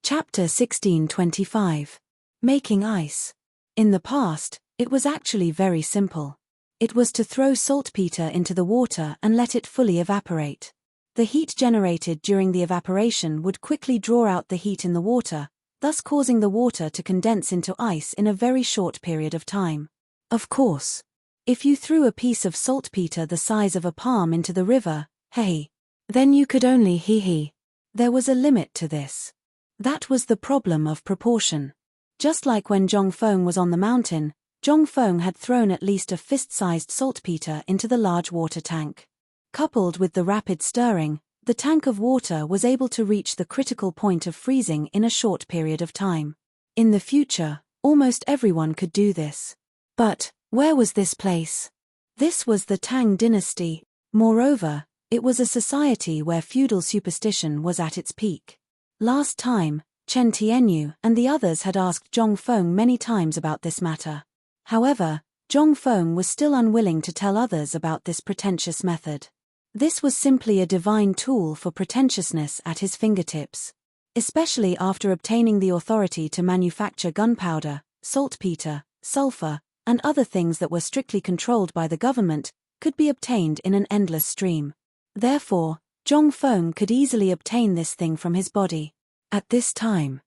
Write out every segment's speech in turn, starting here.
Chapter 1625. Making ice. In the past, it was actually very simple. It was to throw saltpeter into the water and let it fully evaporate. The heat generated during the evaporation would quickly draw out the heat in the water, thus causing the water to condense into ice in a very short period of time. Of course, if you threw a piece of saltpeter the size of a palm into the river, then you could only There was a limit to this. That was the problem of proportion. Just like when Zhongfeng was on the mountain, Zhongfeng had thrown at least a fist-sized saltpeter into the large water tank. Coupled with the rapid stirring, the tank of water was able to reach the critical point of freezing in a short period of time. In the future, almost everyone could do this. But, where was this place? This was the Tang dynasty. Moreover, it was a society where feudal superstition was at its peak. Last time, Chen Tianyu and the others had asked Zhongfeng many times about this matter. However, Zhongfeng was still unwilling to tell others about this pretentious method. This was simply a divine tool for pretentiousness at his fingertips. Especially after obtaining the authority to manufacture gunpowder, saltpeter, sulfur, and other things that were strictly controlled by the government, could be obtained in an endless stream. Therefore, Zhongfeng could easily obtain this thing from his body. At this time,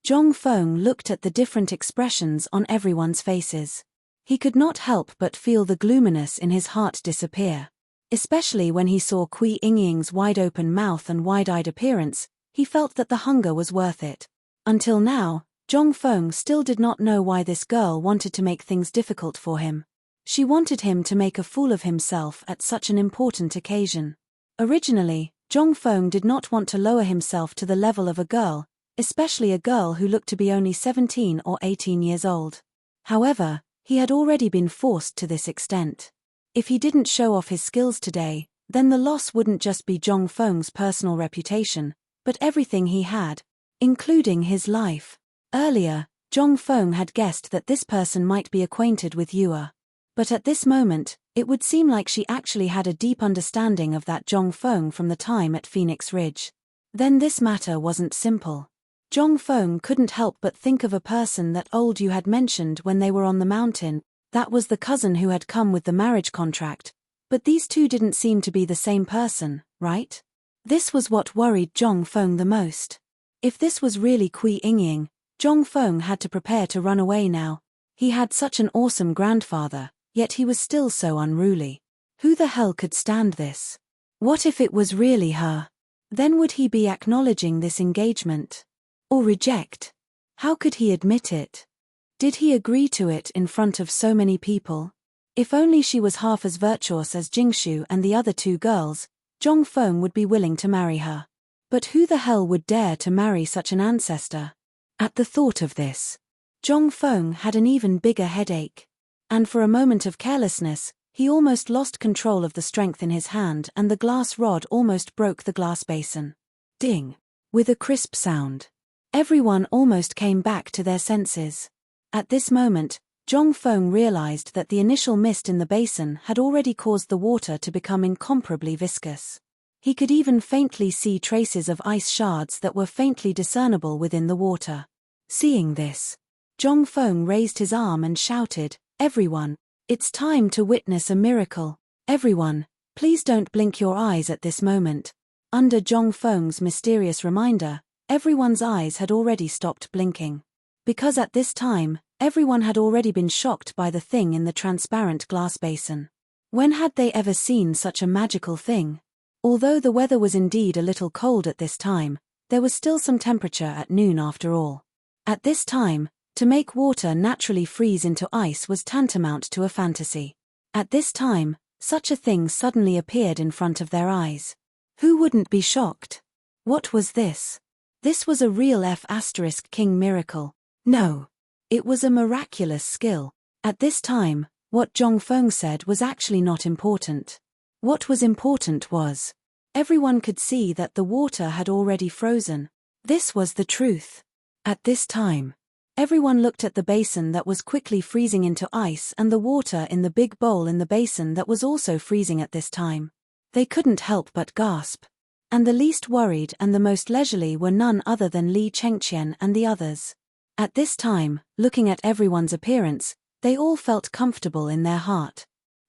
Zhongfeng looked at the different expressions on everyone's faces. He could not help but feel the gloominess in his heart disappear. Especially when he saw Kui Yingying's wide-open mouth and wide-eyed appearance, he felt that the hunger was worth it. Until now, Zhongfeng still did not know why this girl wanted to make things difficult for him. She wanted him to make a fool of himself at such an important occasion. Originally, Zhongfeng did not want to lower himself to the level of a girl, especially a girl who looked to be only 17 or 18 years old. However, he had already been forced to this extent. If he didn't show off his skills today, then the loss wouldn't just be Zhongfeng's personal reputation, but everything he had, including his life. Earlier, Zhongfeng had guessed that this person might be acquainted with Yue. But at this moment, it would seem like she actually had a deep understanding of that Zhongfeng from the time at Phoenix Ridge. Then this matter wasn't simple. Zhongfeng couldn't help but think of a person that old Yu had mentioned when they were on the mountain. That was the cousin who had come with the marriage contract. But these two didn't seem to be the same person, right? This was what worried Zhongfeng the most. If this was really Kui Yingying, Zhongfeng had to prepare to run away now. He had such an awesome grandfather, yet he was still so unruly. Who the hell could stand this? What if it was really her? Then would he be acknowledging this engagement? Or reject? How could he admit it? Did he agree to it in front of so many people? If only she was half as virtuous as Jingshu and the other two girls, Zhongfeng would be willing to marry her. But who the hell would dare to marry such an ancestor? At the thought of this, Zhongfeng had an even bigger headache. And for a moment of carelessness, he almost lost control of the strength in his hand and the glass rod almost broke the glass basin. Ding! With a crisp sound. Everyone almost came back to their senses. At this moment, Zhongfeng realized that the initial mist in the basin had already caused the water to become incomparably viscous. He could even faintly see traces of ice shards that were faintly discernible within the water. Seeing this, Zhongfeng raised his arm and shouted, "Everyone, it's time to witness a miracle. Everyone, please don't blink your eyes at this moment." Under Zhongfeng's mysterious reminder, everyone's eyes had already stopped blinking. Because at this time, everyone had already been shocked by the thing in the transparent glass basin. When had they ever seen such a magical thing? Although the weather was indeed a little cold at this time, there was still some temperature at noon after all. At this time, to make water naturally freeze into ice was tantamount to a fantasy. At this time, such a thing suddenly appeared in front of their eyes. Who wouldn't be shocked? What was this? This was a real F*King miracle. No. It was a miraculous skill. At this time, what Zhongfeng said was actually not important. What was important was, everyone could see that the water had already frozen. This was the truth. At this time, everyone looked at the basin that was quickly freezing into ice and the water in the big bowl in the basin that was also freezing at this time. They couldn't help but gasp. And the least worried and the most leisurely were none other than Li Chengqian and the others. At this time, looking at everyone's appearance, they all felt comfortable in their heart.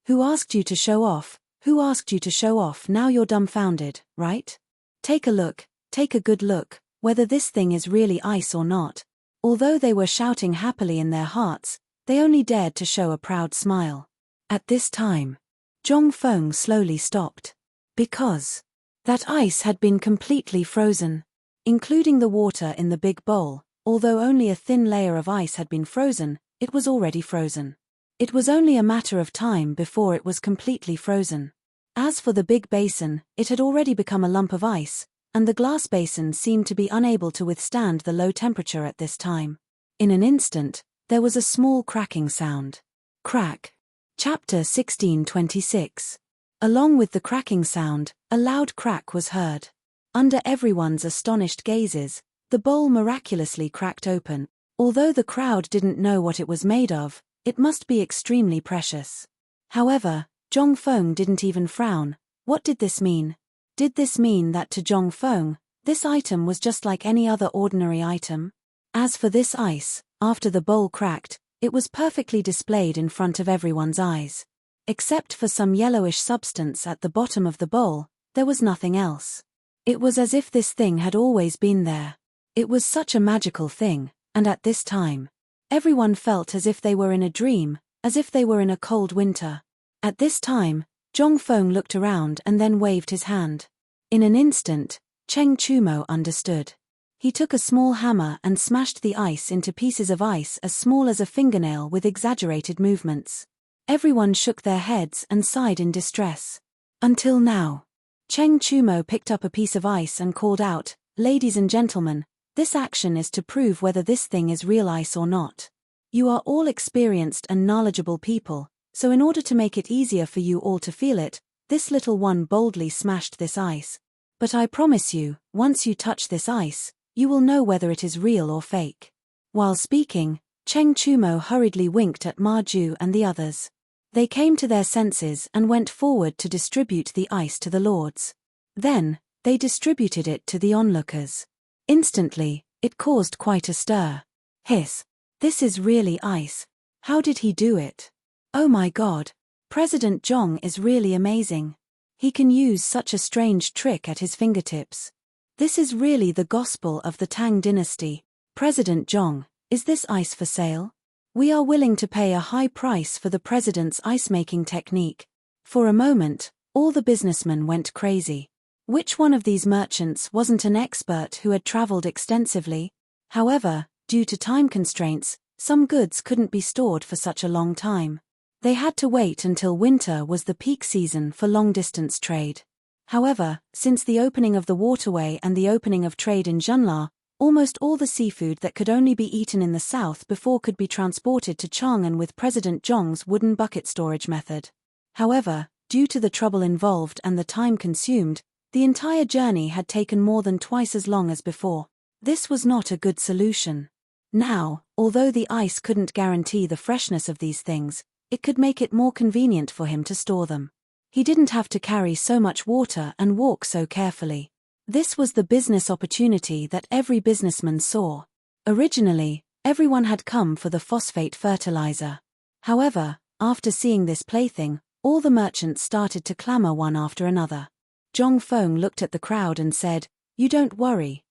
Who asked you to show off? Who asked you to show off? Now you're dumbfounded, right? Take a look, take a good look, whether this thing is really ice or not. Although they were shouting happily in their hearts, they only dared to show a proud smile. At this time, Zhong Feng slowly stopped. Because that ice had been completely frozen, including the water in the big bowl. Although only a thin layer of ice had been frozen, it was already frozen. It was only a matter of time before it was completely frozen. As for the big basin, it had already become a lump of ice, and the glass basin seemed to be unable to withstand the low temperature at this time. In an instant, there was a small cracking sound. Crack. Chapter 1626. Along with the cracking sound, a loud crack was heard. Under everyone's astonished gazes, the bowl miraculously cracked open. Although the crowd didn't know what it was made of, it must be extremely precious. However, Zhong Feng didn't even frown. What did this mean? Did this mean that to Zhong Feng, this item was just like any other ordinary item? As for this ice, after the bowl cracked, it was perfectly displayed in front of everyone's eyes. Except for some yellowish substance at the bottom of the bowl, there was nothing else. It was as if this thing had always been there. It was such a magical thing, and at this time, everyone felt as if they were in a dream, as if they were in a cold winter. At this time, Zhong Feng looked around and then waved his hand. In an instant, Cheng Chumo understood. He took a small hammer and smashed the ice into pieces of ice as small as a fingernail with exaggerated movements. Everyone shook their heads and sighed in distress. Until now. Cheng Chumo picked up a piece of ice and called out, "Ladies and gentlemen, this action is to prove whether this thing is real ice or not. You are all experienced and knowledgeable people, so in order to make it easier for you all to feel it, this little one boldly smashed this ice. But I promise you, once you touch this ice, you will know whether it is real or fake." While speaking, Cheng Chumo hurriedly winked at Ma Ju and the others. They came to their senses and went forward to distribute the ice to the lords. Then, they distributed it to the onlookers. Instantly, it caused quite a stir. Hiss. This is really ice. How did he do it? Oh my God. President Zhong is really amazing. He can use such a strange trick at his fingertips. This is really the gospel of the Tang dynasty. President Zhong, is this ice for sale? We are willing to pay a high price for the president's ice-making technique. For a moment, all the businessmen went crazy. Which one of these merchants wasn't an expert who had traveled extensively? However, due to time constraints, some goods couldn't be stored for such a long time. They had to wait until winter was the peak season for long-distance trade. However, since the opening of the waterway and the opening of trade in Junla, almost all the seafood that could only be eaten in the south before could be transported to Chang'an with President Zhong's wooden bucket storage method. However, due to the trouble involved and the time consumed, the entire journey had taken more than twice as long as before. This was not a good solution. Now, although the ice couldn't guarantee the freshness of these things, it could make it more convenient for him to store them. He didn't have to carry so much water and walk so carefully. This was the business opportunity that every businessman saw. Originally, everyone had come for the phosphate fertilizer. However, after seeing this plaything, all the merchants started to clamor one after another. Zhong Feng looked at the crowd and said, "You don't worry,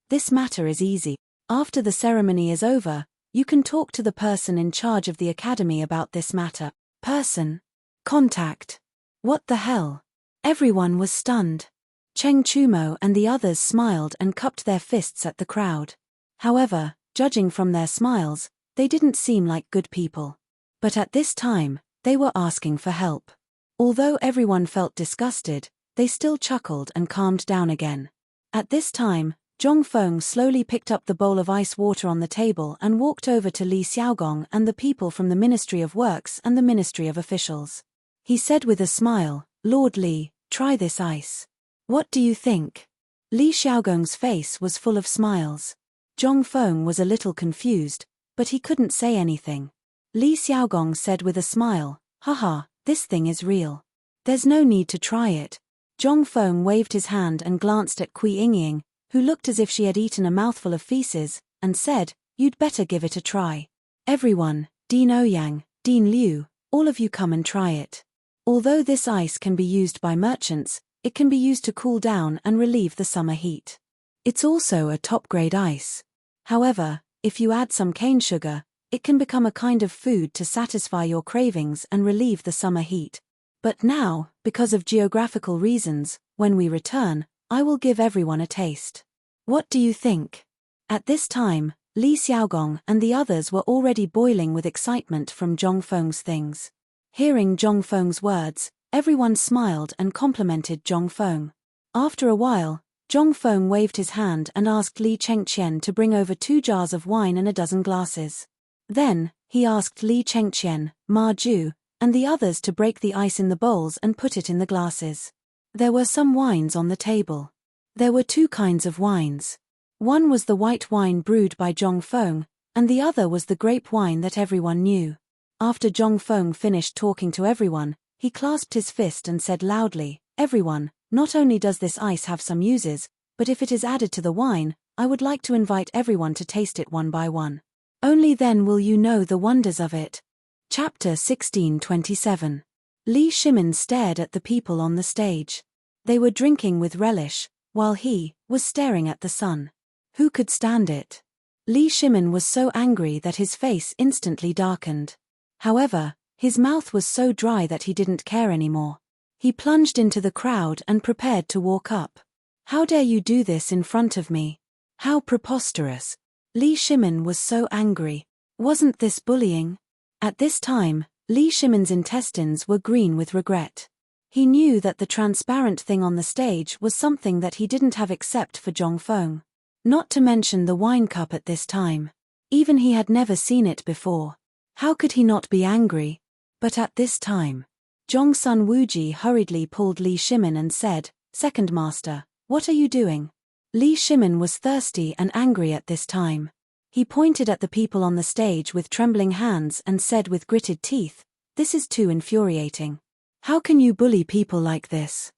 this matter is easy. After the ceremony is over, you can talk to the person in charge of the academy about this matter." Person? Contact. What the hell? Everyone was stunned. Cheng Chumo and the others smiled and cupped their fists at the crowd. However, judging from their smiles, they didn't seem like good people. But at this time, they were asking for help. Although everyone felt disgusted, they still chuckled and calmed down again. At this time, Zhong Feng slowly picked up the bowl of ice water on the table and walked over to Li Xiaogong and the people from the Ministry of Works and the Ministry of Officials. He said with a smile, "Lord Li, try this ice. What do you think?" Li Xiaogong's face was full of smiles. Zhong Feng was a little confused, but he couldn't say anything. Li Xiaogong said with a smile, "Haha, this thing is real. There's no need to try it. Zhongfeng waved his hand and glanced at Kui Yingying, who looked as if she had eaten a mouthful of feces, and said, "You'd better give it a try. Everyone, Dean Ouyang, Dean Liu, all of you come and try it. Although this ice can be used by merchants, it can be used to cool down and relieve the summer heat. It's also a top-grade ice. However, if you add some cane sugar, it can become a kind of food to satisfy your cravings and relieve the summer heat. But now, because of geographical reasons, when we return, I will give everyone a taste. What do you think?" At this time, Li Xiaogong and the others were already boiling with excitement from Zhongfeng's things. Hearing Zhongfeng's words, everyone smiled and complimented Zhongfeng. After a while, Zhongfeng waved his hand and asked Li Chengqian to bring over 2 jars of wine and a dozen glasses. Then, he asked Li Chengqian, Ma Ju, and the others to break the ice in the bowls and put it in the glasses. There were some wines on the table. There were 2 kinds of wines. One was the white wine brewed by Zhongfeng, and the other was the grape wine that everyone knew. After Zhongfeng finished talking to everyone, he clasped his fist and said loudly, "Everyone, not only does this ice have some uses, but if it is added to the wine, I would like to invite everyone to taste it one by one. Only then will you know the wonders of it." Chapter 16:27. Li Shimin stared at the people on the stage. They were drinking with relish, while he was staring at the sun. Who could stand it? Li Shimin was so angry that his face instantly darkened. However, his mouth was so dry that he didn't care anymore. He plunged into the crowd and prepared to walk up. "How dare you do this in front of me? How preposterous!" Li Shimin was so angry. Wasn't this bullying? At this time, Li Shimin's intestines were green with regret. He knew that the transparent thing on the stage was something that he didn't have except for Zhongfeng. Not to mention the wine cup at this time. Even he had never seen it before. How could he not be angry? But at this time, Zhongsun Wuji hurriedly pulled Li Shimin and said, "Second master, what are you doing?" Li Shimin was thirsty and angry at this time. He pointed at the people on the stage with trembling hands and said with gritted teeth, "This is too infuriating. How can you bully people like this?"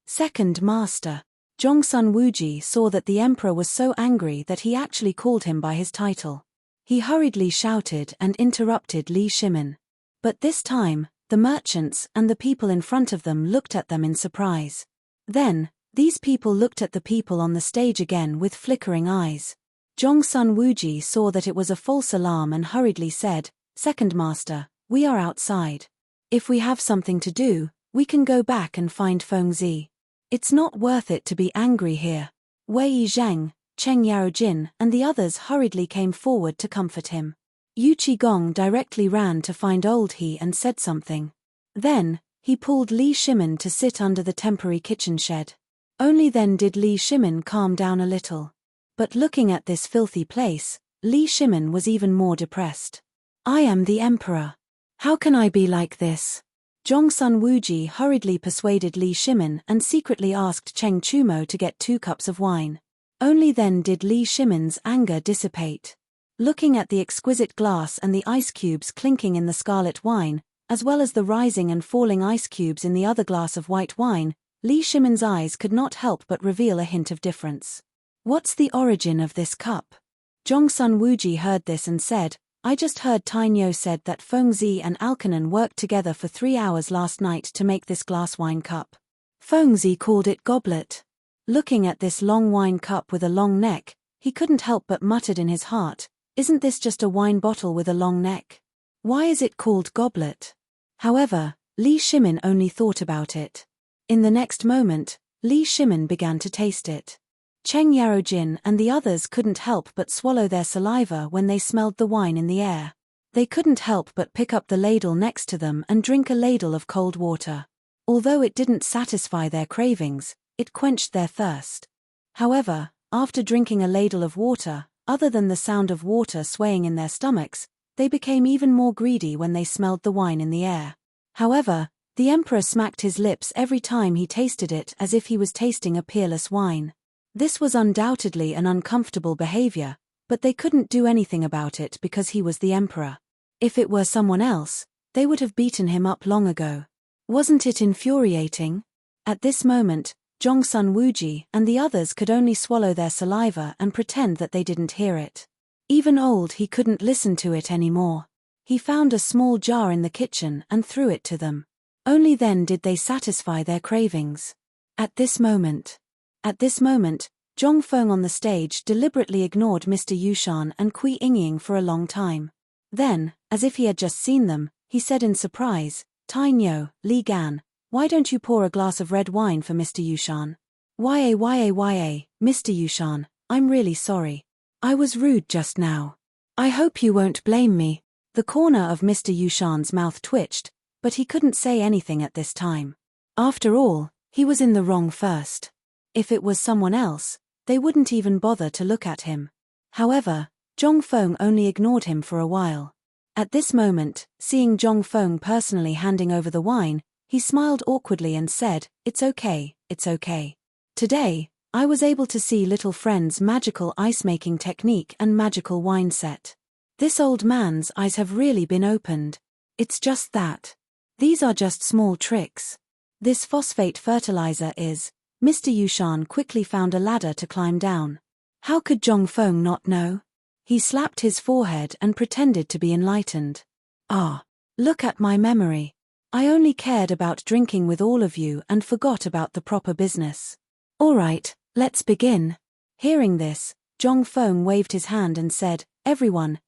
Second master. Zhongsun Wuji saw that the emperor was so angry that he actually called him by his title. He hurriedly shouted and interrupted Li Shimin. But this time, the merchants and the people in front of them looked at them in surprise. Then, these people looked at the people on the stage again with flickering eyes. Zhongsun Wuji saw that it was a false alarm and hurriedly said, "Second master, we are outside. If we have something to do, we can go back and find Fengzi. It's not worth it to be angry here." Wei Zheng, Cheng Yaojin and the others hurriedly came forward to comfort him. Yu Qigong directly ran to find Old He and said something. Then, he pulled Li Shimin to sit under the temporary kitchen shed. Only then did Li Shimin calm down a little. But looking at this filthy place, Li Shimin was even more depressed. "I am the emperor. How can I be like this?" Zhongsun Wuji hurriedly persuaded Li Shimin and secretly asked Cheng Chumo to get 2 cups of wine. Only then did Li Shimin's anger dissipate. Looking at the exquisite glass and the ice cubes clinking in the scarlet wine, as well as the rising and falling ice cubes in the other glass of white wine, Li Shimin's eyes could not help but reveal a hint of difference. "What's the origin of this cup?" Zhongsun Wuji heard this and said, "I just heard Tainyo said that Fengzi and Alkanen worked together for 3 hours last night to make this glass wine cup. Fengzi called it goblet." Looking at this long wine cup with a long neck, he couldn't help but muttered in his heart, "Isn't this just a wine bottle with a long neck? Why is it called goblet?" However, Li Shimin only thought about it. In the next moment, Li Shimin began to taste it. Cheng Yaojin and the others couldn't help but swallow their saliva when they smelled the wine in the air. They couldn't help but pick up the ladle next to them and drink a ladle of cold water. Although it didn't satisfy their cravings, it quenched their thirst. However, after drinking a ladle of water, other than the sound of water swaying in their stomachs, they became even more greedy when they smelled the wine in the air. However, the emperor smacked his lips every time he tasted it as if he was tasting a peerless wine. This was undoubtedly an uncomfortable behavior, but they couldn't do anything about it because he was the emperor. If it were someone else, they would have beaten him up long ago. Wasn't it infuriating? At this moment, Jongsun Wooji and the others could only swallow their saliva and pretend that they didn't hear it. Even old he couldn't listen to it anymore. He found a small jar in the kitchen and threw it to them. Only then did they satisfy their cravings. At this moment, Zhongfeng on the stage deliberately ignored Mr. Yushan and Kui Yingying for a long time. Then, as if he had just seen them, he said in surprise, "Tainyo, Li Gan, why don't you pour a glass of red wine for Mr. Yushan?" "Why, Mr. Yushan, I'm really sorry. I was rude just now. I hope you won't blame me." The corner of Mr. Yushan's mouth twitched, but he couldn't say anything at this time. After all, he was in the wrong first. If it was someone else, they wouldn't even bother to look at him. However, Zhongfeng only ignored him for a while. At this moment, seeing Zhongfeng personally handing over the wine, he smiled awkwardly and said, "It's okay, it's okay. Today, I was able to see little friend's magical ice-making technique and magical wine set. This old man's eyes have really been opened. It's just that. These are just small tricks. This phosphate fertilizer is..." Mr. Yushan quickly found a ladder to climb down. How could Zhongfeng not know? He slapped his forehead and pretended to be enlightened. "Ah, look at my memory. I only cared about drinking with all of you and forgot about the proper business. All right, let's begin." Hearing this, Zhongfeng waved his hand and said, Everyone,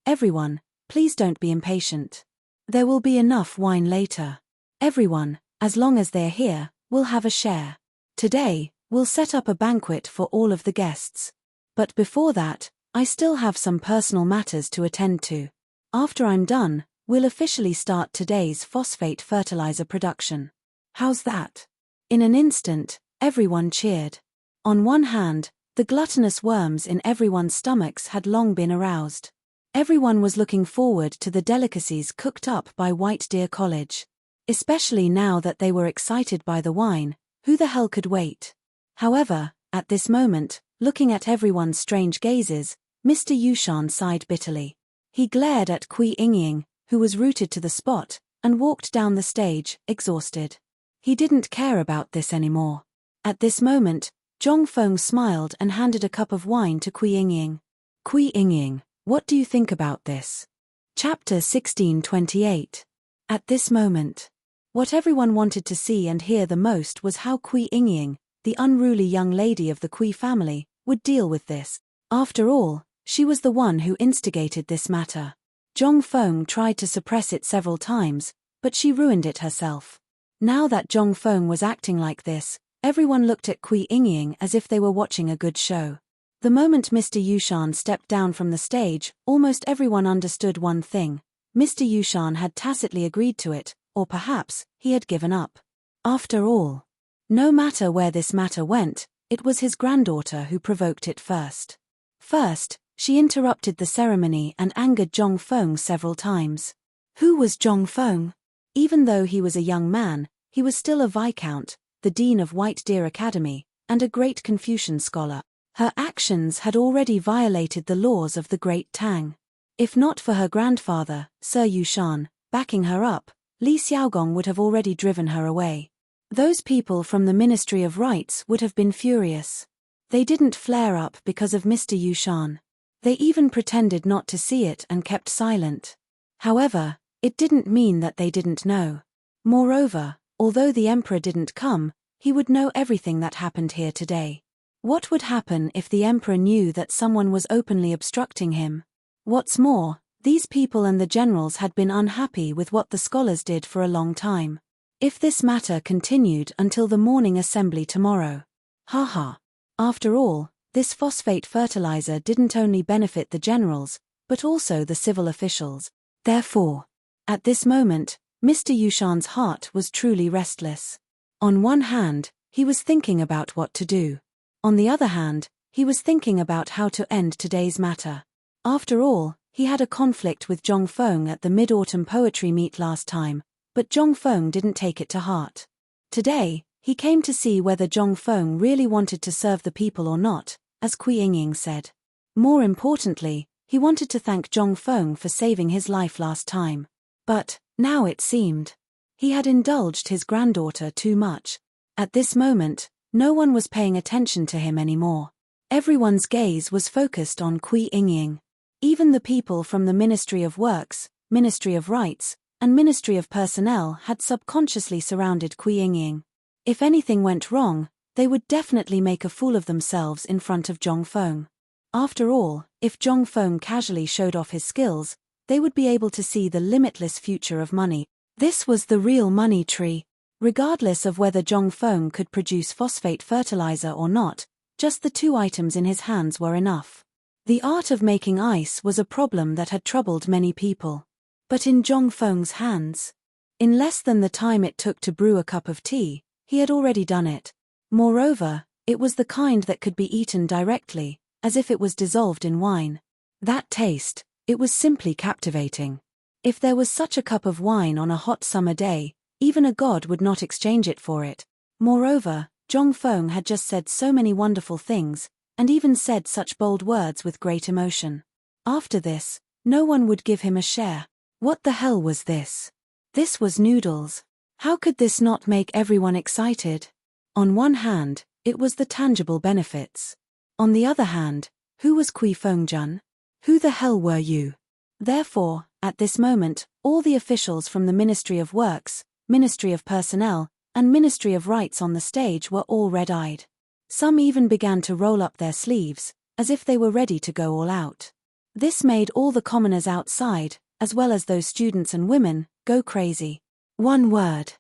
please don't be impatient. There will be enough wine later. Everyone, as long as they're here, will have a share. Today, we'll set up a banquet for all of the guests. But before that, I still have some personal matters to attend to. After I'm done, we'll officially start today's phosphate fertilizer production. How's that?" In an instant, everyone cheered. On one hand, the gluttonous worms in everyone's stomachs had long been aroused. Everyone was looking forward to the delicacies cooked up by White Deer College. Especially now that they were excited by the wine, who the hell could wait? However, at this moment, looking at everyone's strange gazes, Mr. Yushan sighed bitterly. He glared at Kui Yingying, who was rooted to the spot, and walked down the stage, exhausted. He didn't care about this anymore. At this moment, Zhongfeng smiled and handed a cup of wine to Kui Yingying. "Kui Yingying, what do you think about this?" Chapter 16:28. At this moment, what everyone wanted to see and hear the most was how Kui Yingying, the unruly young lady of the Kui family, would deal with this. After all, she was the one who instigated this matter. Zhongfeng tried to suppress it several times, but she ruined it herself. Now that Zhongfeng was acting like this, everyone looked at Kui Yingying as if they were watching a good show. The moment Mr. Yushan stepped down from the stage, almost everyone understood one thing. Mr. Yushan had tacitly agreed to it, or perhaps, he had given up. After all, no matter where this matter went, it was his granddaughter who provoked it first. First, she interrupted the ceremony and angered Zhongfeng several times. Who was Zhongfeng? Even though he was a young man, he was still a viscount, the dean of White Deer Academy, and a great Confucian scholar. Her actions had already violated the laws of the Great Tang. If not for her grandfather, Sir Yushan, backing her up, Li Xiaogong would have already driven her away. Those people from the Ministry of Rites would have been furious. They didn't flare up because of Mr. Yushan. They even pretended not to see it and kept silent. However, it didn't mean that they didn't know. Moreover, although the emperor didn't come, he would know everything that happened here today. What would happen if the emperor knew that someone was openly obstructing him? What's more, these people and the generals had been unhappy with what the scholars did for a long time. If this matter continued until the morning assembly tomorrow. Haha. After all, this phosphate fertilizer didn't only benefit the generals, but also the civil officials. Therefore, at this moment, Mr. Yushan's heart was truly restless. On one hand, he was thinking about what to do. On the other hand, he was thinking about how to end today's matter. After all, he had a conflict with Zhongfeng at the Mid-Autumn Poetry Meet last time, but Zhongfeng didn't take it to heart. Today, he came to see whether Zhongfeng really wanted to serve the people or not, as Kui Yingying said. More importantly, he wanted to thank Zhongfeng for saving his life last time. But, now it seemed, he had indulged his granddaughter too much. At this moment, no one was paying attention to him anymore. Everyone's gaze was focused on Kui Ingying. Even the people from the Ministry of Works, Ministry of Rights, and Ministry of Personnel had subconsciously surrounded Kui Ingying. If anything went wrong, they would definitely make a fool of themselves in front of Zhong Feng. After all, if Zhong Feng casually showed off his skills, they would be able to see the limitless future of money. This was the real money tree. Regardless of whether Zhong Feng could produce phosphate fertilizer or not, just the two items in his hands were enough. The art of making ice was a problem that had troubled many people. But in Zhong Feng's hands, in less than the time it took to brew a cup of tea, he had already done it. Moreover, it was the kind that could be eaten directly, as if it was dissolved in wine. That taste, it was simply captivating. If there was such a cup of wine on a hot summer day, even a god would not exchange it for it. Moreover, Zhong Feng had just said so many wonderful things, and even said such bold words with great emotion. After this, no one would give him a share. What the hell was this? This was noodles. How could this not make everyone excited? On one hand, it was the tangible benefits. On the other hand, who was Kui Fengjun? Who the hell were you? Therefore, at this moment, all the officials from the Ministry of Works, Ministry of Personnel, and Ministry of Rights on the stage were all red-eyed. Some even began to roll up their sleeves, as if they were ready to go all out. This made all the commoners outside, as well as those students and women, go crazy. One word.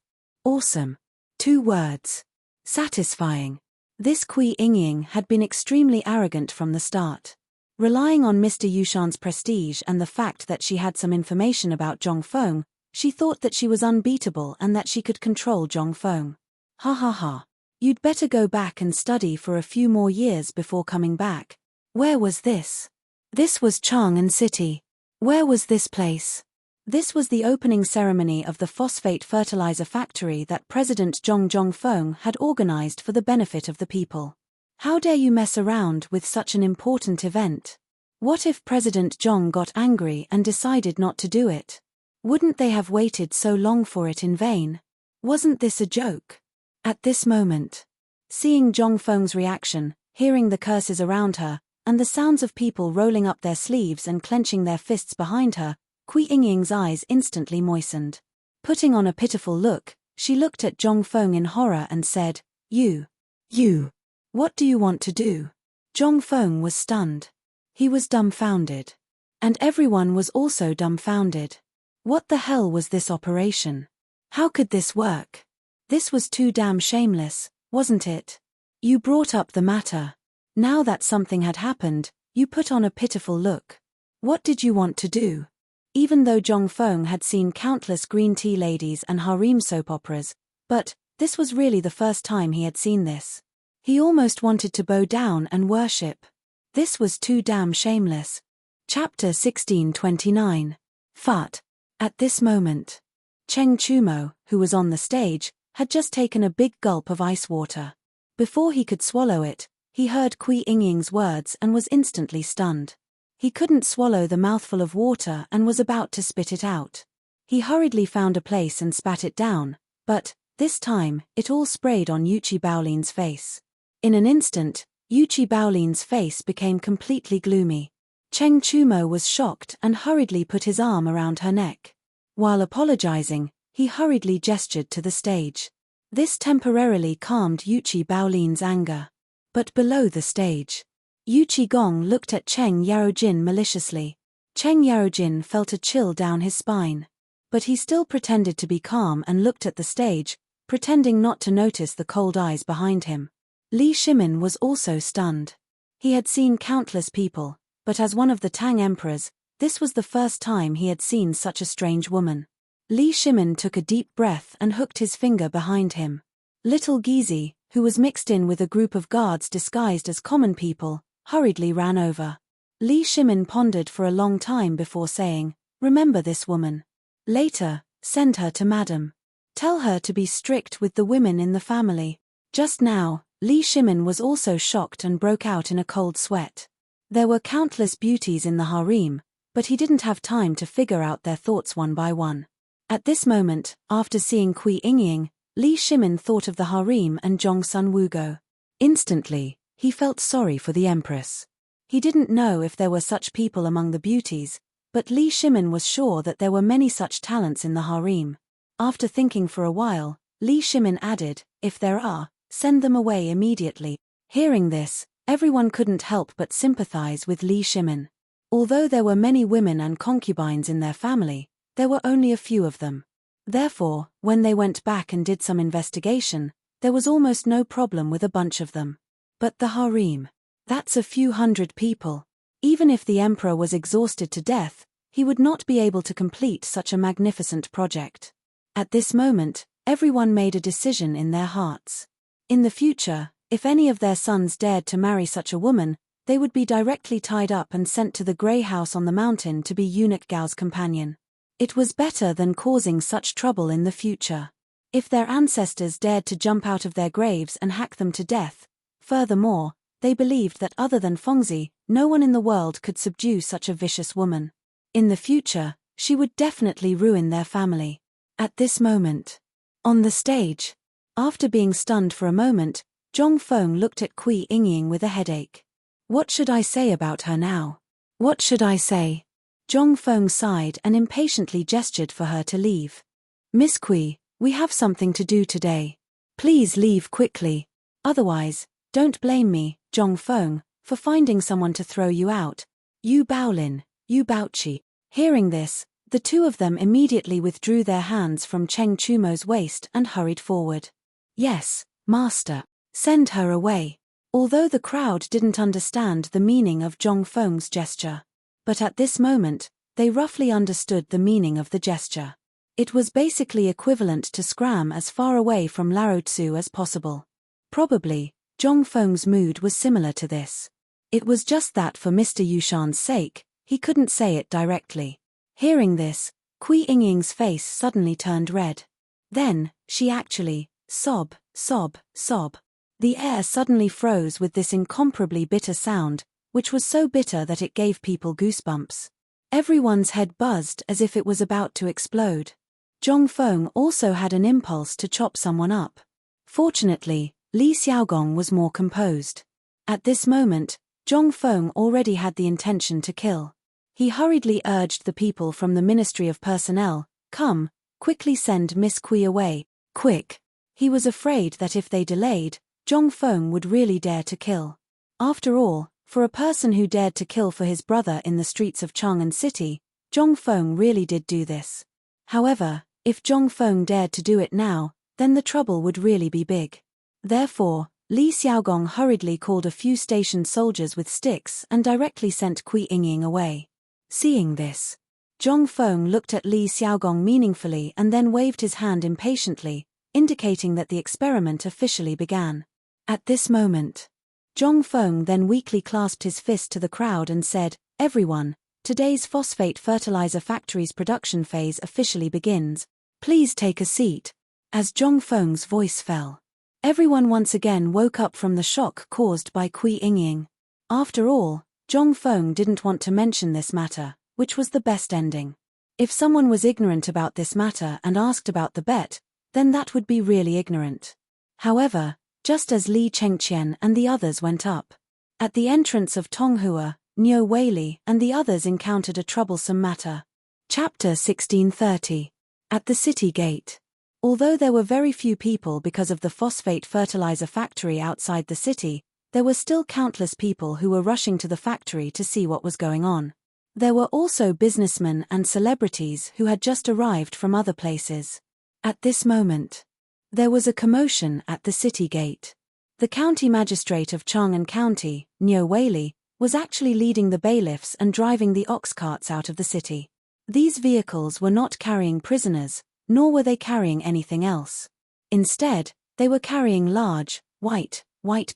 Awesome. 2 words. Satisfying. This Kui Ingying had been extremely arrogant from the start. Relying on Mr. Yushan's prestige and the fact that she had some information about Zhong Feng, she thought that she was unbeatable and that she could control Zhong Feng. Ha ha ha. You'd better go back and study for a few more years before coming back. Where was this? This was Chang'an City. Where was this place? This was the opening ceremony of the phosphate fertilizer factory that President Zhong Feng had organized for the benefit of the people. How dare you mess around with such an important event? What if President Zhong got angry and decided not to do it? Wouldn't they have waited so long for it in vain? Wasn't this a joke? At this moment, seeing Zhong Feng's reaction, hearing the curses around her, and the sounds of people rolling up their sleeves and clenching their fists behind her, Kui Ingying's eyes instantly moistened. Putting on a pitiful look, she looked at Zhong Feng in horror and said, You, what do you want to do? Zhong Feng was stunned. He was dumbfounded. And everyone was also dumbfounded. What the hell was this operation? How could this work? This was too damn shameless, wasn't it? You brought up the matter. Now that something had happened, you put on a pitiful look. What did you want to do? Even though Zhong Feng had seen countless green tea ladies and harem soap operas, but this was really the first time he had seen this. He almost wanted to bow down and worship. This was too damn shameless. Chapter 1629. Fut. At this moment, Cheng Chumo, who was on the stage, had just taken a big gulp of ice water. Before he could swallow it, he heard Kui Ingying's words and was instantly stunned. He couldn't swallow the mouthful of water and was about to spit it out. He hurriedly found a place and spat it down, but, this time, it all sprayed on Yuchi Baolin's face. In an instant, Yuchi Baolin's face became completely gloomy. Cheng Chumo was shocked and hurriedly put his arm around her neck. While apologizing, he hurriedly gestured to the stage. This temporarily calmed Yuchi Baolin's anger. But below the stage, Yuchi Gong looked at Cheng Yarojin maliciously. Cheng Yarojin felt a chill down his spine. But he still pretended to be calm and looked at the stage, pretending not to notice the cold eyes behind him. Li Shimin was also stunned. He had seen countless people, but as one of the Tang emperors, this was the first time he had seen such a strange woman. Li Shimin took a deep breath and hooked his finger behind him. Little Gizi, who was mixed in with a group of guards disguised as common people, hurriedly ran over. Li Shimin pondered for a long time before saying, "Remember this woman. Later, send her to Madam. Tell her to be strict with the women in the family." Just now, Li Shimin was also shocked and broke out in a cold sweat. There were countless beauties in the harem, but he didn't have time to figure out their thoughts one by one. At this moment, after seeing Kui Ingying, Li Shimin thought of the harem and Zhongsun Wugo. Instantly, he felt sorry for the empress. He didn't know if there were such people among the beauties, but Li Shimin was sure that there were many such talents in the harem. After thinking for a while, Li Shimin added, "If there are, send them away immediately." Hearing this, everyone couldn't help but sympathize with Li Shimin. Although there were many women and concubines in their family, there were only a few of them. Therefore, when they went back and did some investigation, there was almost no problem with a bunch of them. But the harem, that's a few hundred people. Even if the emperor was exhausted to death, he would not be able to complete such a magnificent project. At this moment, everyone made a decision in their hearts. In the future, if any of their sons dared to marry such a woman, they would be directly tied up and sent to the grey house on the mountain to be eunuch Gao's companion. It was better than causing such trouble in the future. If their ancestors dared to jump out of their graves and hack them to death, furthermore, they believed that other than Fengzi, no one in the world could subdue such a vicious woman. In the future, she would definitely ruin their family. At this moment, on the stage, after being stunned for a moment, Zhong Feng looked at Kui Yingying with a headache. What should I say about her now? What should I say? Zhong Feng sighed and impatiently gestured for her to leave. Miss Kui, we have something to do today. Please leave quickly. Otherwise, don't blame me, Zhong Feng, for finding someone to throw you out. Yu Baolin, Yu Baoqi. Hearing this, the two of them immediately withdrew their hands from Cheng Chumo's waist and hurried forward. Yes, master. Send her away. Although the crowd didn't understand the meaning of Zhong Feng's gesture. But at this moment, they roughly understood the meaning of the gesture. It was basically equivalent to scram as far away from Laotsu as possible. Probably, Zhong Feng's mood was similar to this. It was just that for Mr. Yushan's sake, he couldn't say it directly. Hearing this, Kui Yingying's face suddenly turned red. Then, she actually, sob. The air suddenly froze with this incomparably bitter sound, which was so bitter that it gave people goosebumps. Everyone's head buzzed as if it was about to explode. Zhong Feng also had an impulse to chop someone up. Fortunately, Li Xiaogong was more composed. At this moment, Zhong Feng already had the intention to kill. He hurriedly urged the people from the Ministry of Personnel, "Come, quickly send Miss Kui away, quick." He was afraid that if they delayed, Zhong Feng would really dare to kill. After all, for a person who dared to kill for his brother in the streets of Chang'an City, Zhong Feng really did do this. However, if Zhong Feng dared to do it now, then the trouble would really be big. Therefore, Li Xiaogong hurriedly called a few stationed soldiers with sticks and directly sent Kui Yingying away. Seeing this, Zhong Feng looked at Li Xiaogong meaningfully and then waved his hand impatiently, indicating that the experiment officially began. At this moment, Zhong Feng then weakly clasped his fist to the crowd and said, "Everyone, today's phosphate fertilizer factory's production phase officially begins. Please take a seat." As Zhong Feng's voice fell, everyone once again woke up from the shock caused by Kui Yingying. After all, Zhong Feng didn't want to mention this matter, which was the best ending. If someone was ignorant about this matter and asked about the bet, then that would be really ignorant. However, just as Li Chengqian and the others went up, at the entrance of Tonghua, Niu Weili and the others encountered a troublesome matter. Chapter 1630. At the city gate. Although there were very few people because of the phosphate fertilizer factory outside the city, there were still countless people who were rushing to the factory to see what was going on. There were also businessmen and celebrities who had just arrived from other places. At this moment, there was a commotion at the city gate. The county magistrate of Chang'an County, Niu Weili, was actually leading the bailiffs and driving the ox carts out of the city. These vehicles were not carrying prisoners, nor were they carrying anything else. Instead, they were carrying large, white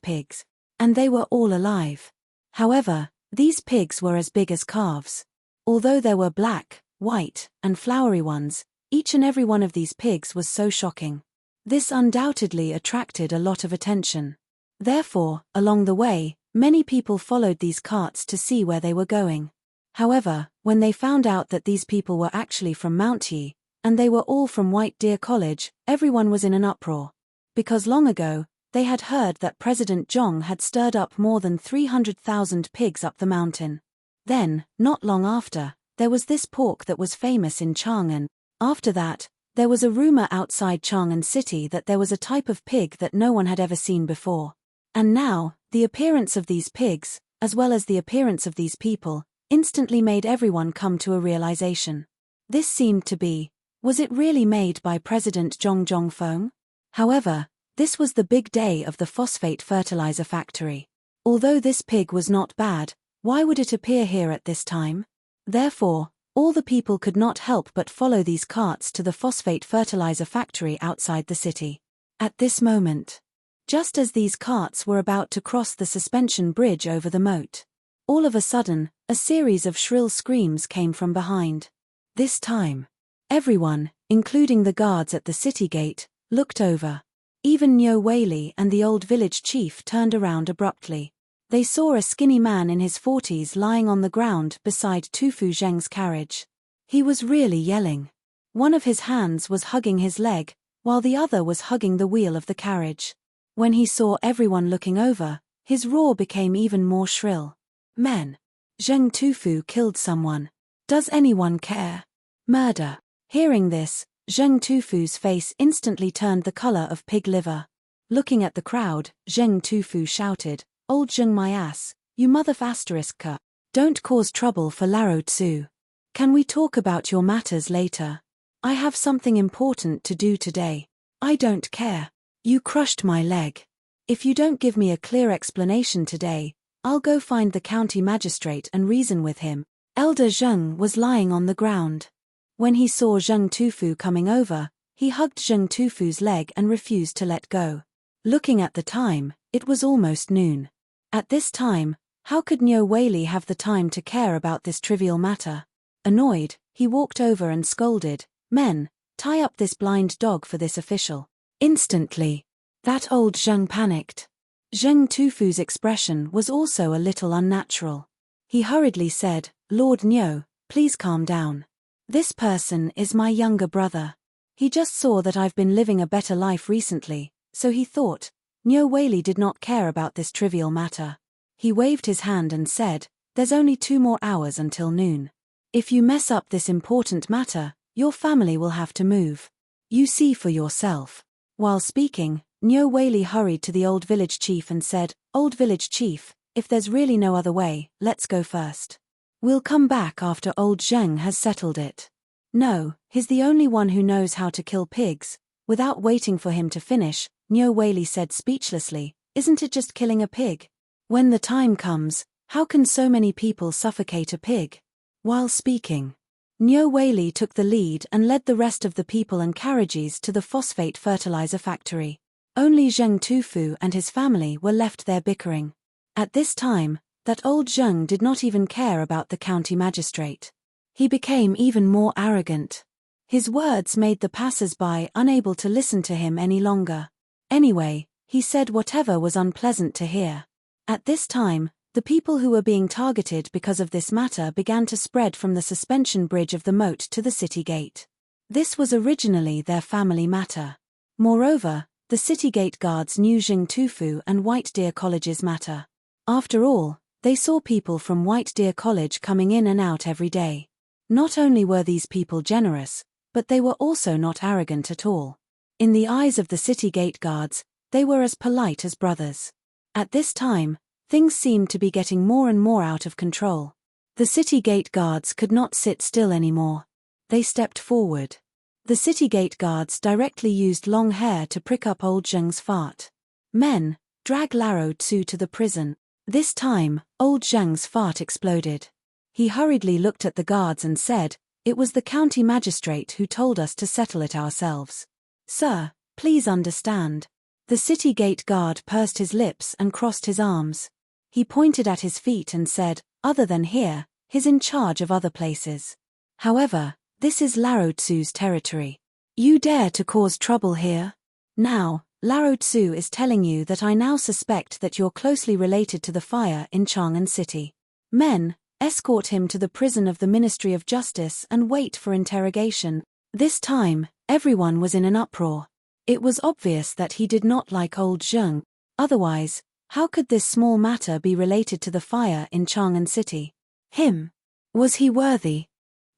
pigs. And they were all alive. However, these pigs were as big as calves. Although there were black, white, and flowery ones, each and every one of these pigs was so shocking. This undoubtedly attracted a lot of attention. Therefore, along the way, many people followed these carts to see where they were going. However, when they found out that these people were actually from Mount Yi, and they were all from White Deer College. Everyone was in an uproar. Because long ago, they had heard that President Zhong had stirred up more than 300,000 pigs up the mountain. Then, not long after, there was this pork that was famous in Chang'an. After that, there was a rumor outside Chang'an City that there was a type of pig that no one had ever seen before. And now, the appearance of these pigs, as well as the appearance of these people, instantly made everyone come to a realization. This seemed to be, was it really made by President Zhong Zhongfeng? However, this was the big day of the phosphate fertilizer factory. Although this pig was not bad, why would it appear here at this time? Therefore, all the people could not help but follow these carts to the phosphate fertilizer factory outside the city. At this moment, just as these carts were about to cross the suspension bridge over the moat, all of a sudden, a series of shrill screams came from behind. This time, everyone, including the guards at the city gate, looked over. Even Nyo Weili and the old village chief turned around abruptly. They saw a skinny man in his 40s lying on the ground beside Tufu Zheng's carriage. He was really yelling. One of his hands was hugging his leg, while the other was hugging the wheel of the carriage. When he saw everyone looking over, his roar became even more shrill. Men! Zheng Tufu killed someone. Does anyone care? Murder! Hearing this, Zheng Tufu's face instantly turned the color of pig liver. Looking at the crowd, Zheng Tufu shouted, "Old Zheng my ass, you mother****, don't cause trouble for Laro Tzu. Can we talk about your matters later? I have something important to do today. I don't care. You crushed my leg. If you don't give me a clear explanation today, I'll go find the county magistrate and reason with him." Elder Zheng was lying on the ground. When he saw Zheng Tufu coming over, he hugged Zheng Tufu's leg and refused to let go. Looking at the time, it was almost noon. At this time, how could Nyo Weili have the time to care about this trivial matter? Annoyed, he walked over and scolded, "Men, tie up this blind dog for this official." Instantly, that old Zheng panicked. Zheng Tufu's expression was also a little unnatural. He hurriedly said, "Lord Nyo, please calm down. This person is my younger brother. He just saw that I've been living a better life recently, so he thought." Nyo Weili did not care about this trivial matter. He waved his hand and said, "There's only 2 more hours until noon. If you mess up this important matter, your family will have to move. You see for yourself." While speaking, Nyo Weili hurried to the old village chief and said, "Old village chief, if there's really no other way, let's go first. We'll come back after old Zheng has settled it." "No, he's the only one who knows how to kill pigs." Without waiting for him to finish, Nyo Weili said speechlessly, "Isn't it just killing a pig? When the time comes, how can so many people suffocate a pig?" While speaking, Nyo Weili took the lead and led the rest of the people and carriages to the phosphate fertilizer factory. Only Zheng Tufu and his family were left there bickering. At this time, that old Zheng did not even care about the county magistrate. He became even more arrogant. His words made the passers-by unable to listen to him any longer. Anyway, he said whatever was unpleasant to hear. At this time, the people who were being targeted because of this matter began to spread from the suspension bridge of the moat to the city gate. This was originally their family matter. Moreover, the city gate guards knew Zheng Tufu and White Deer College's matter. After all, they saw people from White Deer College coming in and out every day. Not only were these people generous, but they were also not arrogant at all. In the eyes of the city gate guards, they were as polite as brothers. At this time, things seemed to be getting more and more out of control. The city gate guards could not sit still anymore. They stepped forward. The city gate guards directly used long hair to prick up old Zheng's fart. "Men, drag Laro Tzu to the prison." This time, old Zheng's fart exploded. He hurriedly looked at the guards and said, "It was the county magistrate who told us to settle it ourselves. Sir, please understand." The city gate guard pursed his lips and crossed his arms. He pointed at his feet and said, "Other than here, he's in charge of other places. However, this is Laro Tzu's territory. You dare to cause trouble here? Now, Laro Tzu is telling you that I now suspect that you're closely related to the fire in Chang'an City. Men, escort him to the prison of the Ministry of Justice and wait for interrogation." This time, everyone was in an uproar. It was obvious that he did not like old Zheng. Otherwise, how could this small matter be related to the fire in Chang'an City? Him. Was he worthy?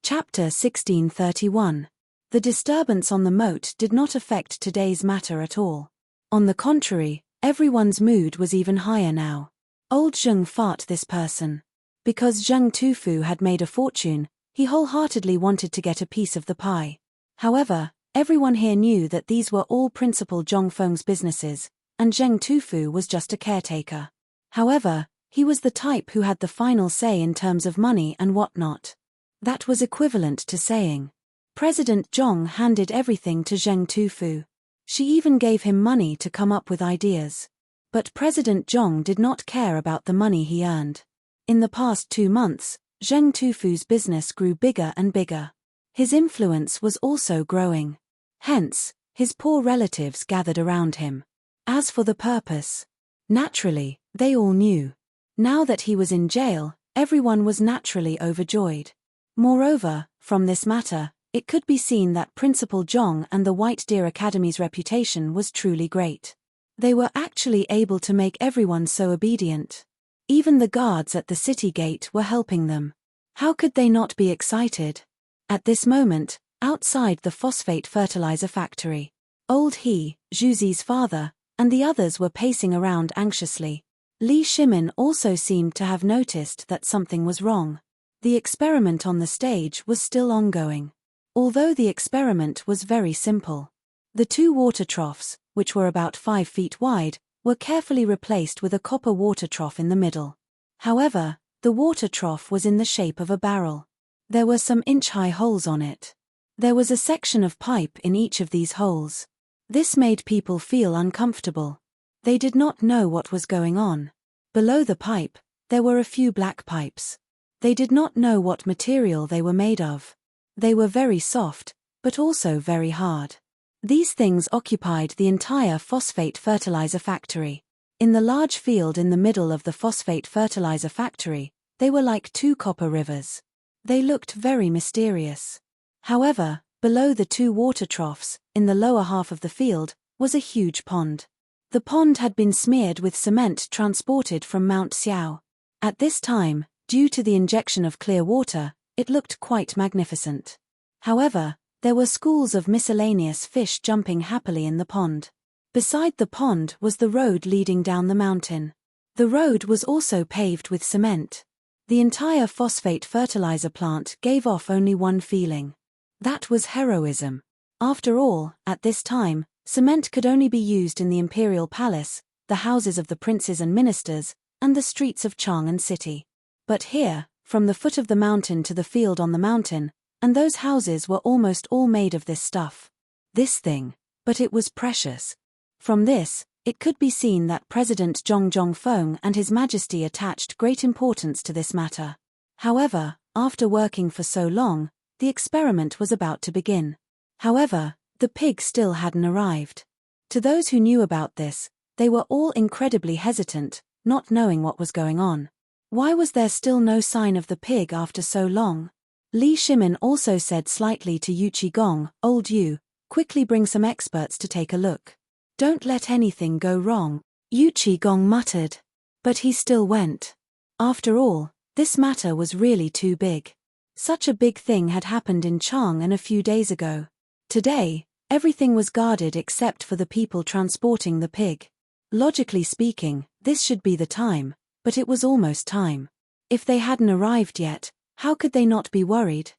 Chapter 1631. The disturbance on the moat did not affect today's matter at all. On the contrary, everyone's mood was even higher now. Old Zheng fought this person. Because Zheng Tufu had made a fortune, he wholeheartedly wanted to get a piece of the pie. However, everyone here knew that these were all Principal Zhongfeng's businesses, and Zheng Tufu was just a caretaker. However, he was the type who had the final say in terms of money and whatnot. That was equivalent to saying, President Zhong handed everything to Zheng Tufu. She even gave him money to come up with ideas. But President Zhong did not care about the money he earned. In the past 2 months, Zheng Tufu's business grew bigger and bigger. His influence was also growing. Hence, his poor relatives gathered around him. As for the purpose, naturally, they all knew. Now that he was in jail, everyone was naturally overjoyed. Moreover, from this matter, it could be seen that Principal Zhong and the White Deer Academy's reputation was truly great. They were actually able to make everyone so obedient. Even the guards at the city gate were helping them. How could they not be excited? At this moment, outside the phosphate fertilizer factory, old He, Zhuzi's father, and the others were pacing around anxiously. Li Shimin also seemed to have noticed that something was wrong. The experiment on the stage was still ongoing. Although the experiment was very simple. The 2 water troughs, which were about 5 feet wide, were carefully replaced with a copper water trough in the middle. However, the water trough was in the shape of a barrel. There were some inch-high holes on it. There was a section of pipe in each of these holes. This made people feel uncomfortable. They did not know what was going on. Below the pipe, there were a few black pipes. They did not know what material they were made of. They were very soft, but also very hard. These things occupied the entire phosphate fertilizer factory. In the large field in the middle of the phosphate fertilizer factory, they were like 2 copper rivers. They looked very mysterious. However, below the 2 water troughs, in the lower half of the field, was a huge pond. The pond had been smeared with cement transported from Mount Xiao. At this time, due to the injection of clear water, it looked quite magnificent. However, there were schools of miscellaneous fish jumping happily in the pond. Beside the pond was the road leading down the mountain. The road was also paved with cement. The entire phosphate fertilizer plant gave off only one feeling. That was heroism. After all, at this time, cement could only be used in the imperial palace, the houses of the princes and ministers, and the streets of Chang'an City. But here, from the foot of the mountain to the field on the mountain, and those houses were almost all made of this stuff. This thing. But it was precious. From this, it could be seen that President Zhong Zhongfeng and His Majesty attached great importance to this matter. However, after working for so long, the experiment was about to begin. However, the pig still hadn't arrived. To those who knew about this, they were all incredibly hesitant, not knowing what was going on. Why was there still no sign of the pig after so long? Li Shimin also said slightly to Yu Qigong, "Old Yu, quickly bring some experts to take a look. Don't let anything go wrong." Yu Qigong muttered. But he still went. After all, this matter was really too big. Such a big thing had happened in Chang'an a few days ago. Today, everything was guarded except for the people transporting the pig. Logically speaking, this should be the time. But it was almost time. If they hadn't arrived yet, how could they not be worried?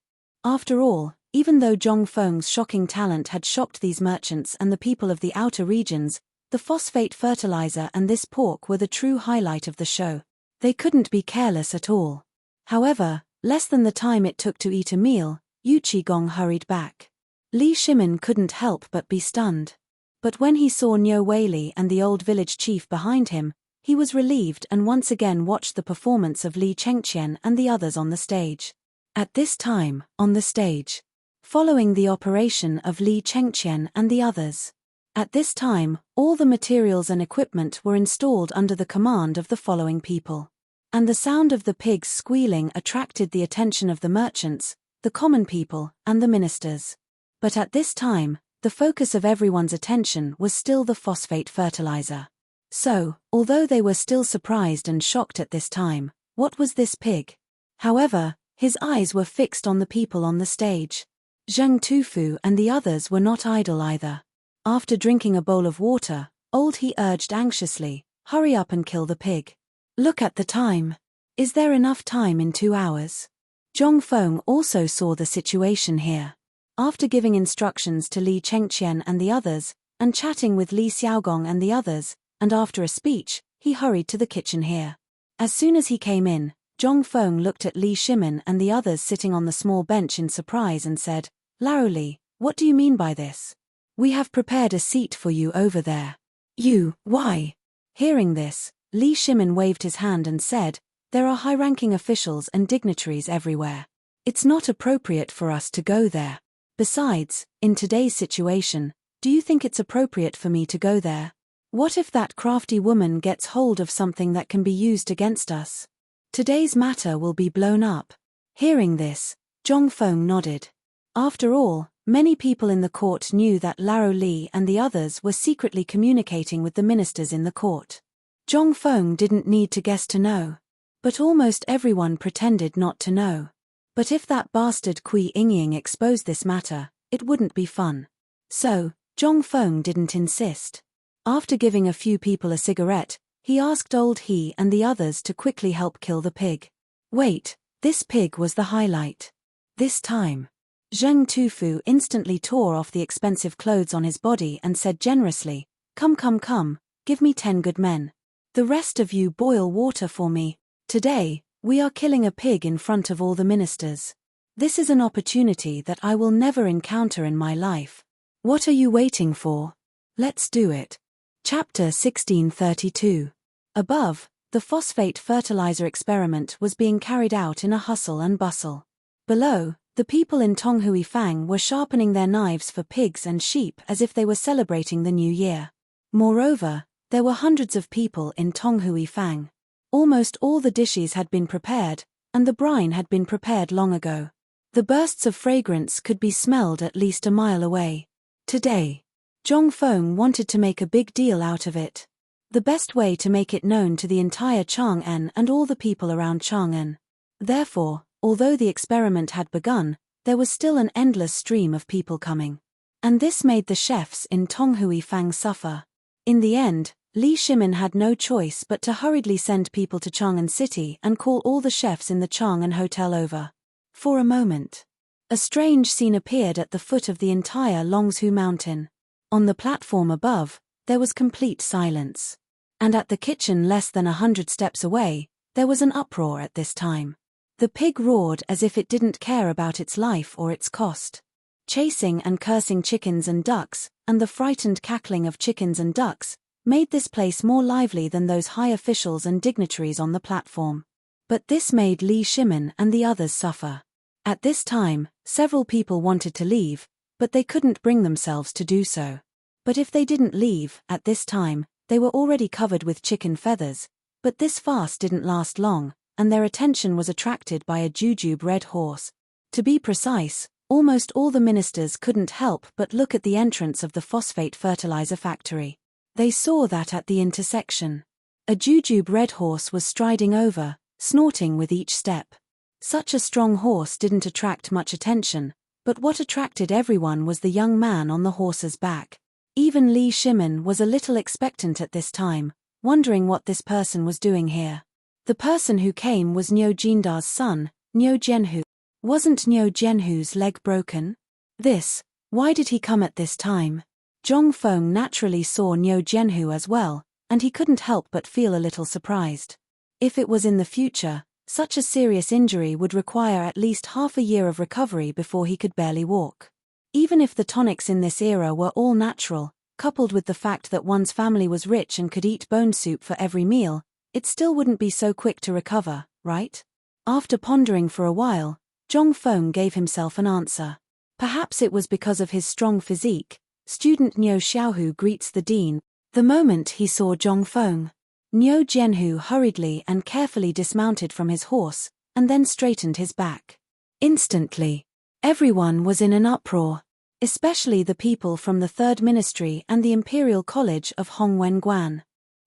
After all, even though Zhongfeng's shocking talent had shocked these merchants and the people of the outer regions, the phosphate fertilizer and this pork were the true highlight of the show. They couldn't be careless at all. However, less than the time it took to eat a meal, Yu Qigong hurried back. Li Shimin couldn't help but be stunned. But when he saw Niu Weili and the old village chief behind him, he was relieved and once again watched the performance of Li Chengqian and the others on the stage. At this time, on the stage, following the operation of Li Chengqian and the others. At this time, all the materials and equipment were installed under the command of the following people. And the sound of the pigs squealing attracted the attention of the merchants, the common people, and the ministers. But at this time, the focus of everyone's attention was still the phosphate fertilizer. So, although they were still surprised and shocked at this time, what was this pig? However, his eyes were fixed on the people on the stage. Zheng Tufu and the others were not idle either. After drinking a bowl of water, Old He urged anxiously, "Hurry up and kill the pig. Look at the time. Is there enough time in 2 hours?" Zhong Feng also saw the situation here. After giving instructions to Li Chengqian and the others, and chatting with Li Xiaogong and the others, and after a speech, he hurried to the kitchen here. As soon as he came in, Zhong Feng looked at Li Shimin and the others sitting on the small bench in surprise and said, "Lao Li, what do you mean by this? We have prepared a seat for you over there." Why?" Hearing this, Li Shimin waved his hand and said, "There are high-ranking officials and dignitaries everywhere. It's not appropriate for us to go there. Besides, in today's situation, do you think it's appropriate for me to go there? What if that crafty woman gets hold of something that can be used against us? Today's matter will be blown up." Hearing this, Zhong Feng nodded. After all, many people in the court knew that Lao Li and the others were secretly communicating with the ministers in the court. Zhong Feng didn't need to guess to know. But almost everyone pretended not to know. But if that bastard Kui Yingying exposed this matter, it wouldn't be fun. So, Zhong Feng didn't insist. After giving a few people a cigarette, he asked Old He and the others to quickly help kill the pig. Wait, this pig was the highlight. This time, Zheng Tufu instantly tore off the expensive clothes on his body and said generously, Come, give me 10 good men. The rest of you boil water for me. Today, we are killing a pig in front of all the ministers. This is an opportunity that I will never encounter in my life. What are you waiting for? Let's do it." Chapter 1632. Above, the phosphate fertilizer experiment was being carried out in a hustle and bustle. Below, the people in Tonghui Fang were sharpening their knives for pigs and sheep as if they were celebrating the new year. Moreover, there were hundreds of people in Tonghui Fang. Almost all the dishes had been prepared, and the brine had been prepared long ago. The bursts of fragrance could be smelled at least a mile away. Today, Zhong Feng wanted to make a big deal out of it. The best way to make it known to the entire Chang'an and all the people around Chang'an. Therefore, although the experiment had begun, there was still an endless stream of people coming. And this made the chefs in Tonghui Fang suffer. In the end, Li Shimin had no choice but to hurriedly send people to Chang'an City and call all the chefs in the Chang'an Hotel over. For a moment, a strange scene appeared at the foot of the entire Longzhu Mountain. On the platform above, there was complete silence. And at the kitchen less than 100 steps away, there was an uproar at this time. The pig roared as if it didn't care about its life or its cost. Chasing and cursing chickens and ducks, and the frightened cackling of chickens and ducks, made this place more lively than those high officials and dignitaries on the platform. But this made Li Shimin and the others suffer. At this time, several people wanted to leave, but they couldn't bring themselves to do so. But if they didn't leave, at this time, they were already covered with chicken feathers, but this fast didn't last long, and their attention was attracted by a jujube red horse. To be precise, almost all the ministers couldn't help but look at the entrance of the phosphate fertilizer factory. They saw that at the intersection, a jujube red horse was striding over, snorting with each step. Such a strong horse didn't attract much attention, but what attracted everyone was the young man on the horse's back. Even Li Shimin was a little expectant at this time, wondering what this person was doing here. The person who came was Niu Jinda's son, Niu Jianhu. Wasn't Niu Jianhu's leg broken? Why did he come at this time? Zhong Feng naturally saw Niu Jianhu as well, and he couldn't help but feel a little surprised. If it was in the future, such a serious injury would require at least half a year of recovery before he could barely walk. Even if the tonics in this era were all natural, coupled with the fact that one's family was rich and could eat bone soup for every meal, it still wouldn't be so quick to recover, right? After pondering for a while, Zhong Feng gave himself an answer. Perhaps it was because of his strong physique. Student Niu Xiaohu greets the dean. The moment he saw Zhong Feng, Niu Jianhu hurriedly and carefully dismounted from his horse, and then straightened his back. Instantly, everyone was in an uproar. especially the people from the Third Ministry and the Imperial College of Hongwen-Guan.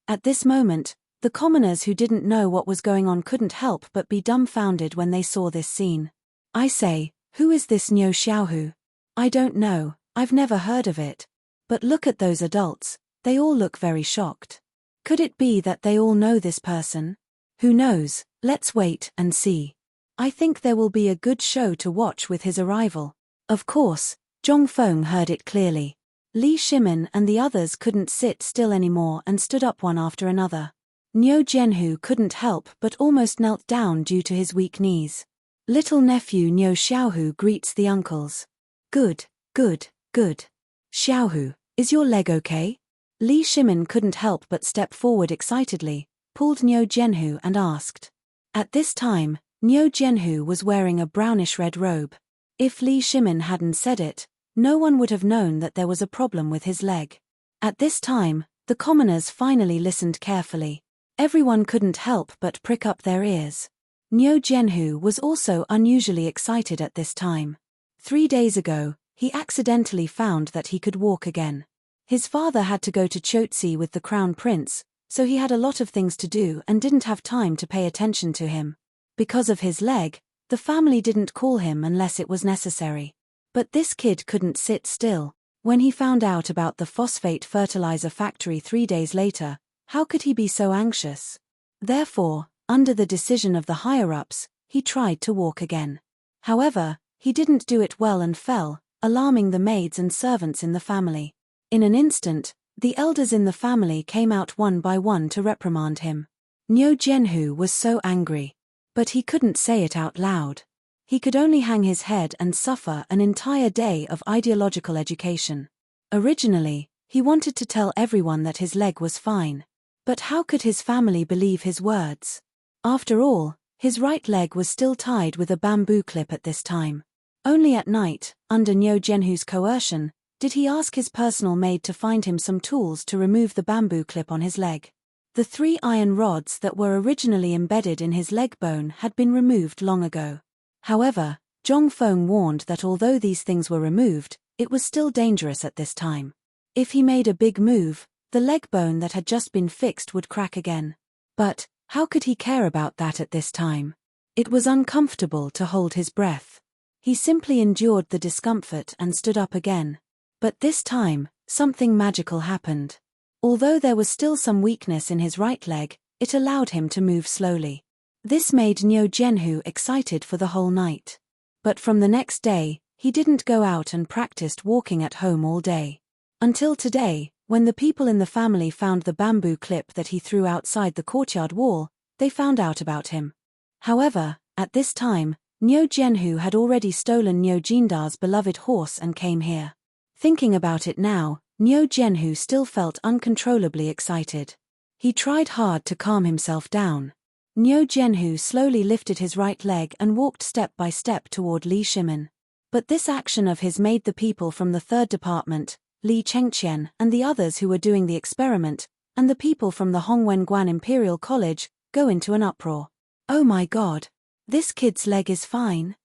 At this moment, the commoners who didn't know what was going on couldn't help but be dumbfounded when they saw this scene. I say, who is this Niu Xiaohu? I don't know, I've never heard of it. But look at those adults, they all look very shocked. Could it be that they all know this person? Who knows, let's wait and see. I think there will be a good show to watch with his arrival. Of course, Zhongfeng heard it clearly. Li Shimin and the others couldn't sit still anymore and stood up one after another. Niu Jianhu couldn't help but almost knelt down due to his weak knees. Little nephew Niu Xiaohu greets the uncles. Good, good, good. Xiaohu, is your leg okay? Li Shimin couldn't help but step forward excitedly, pulled Niu Jianhu and asked. At this time, Niu Jianhu was wearing a brownish-red robe. If Li Shimin hadn't said it, no one would have known that there was a problem with his leg. At this time, the commoners finally listened carefully. Everyone couldn't help but prick up their ears. Niu Jianhu was also unusually excited at this time. 3 days ago, he accidentally found that he could walk again. His father had to go to Chotzi with the crown prince, so he had a lot of things to do and didn't have time to pay attention to him. Because of his leg, the family didn't call him unless it was necessary. But this kid couldn't sit still. When he found out about the phosphate fertilizer factory 3 days later, how could he be so anxious? Therefore, under the decision of the higher-ups, he tried to walk again. However, he didn't do it well and fell, alarming the maids and servants in the family. In an instant, the elders in the family came out one by one to reprimand him. Niu Jianhu was so angry. But he couldn't say it out loud. He could only hang his head and suffer an entire day of ideological education. Originally, he wanted to tell everyone that his leg was fine. But how could his family believe his words? After all, his right leg was still tied with a bamboo clip at this time. Only at night, under Niu Jianhu's coercion, did he ask his personal maid to find him some tools to remove the bamboo clip on his leg. The 3 iron rods that were originally embedded in his leg bone had been removed long ago. However, Zhongfeng warned that although these things were removed, it was still dangerous at this time. If he made a big move, the leg bone that had just been fixed would crack again. But, how could he care about that at this time? It was uncomfortable to hold his breath. He simply endured the discomfort and stood up again. But this time, something magical happened. Although there was still some weakness in his right leg, it allowed him to move slowly. This made Niu Jianhu excited for the whole night. But from the next day, he didn't go out and practiced walking at home all day. Until today, when the people in the family found the bamboo clip that he threw outside the courtyard wall, they found out about him. However, at this time, Niu Jianhu had already stolen Niu Jinda's beloved horse and came here. Thinking about it now, Niu Jianhu still felt uncontrollably excited. He tried hard to calm himself down. Niu Jianhu slowly lifted his right leg and walked step by step toward Li Shimin. But this action of his made the people from the 3rd department, Li Chengqian and the others who were doing the experiment, and the people from the Hongwen-Guan Imperial College, go into an uproar. Oh my God! This kid's leg is fine.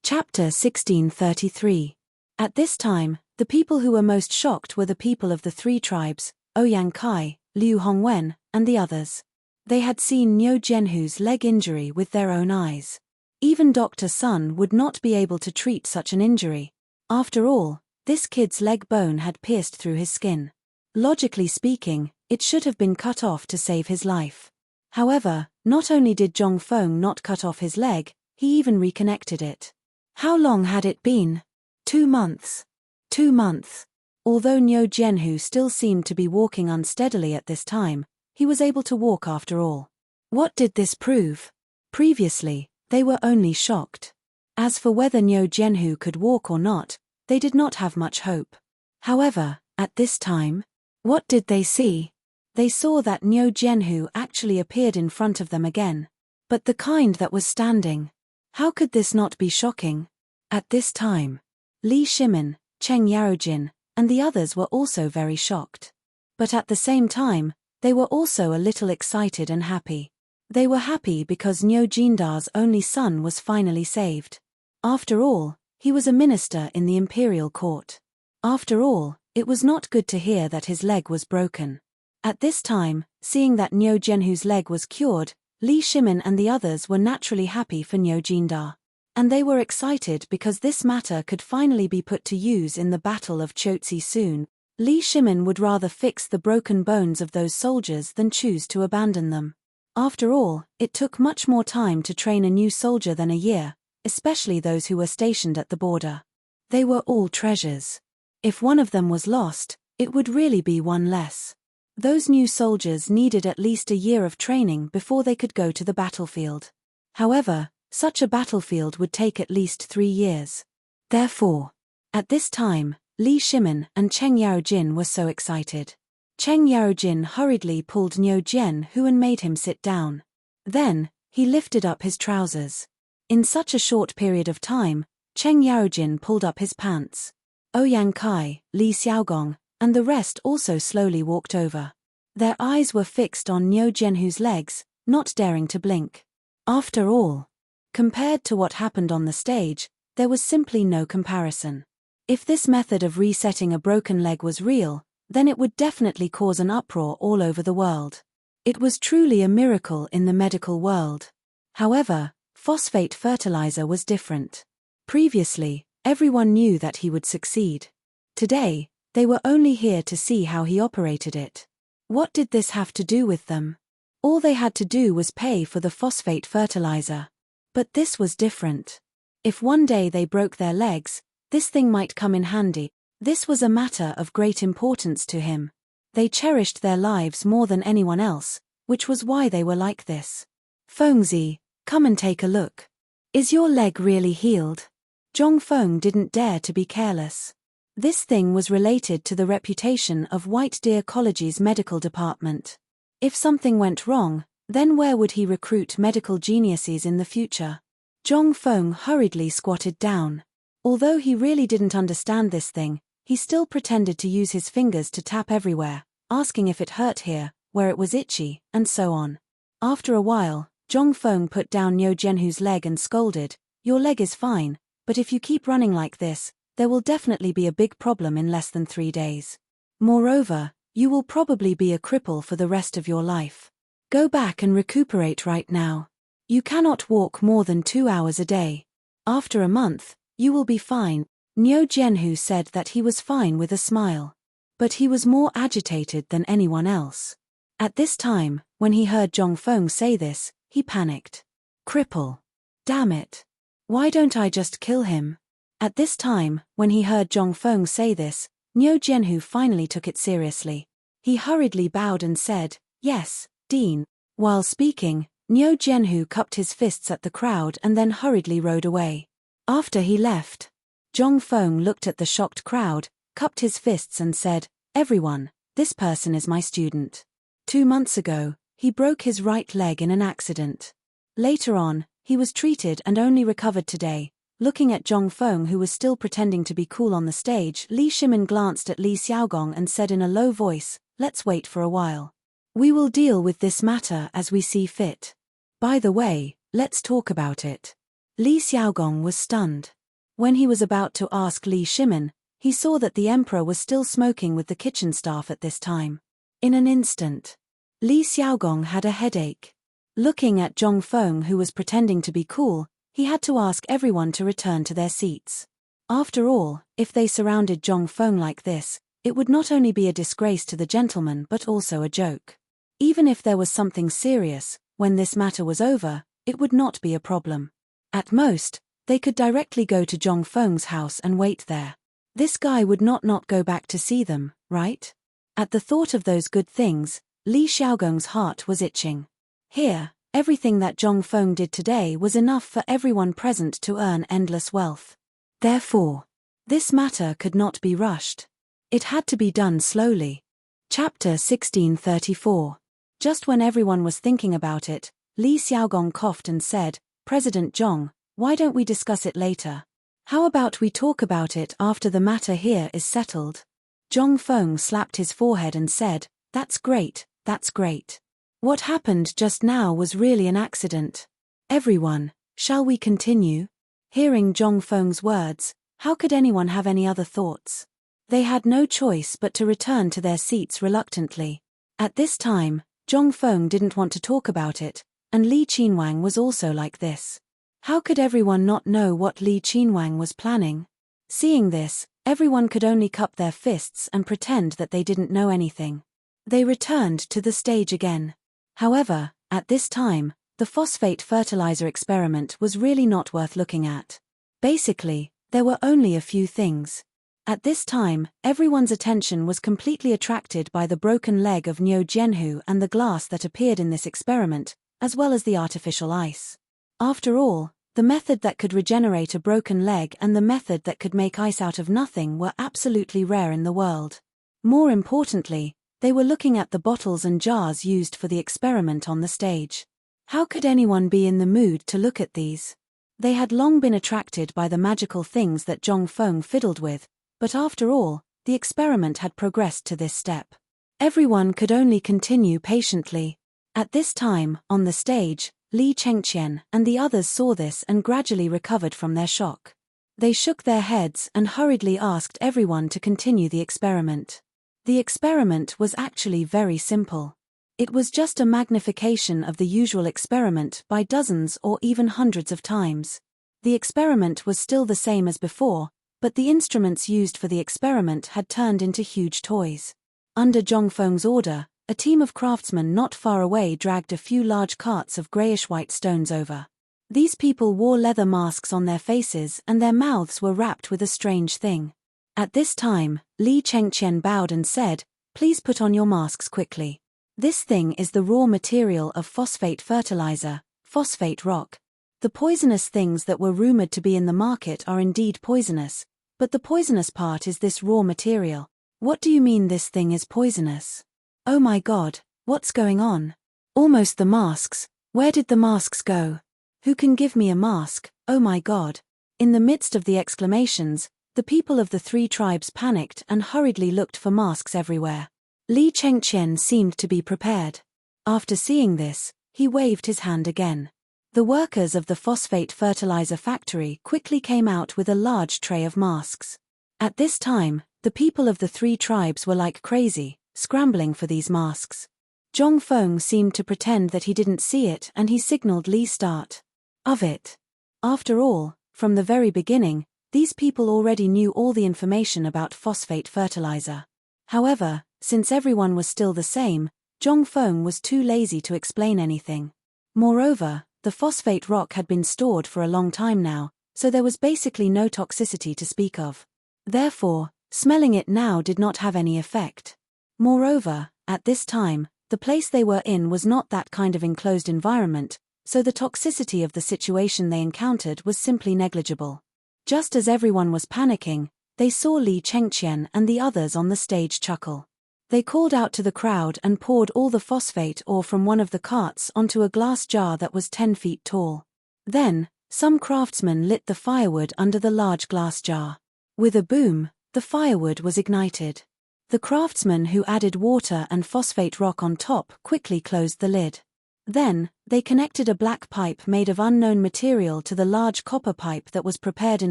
Chapter 1633. At this time, the people who were most shocked were the people of the 3 tribes, Ouyang Kai, Liu Hongwen, and the others. They had seen Niu Jianhu's leg injury with their own eyes. Even Dr. Sun would not be able to treat such an injury. After all, this kid's leg bone had pierced through his skin. Logically speaking, it should have been cut off to save his life. However, not only did Zhongfeng not cut off his leg, he even reconnected it. How long had it been? 2 months. 2 months. Although Niu Jianhu still seemed to be walking unsteadily at this time, he was able to walk after all. What did this prove? Previously, they were only shocked. As for whether Niu Jianhu could walk or not, they did not have much hope. However, at this time, what did they see? They saw that Niu Jianhu actually appeared in front of them again. But the kind that was standing. How could this not be shocking? At this time, Li Shimin, Cheng Yaojin, and the others were also very shocked. But at the same time, they were also a little excited and happy. They were happy because Niu Jinda's only son was finally saved. After all, he was a minister in the imperial court. After all, it was not good to hear that his leg was broken. At this time, seeing that Nyo Genhu's leg was cured, Li Shimin and the others were naturally happy for Nyo Jindar. And they were excited because this matter could finally be put to use in the Battle of Chotzi soon. Li Shimin would rather fix the broken bones of those soldiers than choose to abandon them. After all, it took much more time to train a new soldier than a year, especially those who were stationed at the border. They were all treasures. If one of them was lost, it would really be one less. Those new soldiers needed at least a year of training before they could go to the battlefield. However, such a battlefield would take at least 3 years. Therefore, at this time, Li Shimin and Cheng Yaojin were so excited. Cheng Yaojin hurriedly pulled Nyo Genhu and made him sit down. Then, he lifted up his trousers. In such a short period of time, Cheng Yaojin pulled up his pants. Ouyang Kai, Li Xiaogong, and the rest also slowly walked over. Their eyes were fixed on Nyo Genhu's legs, not daring to blink. After all, compared to what happened on the stage, there was simply no comparison. If this method of resetting a broken leg was real, then it would definitely cause an uproar all over the world. It was truly a miracle in the medical world. However, phosphate fertilizer was different. Previously, everyone knew that he would succeed. Today, they were only here to see how he operated it. What did this have to do with them? All they had to do was pay for the phosphate fertilizer. But this was different. If one day they broke their legs, this thing might come in handy. This was a matter of great importance to him. They cherished their lives more than anyone else, which was why they were like this. Fengzi, come and take a look. Is your leg really healed? Zhongfeng didn't dare to be careless. This thing was related to the reputation of White Deer College's medical department. If something went wrong, then where would he recruit medical geniuses in the future? Zhongfeng hurriedly squatted down. Although he really didn't understand this thing, he still pretended to use his fingers to tap everywhere, asking if it hurt here, where it was itchy, and so on. After a while, Zhongfeng put down Nyo Genhu's leg and scolded, "Your leg is fine, but if you keep running like this, there will definitely be a big problem in less than 3 days. Moreover, you will probably be a cripple for the rest of your life. Go back and recuperate right now. You cannot walk more than 2 hours a day. After a month, you will be fine." Nyo Genhu said that he was fine with a smile. But he was more agitated than anyone else. At this time, when he heard Zhongfeng say this, he panicked. Cripple. Damn it. Why don't I just kill him? At this time, when he heard Zhongfeng say this, Nyo Genhu finally took it seriously. He hurriedly bowed and said, "Yes, Dean." While speaking, Nyo Genhu cupped his fists at the crowd and then hurriedly rode away. After he left, Zhongfeng looked at the shocked crowd, cupped his fists and said, "Everyone, this person is my student. 2 months ago, he broke his right leg in an accident. Later on, he was treated and only recovered today." Looking at Zhongfeng, who was still pretending to be cool on the stage, Li Shimin glanced at Li Xiaogong and said in a low voice, "Let's wait for a while. We will deal with this matter as we see fit. By the way, let's talk about it." Li Xiaogong was stunned. When he was about to ask Li Shimin, he saw that the emperor was still smoking with the kitchen staff at this time. In an instant, Li Xiaogong had a headache. Looking at Zhongfeng, who was pretending to be cool, he had to ask everyone to return to their seats. After all, if they surrounded Zhongfeng like this, it would not only be a disgrace to the gentleman but also a joke. Even if there was something serious, when this matter was over, it would not be a problem. At most, they could directly go to Zhongfeng's house and wait there. This guy would not go back to see them, right? At the thought of those good things, Li Xiaogong's heart was itching. Here, everything that Zhongfeng did today was enough for everyone present to earn endless wealth. Therefore, this matter could not be rushed. It had to be done slowly. Chapter 1634. Just when everyone was thinking about it, Li Xiaogong coughed and said, "President Zhong, why don't we discuss it later? How about we talk about it after the matter here is settled?" Zhongfeng slapped his forehead and said, "That's great, that's great. What happened just now was really an accident. Everyone, shall we continue?" Hearing Zhongfeng's words, how could anyone have any other thoughts? They had no choice but to return to their seats reluctantly. At this time, Zhong Feng didn't want to talk about it, and Li Qinwang was also like this. How could everyone not know what Li Qinwang was planning? Seeing this, everyone could only cup their fists and pretend that they didn't know anything. They returned to the stage again. However, at this time, the phosphate fertilizer experiment was really not worth looking at. Basically, there were only a few things. At this time, everyone's attention was completely attracted by the broken leg of Niu Jianhu and the glass that appeared in this experiment, as well as the artificial ice. After all, the method that could regenerate a broken leg and the method that could make ice out of nothing were absolutely rare in the world. More importantly, they were looking at the bottles and jars used for the experiment on the stage. How could anyone be in the mood to look at these? They had long been attracted by the magical things that Zhong Feng fiddled with, but after all, the experiment had progressed to this step. Everyone could only continue patiently. At this time, on the stage, Li Chengqian and the others saw this and gradually recovered from their shock. They shook their heads and hurriedly asked everyone to continue the experiment. The experiment was actually very simple. It was just a magnification of the usual experiment by dozens or even hundreds of times. The experiment was still the same as before, but the instruments used for the experiment had turned into huge toys. Under Zhong Feng's order, a team of craftsmen not far away dragged a few large carts of grayish-white stones over. These people wore leather masks on their faces and their mouths were wrapped with a strange thing. At this time, Li Chengqian bowed and said, "Please put on your masks quickly. This thing is the raw material of phosphate fertilizer, phosphate rock. The poisonous things that were rumored to be in the market are indeed poisonous, but the poisonous part is this raw material." "What do you mean this thing is poisonous? Oh my God, what's going on? Almost the masks, where did the masks go? Who can give me a mask, oh my God?" In the midst of the exclamations, the people of the three tribes panicked and hurriedly looked for masks everywhere. Li Chengqian seemed to be prepared. After seeing this, he waved his hand again. The workers of the phosphate fertilizer factory quickly came out with a large tray of masks. At this time, the people of the three tribes were like crazy, scrambling for these masks. Zhong Feng seemed to pretend that he didn't see it and he signaled Li start of it. After all, from the very beginning, these people already knew all the information about phosphate fertilizer. However, since everyone was still the same, Zhong Feng was too lazy to explain anything. Moreover, the phosphate rock had been stored for a long time now, so there was basically no toxicity to speak of. Therefore, smelling it now did not have any effect. Moreover, at this time, the place they were in was not that kind of enclosed environment, so the toxicity of the situation they encountered was simply negligible. Just as everyone was panicking, they saw Li Chengqian and the others on the stage chuckle. They called out to the crowd and poured all the phosphate ore from one of the carts onto a glass jar that was 10 feet tall. Then, some craftsmen lit the firewood under the large glass jar. With a boom, the firewood was ignited. The craftsmen who added water and phosphate rock on top quickly closed the lid. Then, they connected a black pipe made of unknown material to the large copper pipe that was prepared in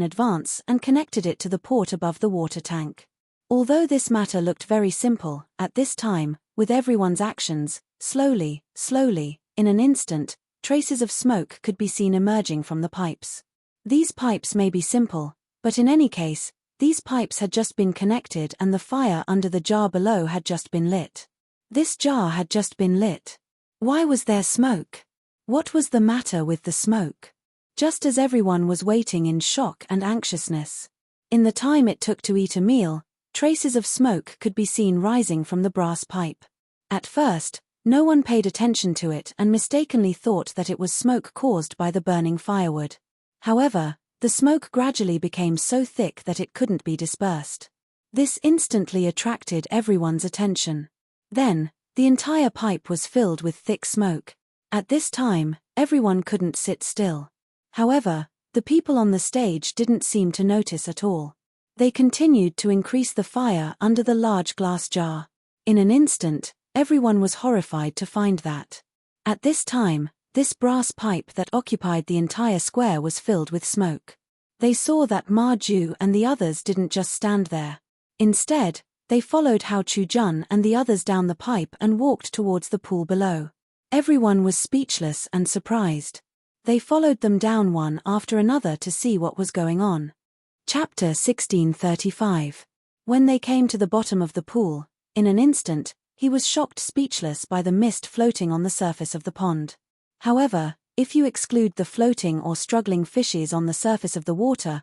advance and connected it to the port above the water tank. Although this matter looked very simple, at this time, with everyone's actions, slowly, in an instant, traces of smoke could be seen emerging from the pipes. These pipes may be simple, but in any case, these pipes had just been connected and the fire under the jar below had just been lit. This jar had just been lit. Why was there smoke? What was the matter with the smoke? Just as everyone was waiting in shock and anxiousness. In the time it took to eat a meal, traces of smoke could be seen rising from the brass pipe. At first, no one paid attention to it and mistakenly thought that it was smoke caused by the burning firewood. However, the smoke gradually became so thick that it couldn't be dispersed. This instantly attracted everyone's attention. Then, the entire pipe was filled with thick smoke. At this time, everyone couldn't sit still. However, the people on the stage didn't seem to notice at all. They continued to increase the fire under the large glass jar. In an instant, everyone was horrified to find that, at this time, this brass pipe that occupied the entire square was filled with smoke. They saw that Ma Ju and the others didn't just stand there. Instead, they followed Hao Chu-jun and the others down the pipe and walked towards the pool below. Everyone was speechless and surprised. They followed them down one after another to see what was going on. Chapter 1635. When they came to the bottom of the pool, in an instant, he was shocked speechless by the mist floating on the surface of the pond. However, if you exclude the floating or struggling fishes on the surface of the water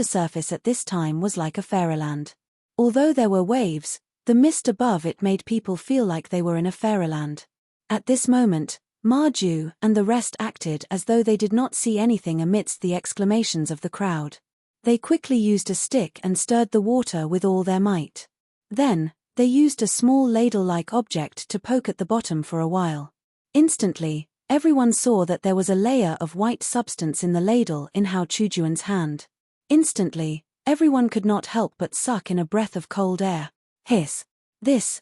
surface at this time was like a fairyland. Although there were waves, the mist above it made people feel like they were in a fairyland. At this moment, Ma Ju and the rest acted as though they did not see anything amidst the exclamations of the crowd. They quickly used a stick and stirred the water with all their might. Then, they used a small ladle-like object to poke at the bottom for a while. Instantly, everyone saw that there was a layer of white substance in the ladle in Hao Chu-jun's hand. Instantly, everyone could not help but suck in a breath of cold air. Hiss. This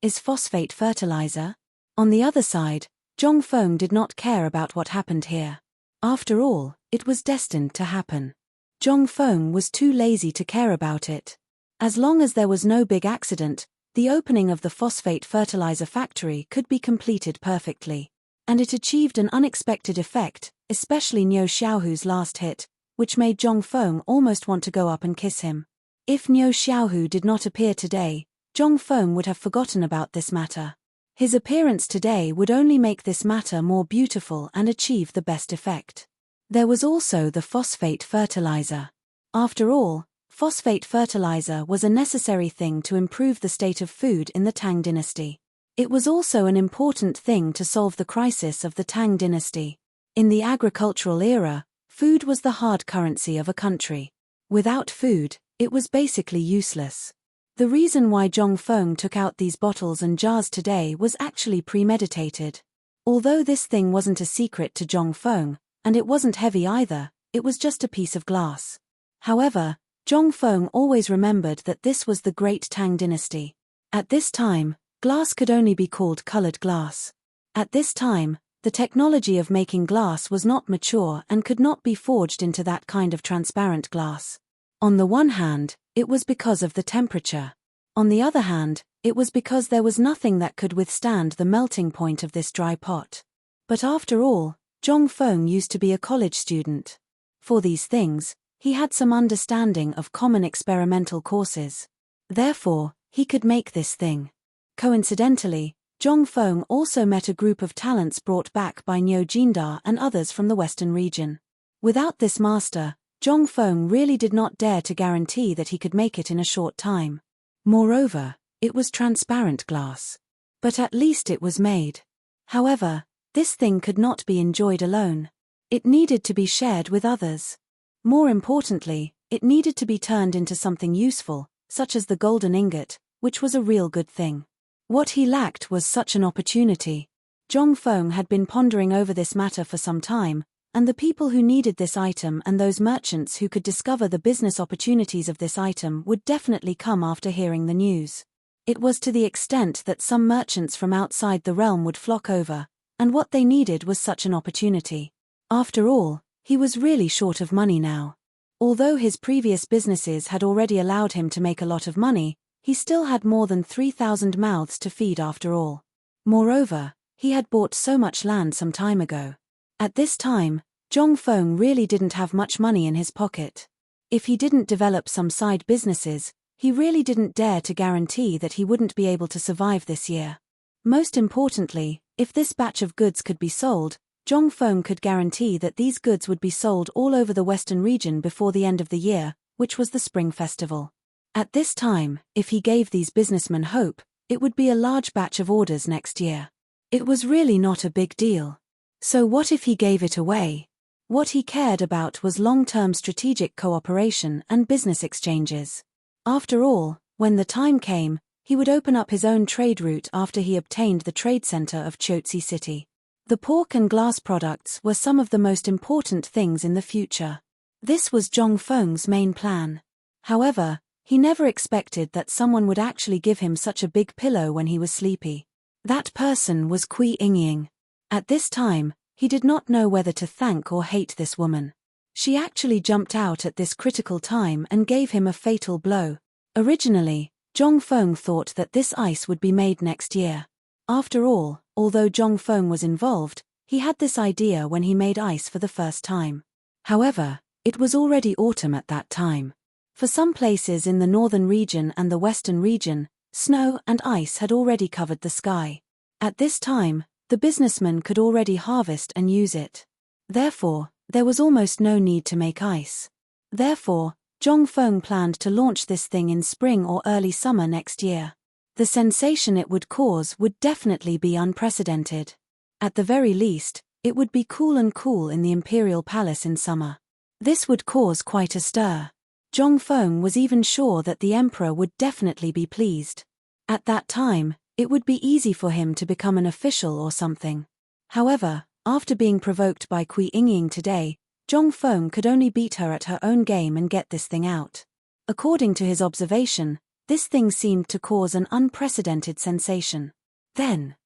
is phosphate fertilizer? On the other side, Zhong Feng did not care about what happened here. After all, it was destined to happen. Zhong Feng was too lazy to care about it. As long as there was no big accident, the opening of the phosphate fertilizer factory could be completed perfectly. And it achieved an unexpected effect, especially Niu Xiaohu's last hit, which made Zhong Feng almost want to go up and kiss him. If Niu Xiaohu did not appear today, Zhong Feng would have forgotten about this matter. His appearance today would only make this matter more beautiful and achieve the best effect. There was also the phosphate fertilizer. After all, phosphate fertilizer was a necessary thing to improve the state of food in the Tang dynasty. It was also an important thing to solve the crisis of the Tang dynasty. In the agricultural era, food was the hard currency of a country. Without food, it was basically useless. The reason why Zhong Feng took out these bottles and jars today was actually premeditated. Although this thing wasn't a secret to Zhong Feng, and it wasn't heavy either, it was just a piece of glass. However, Zhong Feng always remembered that this was the great Tang dynasty. At this time, glass could only be called colored glass. At this time, the technology of making glass was not mature and could not be forged into that kind of transparent glass. On the one hand, it was because of the temperature. On the other hand, it was because there was nothing that could withstand the melting point of this dry pot. But after all, Zhong Feng used to be a college student. For these things, he had some understanding of common experimental courses. Therefore, he could make this thing. Coincidentally, Zhong Feng also met a group of talents brought back by Niu Jindar and others from the western region. Without this master, Zhong Feng really did not dare to guarantee that he could make it in a short time. Moreover, it was transparent glass. But at least it was made. However, this thing could not be enjoyed alone. It needed to be shared with others. More importantly, it needed to be turned into something useful, such as the golden ingot, which was a real good thing. What he lacked was such an opportunity. Zhong Feng had been pondering over this matter for some time, and the people who needed this item and those merchants who could discover the business opportunities of this item would definitely come after hearing the news. It was to the extent that some merchants from outside the realm would flock over, and what they needed was such an opportunity. After all, he was really short of money now. Although his previous businesses had already allowed him to make a lot of money, he still had more than 3,000 mouths to feed after all. Moreover, he had bought so much land some time ago. At this time, Zhong Feng really didn't have much money in his pocket. If he didn't develop some side businesses, he really didn't dare to guarantee that he wouldn't be able to survive this year. Most importantly, if this batch of goods could be sold, Zhong Feng could guarantee that these goods would be sold all over the western region before the end of the year, which was the spring festival. At this time, if he gave these businessmen hope, it would be a large batch of orders next year. It was really not a big deal. So what if he gave it away? What he cared about was long-term strategic cooperation and business exchanges. After all, when the time came, he would open up his own trade route after he obtained the trade center of Chotzi City. The pork and glass products were some of the most important things in the future. This was Zhong Feng's main plan. However, he never expected that someone would actually give him such a big pillow when he was sleepy. That person was Kui Ingying. At this time, he did not know whether to thank or hate this woman. She actually jumped out at this critical time and gave him a fatal blow. Originally, Zhongfeng thought that this ice would be made next year. After all, although Zhongfeng was involved, he had this idea when he made ice for the first time. However, it was already autumn at that time. For some places in the northern region and the western region, snow and ice had already covered the sky. At this time, the businessman could already harvest and use it. Therefore, there was almost no need to make ice. Therefore, Zhongfeng planned to launch this thing in spring or early summer next year. The sensation it would cause would definitely be unprecedented. At the very least, it would be cool in the imperial palace in summer. This would cause quite a stir. Zhongfeng was even sure that the emperor would definitely be pleased. At that time, it would be easy for him to become an official or something. However, after being provoked by Kui Yingying today, Zhongfeng could only beat her at her own game and get this thing out. According to his observation, this thing seemed to cause an unprecedented sensation. Then,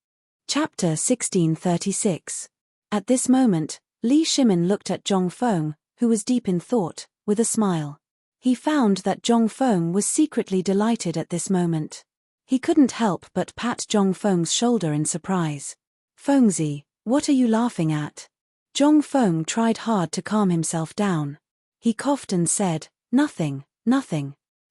Chapter 1636. At this moment, Li Shimin looked at Zhongfeng, who was deep in thought, with a smile. He found that Zhongfeng was secretly delighted at this moment. He couldn't help but pat Zhongfeng's shoulder in surprise. "Fengzi, what are you laughing at?" Zhongfeng tried hard to calm himself down. He coughed and said, Nothing.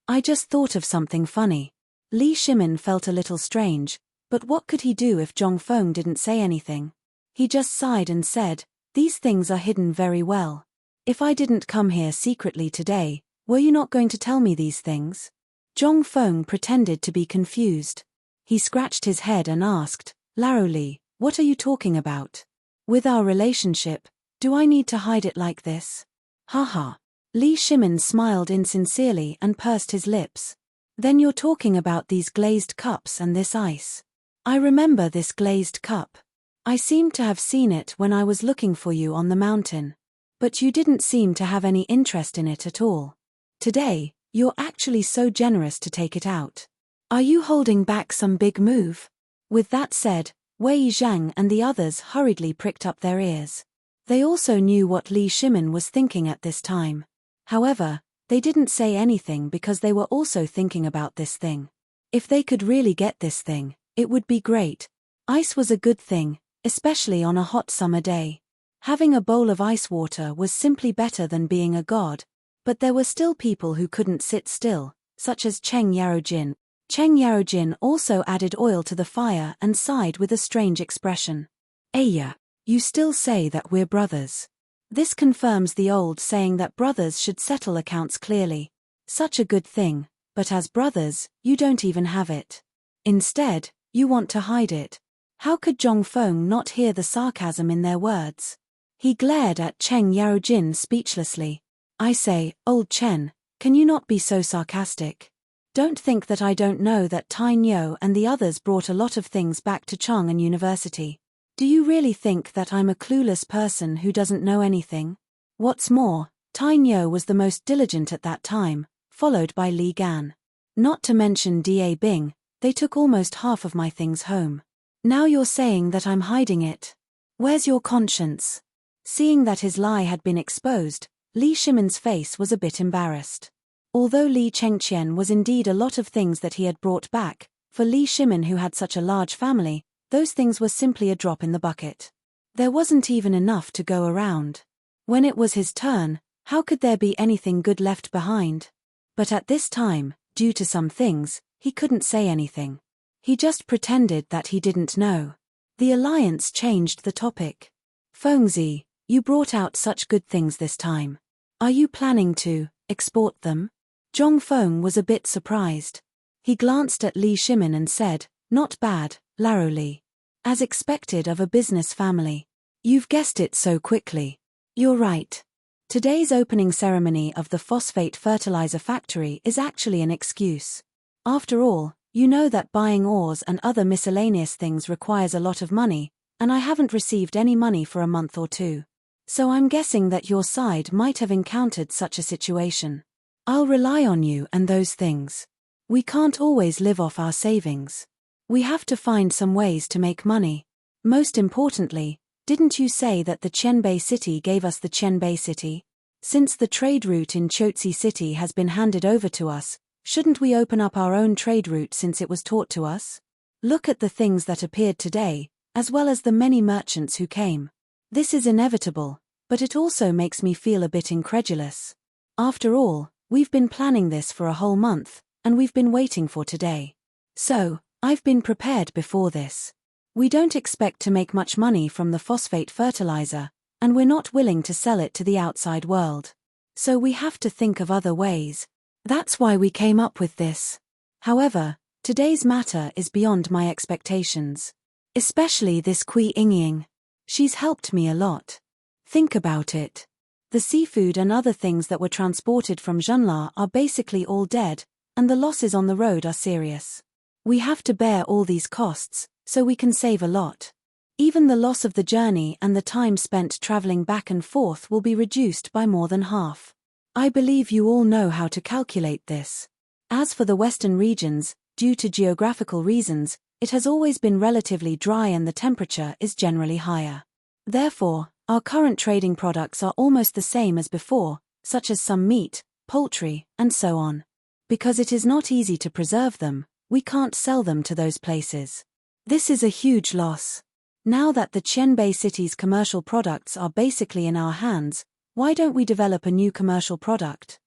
I just thought of something funny." Li Shimin felt a little strange, but what could he do if Zhongfeng didn't say anything? He just sighed and said, "These things are hidden very well. If I didn't come here secretly today, were you not going to tell me these things?" Zhongfeng pretended to be confused. He scratched his head and asked, "Laroli, what are you talking about? With our relationship, do I need to hide it like this?" "Haha." Li Shimin smiled insincerely and pursed his lips. "Then you're talking about these glazed cups and this ice. I remember this glazed cup. I seemed to have seen it when I was looking for you on the mountain. But you didn't seem to have any interest in it at all. Today, you're actually so generous to take it out. Are you holding back some big move?" With that said, Wei Zhang and the others hurriedly pricked up their ears. They also knew what Li Shimin was thinking at this time. However, they didn't say anything because they were also thinking about this thing. If they could really get this thing, it would be great. Ice was a good thing, especially on a hot summer day. Having a bowl of ice water was simply better than being a god. But there were still people who couldn't sit still, such as Cheng Yarojin. Cheng Yarojin also added oil to the fire and sighed with a strange expression. "Aya, you still say that we're brothers. This confirms the old saying that brothers should settle accounts clearly. Such a good thing, but as brothers, you don't even have it. Instead, you want to hide it." How could Zhongfeng not hear the sarcasm in their words? He glared at Cheng Yarojin speechlessly. "I say, old Chen, can you not be so sarcastic? Don't think that I don't know that Tai Nyo and the others brought a lot of things back to Chang'an University. Do you really think that I'm a clueless person who doesn't know anything? What's more, Tai Nyo was the most diligent at that time, followed by Li Gan. Not to mention Da Bing, they took almost half of my things home. Now you're saying that I'm hiding it. Where's your conscience?" Seeing that his lie had been exposed, Li Shimin's face was a bit embarrassed. Although Li Chengqian was indeed a lot of things that he had brought back, for Li Shimin who had such a large family, those things were simply a drop in the bucket. There wasn't even enough to go around. When it was his turn, how could there be anything good left behind? But at this time, due to some things, he couldn't say anything. He just pretended that he didn't know. The alliance changed the topic. "Fengzi, you brought out such good things this time. Are you planning to export them?" Zhongfeng was a bit surprised. He glanced at Li Shimin and said, "Not bad, Laroli. As expected of a business family. You've guessed it so quickly. You're right. Today's opening ceremony of the phosphate fertilizer factory is actually an excuse. After all, you know that buying ores and other miscellaneous things requires a lot of money, and I haven't received any money for a month or two. So I'm guessing that your side might have encountered such a situation. I'll rely on you and those things. We can't always live off our savings. We have to find some ways to make money. Most importantly, didn't you say that the Qianbei city gave us the Qianbei city? Since the trade route in Chotzi city has been handed over to us, Shouldn't we open up our own trade route since it was taught to us? Look at the things that appeared today, as well as the many merchants who came. This is inevitable, but it also makes me feel a bit incredulous. After all, we've been planning this for a whole month, and we've been waiting for today. So, I've been prepared before this. We don't expect to make much money from the phosphate fertilizer, and we're not willing to sell it to the outside world. So we have to think of other ways. That's why we came up with this. However, today's matter is beyond my expectations. Especially this Kui Yingying. She's helped me a lot. Think about it. The seafood and other things that were transported from Zhenla are basically all dead, and the losses on the road are serious. We have to bear all these costs, so we can save a lot. Even the loss of the journey and the time spent traveling back and forth will be reduced by more than half. I believe you all know how to calculate this. As for the western regions, due to geographical reasons, it has always been relatively dry and the temperature is generally higher. Therefore, our current trading products are almost the same as before, such as some meat, poultry, and so on. Because it is not easy to preserve them, we can't sell them to those places. This is a huge loss. Now that the Qianbei city's commercial products are basically in our hands, why don't we develop a new commercial product?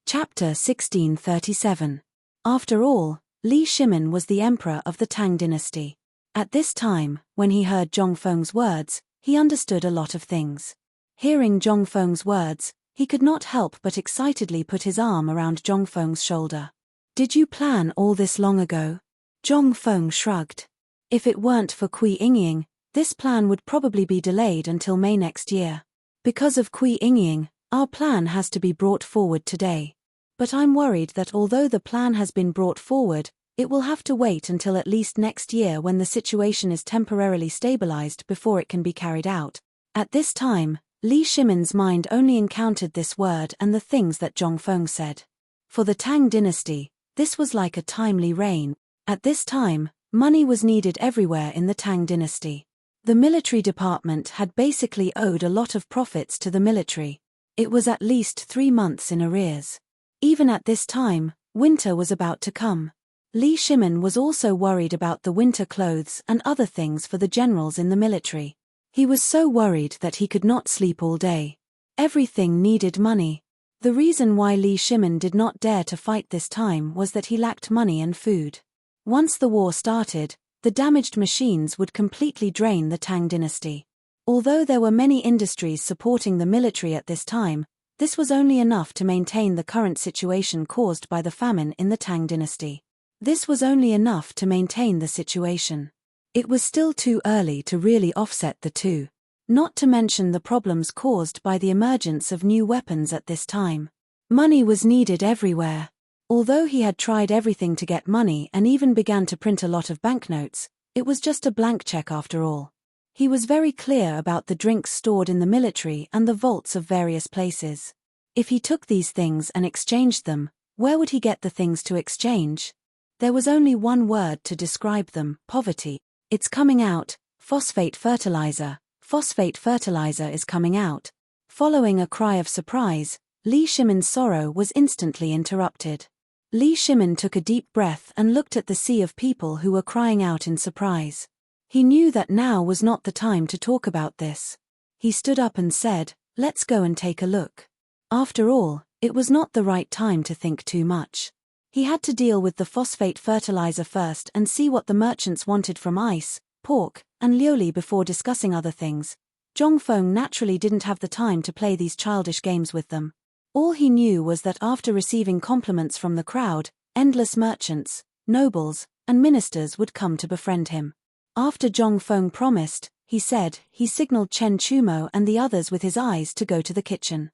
Chapter 1637. After all, Li Shimin was the emperor of the Tang dynasty. At this time, when he heard Zhongfeng's words, he understood a lot of things. Hearing Zhongfeng's words, he could not help but excitedly put his arm around Zhongfeng's shoulder. Did you plan all this long ago? Zhongfeng shrugged. If it weren't for Kui Yingying, this plan would probably be delayed until May next year. Because of Kui Yingying, our plan has to be brought forward today. But I'm worried that although the plan has been brought forward, it will have to wait until at least next year when the situation is temporarily stabilized before it can be carried out. At this time, Li Shimin's mind only encountered this word and the things that Zhongfeng said. For the Tang dynasty, this was like a timely rain. At this time, money was needed everywhere in the Tang dynasty. The military department had basically owed a lot of profits to the military. It was at least 3 months in arrears. Even at this time, winter was about to come. Li Shimin was also worried about the winter clothes and other things for the generals in the military. He was so worried that he could not sleep all day. Everything needed money. The reason why Li Shimin did not dare to fight this time was that he lacked money and food. Once the war started, the damaged machines would completely drain the Tang dynasty. Although there were many industries supporting the military at this time, this was only enough to maintain the current situation caused by the famine in the Tang dynasty. This was only enough to maintain the situation. It was still too early to really offset the two. Not to mention the problems caused by the emergence of new weapons at this time. Money was needed everywhere. Although he had tried everything to get money and even began to print a lot of banknotes, it was just a blank check after all. He was very clear about the drinks stored in the military and the vaults of various places. If he took these things and exchanged them, where would he get the things to exchange? There was only one word to describe them: poverty. It's coming out, phosphate fertilizer. Phosphate fertilizer is coming out. Following a cry of surprise, Li Shimin's sorrow was instantly interrupted. Li Shimin took a deep breath and looked at the sea of people who were crying out in surprise. He knew that now was not the time to talk about this. He stood up and said, "Let's go and take a look." After all, it was not the right time to think too much. He had to deal with the phosphate fertilizer first and see what the merchants wanted from ice, pork, and lioli before discussing other things. Zhongfeng naturally didn't have the time to play these childish games with them. All he knew was that after receiving compliments from the crowd, endless merchants, nobles, and ministers would come to befriend him. After Zhongfeng promised, he signaled Chen Chumo and the others with his eyes to go to the kitchen.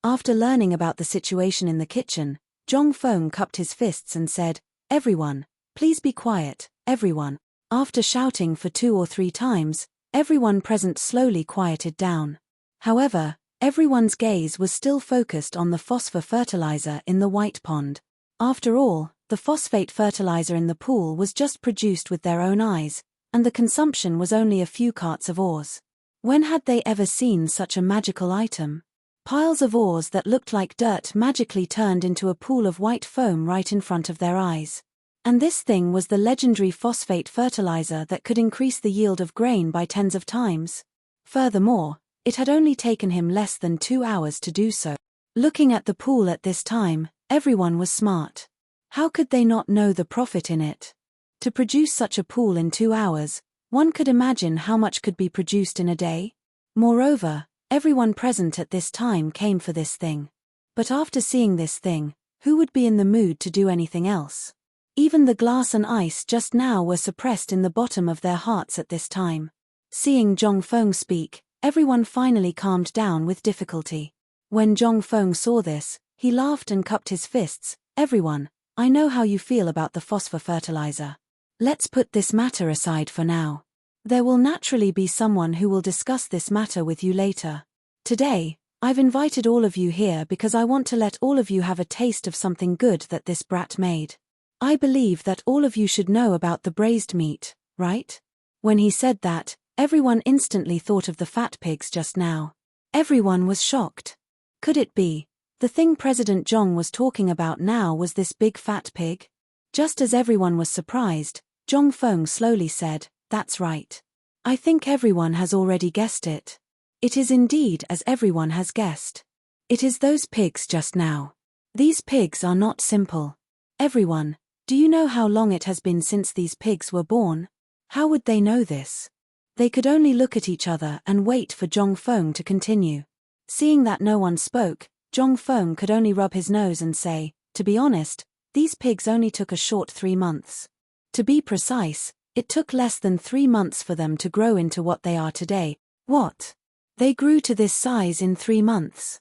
After learning about the situation in the kitchen, Zhongfeng cupped his fists and said, "Everyone, please be quiet, everyone." After shouting for 2 or 3 times, everyone present slowly quieted down. However, everyone's gaze was still focused on the phosphor fertilizer in the white pond. After all, the phosphate fertilizer in the pool was just produced with their own eyes, and the consumption was only a few carts of ores. When had they ever seen such a magical item? Piles of ores that looked like dirt magically turned into a pool of white foam right in front of their eyes. And this thing was the legendary phosphate fertilizer that could increase the yield of grain by tens of times. Furthermore, it had only taken him less than 2 hours to do so. Looking at the pool at this time, everyone was smart. How could they not know the profit in it? To produce such a pool in 2 hours, one could imagine how much could be produced in a day. Moreover, everyone present at this time came for this thing. But after seeing this thing, who would be in the mood to do anything else? Even the glass and ice just now were suppressed in the bottom of their hearts at this time. Seeing Zhong Feng speak, everyone finally calmed down with difficulty. When Zhong Feng saw this, he laughed and cupped his fists. Everyone, I know how you feel about the phosphor fertilizer. Let's put this matter aside for now. There will naturally be someone who will discuss this matter with you later. Today, I've invited all of you here because I want to let all of you have a taste of something good that this brat made. I believe that all of you should know about the braised meat, right? When he said that, everyone instantly thought of the fat pigs just now. Everyone was shocked. Could it be? The thing President Zhong was talking about now was this big fat pig? Just as everyone was surprised, Zhong Feng slowly said, "That's right. I think everyone has already guessed it. It is indeed as everyone has guessed. It is those pigs just now. These pigs are not simple. Everyone, do you know how long it has been since these pigs were born? How would they know this?" They could only look at each other and wait for Zhong Feng to continue. Seeing that no one spoke, Zhong Feng could only rub his nose and say, "To be honest, these pigs only took a short 3 months. To be precise, it took less than 3 months for them to grow into what they are today." What? They grew to this size in 3 months.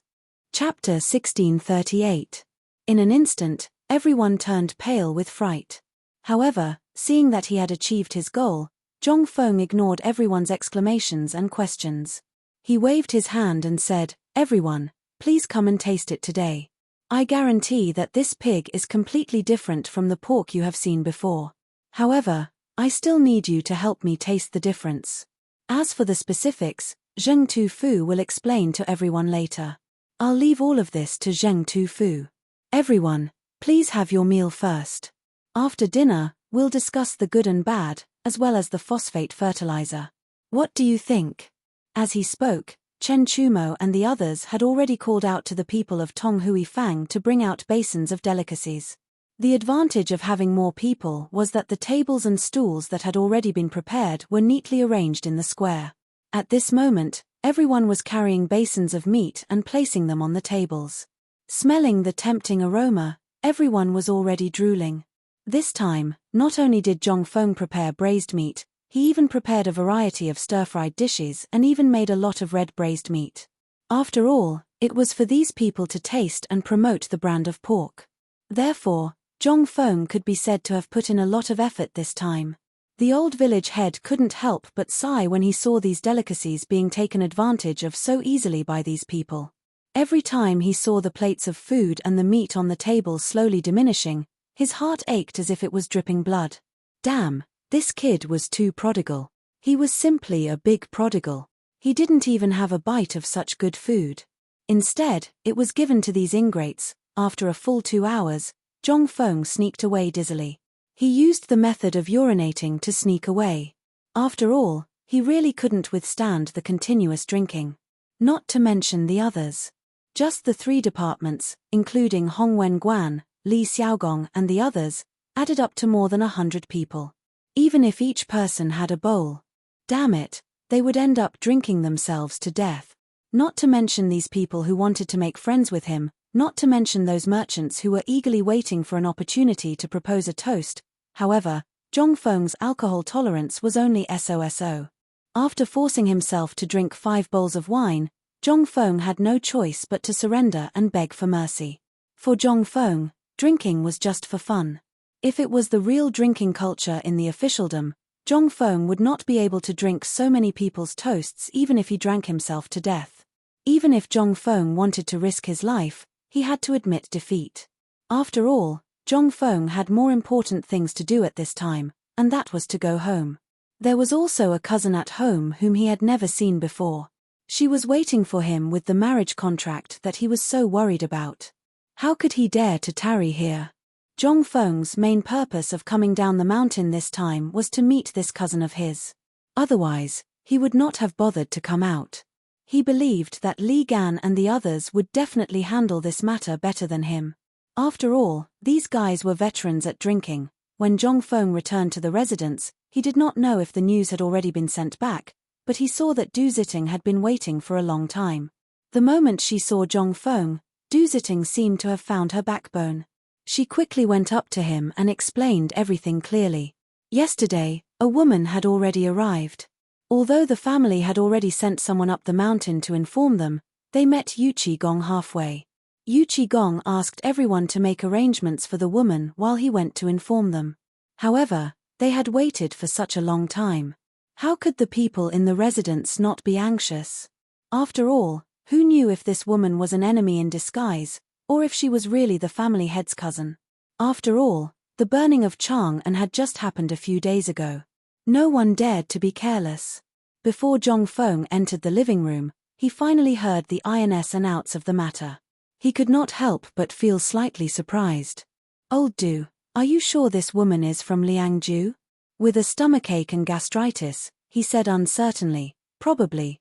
Chapter 1638. In an instant, everyone turned pale with fright. However, seeing that he had achieved his goal, Zhong Feng ignored everyone's exclamations and questions. He waved his hand and said, "Everyone, please come and taste it today. I guarantee that this pig is completely different from the pork you have seen before. However, I still need you to help me taste the difference. As for the specifics, Zheng Tufu will explain to everyone later. I'll leave all of this to Zheng Tufu. Everyone, please have your meal first. After dinner, we'll discuss the good and bad, as well as the phosphate fertilizer. What do you think?" As he spoke, Chen Chumo and the others had already called out to the people of Tonghui Fang to bring out basins of delicacies. The advantage of having more people was that the tables and stools that had already been prepared were neatly arranged in the square. At this moment, everyone was carrying basins of meat and placing them on the tables. Smelling the tempting aroma, everyone was already drooling. This time, not only did Zhong Feng prepare braised meat, he even prepared a variety of stir-fried dishes and even made a lot of red braised meat. After all, it was for these people to taste and promote the brand of pork. Therefore, Zhong Feng could be said to have put in a lot of effort this time. The old village head couldn't help but sigh when he saw these delicacies being taken advantage of so easily by these people. Every time he saw the plates of food and the meat on the table slowly diminishing, his heart ached as if it was dripping blood. Damn, this kid was too prodigal. He was simply a big prodigal. He didn't even have a bite of such good food. Instead, it was given to these ingrates. After a full 2 hours, Zhong Feng sneaked away dizzily. He used the method of urinating to sneak away. After all, he really couldn't withstand the continuous drinking. Not to mention the others. Just the 3 departments, including Hongwen Guan, Li Xiaogong and the others, added up to more than 100 people. Even if each person had a bowl. Damn it, they would end up drinking themselves to death. Not to mention these people who wanted to make friends with him, not to mention those merchants who were eagerly waiting for an opportunity to propose a toast. However, Zhong Feng's alcohol tolerance was only so. After forcing himself to drink 5 bowls of wine, Zhong Feng had no choice but to surrender and beg for mercy. For Zhong Feng, drinking was just for fun. If it was the real drinking culture in the officialdom, Zhong Feng would not be able to drink so many people's toasts even if he drank himself to death. Even if Zhong Feng wanted to risk his life, he had to admit defeat. After all, Zhong Feng had more important things to do at this time, and that was to go home. There was also a cousin at home whom he had never seen before. She was waiting for him with the marriage contract that he was so worried about. How could he dare to tarry here? Zhong Feng's main purpose of coming down the mountain this time was to meet this cousin of his. Otherwise, he would not have bothered to come out. He believed that Li Gan and the others would definitely handle this matter better than him. After all, these guys were veterans at drinking. When Zhong Feng returned to the residence, he did not know if the news had already been sent back, but he saw that Du Ziting had been waiting for a long time. The moment she saw Zhong Feng, Du Ziting seemed to have found her backbone. She quickly went up to him and explained everything clearly. Yesterday, a woman had already arrived. Although the family had already sent someone up the mountain to inform them, they met Yu Qigong halfway. Yu Qigong asked everyone to make arrangements for the woman while he went to inform them. However, they had waited for such a long time. How could the people in the residence not be anxious? After all, who knew if this woman was an enemy in disguise, or if she was really the family head's cousin? After all, the burning of Chang'an had just happened a few days ago. No one dared to be careless. Before Zhong Feng entered the living room, he finally heard the ins and outs of the matter. He could not help but feel slightly surprised. "Old Du, are you sure this woman is from Liangju?" With a stomachache and gastritis, he said uncertainly, Probably.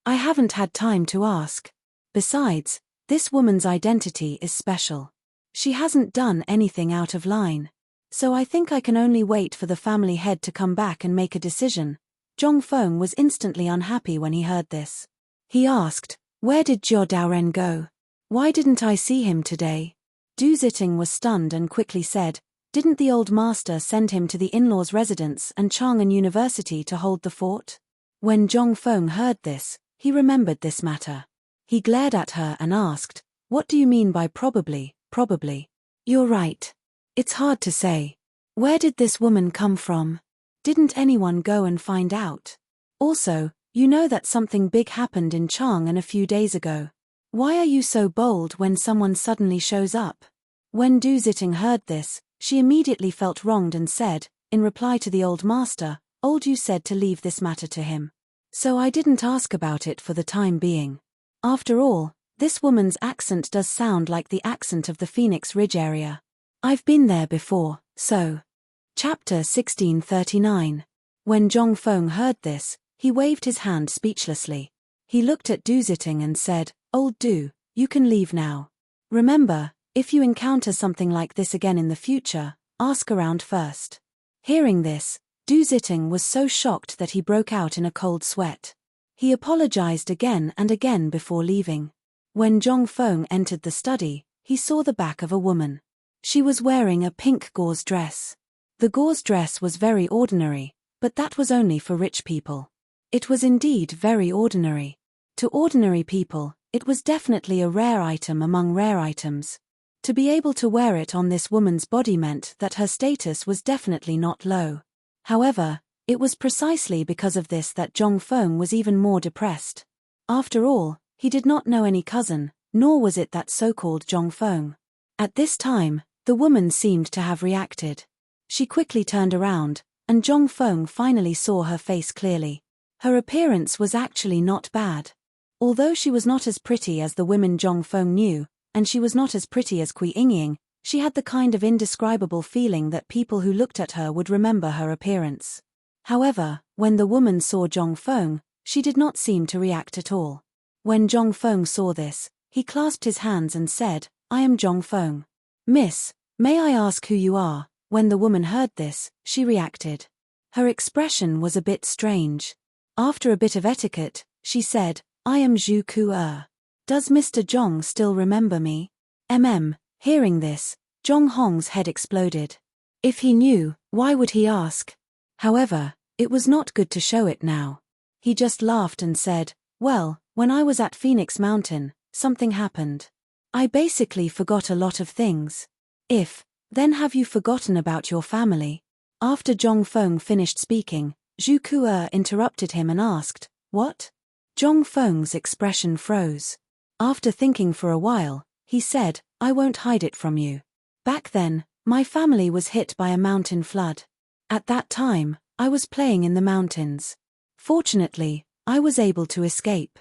I haven't had time to ask. Besides, this woman's identity is special. She hasn't done anything out of line. So I think I can only wait for the family head to come back and make a decision." Zhong Feng was instantly unhappy when he heard this. He asked, "Where did Zhou Daoren go? Why didn't I see him today?" Du Ziting was stunned and quickly said, "Didn't the old master send him to the in-laws' residence and Chang'an University to hold the fort?" When Zhong Feng heard this, he remembered this matter. He glared at her and asked, "What do you mean by probably?" "You're right. It's hard to say. Where did this woman come from? Didn't anyone go and find out? Also, you know that something big happened in Chang'an a few days ago. Why are you so bold when someone suddenly shows up?" When Du Ziting heard this, she immediately felt wronged and said, in reply to the old master, "Old You said to leave this matter to him. So I didn't ask about it for the time being. After all, this woman's accent does sound like the accent of the Phoenix Ridge area. I've been there before, so." Chapter 1639. When Zhong Feng heard this, he waved his hand speechlessly. He looked at Du Ziting and said, "Old Du, you can leave now. Remember, if you encounter something like this again in the future, ask around first." Hearing this, Du Ziting was so shocked that he broke out in a cold sweat. He apologized again and again before leaving. When Zhong Feng entered the study, he saw the back of a woman. She was wearing a pink gauze dress. The gauze dress was very ordinary, but that was only for rich people. It was indeed very ordinary. To ordinary people, it was definitely a rare item among rare items. To be able to wear it on this woman's body meant that her status was definitely not low. However, it was precisely because of this that Zhong Feng was even more depressed. After all, he did not know any cousin, nor was it that so-called Zhong Feng. At this time, the woman seemed to have reacted. She quickly turned around, and Zhong Feng finally saw her face clearly. Her appearance was actually not bad. Although she was not as pretty as the women Zhong Feng knew, and she was not as pretty as Kui Yingying, she had the kind of indescribable feeling that people who looked at her would remember her appearance. However, when the woman saw Zhong Feng, she did not seem to react at all. When Zhong Feng saw this, he clasped his hands and said, "I am Zhong Feng. Miss, may I ask who you are?" When the woman heard this, she reacted. Her expression was a bit strange. After a bit of etiquette, she said, "I am Zhu Ku. Does Mr. Zhong still remember me?" Hearing this, Zhong Hong's head exploded. If he knew, why would he ask? However, it was not good to show it now. He just laughed and said, "Well, when I was at Phoenix Mountain, something happened. I basically forgot a lot of things." Then have you forgotten about your family?" After Zhong Feng finished speaking, Zhu Ku interrupted him and asked, "What?" Zhong Feng's expression froze. After thinking for a while, he said, "I won't hide it from you. Back then, my family was hit by a mountain flood. At that time, I was playing in the mountains. Fortunately, I was able to escape.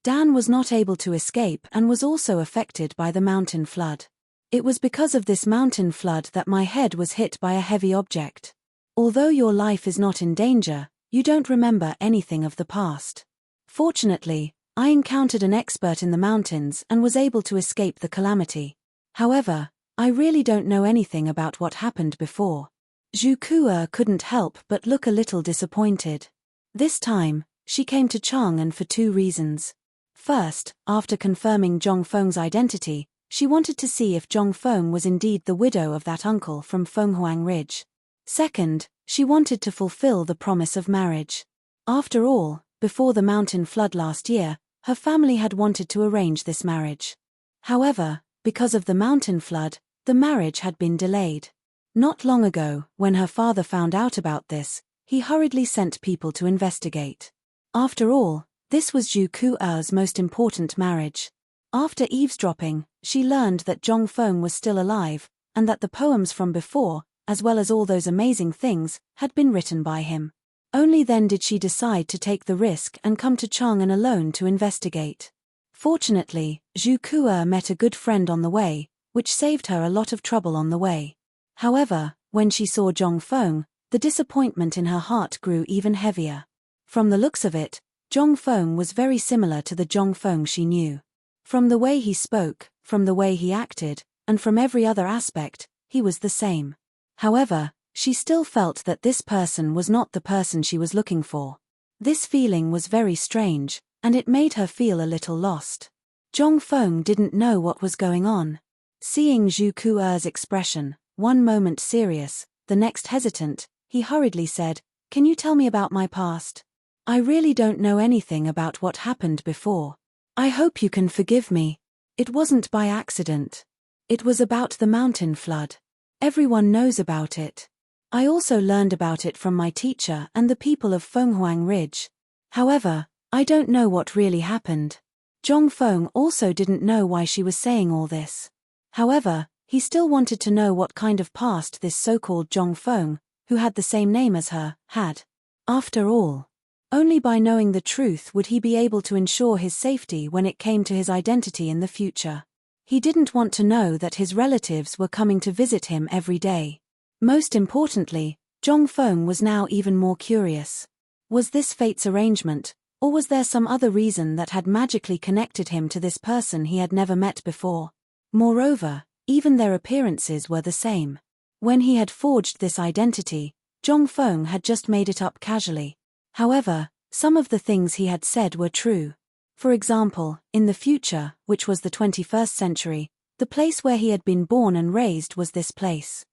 Dan was not able to escape and was also affected by the mountain flood. It was because of this mountain flood that my head was hit by a heavy object. Although your life is not in danger, you don't remember anything of the past. Fortunately, I encountered an expert in the mountains and was able to escape the calamity. However, I really don't know anything about what happened before. Zhu Kuo couldn't help but look a little disappointed. This time, she came to Chang'an for two reasons. First, after confirming Zhong Feng's identity, she wanted to see if Zhong Feng was indeed the widow of that uncle from Fenghuang Ridge. Second, she wanted to fulfill the promise of marriage. After all, before the mountain flood last year, her family had wanted to arrange this marriage. However, because of the mountain flood, the marriage had been delayed. Not long ago, when her father found out about this, he hurriedly sent people to investigate. After all, this was Zhu Kuo's most important marriage. After eavesdropping, she learned that Zhong Feng was still alive, and that the poems from before, as well as all those amazing things, had been written by him. Only then did she decide to take the risk and come to Chang'an alone to investigate. Fortunately, Zhu Kuo met a good friend on the way, which saved her a lot of trouble on the way. However, when she saw Zhong Feng, the disappointment in her heart grew even heavier. From the looks of it, Zhong Feng was very similar to the Zhong Feng she knew. From the way he spoke, from the way he acted, and from every other aspect, he was the same. However, she still felt that this person was not the person she was looking for. This feeling was very strange, and it made her feel a little lost. Zhong Feng didn't know what was going on. Seeing Zhu Kuo's expression, one moment serious, the next hesitant, he hurriedly said, "Can you tell me about my past? I really don't know anything about what happened before. I hope you can forgive me. It wasn't by accident. It was about the mountain flood. Everyone knows about it. I also learned about it from my teacher and the people of Fenghuang Ridge. However, I don't know what really happened." Zhong Feng also didn't know why she was saying all this. However, he still wanted to know what kind of past this so-called Zhong Feng, who had the same name as her, had. After all, only by knowing the truth would he be able to ensure his safety when it came to his identity in the future. He didn't want to know that his relatives were coming to visit him every day. Most importantly, Zhong Feng was now even more curious. Was this fate's arrangement, or was there some other reason that had magically connected him to this person he had never met before? Moreover, even their appearances were the same. When he had forged this identity, Zhong Feng had just made it up casually. However, some of the things he had said were true. For example, in the future, which was the 21st century, the place where he had been born and raised was this place.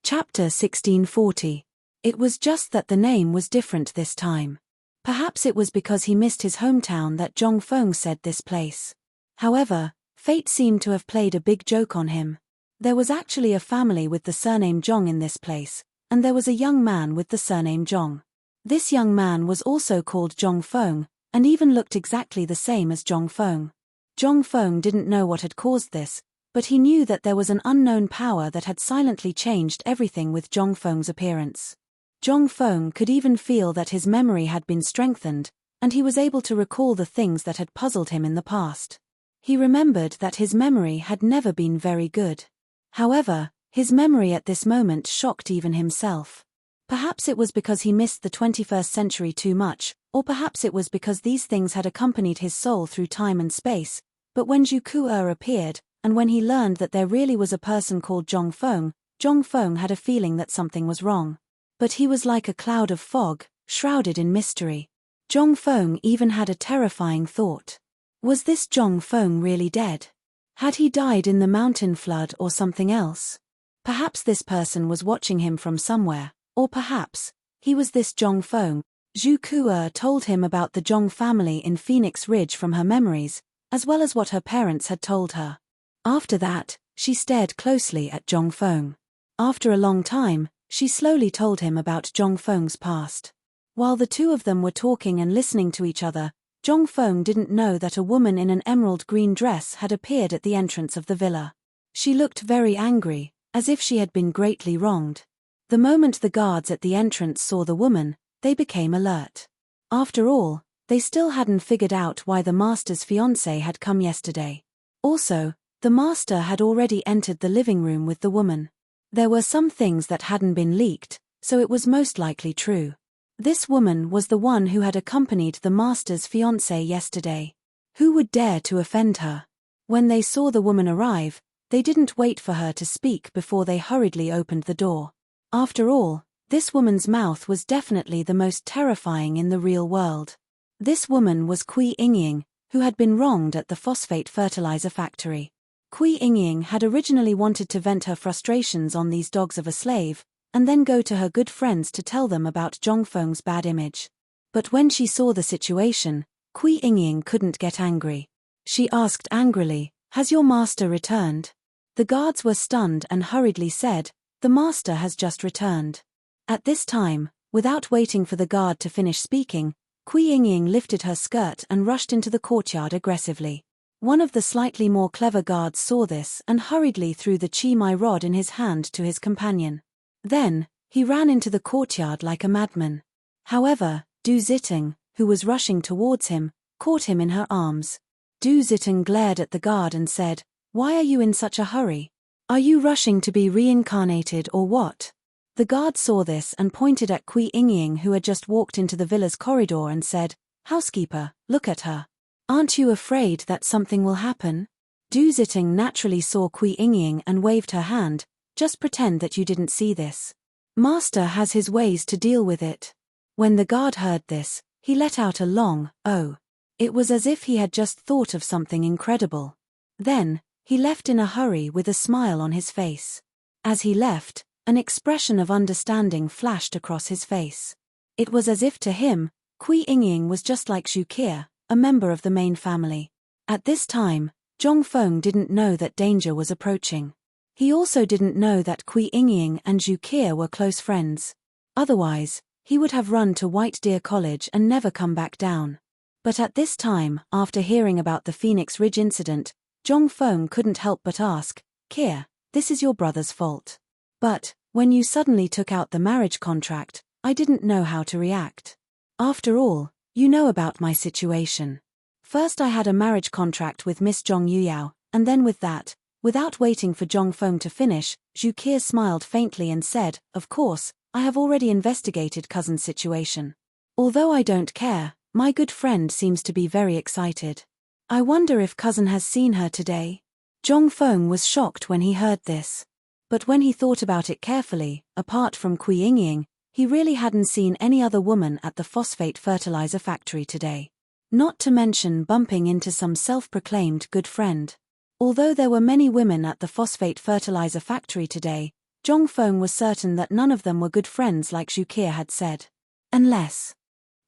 Chapter 1640. It was just that the name was different this time. Perhaps it was because he missed his hometown that Zhong Feng said this place. However, fate seemed to have played a big joke on him. There was actually a family with the surname Zhong in this place, and there was a young man with the surname Zhong. This young man was also called Zhong Feng, and even looked exactly the same as Zhong Feng. Zhong Feng didn't know what had caused this, but he knew that there was an unknown power that had silently changed everything with Zhong Feng's appearance. Zhong Feng could even feel that his memory had been strengthened, and he was able to recall the things that had puzzled him in the past. He remembered that his memory had never been very good. However, his memory at this moment shocked even himself. Perhaps it was because he missed the 21st century too much, or perhaps it was because these things had accompanied his soul through time and space, but when Zhu Kuo appeared, and when he learned that there really was a person called Zhong Feng had a feeling that something was wrong. But he was like a cloud of fog, shrouded in mystery. Zhong Feng even had a terrifying thought. Was this Zhong Feng really dead? Had he died in the mountain flood or something else? Perhaps this person was watching him from somewhere, or perhaps he was this Zhong Feng. Zhu Kuo told him about the Zhong family in Phoenix Ridge from her memories, as well as what her parents had told her. After that, she stared closely at Zhong Feng. After a long time, she slowly told him about Zhong Feng's past. While the two of them were talking and listening to each other, Zhong Feng didn't know that a woman in an emerald green dress had appeared at the entrance of the villa. She looked very angry, as if she had been greatly wronged. The moment the guards at the entrance saw the woman, they became alert. After all, They still hadn't figured out why the master's fiancé had come yesterday. Also, the master had already entered the living room with the woman. There were some things that hadn't been leaked, so it was most likely true. This woman was the one who had accompanied the master's fiancé yesterday. Who would dare to offend her? When they saw the woman arrive, they didn't wait for her to speak before they hurriedly opened the door. After all, this woman's mouth was definitely the most terrifying in the real world. This woman was Kui Ingying, who had been wronged at the phosphate fertilizer factory. Kui Ingying had originally wanted to vent her frustrations on these dogs of a slave, and then go to her good friends to tell them about Zhongfeng's bad image. But when she saw the situation, Kui Ingying couldn't get angry. She asked angrily, "Has your master returned?" The guards were stunned and hurriedly said, "The master has just returned." At this time, without waiting for the guard to finish speaking, Kui Ingying lifted her skirt and rushed into the courtyard aggressively. One of the slightly more clever guards saw this and hurriedly threw the chi mai rod in his hand to his companion. Then, he ran into the courtyard like a madman. However, Du Ziteng, who was rushing towards him, caught him in her arms. Du Ziteng glared at the guard and said, "Why are you in such a hurry? Are you rushing to be reincarnated or what?" The guard saw this and pointed at Kui Ingying, who had just walked into the villa's corridor, and said, "Housekeeper, look at her. Aren't you afraid that something will happen?" Du Ziteng naturally saw Kui Ingying and waved her hand. "Just pretend that you didn't see this. Master has his ways to deal with it." When the guard heard this, he let out a long, "Oh." It was as if he had just thought of something incredible. Then, he left in a hurry with a smile on his face. As he left, an expression of understanding flashed across his face. It was as if to him, Kui Ingying was just like Zhu Qie, a member of the main family. At this time, Zhongfeng didn't know that danger was approaching. He also didn't know that Kui Ingying and Zhu Qie were close friends. Otherwise, he would have run to White Deer College and never come back down. But at this time, after hearing about the Phoenix Ridge incident, Zhongfeng couldn't help but ask, "Qie, this is your brother's fault. But, when you suddenly took out the marriage contract, I didn't know how to react. After all, you know about my situation. First I had a marriage contract with Miss Zhong Yuyao, and then with that." Without waiting for Zhongfeng to finish, Zhu Qie smiled faintly and said, "Of course, I have already investigated cousin's situation. Although I don't care, my good friend seems to be very excited. I wonder if cousin has seen her today." Zhongfeng was shocked when he heard this. But when he thought about it carefully, apart from Kui Ingying, he really hadn't seen any other woman at the phosphate fertilizer factory today. Not to mention bumping into some self-proclaimed good friend. Although there were many women at the phosphate fertilizer factory today, Zhongfeng was certain that none of them were good friends like Zhu Qie had said. Unless.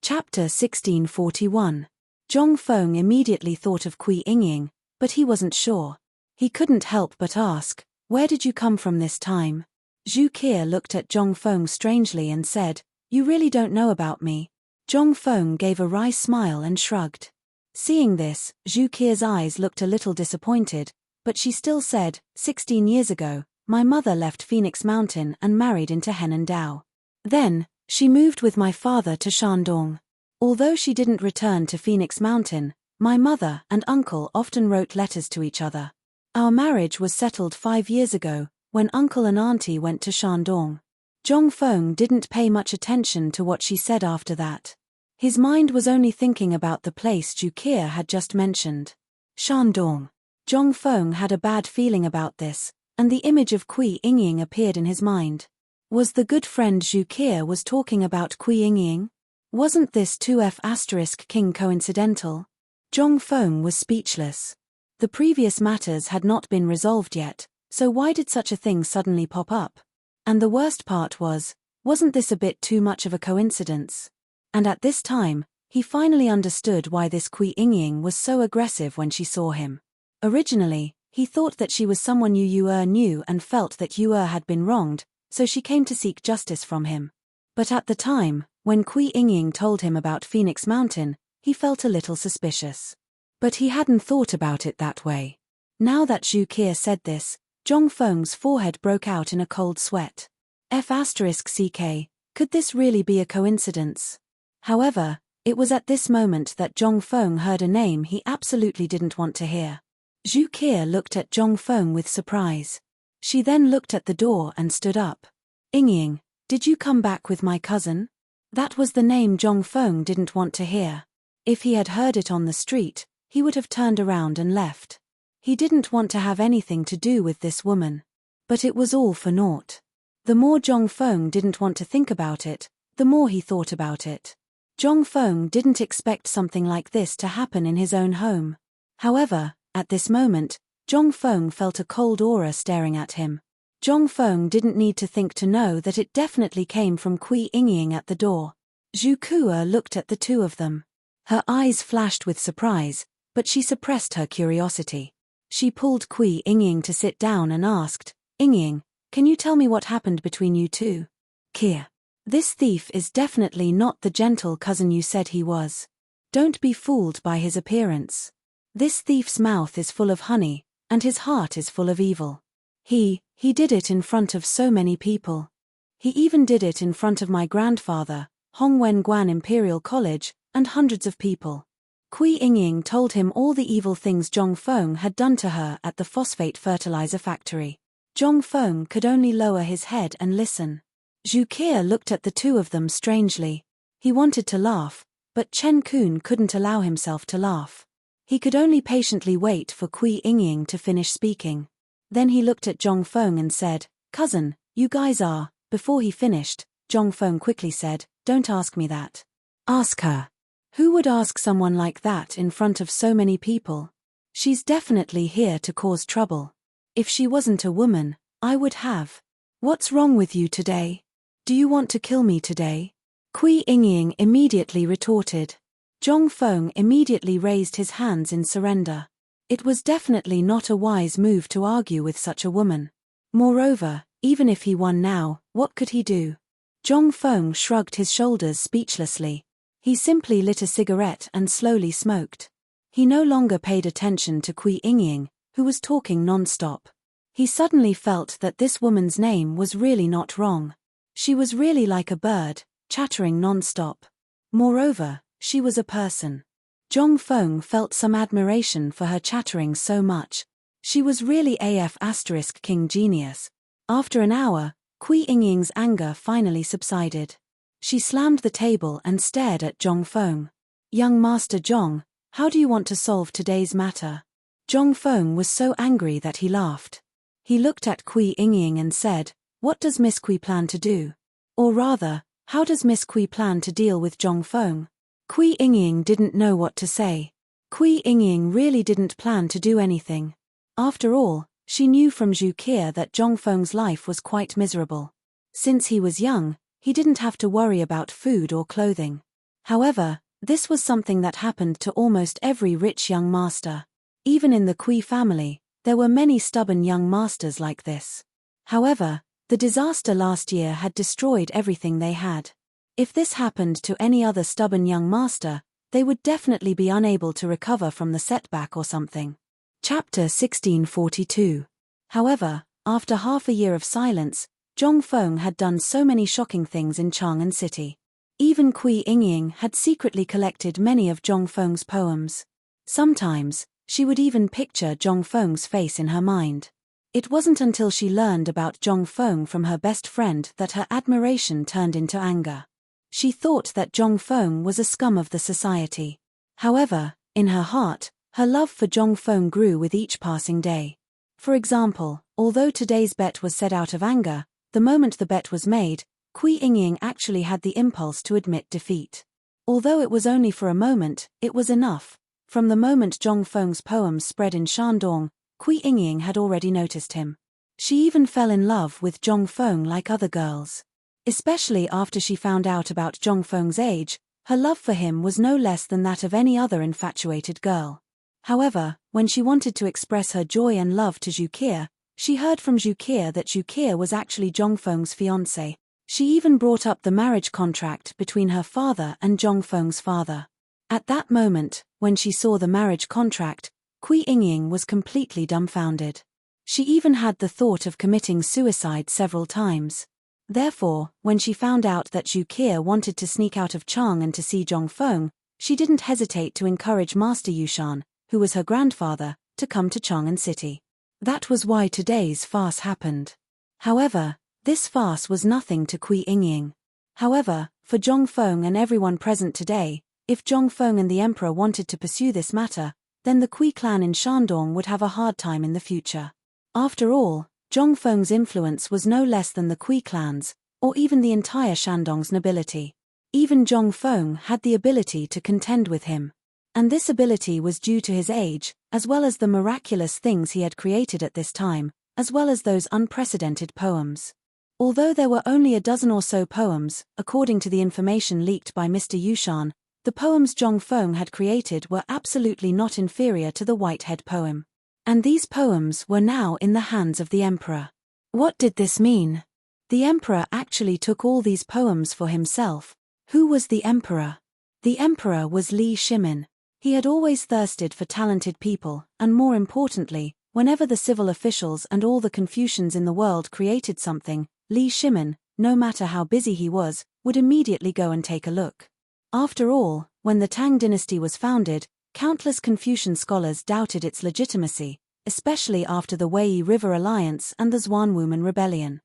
Chapter 1641. Zhongfeng immediately thought of Kui Ingying, but he wasn't sure. He couldn't help but ask, "Where did you come from this time?" Zhu Qie looked at Zhongfeng strangely and said, "You really don't know about me?" Zhongfeng gave a wry smile and shrugged. Seeing this, Zhu Qie's eyes looked a little disappointed, but she still said, 16 years ago, my mother left Phoenix Mountain and married into Henan Dao. Then, she moved with my father to Shandong. Although she didn't return to Phoenix Mountain, my mother and uncle often wrote letters to each other. Our marriage was settled 5 years ago, when uncle and auntie went to Shandong." Zhongfeng didn't pay much attention to what she said after that. His mind was only thinking about the place Zhu Qie had just mentioned. Shandong. Zhongfeng had a bad feeling about this, and the image of Kui Ingying appeared in his mind. Was the good friend Zhu Qie was talking about Kui Ingying? Wasn't this 2F** king coincidental? Zhongfeng was speechless. The previous matters had not been resolved yet, so why did such a thing suddenly pop up? And the worst part was, wasn't this a bit too much of a coincidence? And at this time, he finally understood why this Kui Ingying was so aggressive when she saw him. Originally, he thought that she was someone Yue knew and felt that Yue had been wronged, so she came to seek justice from him. But at the time, when Kui Ingying told him about Phoenix Mountain, he felt a little suspicious. But he hadn't thought about it that way. Now that Zhu Qie said this, Zhongfeng's forehead broke out in a cold sweat. F***ck, could this really be a coincidence? However, It was at this moment that Zhong Feng heard a name he absolutely didn't want to hear. Zhu Ke looked at Zhong Feng with surprise. She then looked at the door and stood up. Yingying, did you come back with my cousin? That was the name Zhong Feng didn't want to hear. If he had heard it on the street, he would have turned around and left. He didn't want to have anything to do with this woman. But it was all for naught. The more Zhong Feng didn't want to think about it, the more he thought about it. Zhong Feng didn't expect something like this to happen in his own home. However, at this moment, Zhong Feng felt a cold aura staring at him. Zhong Feng didn't need to think to know that it definitely came from Kui Yingying at the door. Zhu Ke looked at the two of them. Her eyes flashed with surprise, but she suppressed her curiosity. She pulled Kui Yingying to sit down and asked, Yingying, can you tell me what happened between you two? Kia. This thief is definitely not the gentle cousin you said he was. Don't be fooled by his appearance. This thief's mouth is full of honey, and his heart is full of evil. He did it in front of so many people. He even did it in front of my grandfather, Hongwen Guan Imperial College, and hundreds of people. Kui Yingying told him all the evil things Zhong Feng had done to her at the phosphate fertilizer factory. Zhong Feng could only lower his head and listen. Zhu Ke looked at the two of them strangely. He wanted to laugh, but Chen Kun couldn't allow himself to laugh. He could only patiently wait for Kui Yingying to finish speaking. Then he looked at Zhong Feng and said, Cousin, you guys are. Before he finished, Zhong Feng quickly said, Don't ask me that. Ask her. Who would ask someone like that in front of so many people? She's definitely here to cause trouble. If she wasn't a woman, I would have. What's wrong with you today? Do you want to kill me today? Kui Yingying immediately retorted. Zhong Feng immediately raised his hands in surrender. It was definitely not a wise move to argue with such a woman. Moreover, even if he won now, what could he do? Zhong Feng shrugged his shoulders speechlessly. He simply lit a cigarette and slowly smoked. He no longer paid attention to Kui Yingying, who was talking non-stop. He suddenly felt that this woman's name was really not wrong. She was really like a bird, chattering non-stop. Moreover, she was a person. Zhong Feng felt some admiration for her chattering so much. She was really **King genius. After an hour, Kui Yingying's anger finally subsided. She slammed the table and stared at Zhong Feng. Young Master Zhong, how do you want to solve today's matter? Zhong Feng was so angry that he laughed. He looked at Kui Yingying and said, What does Miss Kui plan to do? Or rather, how does Miss Kui plan to deal with Zhong Feng? Kui Yingying didn't know what to say. Kui Yingying really didn't plan to do anything. After all, she knew from Zhu Ke that Zhong Feng's life was quite miserable. Since he was young, he didn't have to worry about food or clothing. However, this was something that happened to almost every rich young master. Even in the Kui family, there were many stubborn young masters like this. However, the disaster last year had destroyed everything they had. If this happened to any other stubborn young master, they would definitely be unable to recover from the setback or something. Chapter 1642. However, after half a year of silence, Zhong Feng had done so many shocking things in Chang'an City. Even Kui Yingying had secretly collected many of Zhong Feng's poems. Sometimes, she would even picture Zhong Feng's face in her mind. It wasn't until she learned about Zhong Feng from her best friend that her admiration turned into anger. She thought that Zhong Feng was a scum of the society. However, in her heart, her love for Zhong Feng grew with each passing day. For example, although today's bet was set out of anger, the moment the bet was made, Kui Yingying actually had the impulse to admit defeat. Although it was only for a moment, it was enough. From the moment Zhong Feng's poems spread in Shandong, Kui Yingying had already noticed him. She even fell in love with Zhong Feng like other girls. Especially after she found out about Zhong Feng's age, her love for him was no less than that of any other infatuated girl. However, when she wanted to express her joy and love to Zhu Ke, she heard from Zhu Ke that Zhu Ke was actually Zhong Feng's fiancé. She even brought up the marriage contract between her father and Zhong Feng's father. At that moment, when she saw the marriage contract, Kui Yingying was completely dumbfounded. She even had the thought of committing suicide several times. Therefore, when she found out that Zhu Ke wanted to sneak out of Chang'an to see Zhong Feng, she didn't hesitate to encourage Master Yushan, who was her grandfather, to come to Chang'an City. That was why today's farce happened. However, this farce was nothing to Kui Yingying. However, for Zhongfeng and everyone present today, if Zhongfeng and the emperor wanted to pursue this matter, then the Kui clan in Shandong would have a hard time in the future. After all, Zhongfeng's influence was no less than the Kui clan's, or even the entire Shandong's nobility. Even Zhongfeng had the ability to contend with him. And this ability was due to his age, as well as the miraculous things he had created at this time, as well as those unprecedented poems. Although there were only a dozen or so poems, according to the information leaked by Mr. Yushan, the poems Zhongfeng had created were absolutely not inferior to the Whitehead poem. And these poems were now in the hands of the emperor. What did this mean? The emperor actually took all these poems for himself. Who was the emperor? The emperor was Li Shimin. He had always thirsted for talented people, and more importantly, whenever the civil officials and all the Confucians in the world created something, Li Shimin, no matter how busy he was, would immediately go and take a look. After all, when the Tang dynasty was founded, countless Confucian scholars doubted its legitimacy, especially after the Wei River Alliance and the Zhuanwumen Rebellion.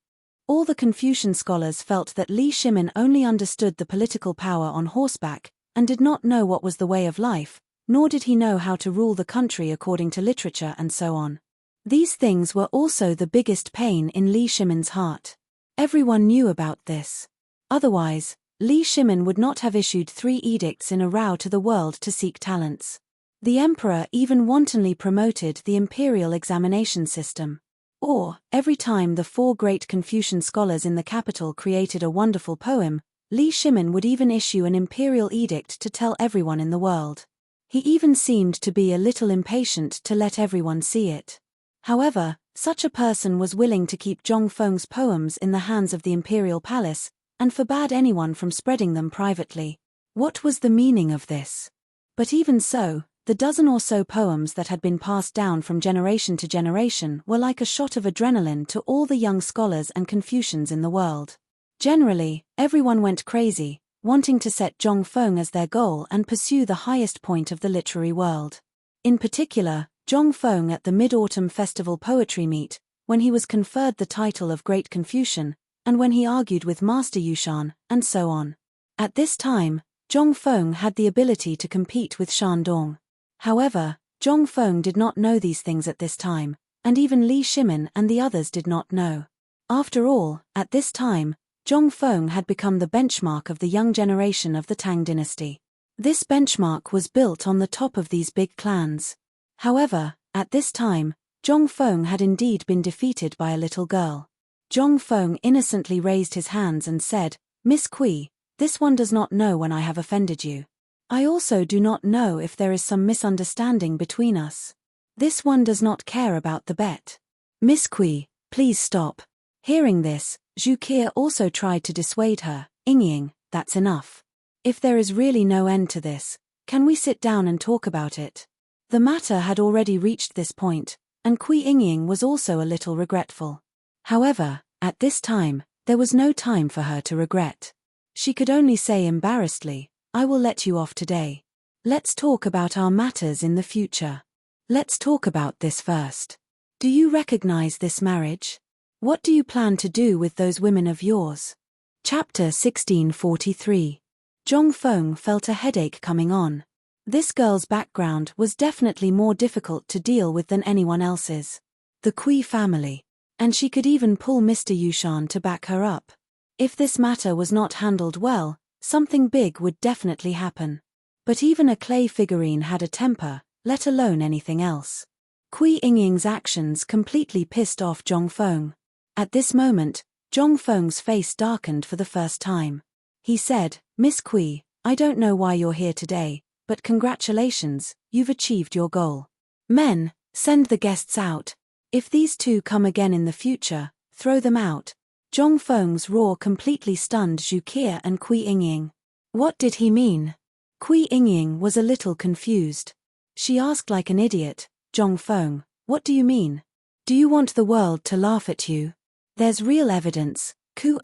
All the Confucian scholars felt that Li Shimin only understood the political power on horseback, and did not know what was the way of life, nor did he know how to rule the country according to literature and so on. These things were also the biggest pain in Li Shimin's heart. Everyone knew about this. Otherwise, Li Shimin would not have issued 3 edicts in a row to the world to seek talents. The emperor even wantonly promoted the imperial examination system. Or, every time the 4 great Confucian scholars in the capital created a wonderful poem, Li Shimin would even issue an imperial edict to tell everyone in the world. He even seemed to be a little impatient to let everyone see it. However, such a person was willing to keep Zhongfeng's poems in the hands of the imperial palace, and forbade anyone from spreading them privately. What was the meaning of this? But even so, the dozen or so poems that had been passed down from generation to generation were like a shot of adrenaline to all the young scholars and Confucians in the world. Generally, everyone went crazy, wanting to set Zhongfeng as their goal and pursue the highest point of the literary world. In particular, Zhongfeng at the Mid-Autumn Festival Poetry Meet, when he was conferred the title of Great Confucian, and when he argued with Master Yushan, and so on. At this time, Zhongfeng had the ability to compete with Shandong. However, Zhongfeng did not know these things at this time, and even Li Shimin and the others did not know. After all, at this time, Zhongfeng had become the benchmark of the young generation of the Tang dynasty. This benchmark was built on the top of these big clans. However, at this time, Zhongfeng had indeed been defeated by a little girl. Zhongfeng innocently raised his hands and said, "Miss Kui, this one does not know when I have offended you. I also do not know if there is some misunderstanding between us. This one does not care about the bet. Miss Kui, please stop." Hearing this, Zhu Qie also tried to dissuade her. "Yingying, that's enough. If there is really no end to this, can we sit down and talk about it?" The matter had already reached this point, and Kui Yingying was also a little regretful. However, at this time, there was no time for her to regret. She could only say embarrassedly, "I will let you off today. Let's talk about our matters in the future. Let's talk about this first. Do you recognize this marriage? What do you plan to do with those women of yours?" Chapter 1643. Zhongfeng felt a headache coming on. This girl's background was definitely more difficult to deal with than anyone else's. The Kui family. And she could even pull Mr. Yushan to back her up. If this matter was not handled well, something big would definitely happen. But even a clay figurine had a temper, let alone anything else. Kui Yingying's actions completely pissed off Zhongfeng. At this moment, Zhongfeng's face darkened for the first time. He said, "Miss Kui, I don't know why you're here today, but congratulations, you've achieved your goal. Men, send the guests out. If these 2 come again in the future, throw them out." Zhongfeng's roar completely stunned Zhu Qie and Kui Yingying. What did he mean? Kui Yingying was a little confused. She asked like an idiot, "Zhongfeng, what do you mean? Do you want the world to laugh at you? There's real evidence, Ku.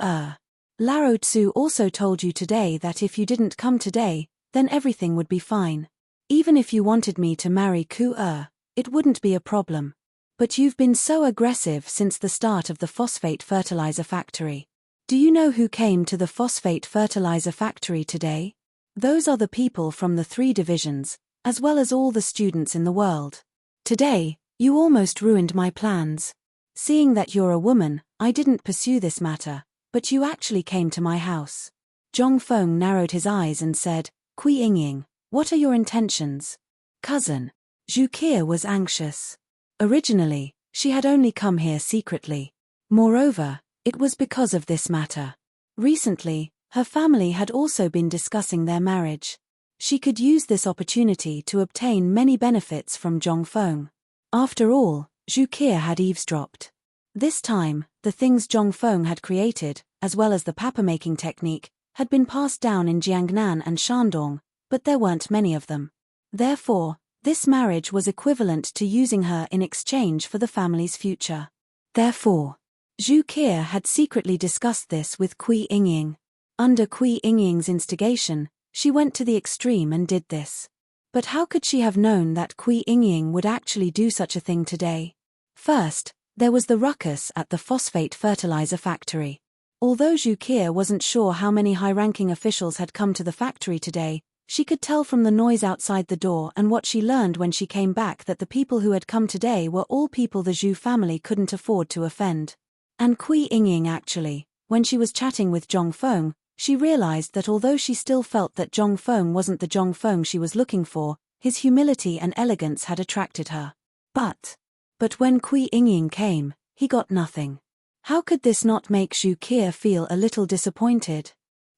Lao Tzu also told you today that if you didn't come today, then everything would be fine. Even if you wanted me to marry Ku-er, it wouldn't be a problem. But you've been so aggressive since the start of the phosphate fertilizer factory. Do you know who came to the phosphate fertilizer factory today? Those are the people from the 3 divisions, as well as all the students in the world. Today, you almost ruined my plans. Seeing that you're a woman, I didn't pursue this matter, but you actually came to my house. Zhongfeng narrowed his eyes and said, Kui Yingying, what are your intentions? Cousin. Zhu Qie was anxious. Originally, she had only come here secretly. Moreover, it was because of this matter. Recently, her family had also been discussing their marriage. She could use this opportunity to obtain many benefits from Zhongfeng. After all, Zhu Qie had eavesdropped. This time, the things Zhongfeng had created, as well as the paper-making technique, had been passed down in Jiangnan and Shandong, but there weren't many of them. Therefore, this marriage was equivalent to using her in exchange for the family's future. Therefore, Zhu Qie had secretly discussed this with Kui Yingying. Under Kui Yingying's instigation, she went to the extreme and did this. But how could she have known that Kui Yingying would actually do such a thing today? First, there was the ruckus at the phosphate fertilizer factory. Although Zhu Qie wasn't sure how many high-ranking officials had come to the factory today, she could tell from the noise outside the door and what she learned when she came back that the people who had come today were all people the Zhu family couldn't afford to offend. And Kui Yingying actually, when she was chatting with Zhongfeng, she realized that although she still felt that Zhongfeng wasn't the Zhongfeng she was looking for, his humility and elegance had attracted her. But when Kui Yingying came, he got nothing. How could this not make Zhu Qie feel a little disappointed?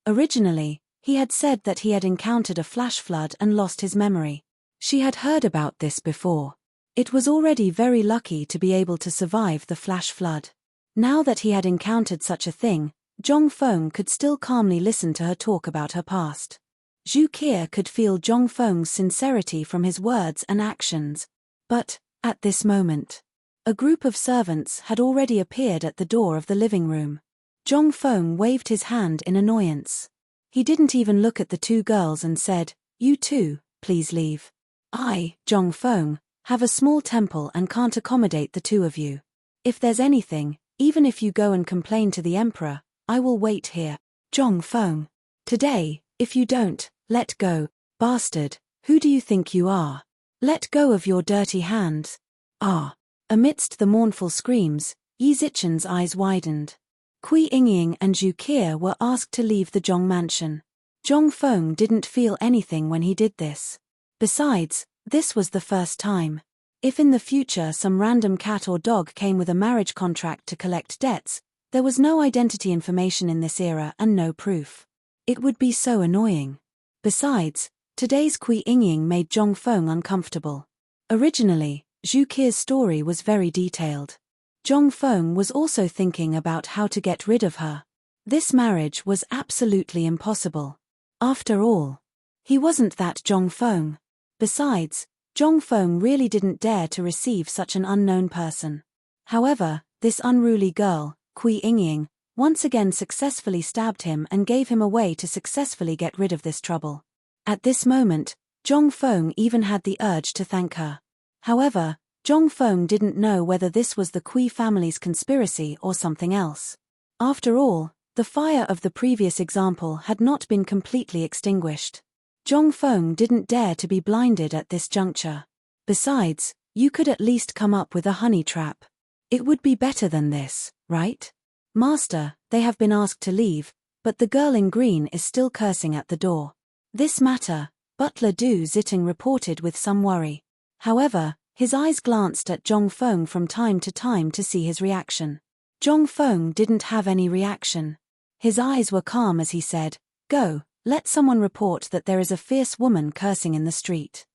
Originally, he had said that he had encountered a flash flood and lost his memory. She had heard about this before. It was already very lucky to be able to survive the flash flood. Now that he had encountered such a thing, Zhongfeng could still calmly listen to her talk about her past. Zhu Qie could feel Zhongfeng's sincerity from his words and actions. But, at this moment, a group of servants had already appeared at the door of the living room. Zhongfeng waved his hand in annoyance. He didn't even look at the 2 girls and said, "You two, please leave. I, Zhongfeng, have a small temple and can't accommodate the 2 of you. If there's anything, even if you go and complain to the emperor, I will wait here." Zhongfeng. Today, if you don't, let go, bastard, who do you think you are? Let go of your dirty hands. Ah. Amidst the mournful screams, Yi Zichen's eyes widened. Kui Yingying and Zhu Qie were asked to leave the Zhong mansion. Zhongfeng didn't feel anything when he did this. Besides, this was the first time. If in the future some random cat or dog came with a marriage contract to collect debts, there was no identity information in this era and no proof. It would be so annoying. Besides, today's Kui Yingying made Zhongfeng uncomfortable. Originally, Zhu Qie's story was very detailed. Zhongfeng was also thinking about how to get rid of her. This marriage was absolutely impossible. After all, he wasn't that Zhongfeng. Besides, Zhongfeng really didn't dare to receive such an unknown person. However, this unruly girl, Kui Yingying, once again successfully stabbed him and gave him a way to successfully get rid of this trouble. At this moment, Zhongfeng even had the urge to thank her. However, Zhongfeng didn't know whether this was the Kui family's conspiracy or something else. After all, the fire of the previous example had not been completely extinguished. Zhongfeng didn't dare to be blinded at this juncture. Besides, you could at least come up with a honey trap. It would be better than this, right? Master, they have been asked to leave, but the girl in green is still cursing at the door. This matter, Butler Du Zitting reported with some worry. However, his eyes glanced at Zhongfeng from time to see his reaction. Zhongfeng didn't have any reaction. His eyes were calm as he said, "Go, let someone report that there is a fierce woman cursing in the street."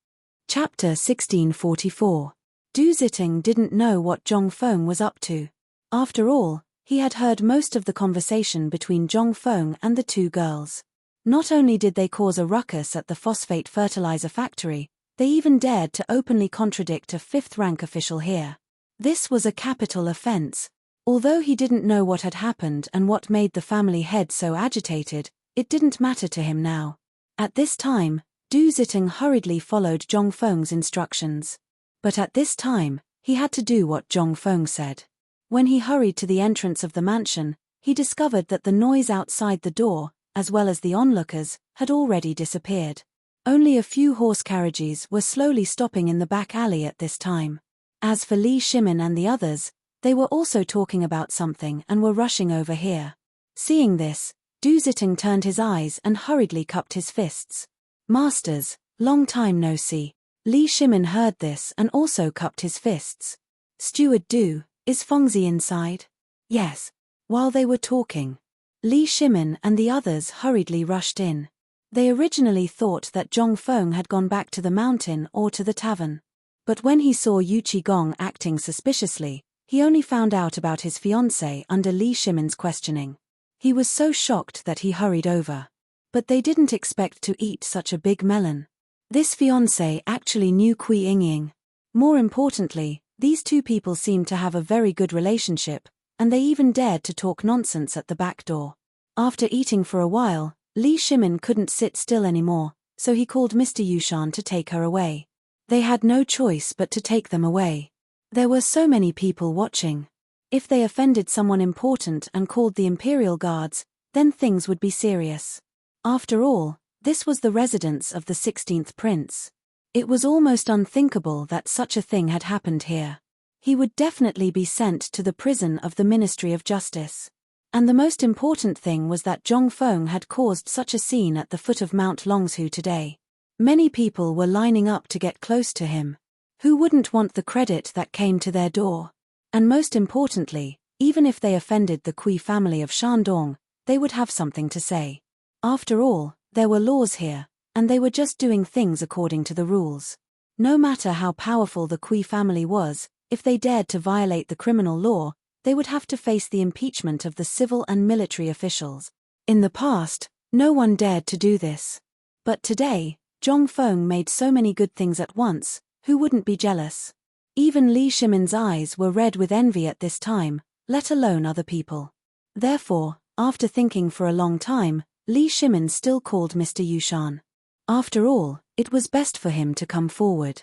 Chapter 1644. Du Zitting didn't know what Zhongfeng was up to. After all, he had heard most of the conversation between Zhongfeng and the 2 girls. Not only did they cause a ruckus at the phosphate fertilizer factory, they even dared to openly contradict a 5th-rank official here. This was a capital offense. Although he didn't know what had happened and what made the family head so agitated, it didn't matter to him now. At this time, Du Ziteng hurriedly followed Zhong Feng's instructions. But at this time, he had to do what Zhong Feng said. When he hurried to the entrance of the mansion, he discovered that the noise outside the door, as well as the onlookers, had already disappeared. Only a few horse carriages were slowly stopping in the back alley at this time. As for Li Shimin and the others, they were also talking about something and were rushing over here. Seeing this, Du Ziteng turned his eyes and hurriedly cupped his fists. Masters, long time no see. Li Shimin heard this and also cupped his fists. Steward Du, is Fengzi inside? Yes. While they were talking, Li Shimin and the others hurriedly rushed in. They originally thought that Zhong Feng had gone back to the mountain or to the tavern. But when he saw Yu Qigong acting suspiciously, he only found out about his fiancée under Li Shimin's questioning. He was so shocked that he hurried over. But they didn't expect to eat such a big melon. This fiancé actually knew Kui Yingying. More importantly, these two people seemed to have a very good relationship, and they even dared to talk nonsense at the back door. After eating for a while, Li Shimin couldn't sit still anymore, so he called Mr. Yushan to take her away. They had no choice but to take them away. There were so many people watching. If they offended someone important and called the Imperial Guards, then things would be serious. After all, this was the residence of the 16th Prince. It was almost unthinkable that such a thing had happened here. He would definitely be sent to the prison of the Ministry of Justice. And the most important thing was that Zhong Feng had caused such a scene at the foot of Mount Longshu today. Many people were lining up to get close to him. Who wouldn't want the credit that came to their door? And most importantly, even if they offended the Kui family of Shandong, they would have something to say. After all, there were laws here, and they were just doing things according to the rules. No matter how powerful the Kui family was, if they dared to violate the criminal law, they would have to face the impeachment of the civil and military officials. In the past, no one dared to do this. But today, Zhong Feng made so many good things at once, who wouldn't be jealous? Even Li Shimin's eyes were red with envy at this time, let alone other people. Therefore, after thinking for a long time, Li Shimin still called Mr. Yushan. After all, it was best for him to come forward.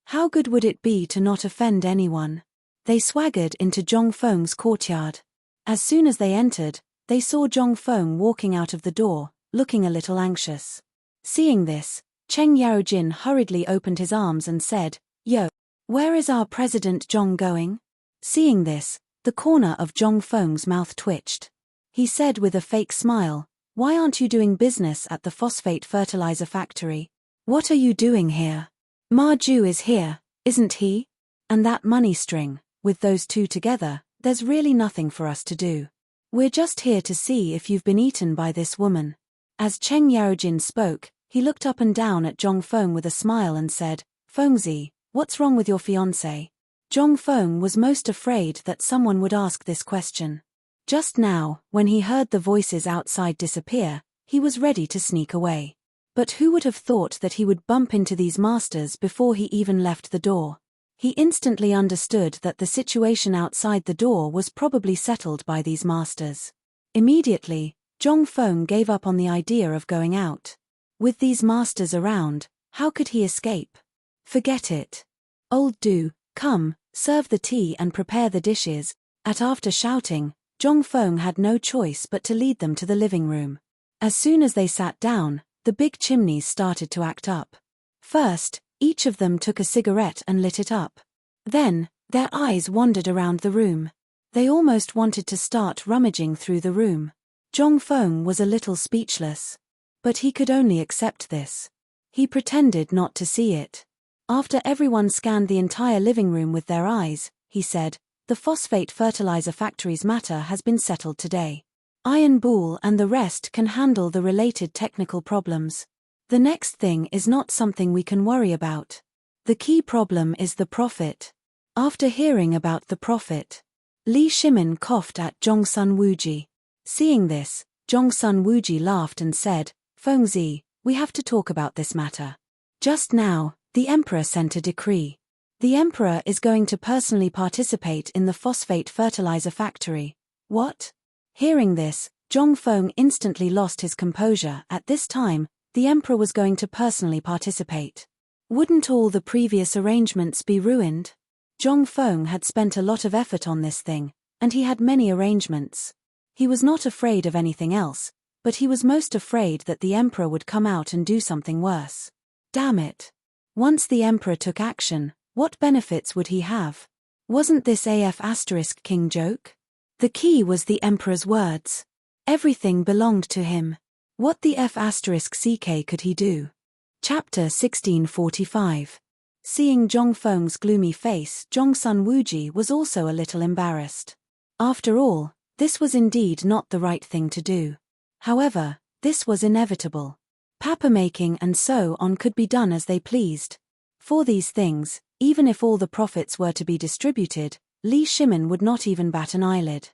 How good would it be to not offend anyone? They swaggered into Zhong Feng's courtyard. As soon as they entered, they saw Zhong Feng walking out of the door, looking a little anxious. Seeing this, Cheng Yaojin hurriedly opened his arms and said, "Yo, where is our President Zhong going?" Seeing this, the corner of Zhong Feng's mouth twitched. He said with a fake smile, "Why aren't you doing business at the phosphate fertilizer factory? What are you doing here? Ma Ju is here, isn't he? And that money string, with those two together, there's really nothing for us to do. We're just here to see if you've been eaten by this woman." As Cheng Yaojin spoke, he looked up and down at Zhong Feng with a smile and said, "Fengzi, what's wrong with your fiancé?" Zhong Feng was most afraid that someone would ask this question. Just now, when he heard the voices outside disappear, he was ready to sneak away. But who would have thought that he would bump into these masters before he even left the door? He instantly understood that the situation outside the door was probably settled by these masters. Immediately, Zhong Feng gave up on the idea of going out. With these masters around, how could he escape? Forget it. Old Du, come, serve the tea and prepare the dishes. After shouting, Zhong Feng had no choice but to lead them to the living room. As soon as they sat down, the big chimneys started to act up. First, each of them took a cigarette and lit it up. Then, their eyes wandered around the room. They almost wanted to start rummaging through the room. Zhong Feng was a little speechless. But he could only accept this. He pretended not to see it. After everyone scanned the entire living room with their eyes, he said, "The phosphate fertilizer factory's matter has been settled today. Iron Bull and the rest can handle the related technical problems. The next thing is not something we can worry about. The key problem is the profit." After hearing about the profit, Li Shimin coughed at Zhong Sun Wuji. Seeing this, Zhong Sun Wuji laughed and said, "Fengzi, we have to talk about this matter. Just now, the Emperor sent a decree. The Emperor is going to personally participate in the phosphate fertilizer factory." "What?" Hearing this, Zhong Feng instantly lost his composure. At this time, The emperor was going to personally participate. Wouldn't all the previous arrangements be ruined? Zhong Feng had spent a lot of effort on this thing, and he had many arrangements. He was not afraid of anything else, but he was most afraid that the emperor would come out and do something worse. Damn it. Once the emperor took action, what benefits would he have? Wasn't this AF** king joke? The key was the emperor's words. Everything belonged to him. What the F*** could he do? Chapter 1645. Seeing Zhong Feng's gloomy face, Zhongsun Wuji was also a little embarrassed. After all, this was indeed not the right thing to do. However, this was inevitable. Paper-making and so on could be done as they pleased. For these things, even if all the profits were to be distributed, Li Shimin would not even bat an eyelid.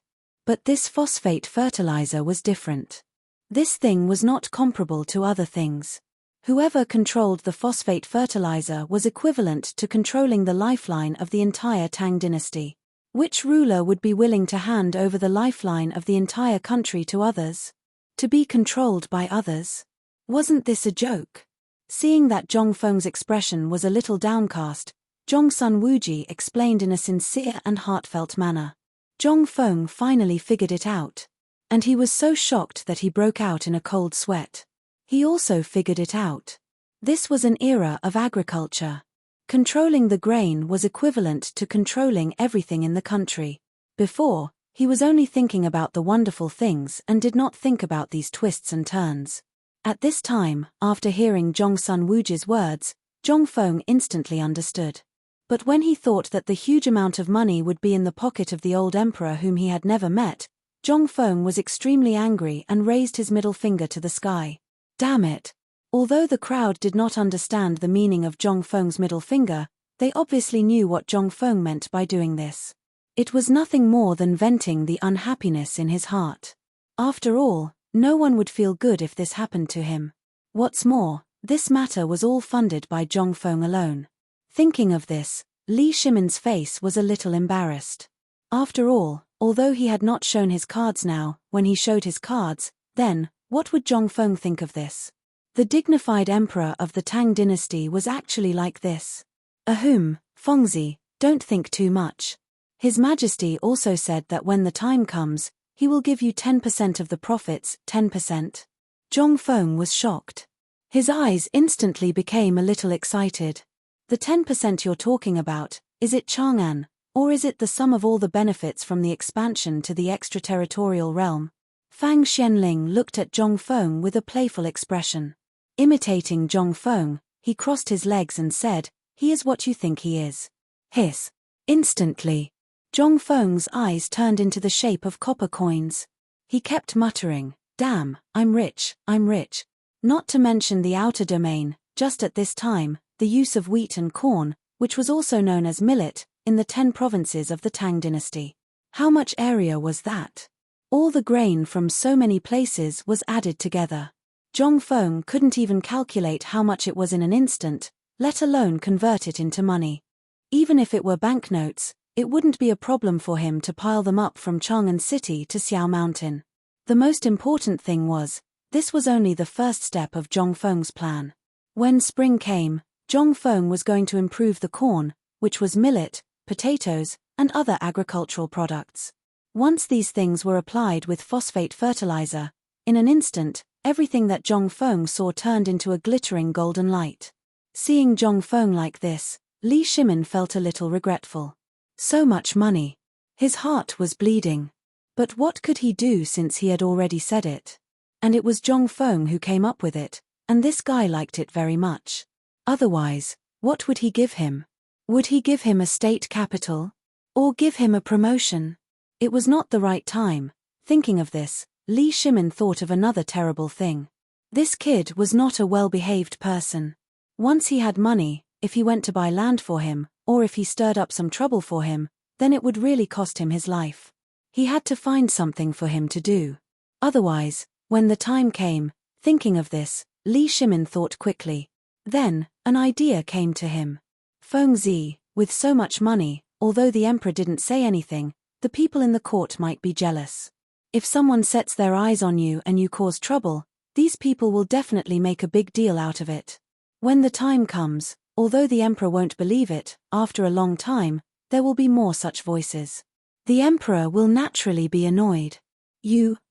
But this phosphate fertilizer was different. This thing was not comparable to other things. Whoever controlled the phosphate fertilizer was equivalent to controlling the lifeline of the entire Tang dynasty. Which ruler would be willing to hand over the lifeline of the entire country to others? To be controlled by others? Wasn't this a joke? Seeing that Zhong Feng's expression was a little downcast, Zhongsun Wuji explained in a sincere and heartfelt manner. Zhong Feng finally figured it out. And he was so shocked that he broke out in a cold sweat. He also figured it out. This was an era of agriculture. Controlling the grain was equivalent to controlling everything in the country. Before, he was only thinking about the wonderful things and did not think about these twists and turns. At this time, after hearing Zhongsun Wuji's words, Zhong Feng instantly understood. But when he thought that the huge amount of money would be in the pocket of the old emperor whom he had never met, Zhong Feng was extremely angry and raised his middle finger to the sky. Damn it! Although the crowd did not understand the meaning of Zhong Feng's middle finger, they obviously knew what Zhong Feng meant by doing this. It was nothing more than venting the unhappiness in his heart. After all, no one would feel good if this happened to him. What's more, this matter was all funded by Zhong Feng alone. Thinking of this, Li Shimin's face was a little embarrassed. After all, although he had not shown his cards now, when he showed his cards, then, what would Zhong Feng think of this? The dignified emperor of the Tang dynasty was actually like this. Ahem, Fengzi, don't think too much. His Majesty also said that when the time comes, he will give you 10% of the profits, 10%. Zhong Feng was shocked. His eyes instantly became a little excited. The 10% you're talking about, is it Chang'an, or is it the sum of all the benefits from the expansion to the extraterritorial realm? Fang Xianling looked at Zhong Feng with a playful expression. Imitating Zhong Feng, he crossed his legs and said, "He is what you think he is." Hiss. Instantly, Zhong Feng's eyes turned into the shape of copper coins. He kept muttering, "Damn, I'm rich, I'm rich." Not to mention the outer domain, just at this time, the use of wheat and corn, which was also known as millet, in the 10 provinces of the Tang dynasty. How much area was that? All the grain from so many places was added together. Zhong Feng couldn't even calculate how much it was in an instant, let alone convert it into money. Even if it were banknotes, it wouldn't be a problem for him to pile them up from Chang'an City to Xiao Mountain. The most important thing was, this was only the first step of Zhong Feng's plan. When spring came, Zhong Feng was going to improve the corn, which was millet, potatoes, and other agricultural products. Once these things were applied with phosphate fertilizer, in an instant, everything that Zhong Feng saw turned into a glittering golden light. Seeing Zhong Feng like this, Li Shimin felt a little regretful. So much money. His heart was bleeding. But what could he do since he had already said it? And it was Zhong Feng who came up with it, and this guy liked it very much. Otherwise, what would he give him? Would he give him a state capital? Or give him a promotion? It was not the right time. Thinking of this, Li Shimin thought of another terrible thing. This kid was not a well-behaved person. Once he had money, if he went to buy land for him, or if he stirred up some trouble for him, then it would really cost him his life. He had to find something for him to do. Otherwise, when the time came, thinking of this, Li Shimin thought quickly. Then, an idea came to him. Fengzi, with so much money, although the emperor didn't say anything, the people in the court might be jealous. If someone sets their eyes on you and you cause trouble, These people will definitely make a big deal out of it. When the time comes, although the emperor won't believe it, after a long time, there will be more such voices. The emperor will naturally be annoyed.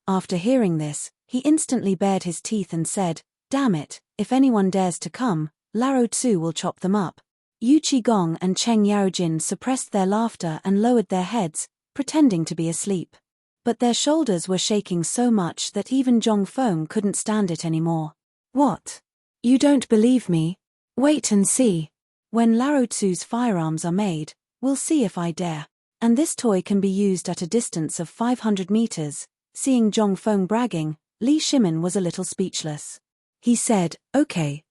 After hearing this, he instantly bared his teeth and said, "Damn it, if anyone dares to come, Lao Tzu will chop them up." Yu Qigong and Cheng Yaojin suppressed their laughter and lowered their heads, pretending to be asleep. But their shoulders were shaking so much that even Zhong Feng couldn't stand it anymore. "What? You don't believe me? Wait and see. When Lao Tzu's firearms are made, we'll see if I dare. And this toy can be used at a distance of 500 meters. Seeing Zhong Feng bragging, Li Shimin was a little speechless. He said, okay.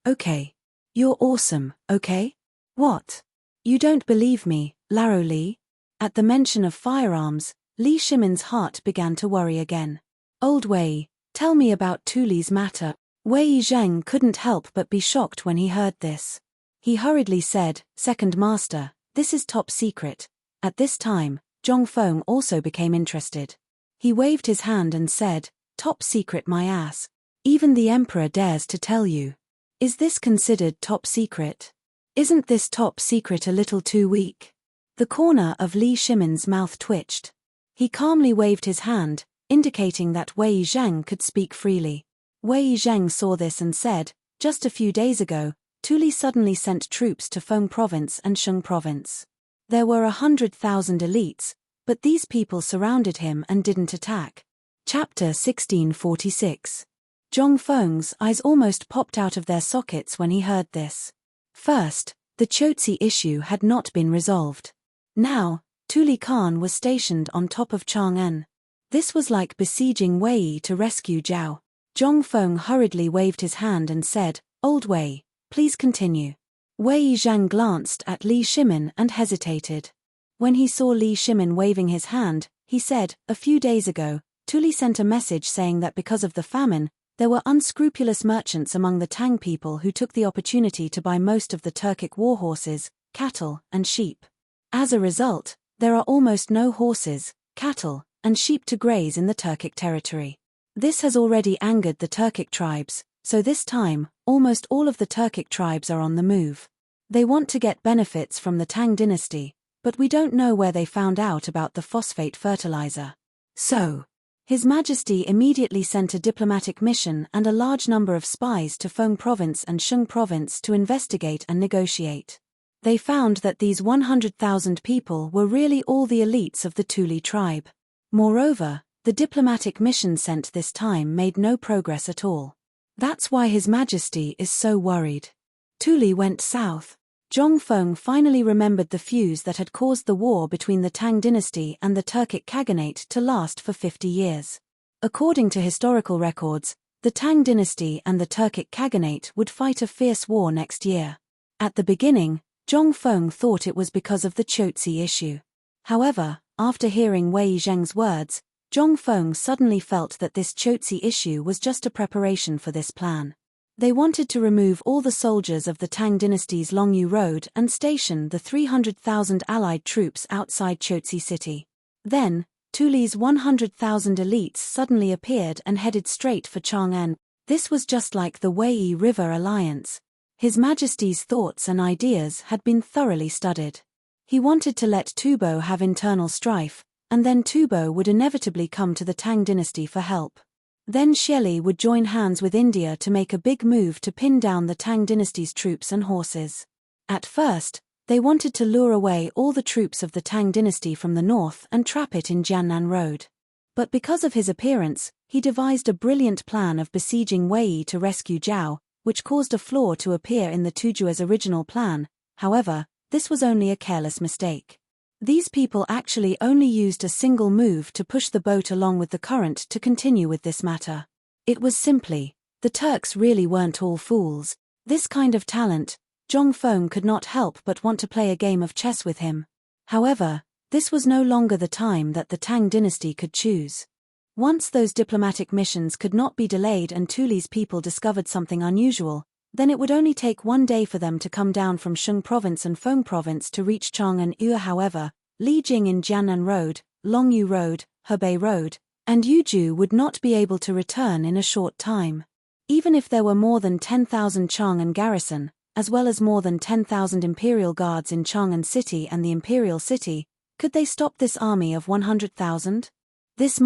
You're awesome, okay? What? You don't believe me, Lao Li?" At the mention of firearms, Li Shimin's heart began to worry again. "Old Wei, tell me about Tuli's matter." Wei Zheng couldn't help but be shocked when he heard this. He hurriedly said, "Second Master, this is top secret." At this time, Zhong Feng also became interested. He waved his hand and said, "Top secret my ass. Even the emperor dares to tell you. Is this considered top secret? Isn't this top secret a little too weak?" The corner of Li Shimin's mouth twitched. He calmly waved his hand, indicating that Wei Zheng could speak freely. Wei Zheng saw this and said, "Just a few days ago, Tuli suddenly sent troops to Feng Province and Shung Province. There were 100,000 elites, but these people surrounded him and didn't attack." Chapter 1646. Zhong Feng's eyes almost popped out of their sockets when he heard this. First, the Chotzi issue had not been resolved. Now, Tuli Khan was stationed on top of Chang'an. This was like besieging Wei to rescue Zhao. Zhong Feng hurriedly waved his hand and said, "Old Wei, please continue." Wei Zhang glanced at Li Shimin and hesitated. When he saw Li Shimin waving his hand, he said, "A few days ago, Tuli sent a message saying that because of the famine, there were unscrupulous merchants among the Tang people who took the opportunity to buy most of the Turkic war horses, cattle, and sheep. As a result, there are almost no horses, cattle, and sheep to graze in the Turkic territory. This has already angered the Turkic tribes, so this time, almost all of the Turkic tribes are on the move. They want to get benefits from the Tang dynasty, but we don't know where they found out about the phosphate fertilizer. So, His Majesty immediately sent a diplomatic mission and a large number of spies to Feng Province and Shung Province to investigate and negotiate. They found that these 100,000 people were really all the elites of the Tuli tribe. Moreover, the diplomatic mission sent this time made no progress at all. That's why His Majesty is so worried. Tuli went south. Zhong Feng finally remembered the fuse that had caused the war between the Tang dynasty and the Turkic Khaganate to last for 50 years. According to historical records, the Tang dynasty and the Turkic Khaganate would fight a fierce war next year. At the beginning, Zhong Feng thought it was because of the Chotzi issue. However, after hearing Wei Zheng's words, Zhong Feng suddenly felt that this Chotzi issue was just a preparation for this plan. They wanted to remove all the soldiers of the Tang dynasty's Longyu Road and station the 300,000 allied troops outside Chotzi city. Then, Tuli's 100,000 elites suddenly appeared and headed straight for Chang'an. This was just like the Wei River Alliance. His Majesty's thoughts and ideas had been thoroughly studied. He wanted to let Tubo have internal strife, and then Tubo would inevitably come to the Tang dynasty for help. Then Xieli would join hands with India to make a big move to pin down the Tang dynasty's troops and horses. At first, they wanted to lure away all the troops of the Tang dynasty from the north and trap it in Jiannan Road. But because of his appearance, he devised a brilliant plan of besieging Wei to rescue Zhao, which caused a flaw to appear in the Tujue's original plan. However, this was only a careless mistake. These people actually only used a single move to push the boat along with the current to continue with this matter. It was simply, the Turks really weren't all fools. This kind of talent, Zhong Feng could not help but want to play a game of chess with him. However, this was no longer the time that the Tang dynasty could choose. Once those diplomatic missions could not be delayed and Tuli's people discovered something unusual, then it would only take one day for them to come down from Shung Province and Feng Province to reach Chang'an. However, Li Jing in Jiannan Road, Longyu Road, Hebei Road, and Yuju would not be able to return in a short time. Even if there were more than 10,000 Chang'an garrison, as well as more than 10,000 imperial guards in Chang'an City and the imperial city, could they stop this army of 100,000? This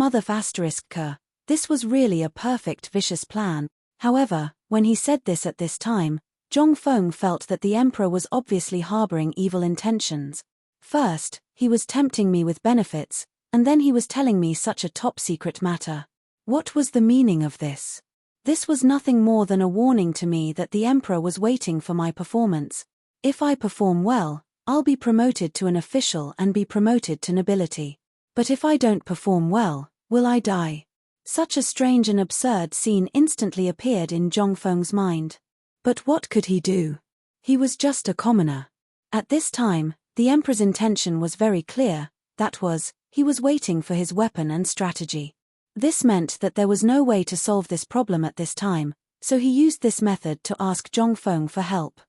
this was really a perfect vicious plan. However, when he said this at this time, Zhong Feng felt that the emperor was obviously harboring evil intentions. First, he was tempting me with benefits, and then he was telling me such a top-secret matter. What was the meaning of this? This was nothing more than a warning to me that the emperor was waiting for my performance. If I perform well, I'll be promoted to an official and be promoted to nobility. But if I don't perform well, will I die? Such a strange and absurd scene instantly appeared in Zhong Feng's mind. But what could he do? He was just a commoner. At this time, the emperor's intention was very clear, that was, he was waiting for his weapon and strategy. This meant that there was no way to solve this problem at this time, so he used this method to ask Zhong Feng for help.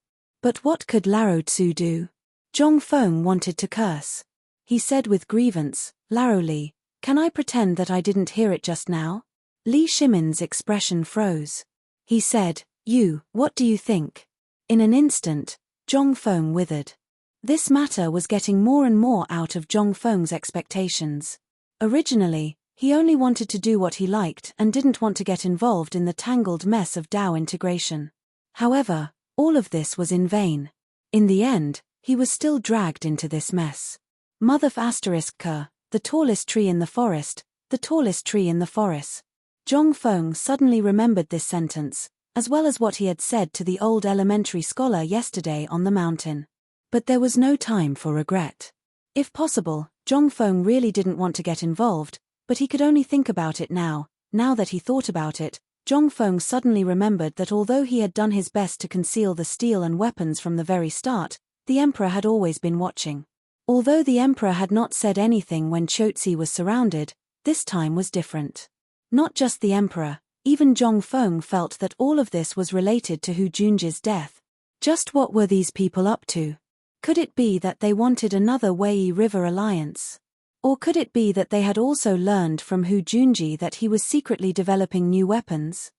But what could Lao Tzu do? Zhong Feng wanted to curse. He said with grievance, "Lao Li, can I pretend that I didn't hear it just now?" Li Shimin's expression froze. He said, what do you think?" In an instant, Zhong Feng withered. This matter was getting more and more out of Zhong Feng's expectations. Originally, he only wanted to do what he liked and didn't want to get involved in the tangled mess of Dao integration. However, all of this was in vain. In the end, he was still dragged into this mess. The tallest tree in the forest, the tallest tree in the forest. Zhong Feng suddenly remembered this sentence, as well as what he had said to the old elementary scholar yesterday on the mountain. But there was no time for regret. If possible, Zhong Feng really didn't want to get involved, but he could only think about it now. Now that he thought about it, Zhong Feng suddenly remembered that although he had done his best to conceal the steel and weapons from the very start, the emperor had always been watching. Although the emperor had not said anything when Chotzi was surrounded, this time was different. Not just the emperor, even Zhong Feng felt that all of this was related to Hu Junji's death. Just what were these people up to? Could it be that they wanted another Wei River alliance? Or could it be that they had also learned from Hu Junji that he was secretly developing new weapons?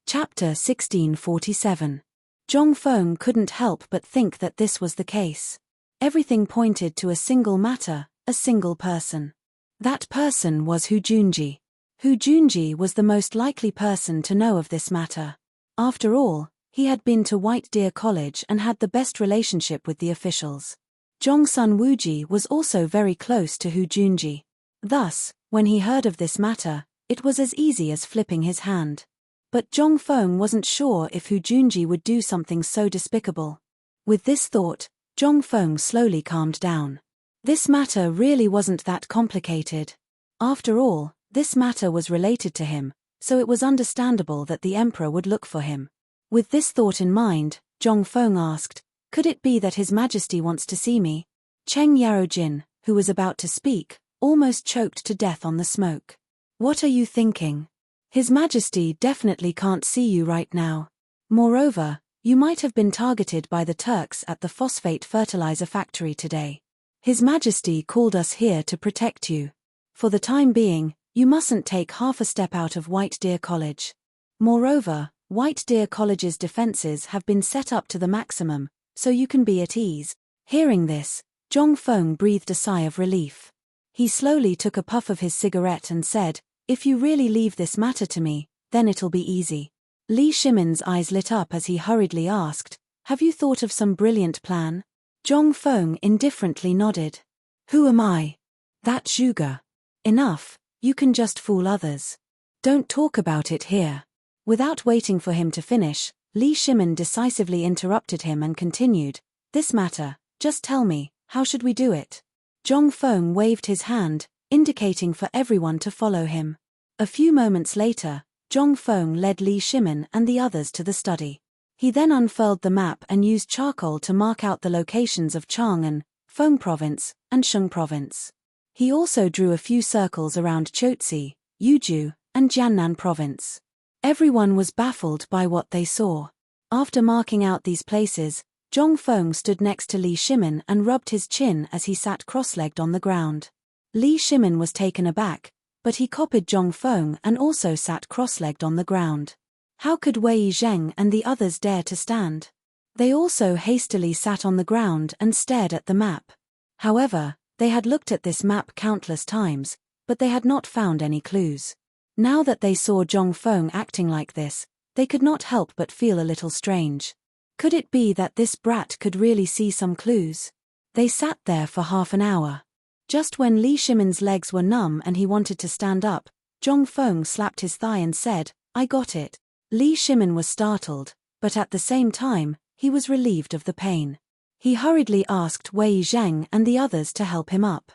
Chapter 1647. Zhong Feng couldn't help but think that this was the case. Everything pointed to a single matter, a single person. That person was Hu Junji. Hu Junji was the most likely person to know of this matter. After all, he had been to White Deer College and had the best relationship with the officials. Zhongsun Wuji was also very close to Hu Junji. Thus, when he heard of this matter, it was as easy as flipping his hand. But Zhong Feng wasn't sure if Hu Junji would do something so despicable. With this thought, Zhong Feng slowly calmed down. This matter really wasn't that complicated. After all, this matter was related to him, so it was understandable that the emperor would look for him. With this thought in mind, Zhong Feng asked, "Could it be that His Majesty wants to see me?" Cheng Yarojin, who was about to speak, almost choked to death on the smoke. "What are you thinking? His Majesty definitely can't see you right now. Moreover, you might have been targeted by the Turks at the phosphate fertilizer factory today. His Majesty called us here to protect you. For the time being, you mustn't take half a step out of White Deer College. Moreover, White Deer College's defenses have been set up to the maximum, so you can be at ease." Hearing this, Zhong Feng breathed a sigh of relief. He slowly took a puff of his cigarette and said, "If you really leave this matter to me, then it'll be easy." Li Shimin's eyes lit up as he hurriedly asked, "Have you thought of some brilliant plan?" Zhong Feng indifferently nodded. "Who am I? That Zhuge. Enough, you can just fool others. Don't talk about it here." Without waiting for him to finish, Li Shimin decisively interrupted him and continued, "This matter, just tell me, how should we do it?" Zhong Feng waved his hand, indicating for everyone to follow him. A few moments later, Zhong Feng led Li Shimin and the others to the study. He then unfurled the map and used charcoal to mark out the locations of Chang'an, Feng Province, and Sheng Province. He also drew a few circles around Chotzi, Yuju, and Jiannan Province. Everyone was baffled by what they saw. After marking out these places, Zhong Feng stood next to Li Shimin and rubbed his chin as he sat cross-legged on the ground. Li Shimin was taken aback, but he copied Zhong Feng and also sat cross-legged on the ground. How could Wei Zheng and the others dare to stand? They also hastily sat on the ground and stared at the map. However, they had looked at this map countless times, but they had not found any clues. Now that they saw Zhong Feng acting like this, they could not help but feel a little strange. Could it be that this brat could really see some clues? They sat there for half an hour. Just when Li Shimin's legs were numb and he wanted to stand up, Zhong Feng slapped his thigh and said, "I got it." Li Shimin was startled, but at the same time, he was relieved of the pain. He hurriedly asked Wei Zheng and the others to help him up.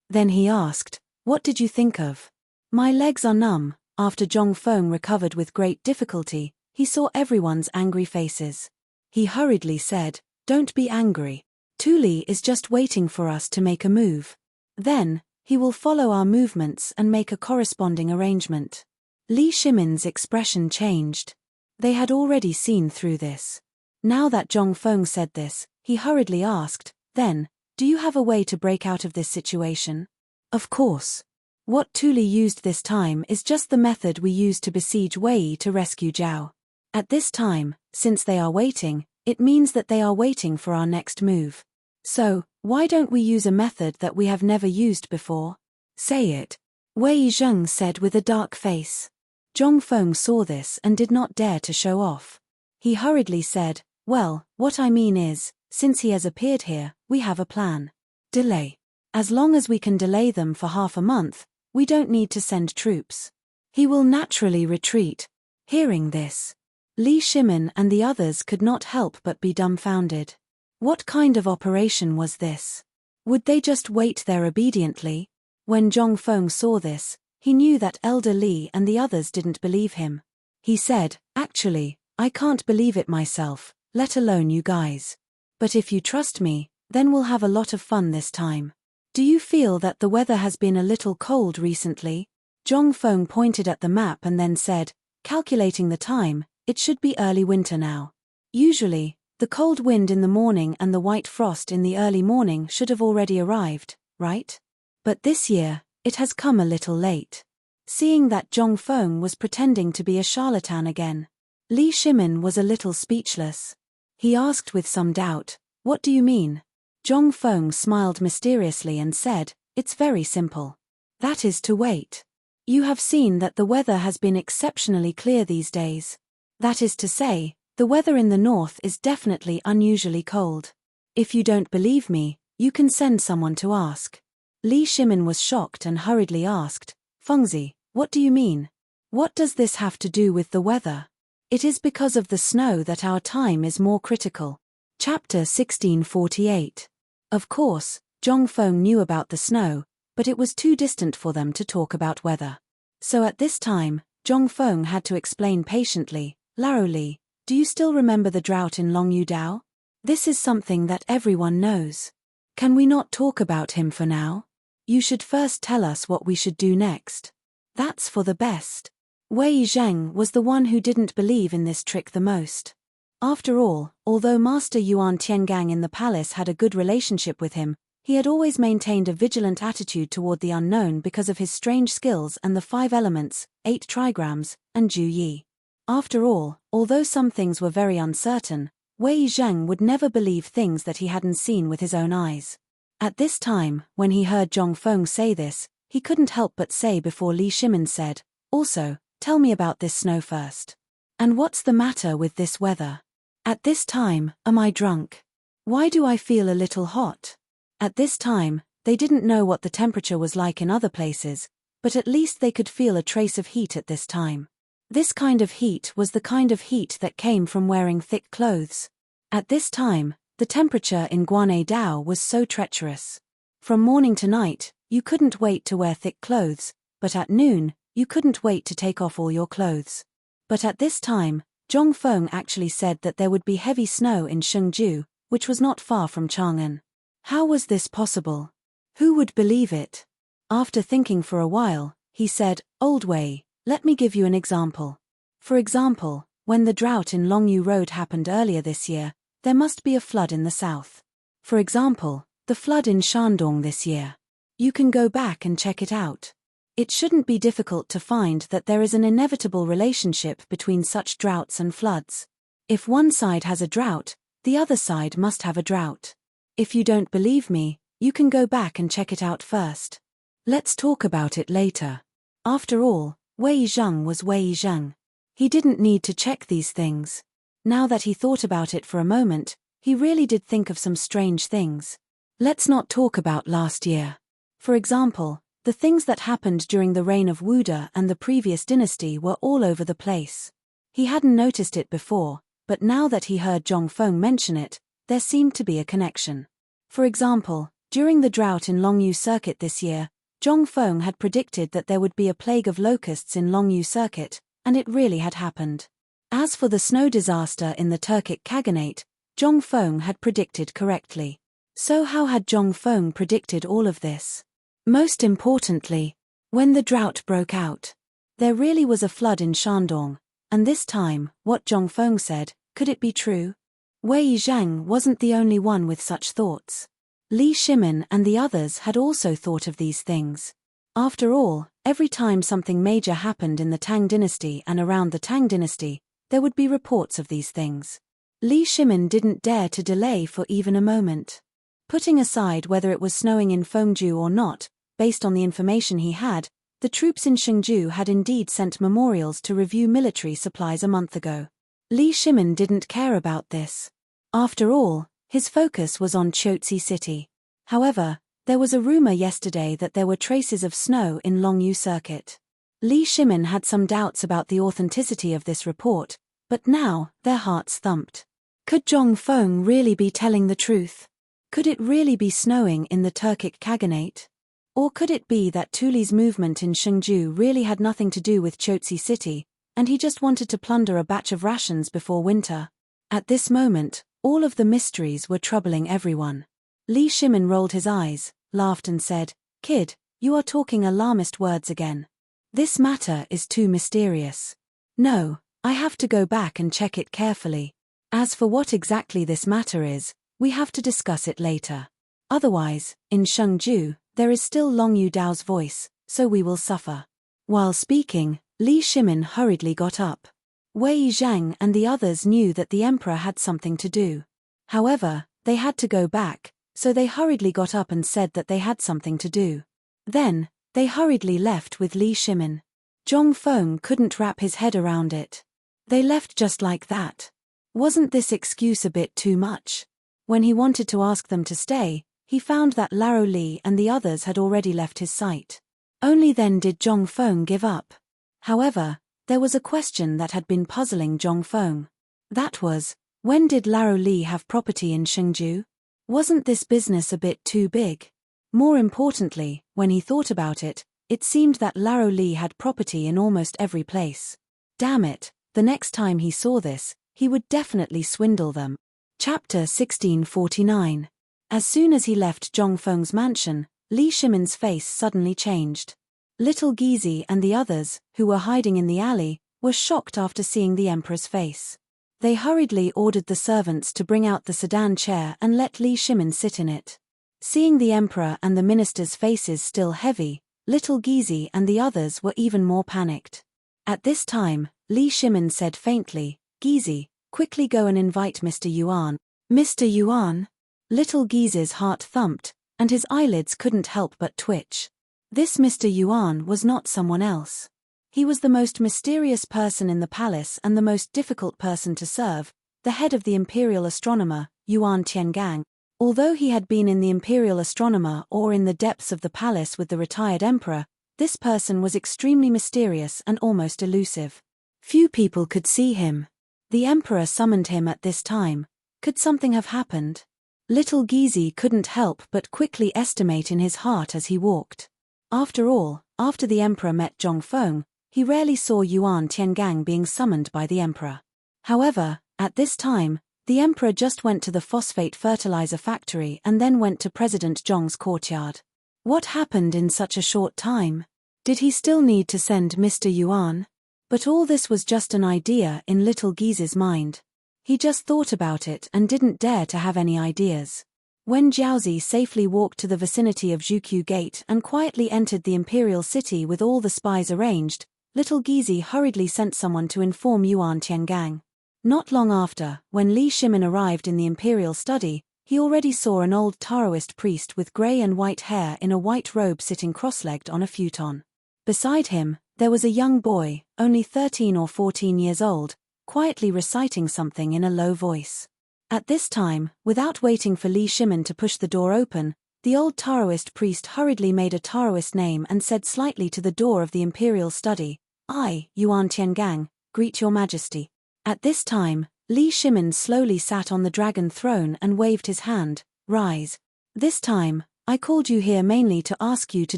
Then he asked, "What did you think of?" "My legs are numb." After Zhong Feng recovered with great difficulty, he saw everyone's angry faces. He hurriedly said, "Don't be angry. Tuli is just waiting for us to make a move. Then, he will follow our movements and make a corresponding arrangement." Li Shimin's expression changed. They had already seen through this. Now that Zhong Feng said this, he hurriedly asked, "Then, do you have a way to break out of this situation?" "Of course. What Tuli used this time is just the method we used to besiege Wei to rescue Zhao. At this time, since they are waiting, it means that they are waiting for our next move. So, why don't we use a method that we have never used before?" "Say it," Wei Zheng said with a dark face. Zhong Feng saw this and did not dare to show off. He hurriedly said, "Well, what I mean is, since he has appeared here, we have a plan. Delay. As long as we can delay them for half a month, we don't need to send troops. He will naturally retreat." Hearing this, Li Shimin and the others could not help but be dumbfounded. What kind of operation was this? Would they just wait there obediently? When Zhong Feng saw this, he knew that Elder Li and the others didn't believe him. He said, "Actually, I can't believe it myself, let alone you guys. But if you trust me, then we'll have a lot of fun this time. Do you feel that the weather has been a little cold recently?" Zhong Feng pointed at the map and then said, "Calculating the time, it should be early winter now. Usually, the cold wind in the morning and the white frost in the early morning should have already arrived, right? But this year, it has come a little late." Seeing that Zhong Feng was pretending to be a charlatan again, Li Shimin was a little speechless. He asked with some doubt, "What do you mean?" Zhong Feng smiled mysteriously and said, "It's very simple. That is to wait. You have seen that the weather has been exceptionally clear these days. That is to say, the weather in the north is definitely unusually cold. If you don't believe me, you can send someone to ask." Li Shimin was shocked and hurriedly asked, "Fengzi, what do you mean? What does this have to do with the weather?" "It is because of the snow that our time is more critical." Chapter 1648. Of course, Zhong Feng knew about the snow, but it was too distant for them to talk about weather. So at this time, Zhong Feng had to explain patiently, "Lao Li, do you still remember the drought in Longyu Dao? This is something that everyone knows. Can we not talk about him for now? You should first tell us what we should do next. That's for the best." Wei Zheng was the one who didn't believe in this trick the most. After all, although Master Yuan Tiangang in the palace had a good relationship with him, he had always maintained a vigilant attitude toward the unknown because of his strange skills and the 5 elements, 8 trigrams, and Ju Yi. After all, although some things were very uncertain, Wei Zheng would never believe things that he hadn't seen with his own eyes. At this time, when he heard Zhong Feng say this, he couldn't help but say before Li Shimin said, "Also, tell me about this snow first. And what's the matter with this weather? At this time, am I drunk? Why do I feel a little hot?" At this time, they didn't know what the temperature was like in other places, but at least they could feel a trace of heat at this time. This kind of heat was the kind of heat that came from wearing thick clothes. At this time, the temperature in Guanay Dao was so treacherous. From morning to night, you couldn't wait to wear thick clothes, but at noon, you couldn't wait to take off all your clothes. But at this time, Zhong Feng actually said that there would be heavy snow in Shengju, which was not far from Chang'an. How was this possible? Who would believe it? After thinking for a while, he said, "Old Wei, let me give you an example. For example, when the drought in Longyu Road happened earlier this year, there must be a flood in the south. For example, the flood in Shandong this year. You can go back and check it out. It shouldn't be difficult to find that there is an inevitable relationship between such droughts and floods. If one side has a drought, the other side must have a drought. If you don't believe me, you can go back and check it out first. Let's talk about it later. After all, Wei Zheng was Wei Zheng. He didn't need to check these things. Now that he thought about it for a moment, he really did think of some strange things. Let's not talk about last year. For example, the things that happened during the reign of Wuda and the previous dynasty were all over the place. He hadn't noticed it before, but now that he heard Zhongfeng mention it, there seemed to be a connection. For example, during the drought in Longyu Circuit this year, Zhongfeng had predicted that there would be a plague of locusts in Longyu Circuit, and it really had happened. As for the snow disaster in the Turkic Khaganate, Zhongfeng had predicted correctly. So how had Zhongfeng predicted all of this? Most importantly, when the drought broke out, there really was a flood in Shandong, and this time, what Zhongfeng said, could it be true? Wei Zhang wasn't the only one with such thoughts. Li Shimin and the others had also thought of these things. After all, every time something major happened in the Tang dynasty and around the Tang dynasty, there would be reports of these things. Li Shimin didn't dare to delay for even a moment. Putting aside whether it was snowing in Fengju or not, based on the information he had, the troops in Shengju had indeed sent memorials to review military supplies a month ago. Li Shimin didn't care about this. After all, his focus was on Chotzi City. However, there was a rumor yesterday that there were traces of snow in Longyu Circuit. Li Shimin had some doubts about the authenticity of this report, but now, their hearts thumped. Could Zhongfeng really be telling the truth? Could it really be snowing in the Turkic Khaganate? Or could it be that Tuli's movement in Shengju really had nothing to do with Chotzi City, and he just wanted to plunder a batch of rations before winter? At this moment, all of the mysteries were troubling everyone. Li Shimin rolled his eyes, laughed and said, "Kid, you are talking alarmist words again. This matter is too mysterious. No, I have to go back and check it carefully. As for what exactly this matter is, we have to discuss it later. Otherwise, in Shengju, there is still Longyu Dao's voice, so we will suffer." While speaking, Li Shimin hurriedly got up. Wei Zhang and the others knew that the emperor had something to do. However, they had to go back, so they hurriedly got up and said that they had something to do. Then, they hurriedly left with Li Shimin. Zhongfeng couldn't wrap his head around it. They left just like that. Wasn't this excuse a bit too much? When he wanted to ask them to stay, he found that Laro Li and the others had already left his sight. Only then did Zhongfeng give up. However, there was a question that had been puzzling Zhongfeng. That was, when did Laro Li have property in Shengju? Wasn't this business a bit too big? More importantly, when he thought about it, it seemed that Laro Li had property in almost every place. Damn it, the next time he saw this, he would definitely swindle them. Chapter 1649. As soon as he left Zhongfeng's mansion, Li Shimin's face suddenly changed. Little Gizi and the others, who were hiding in the alley, were shocked after seeing the emperor's face. They hurriedly ordered the servants to bring out the sedan chair and let Li Shimin sit in it. Seeing the emperor and the ministers' faces still heavy, Little Gizi and the others were even more panicked. At this time, Li Shimin said faintly, "Gizi, quickly go and invite Mr. Yuan." Mr. Yuan? Little Gizi's heart thumped, and his eyelids couldn't help but twitch. This Mr. Yuan was not someone else. He was the most mysterious person in the palace and the most difficult person to serve, the head of the imperial astronomer, Yuan Tiangang. Although he had been in the imperial astronomer or in the depths of the palace with the retired emperor, this person was extremely mysterious and almost elusive. Few people could see him. The emperor summoned him at this time. Could something have happened? Little Gizi couldn't help but quickly estimate in his heart as he walked. After all, after the emperor met Zhongfeng, he rarely saw Yuan Tiangang being summoned by the emperor. However, at this time, the emperor just went to the phosphate fertilizer factory and then went to President Zhong's courtyard. What happened in such a short time? Did he still need to send Mr. Yuan? But all this was just an idea in Little Gizi's mind. He just thought about it and didn't dare to have any ideas. When Jiaozi safely walked to the vicinity of Zhuqiu Gate and quietly entered the imperial city with all the spies arranged, little Gizi hurriedly sent someone to inform Yuan Tiangang. Not long after, when Li Shimin arrived in the imperial study, he already saw an old Taoist priest with grey and white hair in a white robe sitting cross-legged on a futon. Beside him, there was a young boy, only 13 or 14 years old, quietly reciting something in a low voice. At this time, without waiting for Li Shimin to push the door open, the old Taoist priest hurriedly made a Taoist name and said slightly to the door of the imperial study, "I, Yuan Tiangang, greet your majesty." At this time, Li Shimin slowly sat on the dragon throne and waved his hand, "Rise. This time, I called you here mainly to ask you to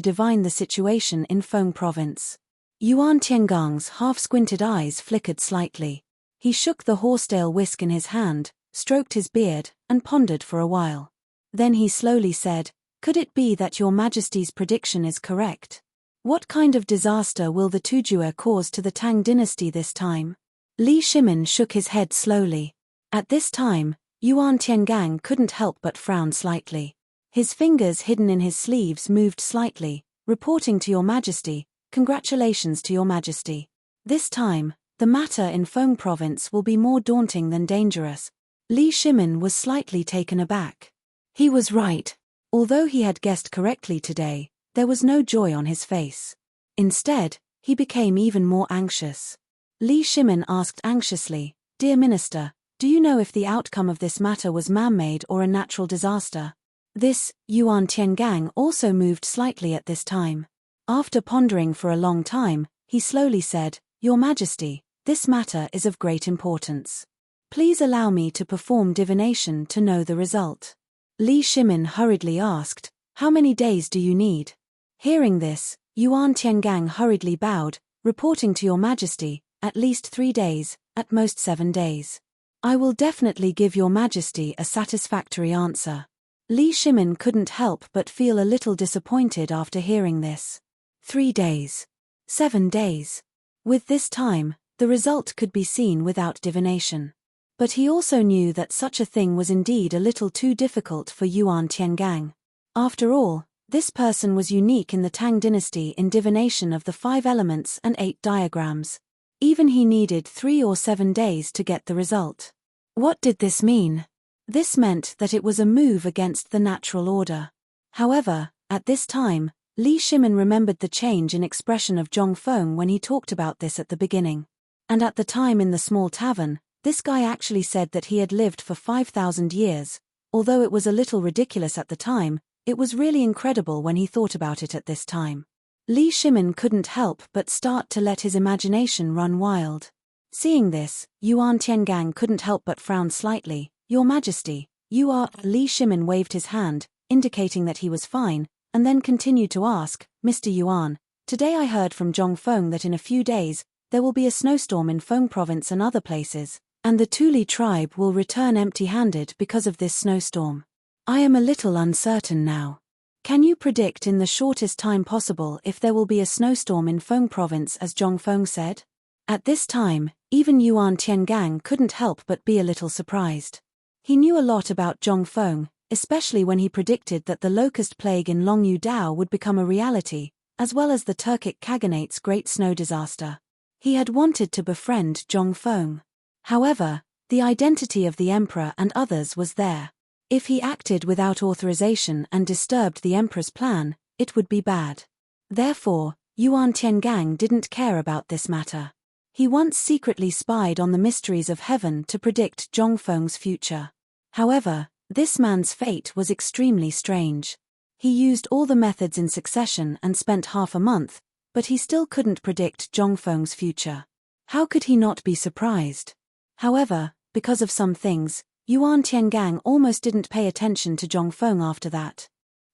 divine the situation in Feng province." Yuan Tiangang's half-squinted eyes flickered slightly. He shook the horsetail whisk in his hand, stroked his beard, and pondered for a while. Then he slowly said, "Could it be that your majesty's prediction is correct? What kind of disaster will the Tujue cause to the Tang dynasty this time?" Li Shimin shook his head slowly. At this time, Yuan Tiangang couldn't help but frown slightly. His fingers hidden in his sleeves moved slightly, reporting to your majesty, "Congratulations to your majesty. This time, the matter in Feng province will be more daunting than dangerous." Li Shimin was slightly taken aback. He was right. Although he had guessed correctly today, there was no joy on his face. Instead, he became even more anxious. Li Shimin asked anxiously, "Dear Minister, do you know if the outcome of this matter was man-made or a natural disaster?" This, Yuan Tiangang also moved slightly at this time. After pondering for a long time, he slowly said, "Your Majesty, this matter is of great importance. Please allow me to perform divination to know the result." Li Shimin hurriedly asked, "How many days do you need?" Hearing this, Yuan Tiangang hurriedly bowed, reporting to your majesty, "At least 3 days, at most 7 days. I will definitely give your majesty a satisfactory answer." Li Shimin couldn't help but feel a little disappointed after hearing this. 3 days. 7 days. With this time, the result could be seen without divination. But he also knew that such a thing was indeed a little too difficult for Yuan Tiangang. After all, this person was unique in the Tang dynasty in divination of the 5 elements and 8 diagrams. Even he needed 3 or 7 days to get the result. What did this mean? This meant that it was a move against the natural order. However, at this time, Li Shimin remembered the change in expression of Zhong Feng when he talked about this at the beginning. And at the time in the small tavern, this guy actually said that he had lived for 5,000 years. Although it was a little ridiculous at the time, it was really incredible when he thought about it at this time. Li Shimin couldn't help but start to let his imagination run wild. Seeing this, Yuan Tiangang couldn't help but frown slightly. "Your Majesty, you are..." Li Shimin waved his hand, indicating that he was fine, and then continued to ask, "Mr. Yuan, today I heard from Zhong Feng that in a few days, there will be a snowstorm in Feng province and other places, and the Tuli tribe will return empty-handed because of this snowstorm. I am a little uncertain now. Can you predict in the shortest time possible if there will be a snowstorm in Feng province as Zhong Feng said?" At this time, even Yuan Tiangang couldn't help but be a little surprised. He knew a lot about Zhong Feng, especially when he predicted that the locust plague in Longyu Dao would become a reality, as well as the Turkic Khaganate's great snow disaster. He had wanted to befriend Zhong Feng. However, the identity of the emperor and others was there. If he acted without authorization and disturbed the emperor's plan, it would be bad. Therefore, Yuan Tiangang didn't care about this matter. He once secretly spied on the mysteries of heaven to predict Zhong Feng's future. However, this man's fate was extremely strange. He used all the methods in succession and spent half a month, but he still couldn't predict Zhong Feng's future. How could he not be surprised? However, because of some things, Yuan Tiangang almost didn't pay attention to Zhong Feng after that.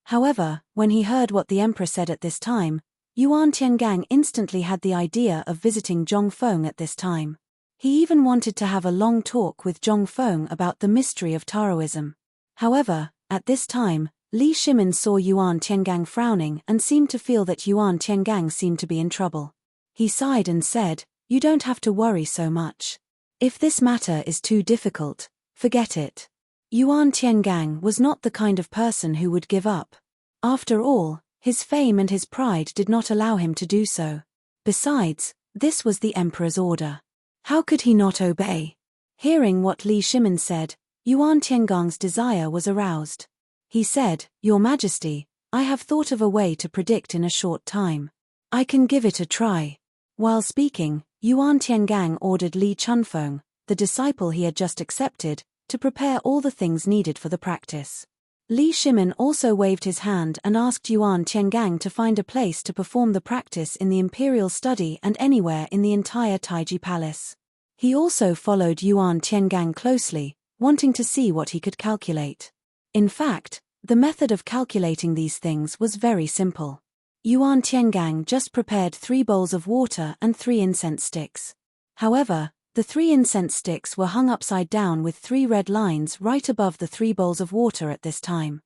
However, when he heard what the emperor said at this time, Yuan Tiangang instantly had the idea of visiting Zhong Feng at this time. He even wanted to have a long talk with Zhong Feng about the mystery of Taoism. However, at this time, Li Shimin saw Yuan Tiangang frowning and seemed to feel that Yuan Tiangang seemed to be in trouble. He sighed and said, "You don't have to worry so much. If this matter is too difficult, forget it. Yuan Tiangang was not the kind of person who would give up. After all, his fame and his pride did not allow him to do so. Besides, this was the emperor's order. How could he not obey? Hearing what Li Shimin said, Yuan Tiangang's desire was aroused. He said, "Your Majesty, I have thought of a way to predict in a short time. I can give it a try." While speaking, Yuan Tiangang ordered Li Chunfeng, the disciple he had just accepted, to prepare all the things needed for the practice. Li Shimin also waved his hand and asked Yuan Tiangang to find a place to perform the practice in the imperial study and anywhere in the entire Taiji Palace. He also followed Yuan Tiangang closely, wanting to see what he could calculate. In fact, the method of calculating these things was very simple. Yuan Tiangang just prepared 3 bowls of water and 3 incense sticks. However, the 3 incense sticks were hung upside down with 3 red lines right above the 3 bowls of water at this time.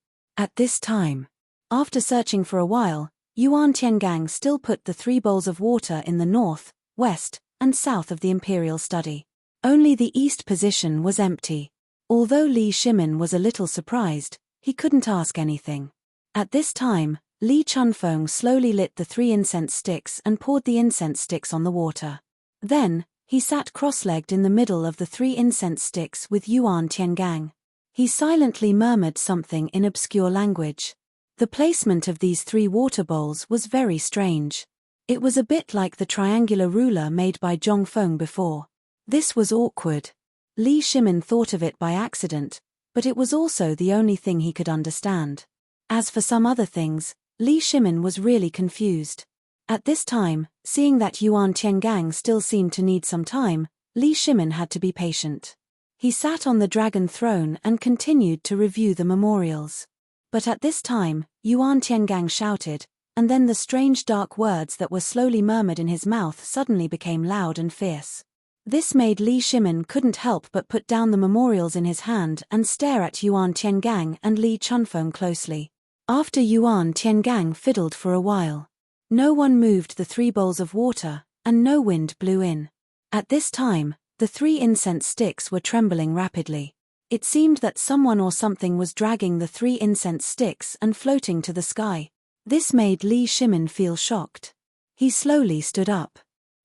After searching for a while, Yuan Tiangang still put the 3 bowls of water in the north, west, and south of the imperial study. Only the east position was empty. Although Li Shimin was a little surprised, he couldn't ask anything. At this time, Li Chunfeng slowly lit the 3 incense sticks and poured the incense sticks on the water. Then, he sat cross-legged in the middle of the 3 incense sticks with Yuan Tiangang. He silently murmured something in obscure language. The placement of these 3 water bowls was very strange. It was a bit like the triangular ruler made by Zhongfeng before. This was awkward. Li Shimin thought of it by accident, but it was also the only thing he could understand. As for some other things, Li Shimin was really confused. At this time, seeing that Yuan Tiangang still seemed to need some time, Li Shimin had to be patient. He sat on the dragon throne and continued to review the memorials. But at this time, Yuan Tiangang shouted, and then the strange dark words that were slowly murmured in his mouth suddenly became loud and fierce. This made Li Shimin couldn't help but put down the memorials in his hand and stare at Yuan Tiangang and Li Chunfeng closely. After Yuan Tiangang fiddled for a while, no one moved the 3 bowls of water, and no wind blew in. At this time, the 3 incense sticks were trembling rapidly. It seemed that someone or something was dragging the 3 incense sticks and floating to the sky. This made Li Shimin feel shocked. He slowly stood up.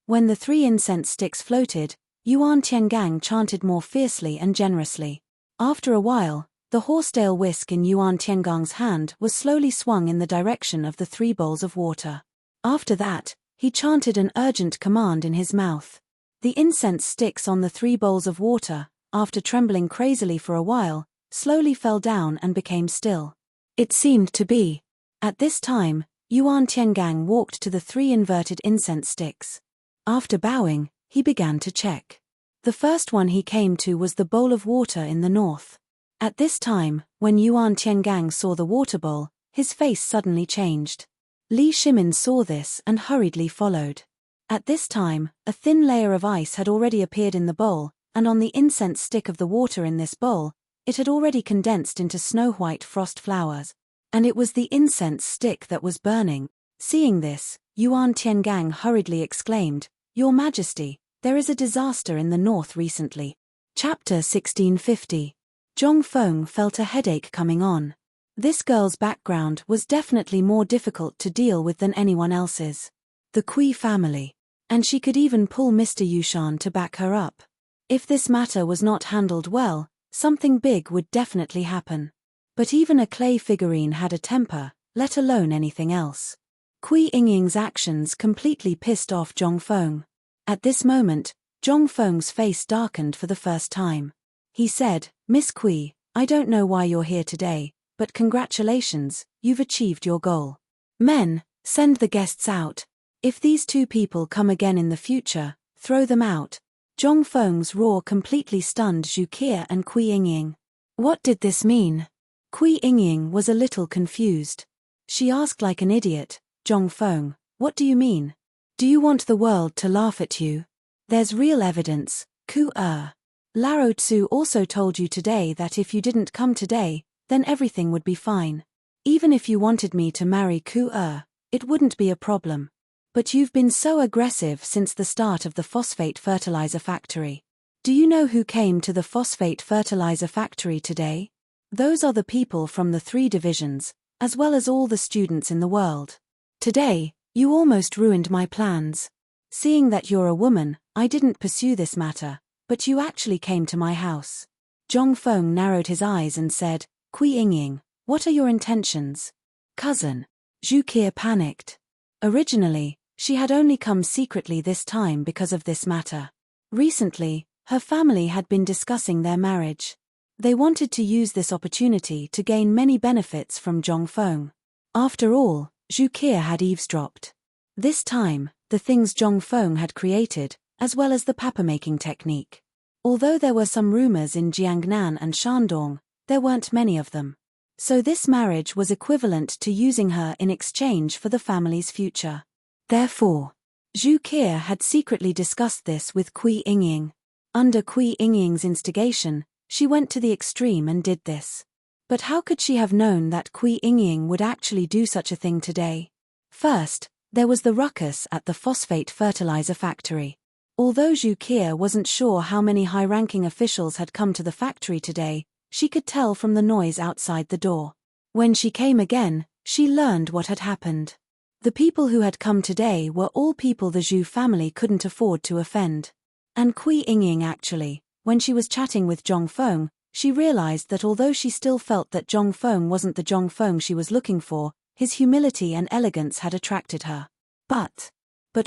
When the 3 incense sticks floated, Yuan Tiangang chanted more fiercely and generously. After a while, the horsetail whisk in Yuan Tiangang's hand was slowly swung in the direction of the 3 bowls of water. After that, he chanted an urgent command in his mouth. The incense sticks on the 3 bowls of water, after trembling crazily for a while, slowly fell down and became still. It seemed to be. At this time, Yuan Tiangang walked to the 3 inverted incense sticks. After bowing, he began to check. The first one he came to was the bowl of water in the north. At this time, when Yuan Tiangang saw the water bowl, his face suddenly changed. Li Shimin saw this and hurriedly followed. At this time, a thin layer of ice had already appeared in the bowl, and on the incense stick of the water in this bowl, it had already condensed into snow-white frost flowers. And it was the incense stick that was burning. Seeing this, Yuan Tiangang hurriedly exclaimed, "Your Majesty, there is a disaster in the north recently." Chapter 1650. Zhongfeng felt a headache coming on. This girl's background was definitely more difficult to deal with than anyone else's. The Kui family. And she could even pull Mr. Yushan to back her up. If this matter was not handled well, something big would definitely happen. But even a clay figurine had a temper, let alone anything else. Kui Yingying's actions completely pissed off Zhongfeng. At this moment, Zhongfeng's face darkened for the first time. He said, "Miss Kui, I don't know why you're here today, but congratulations, you've achieved your goal. Men, send the guests out. If these 2 people come again in the future, throw them out." Zhongfeng's roar completely stunned Zhu Qie and Kui Yingying. What did this mean? Kui Yingying was a little confused. She asked like an idiot, "Zhongfeng, what do you mean? Do you want the world to laugh at you? There's real evidence, Ku-er. Lao Tzu also told you today that if you didn't come today, then everything would be fine. Even if you wanted me to marry Ku-er, it wouldn't be a problem. But you've been so aggressive since the start of the phosphate fertilizer factory. Do you know who came to the phosphate fertilizer factory today? Those are the people from the 3 divisions, as well as all the students in the world. Today, you almost ruined my plans. Seeing that you're a woman, I didn't pursue this matter, but you actually came to my house. Zhongfeng narrowed his eyes and said, Kui Yingying, what are your intentions? Cousin. Zhu Qie panicked. Originally, she had only come secretly this time because of this matter. Recently, her family had been discussing their marriage. They wanted to use this opportunity to gain many benefits from Zhongfeng. After all, Zhu Qie had eavesdropped. This time, the things Zhongfeng had created, as well as the paper-making technique. Although there were some rumors in Jiangnan and Shandong, there weren't many of them. So this marriage was equivalent to using her in exchange for the family's future. Therefore, Zhu Qie had secretly discussed this with Kui Yingying. Under Kui Yingying's instigation, she went to the extreme and did this. But how could she have known that Kui Yingying would actually do such a thing today? First, there was the ruckus at the phosphate fertilizer factory. Although Zhu Qie wasn't sure how many high-ranking officials had come to the factory today, she could tell from the noise outside the door. When she came again, she learned what had happened. The people who had come today were all people the Zhu family couldn't afford to offend. And Kui Yingying actually, when she was chatting with Zhongfeng, she realized that although she still felt that Zhongfeng wasn't the Zhongfeng she was looking for, his humility and elegance had attracted her. But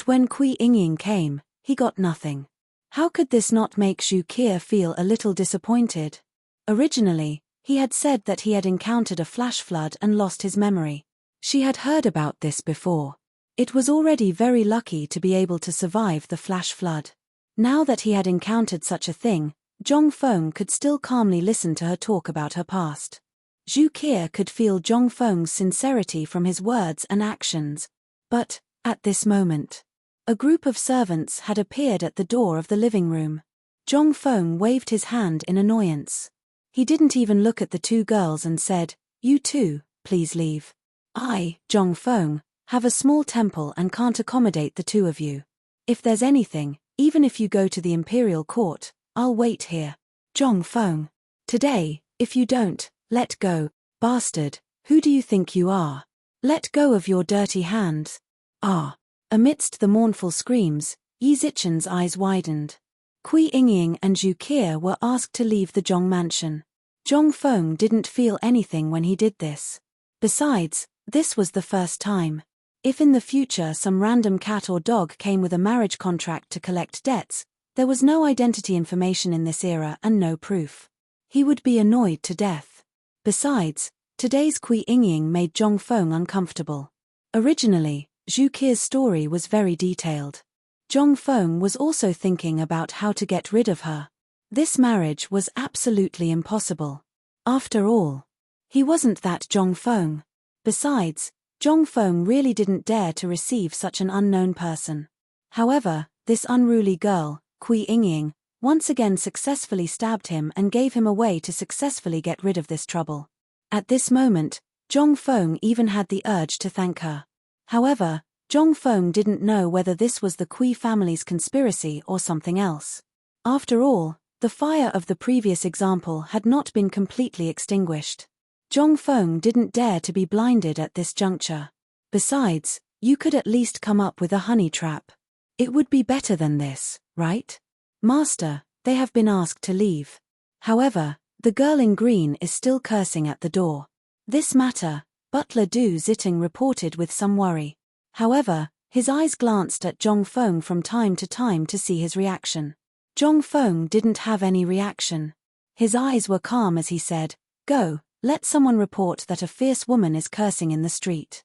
when Kui Yingying came, he got nothing. How could this not make Zhu Qie feel a little disappointed? Originally, he had said that he had encountered a flash flood and lost his memory. She had heard about this before. It was already very lucky to be able to survive the flash flood. Now that he had encountered such a thing, Zhongfeng could still calmly listen to her talk about her past. Zhu Qie could feel Zhongfeng's sincerity from his words and actions. But, at this moment, a group of servants had appeared at the door of the living room. Zhongfeng waved his hand in annoyance. He didn't even look at the 2 girls and said, You two, please leave. I, Zhongfeng, have a small temple and can't accommodate the 2 of you. If there's anything, even if you go to the imperial court, I'll wait here. Zhongfeng. Today, if you don't, let go, bastard, who do you think you are? Let go of your dirty hands. Ah. Amidst the mournful screams, Yi Zichen's eyes widened. Kui Yingying and Zhu Qie were asked to leave the Zhong mansion. Zhongfeng didn't feel anything when he did this. Besides, this was the first time. If in the future some random cat or dog came with a marriage contract to collect debts, there was no identity information in this era and no proof. He would be annoyed to death. Besides, today's Kui Yingying made Zhongfeng uncomfortable. Originally, Zhu Qie's story was very detailed. Zhongfeng was also thinking about how to get rid of her. This marriage was absolutely impossible. After all, he wasn't that Zhongfeng. Besides, Zhongfeng really didn't dare to receive such an unknown person. However, this unruly girl, Kui Yingying, once again successfully stabbed him and gave him a way to successfully get rid of this trouble. At this moment, Zhongfeng even had the urge to thank her. However, Zhongfeng didn't know whether this was the Kui family's conspiracy or something else. After all, the fire of the previous example had not been completely extinguished. Zhongfeng didn't dare to be blinded at this juncture. Besides, you could at least come up with a honey trap. It would be better than this, right? Master, they have been asked to leave. However, the girl in green is still cursing at the door. This matter, Butler Du Ziting reported with some worry. However, his eyes glanced at Zhongfeng from time to time to see his reaction. Zhongfeng didn't have any reaction. His eyes were calm as he said, Go, let someone report that a fierce woman is cursing in the street.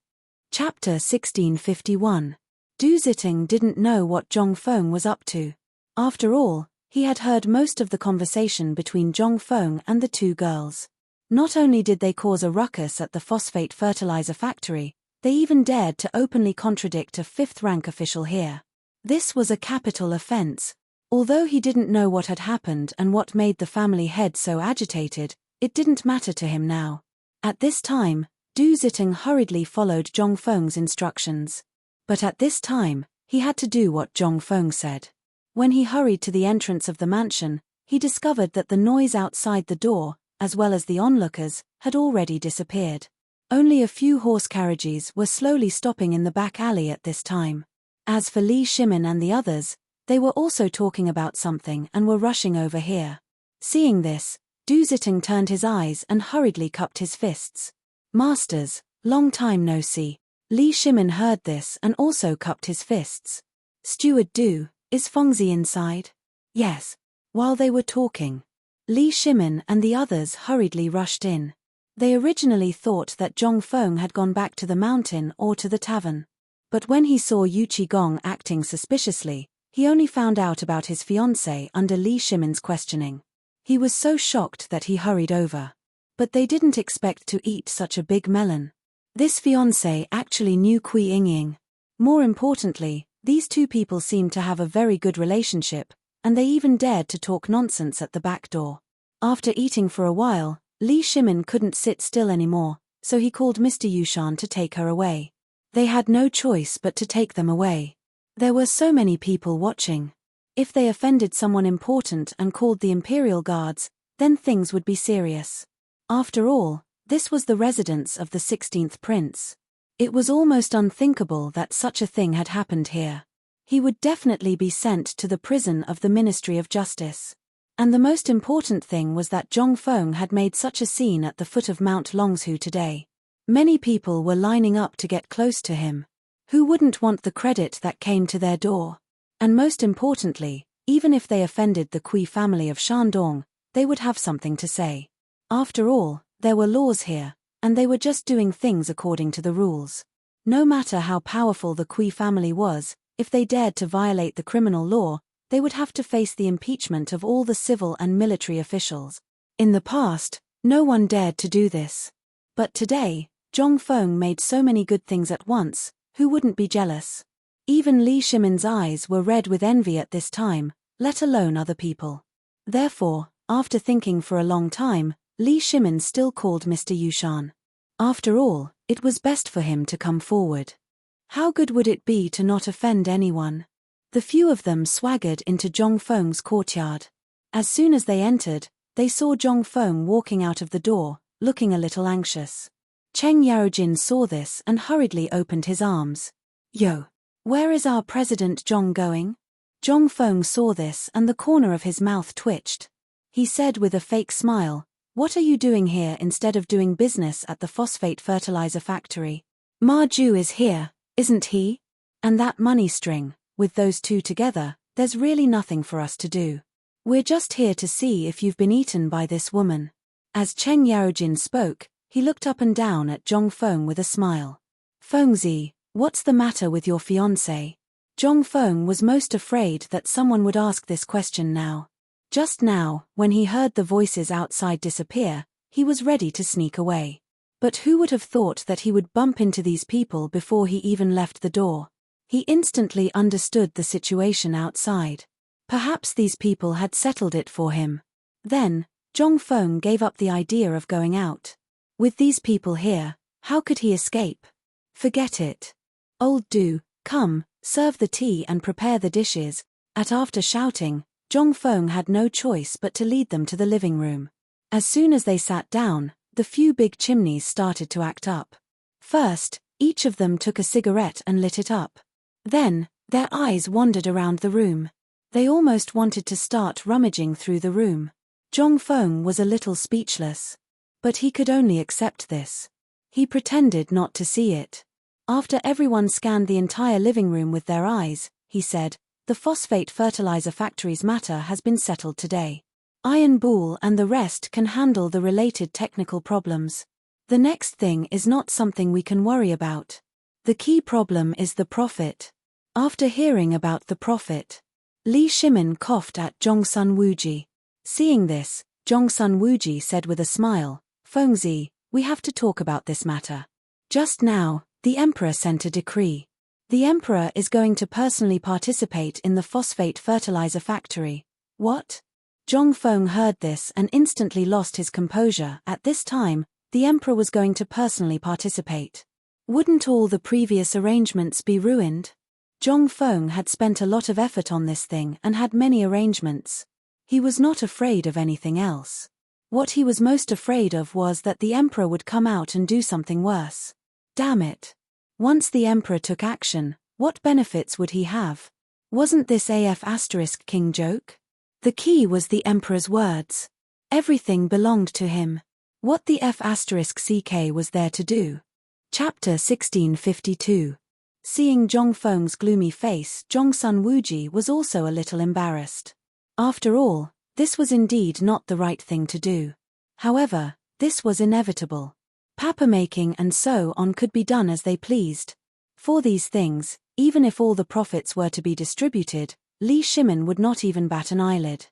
Chapter 1651. Du Ziting didn't know what Zhongfeng was up to. After all, he had heard most of the conversation between Zhongfeng and the 2 girls. Not only did they cause a ruckus at the phosphate fertilizer factory, they even dared to openly contradict a 5th-rank official here. This was a capital offense. Although he didn't know what had happened and what made the family head so agitated, it didn't matter to him now. At this time, Du Ziting hurriedly followed Zhongfeng's instructions. But at this time, he had to do what Zhongfeng said. When he hurried to the entrance of the mansion, he discovered that the noise outside the door, as well as the onlookers, had already disappeared. Only a few horse carriages were slowly stopping in the back alley at this time. As for Li Shimin and the others, they were also talking about something and were rushing over here. Seeing this, Du Ziteng turned his eyes and hurriedly cupped his fists. "Masters, long time no see." Li Shimin heard this and also cupped his fists. "Steward Du, is Fengzi inside?" "Yes." While they were talking, Li Shimin and the others hurriedly rushed in. They originally thought that Zhong Feng had gone back to the mountain or to the tavern. But when he saw Yu Qigong acting suspiciously, he only found out about his fiancée under Li Shimin's questioning. He was so shocked that he hurried over. But they didn't expect to eat such a big melon. This fiancé actually knew Kui Yingying. More importantly, these two people seemed to have a very good relationship, and they even dared to talk nonsense at the back door. After eating for a while, Li Shimin couldn't sit still anymore, so he called Mr. Yushan to take her away. They had no choice but to take them away. There were so many people watching. If they offended someone important and called the Imperial Guards, then things would be serious. After all, this was the residence of the 16th Prince. It was almost unthinkable that such a thing had happened here. He would definitely be sent to the prison of the Ministry of Justice. And the most important thing was that Zhong Feng had made such a scene at the foot of Mount Longshu today. Many people were lining up to get close to him. Who wouldn't want the credit that came to their door? And most importantly, even if they offended the Kui family of Shandong, they would have something to say. After all, there were laws here, and they were just doing things according to the rules. No matter how powerful the Kui family was, if they dared to violate the criminal law, they would have to face the impeachment of all the civil and military officials. In the past, no one dared to do this. But today, Zhong Feng made so many good things at once, who wouldn't be jealous? Even Li Shimin's eyes were red with envy at this time, let alone other people. Therefore, after thinking for a long time, Li Shimin still called Mr. Yushan. After all, it was best for him to come forward. How good would it be to not offend anyone? The few of them swaggered into Zhong Feng's courtyard. As soon as they entered, they saw Zhong Feng walking out of the door, looking a little anxious. Cheng Yaojin saw this and hurriedly opened his arms. "Yo, where is our President Zhong going?" Zhong Feng saw this and the corner of his mouth twitched. He said with a fake smile, "What are you doing here instead of doing business at the phosphate fertilizer factory? Ma Ju is here, isn't he? And that money string, with those two together, there's really nothing for us to do. We're just here to see if you've been eaten by this woman." As Cheng Yaojin spoke, he looked up and down at Zhong Feng with a smile. "Fengzi, what's the matter with your fiancé?" Zhong Feng was most afraid that someone would ask this question now. Just now, when he heard the voices outside disappear, he was ready to sneak away. But who would have thought that he would bump into these people before he even left the door? He instantly understood the situation outside. Perhaps these people had settled it for him. Then, Zhong Feng gave up the idea of going out. With these people here, how could he escape? Forget it. "Old Du, come, serve the tea and prepare the dishes." After shouting, Zhong Feng had no choice but to lead them to the living room. As soon as they sat down, the few big chimneys started to act up. First, each of them took a cigarette and lit it up. Then, their eyes wandered around the room. They almost wanted to start rummaging through the room. Zhong Feng was a little speechless. But he could only accept this. He pretended not to see it. After everyone scanned the entire living room with their eyes, he said, "The phosphate fertilizer factory's matter has been settled today. Iron Bull and the rest can handle the related technical problems. The next thing is not something we can worry about. The key problem is the profit." After hearing about the profit, Li Shimin coughed at Zhongsun Wuji. Seeing this, Zhongsun Wuji said with a smile, "Fengzi, we have to talk about this matter. Just now, the Emperor sent a decree. The Emperor is going to personally participate in the phosphate fertilizer factory." "What?" Zhong Feng heard this and instantly lost his composure. At this time, the Emperor was going to personally participate. Wouldn't all the previous arrangements be ruined? Zhong Feng had spent a lot of effort on this thing and had many arrangements. He was not afraid of anything else. What he was most afraid of was that the emperor would come out and do something worse. Damn it. Once the emperor took action, what benefits would he have? Wasn't this king joke? The key was the emperor's words. Everything belonged to him. What the *ck was there to do? Chapter 1652. Seeing Zhong Feng's gloomy face, Zhongsun Wuji was also a little embarrassed. After all, this was indeed not the right thing to do. However, this was inevitable. Paper-making and so on could be done as they pleased. For these things, even if all the profits were to be distributed, Li Shimin would not even bat an eyelid.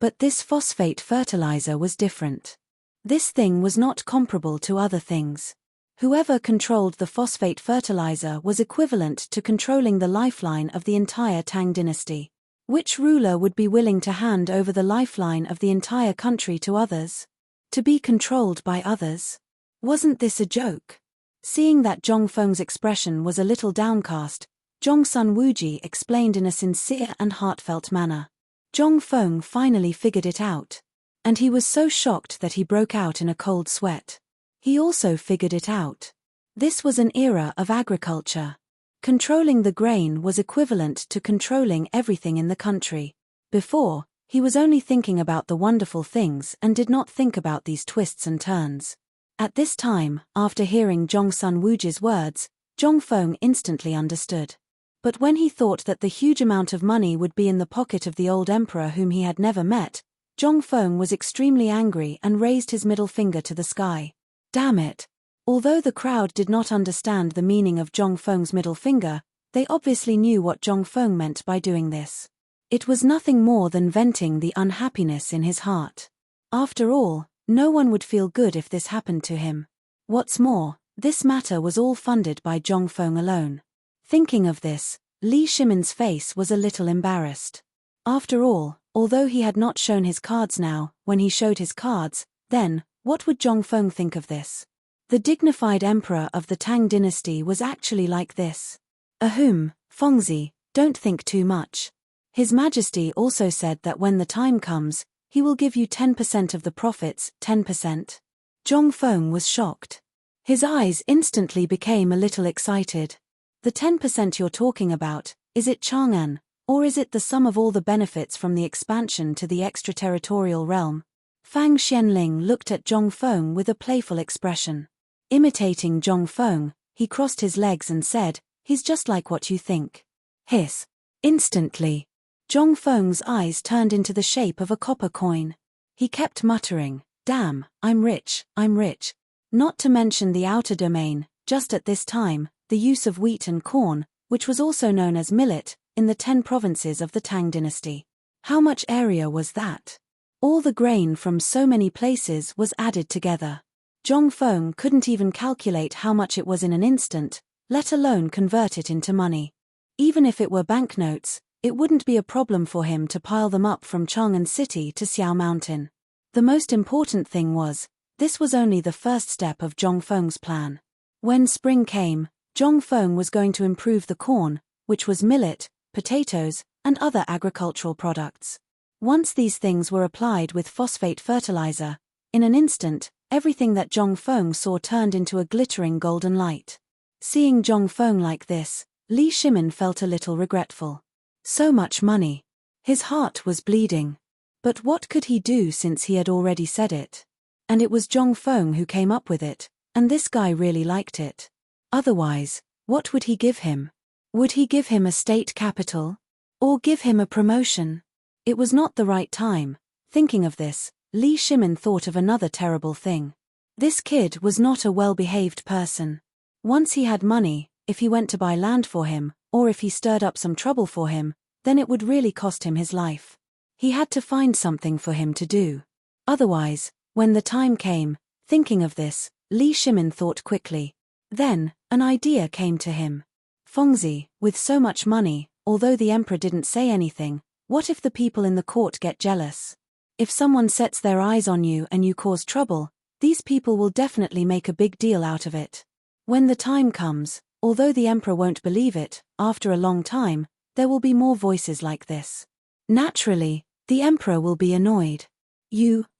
But this phosphate fertilizer was different. This thing was not comparable to other things. Whoever controlled the phosphate fertilizer was equivalent to controlling the lifeline of the entire Tang dynasty. Which ruler would be willing to hand over the lifeline of the entire country to others? To be controlled by others? Wasn't this a joke? Seeing that Zhong Feng's expression was a little downcast, Zhongsun Wuji explained in a sincere and heartfelt manner. Zhong Feng finally figured it out. And he was so shocked that he broke out in a cold sweat. He also figured it out. This was an era of agriculture. Controlling the grain was equivalent to controlling everything in the country. Before, he was only thinking about the wonderful things and did not think about these twists and turns. At this time, after hearing Zhongsun Wuji's words, Zhong Feng instantly understood. But when he thought that the huge amount of money would be in the pocket of the old emperor whom he had never met, Zhong Feng was extremely angry and raised his middle finger to the sky. Damn it! Although the crowd did not understand the meaning of Zhong Feng's middle finger, they obviously knew what Zhong Feng meant by doing this. It was nothing more than venting the unhappiness in his heart. After all, no one would feel good if this happened to him. What's more, this matter was all funded by Zhong Feng alone. Thinking of this, Li Shimin's face was a little embarrassed. After all, although he had not shown his cards now, when he showed his cards, then, what would Zhong Feng think of this? The dignified emperor of the Tang dynasty was actually like this. Fengzi, don't think too much. His Majesty also said that when the time comes, he will give you 10% of the profits, 10%. Zhong Feng was shocked. His eyes instantly became a little excited. The 10% you're talking about, is it Chang'an, or is it the sum of all the benefits from the expansion to the extraterritorial realm? Fang Xianling looked at Zhong Feng with a playful expression. Imitating Zhong Feng, he crossed his legs and said, "He's just like what you think." Hiss. Instantly, Zhong Feng's eyes turned into the shape of a copper coin. He kept muttering, "Damn, I'm rich, I'm rich." Not to mention the outer domain, just at this time, the use of wheat and corn, which was also known as millet, in the 10 provinces of the Tang dynasty. How much area was that? All the grain from so many places was added together. Zhong Feng couldn't even calculate how much it was in an instant, let alone convert it into money. Even if it were banknotes, it wouldn't be a problem for him to pile them up from Chang'an City to Xiao Mountain. The most important thing was, this was only the first step of Zhong Feng's plan. When spring came, Zhong Feng was going to improve the corn, which was millet, potatoes, and other agricultural products. Once these things were applied with phosphate fertilizer, in an instant, everything that Zhong Feng saw turned into a glittering golden light. Seeing Zhong Feng like this, Li Shimin felt a little regretful. So much money. His heart was bleeding. But what could he do since he had already said it? And it was Zhong Feng who came up with it, and this guy really liked it. Otherwise, what would he give him? Would he give him a state capital? Or give him a promotion? It was not the right time. Thinking of this, Li Shimin thought of another terrible thing. This kid was not a well-behaved person. Once he had money, if he went to buy land for him, or if he stirred up some trouble for him, then it would really cost him his life. He had to find something for him to do. Otherwise, when the time came, thinking of this, Li Shimin thought quickly. Then, an idea came to him. Fengzi, with so much money, although the emperor didn't say anything, what if the people in the court get jealous? If someone sets their eyes on you and you cause trouble, these people will definitely make a big deal out of it. When the time comes, Although the emperor won't believe it, after a long time, there will be more voices like this. Naturally, the emperor will be annoyed.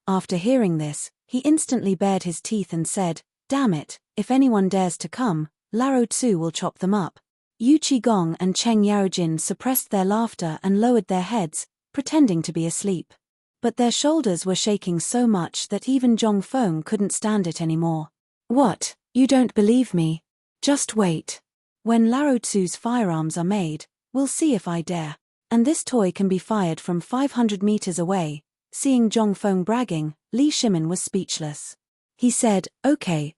After hearing this, he instantly bared his teeth and said, "Damn it, if anyone dares to come, Lao Tzu will chop them up." Yu Qigong and Cheng Yaojin suppressed their laughter and lowered their heads, pretending to be asleep. But their shoulders were shaking so much that even Zhong Feng couldn't stand it anymore. "What, you don't believe me? Just wait. When Lao Tzu's firearms are made, we'll see if I dare. And this toy can be fired from 500 meters away." Seeing Zhong Feng bragging, Li Shimin was speechless. He said, okay,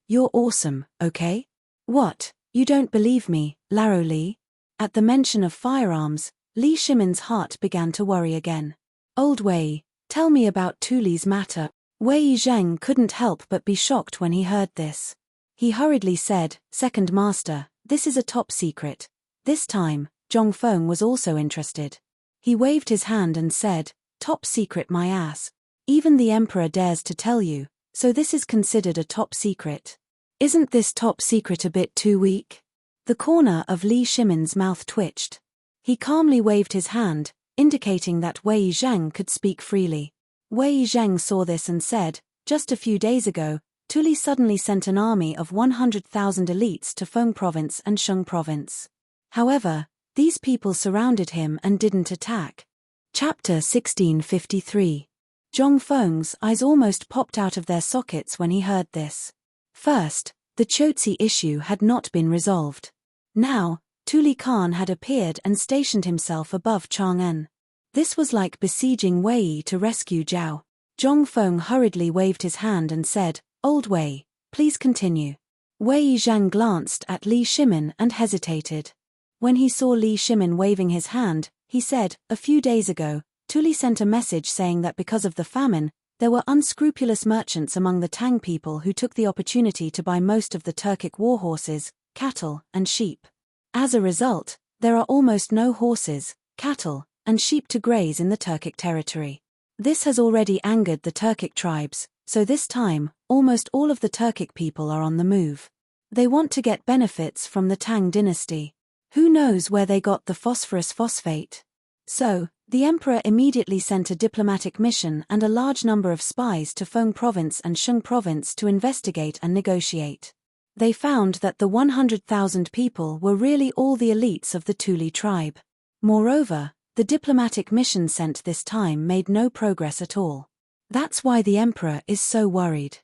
you're awesome, okay? "What, you don't believe me, Lao Li?" At the mention of firearms, Li Shimin's heart began to worry again. "Old Wei, tell me about Tuli's matter." Wei Zheng couldn't help but be shocked when he heard this. He hurriedly said, "Second Master, this is a top secret." This time, Zhong Feng was also interested. He waved his hand and said, "Top secret my ass. Even the emperor dares to tell you, so this is considered a top secret. Isn't this top secret a bit too weak?" The corner of Li Shimin's mouth twitched. He calmly waved his hand, indicating that Wei Zheng could speak freely. Wei Zheng saw this and said, "Just a few days ago, Tuli suddenly sent an army of 100,000 elites to Feng Province and Shung Province. However, these people surrounded him and didn't attack." Chapter 1653. Zhong Feng's eyes almost popped out of their sockets when he heard this. First, the Chotzi issue had not been resolved. Now, Tuli Khan had appeared and stationed himself above Chang'an. This was like besieging Wei to rescue Zhao. Zhong Feng hurriedly waved his hand and said, "Old Wei, please continue." Wei Zhang glanced at Li Shimin and hesitated. When he saw Li Shimin waving his hand, he said, "A few days ago, Tuli sent a message saying that because of the famine, there were unscrupulous merchants among the Tang people who took the opportunity to buy most of the Turkic war horses, cattle, and sheep. As a result, there are almost no horses, cattle, and sheep to graze in the Turkic territory. This has already angered the Turkic tribes, so this time, almost all of the Turkic people are on the move. They want to get benefits from the Tang dynasty. Who knows where they got the phosphorus phosphate? So, the emperor immediately sent a diplomatic mission and a large number of spies to Feng Province and Shung Province to investigate and negotiate. They found that the 100,000 people were really all the elites of the Tuli tribe. Moreover, the diplomatic mission sent this time made no progress at all. That's why the emperor is so worried.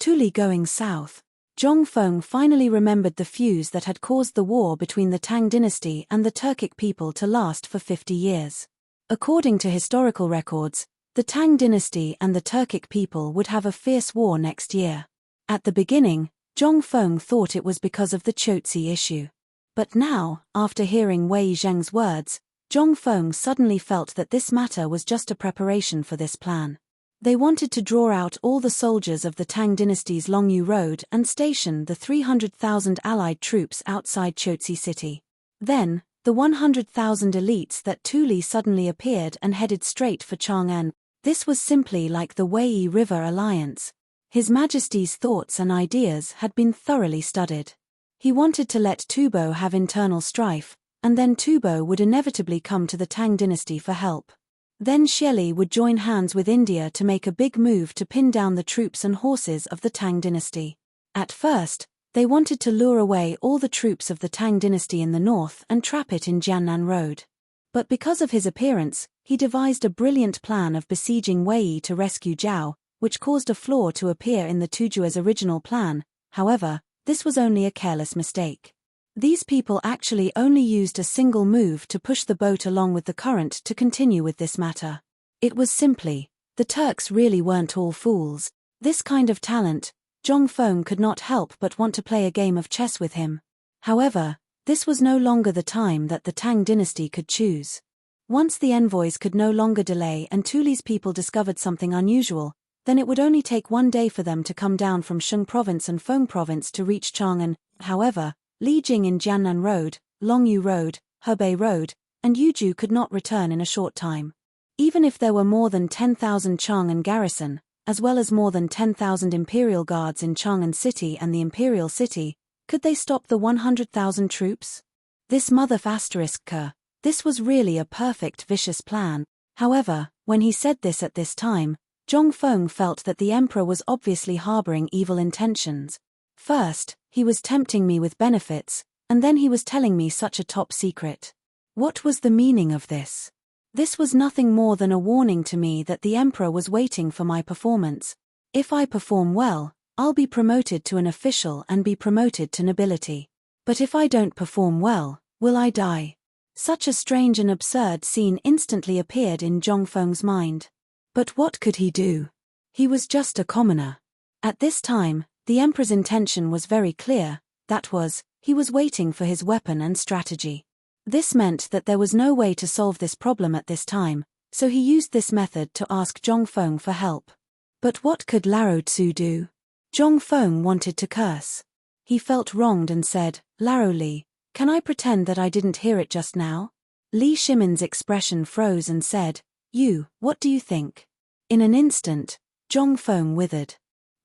Tuli going south. Zhong Feng finally remembered the fuse that had caused the war between the Tang dynasty and the Turkic people to last for 50 years. According to historical records, the Tang dynasty and the Turkic people would have a fierce war next year. At the beginning, Zhong Feng thought it was because of the Chotzi issue. But now, after hearing Wei Zheng's words, Zhong Feng suddenly felt that this matter was just a preparation for this plan. They wanted to draw out all the soldiers of the Tang dynasty's Longyu Road and station the 300,000 allied troops outside Chotzi city. Then, the 100,000 elites that Tuli suddenly appeared and headed straight for Chang'an. This was simply like the Wei River Alliance. His Majesty's thoughts and ideas had been thoroughly studied. He wanted to let Tubo have internal strife, and then Tubo would inevitably come to the Tang dynasty for help. Then Xieli would join hands with India to make a big move to pin down the troops and horses of the Tang dynasty. At first, they wanted to lure away all the troops of the Tang dynasty in the north and trap it in Jiannan Road. But because of his appearance, he devised a brilliant plan of besieging Wei to rescue Zhao, which caused a flaw to appear in the Tujua's original plan. However, this was only a careless mistake. These people actually only used a single move to push the boat along with the current to continue with this matter. It was simply, the Turks really weren't all fools. This kind of talent, Zhong Feng could not help but want to play a game of chess with him. However, this was no longer the time that the Tang dynasty could choose. Once the envoys could no longer delay and Tuli's people discovered something unusual, then it would only take 1 day for them to come down from Shung Province and Feng Province to reach Chang'an. However, Li Jing in Jiannan Road, Longyu Road, Hebei Road, and Yuju could not return in a short time. Even if there were more than 10,000 Chang'an garrison, as well as more than 10,000 imperial guards in Chang'an City and the imperial city, Could they stop the 100,000 troops? This this was really a perfect vicious plan. However, when he said this at this time, Zhongfeng felt that the emperor was obviously harboring evil intentions. First, he was tempting me with benefits, and then he was telling me such a top secret. What was the meaning of this? This was nothing more than a warning to me that the emperor was waiting for my performance. If I perform well, I'll be promoted to an official and be promoted to nobility. But if I don't perform well, will I die? Such a strange and absurd scene instantly appeared in Zhongfeng's mind. But what could he do? He was just a commoner. At this time, the emperor's intention was very clear, that was, he was waiting for his weapon and strategy. This meant that there was no way to solve this problem at this time, so he used this method to ask Zhongfeng for help. But what could Lao Tzu do? Zhongfeng wanted to curse. He felt wronged and said, "Lao Li, can I pretend that I didn't hear it just now?" Li Shimin's expression froze and said, What do you think?" In an instant, Zhongfeng withered.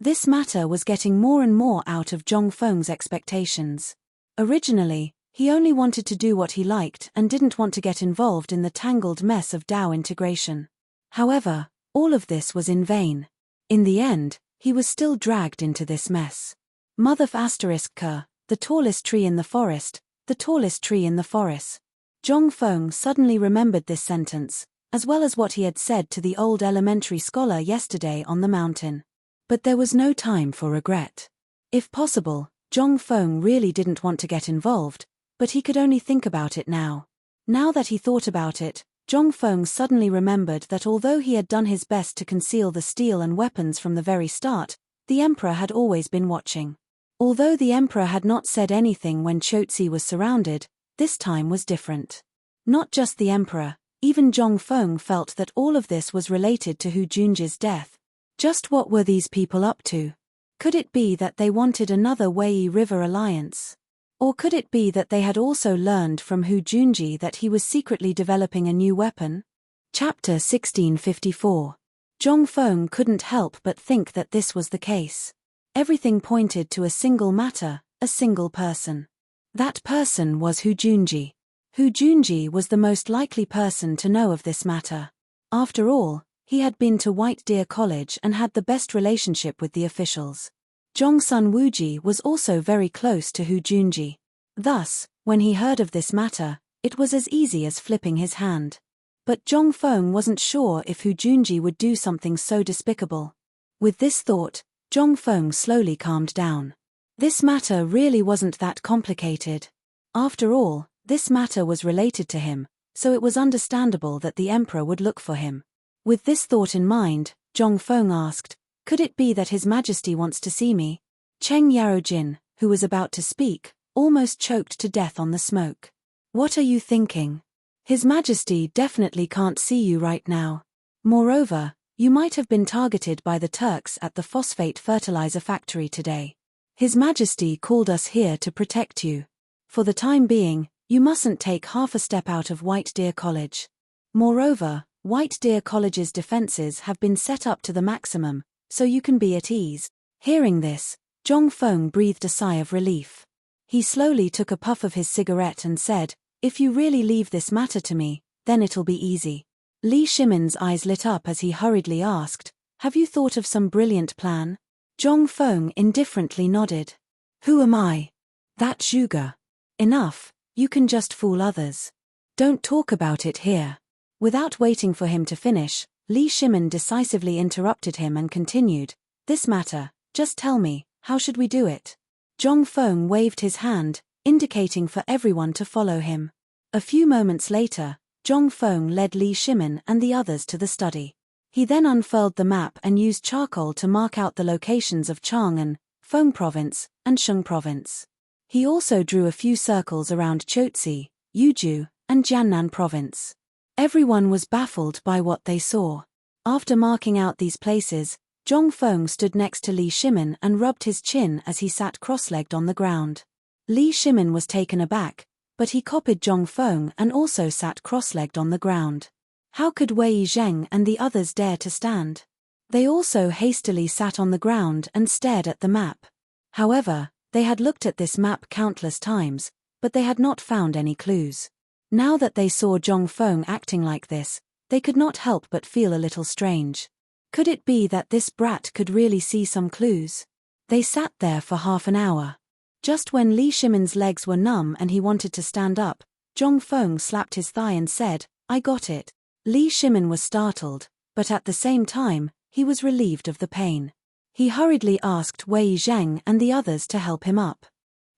This matter was getting more and more out of Zhongfeng's expectations. Originally, he only wanted to do what he liked and didn't want to get involved in the tangled mess of Dao integration. However, all of this was in vain. In the end, he was still dragged into this mess. The tallest tree in the forest, the tallest tree in the forest. Zhongfeng suddenly remembered this sentence, as well as what he had said to the old elementary scholar yesterday on the mountain. But there was no time for regret. If possible, Zhongfeng really didn't want to get involved, but he could only think about it now. Now that he thought about it, Zhongfeng suddenly remembered that although he had done his best to conceal the steel and weapons from the very start, the emperor had always been watching. Although the emperor had not said anything when Chotzi was surrounded, this time was different. Not just the emperor, even Zhongfeng felt that all of this was related to Hu Junji's death. Just what were these people up to? Could it be that they wanted another Wei River alliance? Or could it be that they had also learned from Hu Junji that he was secretly developing a new weapon? Chapter 1654. Zhongfeng couldn't help but think that this was the case. Everything pointed to a single matter, a single person. That person was Hu Junji. Hu Junji was the most likely person to know of this matter. After all, he had been to White Deer College and had the best relationship with the officials. Zhongsun Wuji was also very close to Hu Junji. Thus, when he heard of this matter, it was as easy as flipping his hand. But Zhongfeng wasn't sure if Hu Junji would do something so despicable. With this thought, Zhongfeng slowly calmed down. This matter really wasn't that complicated. After all, this matter was related to him, so it was understandable that the emperor would look for him. With this thought in mind, Zhongfeng asked, "Could it be that His Majesty wants to see me?" Cheng Yarojin, who was about to speak, almost choked to death on the smoke. "What are you thinking? His Majesty definitely can't see you right now. Moreover, you might have been targeted by the Turks at the phosphate fertilizer factory today. His Majesty called us here to protect you. For the time being, you mustn't take half a step out of White Deer College. Moreover, White Deer College's defenses have been set up to the maximum, so you can be at ease." Hearing this, Zhongfeng breathed a sigh of relief. He slowly took a puff of his cigarette and said, "If you really leave this matter to me, then it'll be easy." Li Shimin's eyes lit up as he hurriedly asked, "Have you thought of some brilliant plan?" Zhongfeng indifferently nodded. "Who am I? That Zhuge. Enough, you can just fool others. Don't talk about it here." Without waiting for him to finish, Li Shimin decisively interrupted him and continued, "This matter, just tell me, how should we do it?" Zhongfeng waved his hand, indicating for everyone to follow him. A few moments later, Zhongfeng led Li Shimin and the others to the study. He then unfurled the map and used charcoal to mark out the locations of Chang'an, Feng Province, and Sheng Province. He also drew a few circles around Chotzi, Yuju, and Jiannan Province. Everyone was baffled by what they saw. After marking out these places, Zhongfeng stood next to Li Shimin and rubbed his chin as he sat cross-legged on the ground. Li Shimin was taken aback, but he copied Zhongfeng and also sat cross-legged on the ground. How could Wei Zheng and the others dare to stand? They also hastily sat on the ground and stared at the map. However, They had looked at this map countless times, but they had not found any clues. Now that they saw Zhongfeng acting like this, they could not help but feel a little strange. Could it be that this brat could really see some clues? They sat there for half an hour. Just when Li Shimin's legs were numb and he wanted to stand up, Zhongfeng slapped his thigh and said, "I got it." Li Shimin was startled, but at the same time, he was relieved of the pain. He hurriedly asked Wei Zheng and the others to help him up.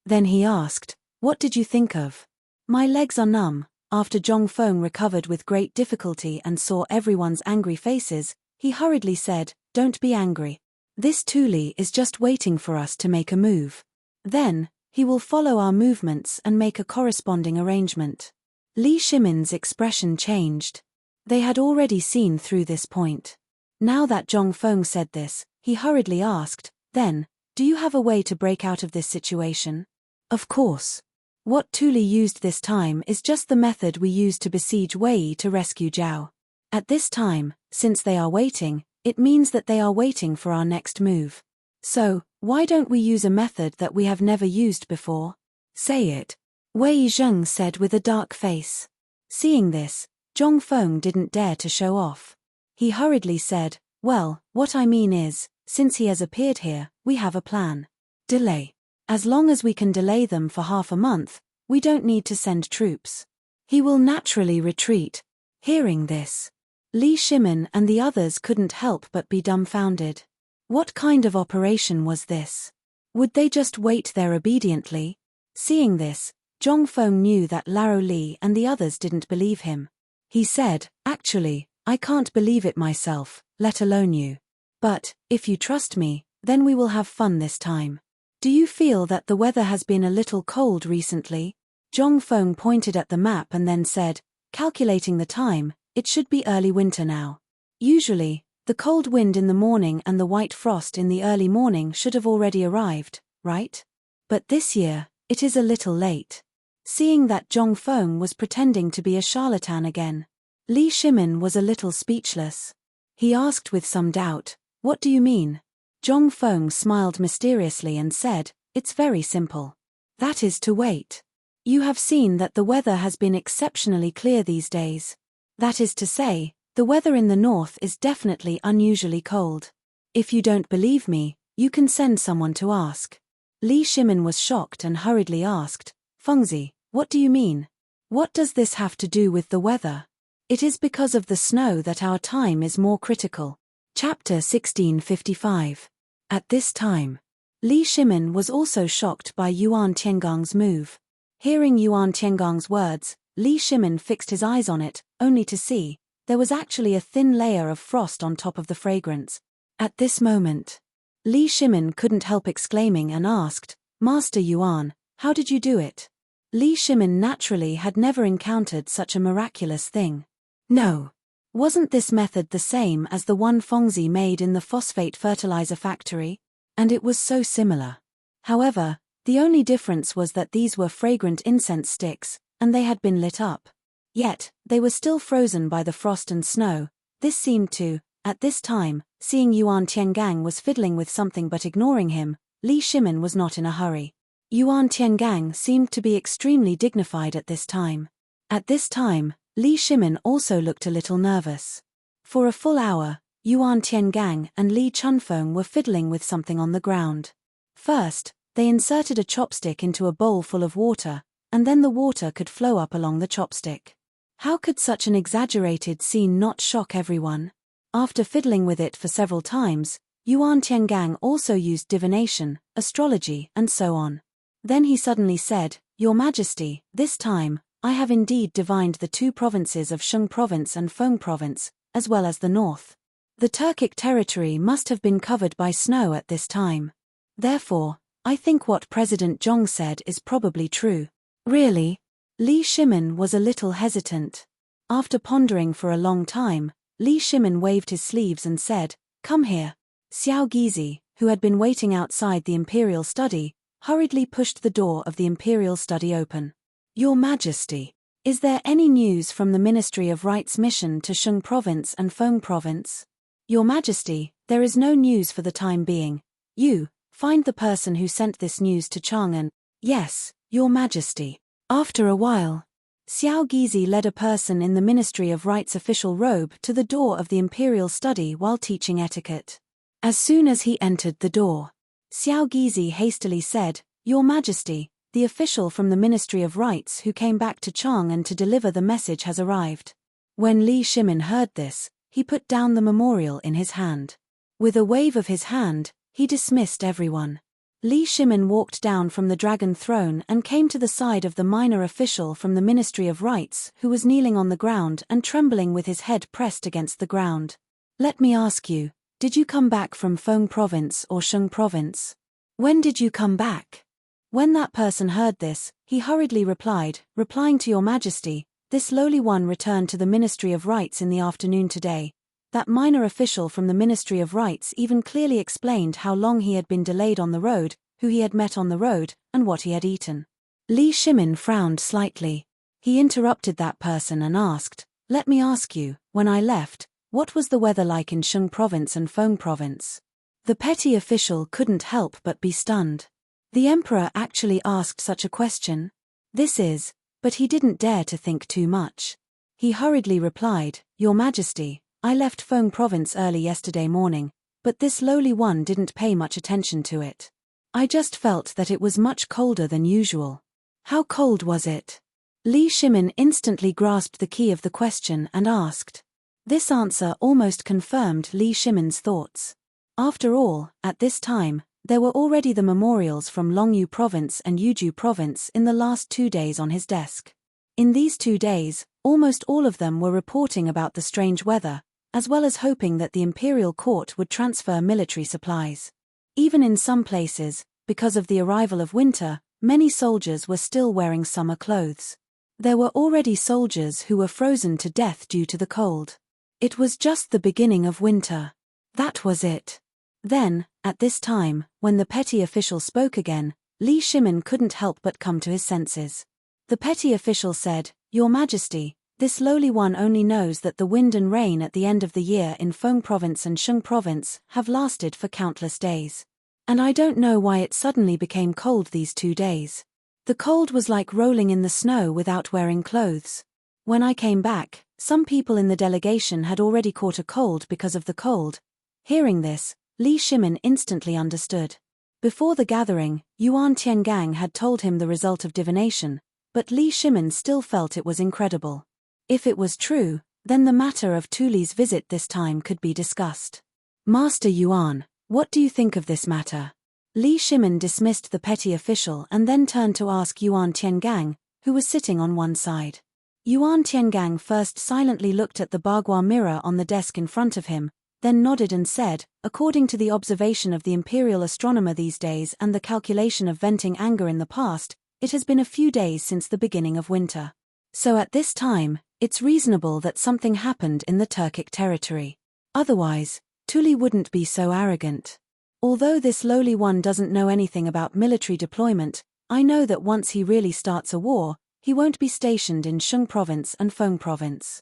Then he asked, "What did you think of?" "My legs are numb." After Zhongfeng recovered with great difficulty and saw everyone's angry faces, he hurriedly said, "Don't be angry. This Tuli is just waiting for us to make a move. Then, he will follow our movements and make a corresponding arrangement." Li Shimin's expression changed. They had already seen through this point. Now that Zhongfeng said this, he hurriedly asked, "Then, do you have a way to break out of this situation?" "Of course. What Tuli used this time is just the method we used to besiege Wei to rescue Zhao. At this time, since they are waiting, it means that they are waiting for our next move. So, why don't we use a method that we have never used before?" "Say it," Wei Zheng said with a dark face. Seeing this, Zhongfeng didn't dare to show off. He hurriedly said, "Well, what I mean is, since he has appeared here, we have a plan. Delay. As long as we can delay them for half a month, we don't need to send troops. He will naturally retreat." Hearing this, Li Shimin and the others couldn't help but be dumbfounded. What kind of operation was this? Would they just wait there obediently? Seeing this, Zhongfeng knew that Lao Li and the others didn't believe him. He said, "Actually, I can't believe it myself, let alone you. But, if you trust me, then we will have fun this time. Do you feel that the weather has been a little cold recently?" Zhongfeng pointed at the map and then said, "Calculating the time, it should be early winter now. Usually, the cold wind in the morning and the white frost in the early morning should have already arrived, right? But this year, it is a little late." Seeing that Zhongfeng was pretending to be a charlatan again, Li Shimin was a little speechless. He asked with some doubt, "What do you mean?" Zhongfeng smiled mysteriously and said, "It's very simple. That is to wait. You have seen that the weather has been exceptionally clear these days. That is to say, the weather in the north is definitely unusually cold. If you don't believe me, you can send someone to ask." Li Shimin was shocked and hurriedly asked, "Fengzi, what do you mean? What does this have to do with the weather?" "It is because of the snow that our time is more critical." Chapter 1655. At this time, Li Shimin was also shocked by Yuan Tiangong's move. Hearing Yuan Tiangong's words, Li Shimin fixed his eyes on it, only to see, there was actually a thin layer of frost on top of the fragrance. At this moment, Li Shimin couldn't help exclaiming and asked, "Master Yuan, how did you do it?" Li Shimin naturally had never encountered such a miraculous thing. No. Wasn't this method the same as the one Fengzi made in the phosphate fertilizer factory? And it was so similar. However, the only difference was that these were fragrant incense sticks, and they had been lit up. Yet, they were still frozen by the frost and snow. This seemed to, at this time, seeing Yuan Tiangang was fiddling with something but ignoring him, Li Shimin was not in a hurry. Yuan Tiangang seemed to be extremely dignified at this time. At this time, Li Shimin also looked a little nervous. For a full hour, Yuan Tiangang and Li Chunfeng were fiddling with something on the ground. First, they inserted a chopstick into a bowl full of water, and then the water could flow up along the chopstick. How could such an exaggerated scene not shock everyone? After fiddling with it for several times, Yuan Tiangang also used divination, astrology, and so on. Then he suddenly said, "Your Majesty, this time, I have indeed divined the two provinces of Shung Province and Feng Province, as well as the north. The Turkic territory must have been covered by snow at this time. Therefore, I think what President Zhong said is probably true." "Really?" Li Shimin was a little hesitant. After pondering for a long time, Li Shimin waved his sleeves and said, "Come here." Xiao Gizi, who had been waiting outside the imperial study, hurriedly pushed the door of the imperial study open. "Your Majesty, is there any news from the Ministry of Rights mission to Shung Province and Feng Province?" "Your Majesty, there is no news for the time being. You, Find the person who sent this news to Chang'an. Yes, Your Majesty. After a while, Xiao Gizi led a person in the Ministry of Rites official robe to the door of the imperial study while teaching etiquette. As soon as he entered the door, Xiao Gizi hastily said, Your Majesty, the official from the Ministry of Rites who came back to Chang'an to deliver the message has arrived. When Li Shimin heard this, he put down the memorial in his hand. With a wave of his hand, he dismissed everyone. Li Shimin walked down from the dragon throne and came to the side of the minor official from the Ministry of Rites who was kneeling on the ground and trembling with his head pressed against the ground. Let me ask you, did you come back from Feng Province or Sheng Province? When did you come back? When that person heard this, he hurriedly replied, replying to Your Majesty, this lowly one returned to the Ministry of Rites in the afternoon today. That minor official from the Ministry of Rites even clearly explained how long he had been delayed on the road, who he had met on the road, and what he had eaten. Li Shimin frowned slightly. He interrupted that person and asked, let me ask you, when I left, what was the weather like in Sheng Province and Feng Province? The petty official couldn't help but be stunned. The emperor actually asked such a question? But he didn't dare to think too much. He hurriedly replied, Your Majesty, I left Feng Province early yesterday morning, but this lowly one didn't pay much attention to it. I just felt that it was much colder than usual. How cold was it? Li Shimin instantly grasped the key of the question and asked. This answer almost confirmed Li Shimin's thoughts. After all, at this time, there were already the memorials from Longyu Province and Yuju Province in the last 2 days on his desk. In these 2 days, almost all of them were reporting about the strange weather, as well as hoping that the imperial court would transfer military supplies. Even in some places, because of the arrival of winter, many soldiers were still wearing summer clothes. There were already soldiers who were frozen to death due to the cold. It was just the beginning of winter. That was it. Then, at this time, when the petty official spoke again, Li Shimin couldn't help but come to his senses. The petty official said, Your Majesty, this lowly one only knows that the wind and rain at the end of the year in Feng Province and Sheng Province have lasted for countless days. And I don't know why it suddenly became cold these 2 days. The cold was like rolling in the snow without wearing clothes. When I came back, some people in the delegation had already caught a cold because of the cold. Hearing this, Li Shimin instantly understood. Before the gathering, Yuan Tiangang had told him the result of divination, but Li Shimin still felt it was incredible. If it was true, then the matter of Tuli's visit this time could be discussed. Master Yuan, what do you think of this matter? Li Shimin dismissed the petty official and then turned to ask Yuan Tiangang, who was sitting on one side. Yuan Tiangang first silently looked at the bagua mirror on the desk in front of him, then nodded and said, according to the observation of the imperial astronomer these days and the calculation of venting anger in the past, it has been a few days since the beginning of winter. So at this time, it's reasonable that something happened in the Turkic territory. Otherwise, Tuli wouldn't be so arrogant. Although this lowly one doesn't know anything about military deployment, I know that once he really starts a war, he won't be stationed in Sheng Province and Feng Province.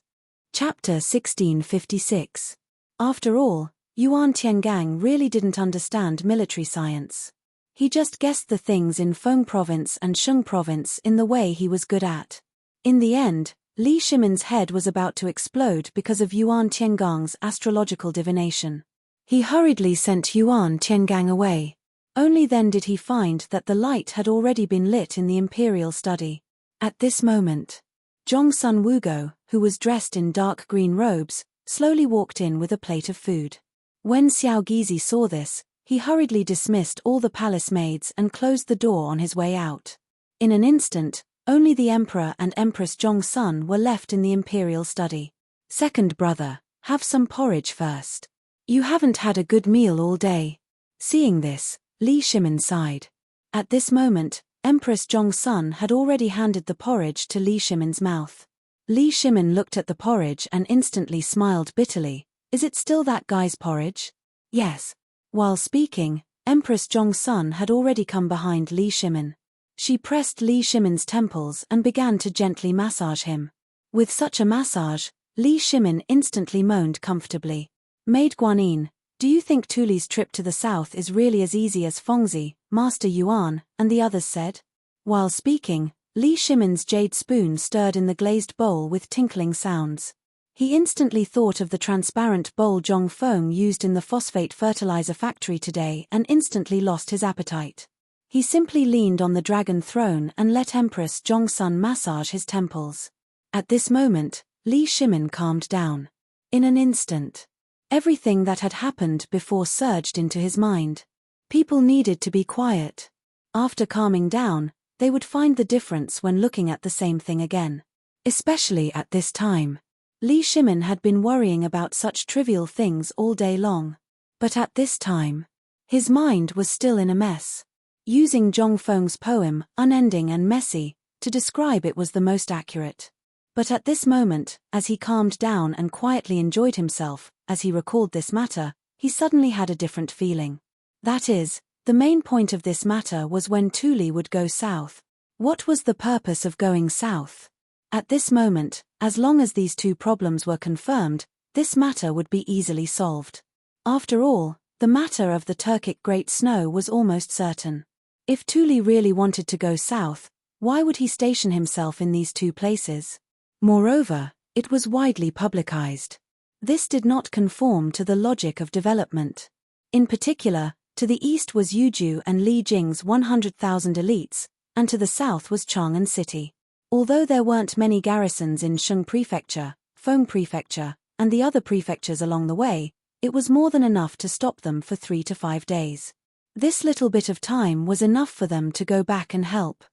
Chapter 1656. After all, Yuan Tiangang really didn't understand military science. He just guessed the things in Feng Province and Sheng Province in the way he was good at. In the end, Li Shimin's head was about to explode because of Yuan Tiangang's astrological divination. He hurriedly sent Yuan Tiangang away. Only then did he find that the light had already been lit in the imperial study. At this moment, Zhongsun Wugo, who was dressed in dark green robes, slowly walked in with a plate of food. When Xiao Gizi saw this, he hurriedly dismissed all the palace maids and closed the door on his way out. In an instant, only the Emperor and Empress Zhongsun were left in the imperial study. Second brother, have some porridge first. You haven't had a good meal all day. Seeing this, Li Shimin sighed. At this moment, Empress Zhongsun had already handed the porridge to Li Shimin's mouth. Li Shimin looked at the porridge and instantly smiled bitterly. Is it still that guy's porridge? Yes. While speaking, Empress Zhongsun had already come behind Li Shimin. She pressed Li Shimin's temples and began to gently massage him. With such a massage, Li Shimin instantly moaned comfortably. Maid Guanyin, Do you think Tuli's trip to the south is really as easy as Fengzi, Master Yuan, and the others said? While speaking, Li Shimin's jade spoon stirred in the glazed bowl with tinkling sounds. He instantly thought of the transparent bowl Zhongfeng used in the phosphate fertilizer factory today and instantly lost his appetite. He simply leaned on the dragon throne and let Empress Zhongsun massage his temples. At this moment, Li Shimin calmed down. In an instant, everything that had happened before surged into his mind. People needed to be quiet. After calming down, they would find the difference when looking at the same thing again. Especially at this time. Li Shimin had been worrying about such trivial things all day long. But at this time, his mind was still in a mess. Using Zhongfeng's poem, Unending and Messy, to describe it was the most accurate. But at this moment, as he calmed down and quietly enjoyed himself, as he recalled this matter, he suddenly had a different feeling. That is, the main point of this matter was when Tuli would go south. What was the purpose of going south? At this moment, as long as these two problems were confirmed, this matter would be easily solved. After all, the matter of the Turkic Great Snow was almost certain. If Tuli really wanted to go south, why would he station himself in these two places? Moreover, it was widely publicized. This did not conform to the logic of development. In particular, to the east was Yuju and Li Jing's 100,000 elites, and to the south was Chang'an City. Although there weren't many garrisons in Sheng Prefecture, Feng Prefecture, and the other prefectures along the way, it was more than enough to stop them for 3 to 5 days. This little bit of time was enough for them to go back and help.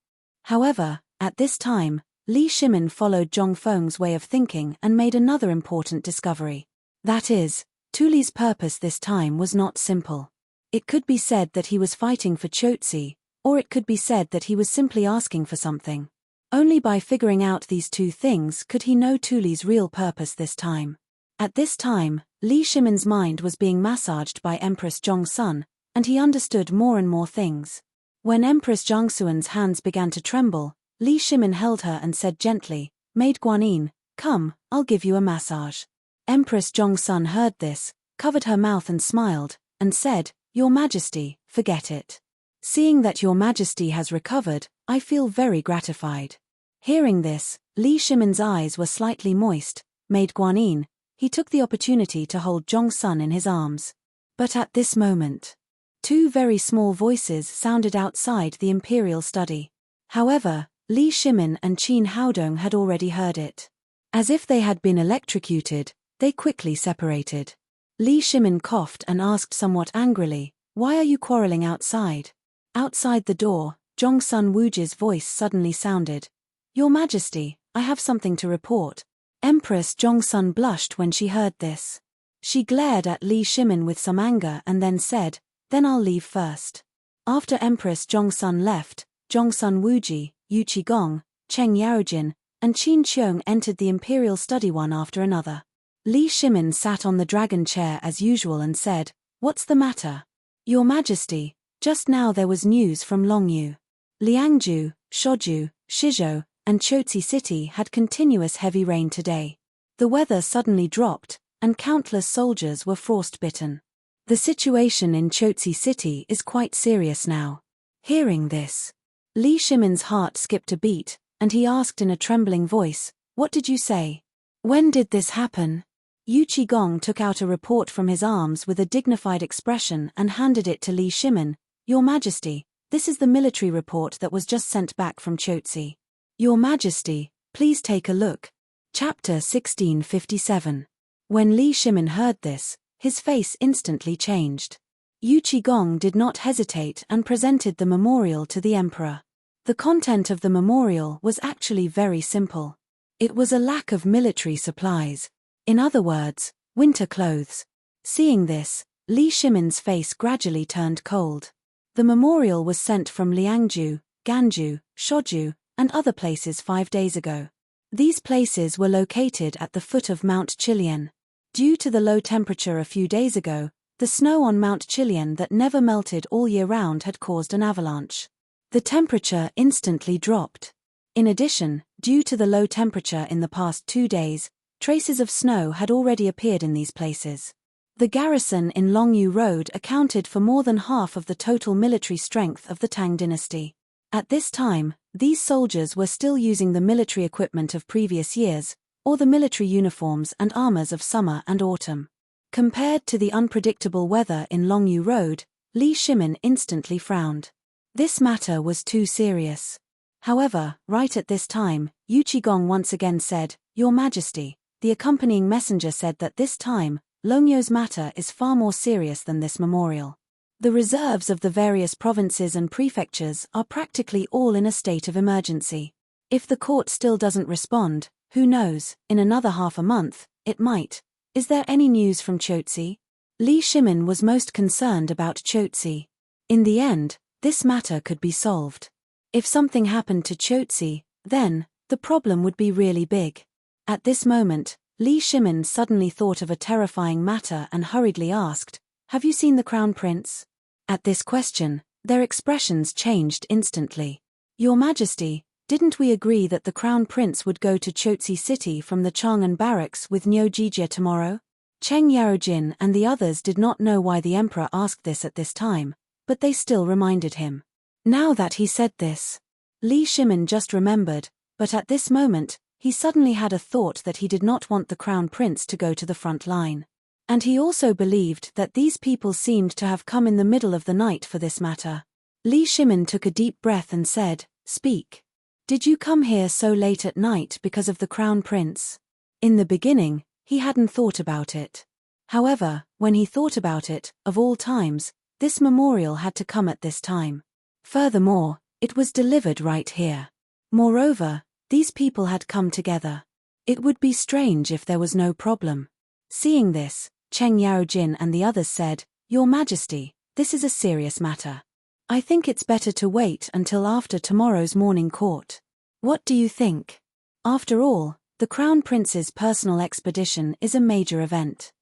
However, at this time, Li Shimin followed Zhongfeng's way of thinking and made another important discovery. That is, Tuli's purpose this time was not simple. It could be said that he was fighting for Chotzi, or it could be said that he was simply asking for something. Only by figuring out these two things could he know Tuli's real purpose this time. At this time, Li Shimin's mind was being massaged by Empress Zhongsun, and he understood more and more things. When Empress Zhongxuan's hands began to tremble, Li Shimin held her and said gently, "Maid Guanyin, come, I'll give you a massage." Empress Zhongsun heard this, covered her mouth and smiled, and said, "Your Majesty, forget it. Seeing that Your Majesty has recovered, I feel very gratified." Hearing this, Li Shimin's eyes were slightly moist. Maid Guanyin, he took the opportunity to hold Zhongsun in his arms. But at this moment, two very small voices sounded outside the imperial study. However, Li Shimin and Qin Haodong had already heard it. As if they had been electrocuted, they quickly separated. Li Shimin coughed and asked somewhat angrily, "Why are you quarreling outside?" Outside the door, Zhongsun Wuji's voice suddenly sounded. "Your Majesty, I have something to report." Empress Zhongsun blushed when she heard this. She glared at Li Shimin with some anger and then said, "Then I'll leave first." After Empress Zhongsun left, Zhongsun Wuji, Yu Qigong, Cheng Yaojin, and Qin Qiong entered the imperial study one after another. Li Shimin sat on the dragon chair as usual and said, "What's the matter?" "Your Majesty, just now there was news from Longyu. Liangju, Shoju, Shizhou, and Chotzi City had continuous heavy rain today. The weather suddenly dropped, and countless soldiers were frostbitten. The situation in Chotzi City is quite serious now." Hearing this, Li Shimin's heart skipped a beat, and he asked in a trembling voice, "What did you say? When did this happen?" Yu Qigong took out a report from his arms with a dignified expression and handed it to Li Shimin. "Your Majesty, this is the military report that was just sent back from Chotzi." "Your Majesty, please take a look." Chapter 1657. When Li Shimin heard this, his face instantly changed. Yu Qigong did not hesitate and presented the memorial to the emperor. The content of the memorial was actually very simple. It was a lack of military supplies. In other words, winter clothes. Seeing this, Li Shimin's face gradually turned cold. The memorial was sent from Liangju, Ganju, Shoju, and other places 5 days ago. These places were located at the foot of Mount Chilian. Due to the low temperature a few days ago, the snow on Mount Chilian that never melted all year round had caused an avalanche. The temperature instantly dropped. In addition, due to the low temperature in the past 2 days, traces of snow had already appeared in these places. The garrison in Longyu Road accounted for more than half of the total military strength of the Tang dynasty. At this time, these soldiers were still using the military equipment of previous years, or the military uniforms and armors of summer and autumn. Compared to the unpredictable weather in Longyu Road, Li Shimin instantly frowned. This matter was too serious. However, right at this time, Yu Qigong once again said, "Your Majesty, the accompanying messenger said that this time, Longyu's matter is far more serious than this memorial. The reserves of the various provinces and prefectures are practically all in a state of emergency. If the court still doesn't respond, who knows, in another half a month, it might. Is there any news from Chotzi?" Li Shimin was most concerned about Chotzi. In the end, this matter could be solved. If something happened to Chotzi, then, the problem would be really big. At this moment, Li Shimin suddenly thought of a terrifying matter and hurriedly asked, "Have you seen the Crown Prince?" At this question, their expressions changed instantly. "Your Majesty, didn't we agree that the Crown Prince would go to Chotzi City from the Chang'an barracks with Nyo Jijie tomorrow?" Cheng Yarojin and the others did not know why the emperor asked this at this time, but they still reminded him. Now that he said this, Li Shimin just remembered, but at this moment, he suddenly had a thought that he did not want the Crown Prince to go to the front line. And he also believed that these people seemed to have come in the middle of the night for this matter. Li Shimin took a deep breath and said, "Speak. Did you come here so late at night because of the Crown Prince?" In the beginning, he hadn't thought about it. However, when he thought about it, of all times, this memorial had to come at this time. Furthermore, it was delivered right here. Moreover, these people had come together. It would be strange if there was no problem. Seeing this, Cheng Yarojin and the others said, "Your Majesty, this is a serious matter. I think it's better to wait until after tomorrow's morning court. What do you think? After all, the Crown Prince's personal expedition is a major event."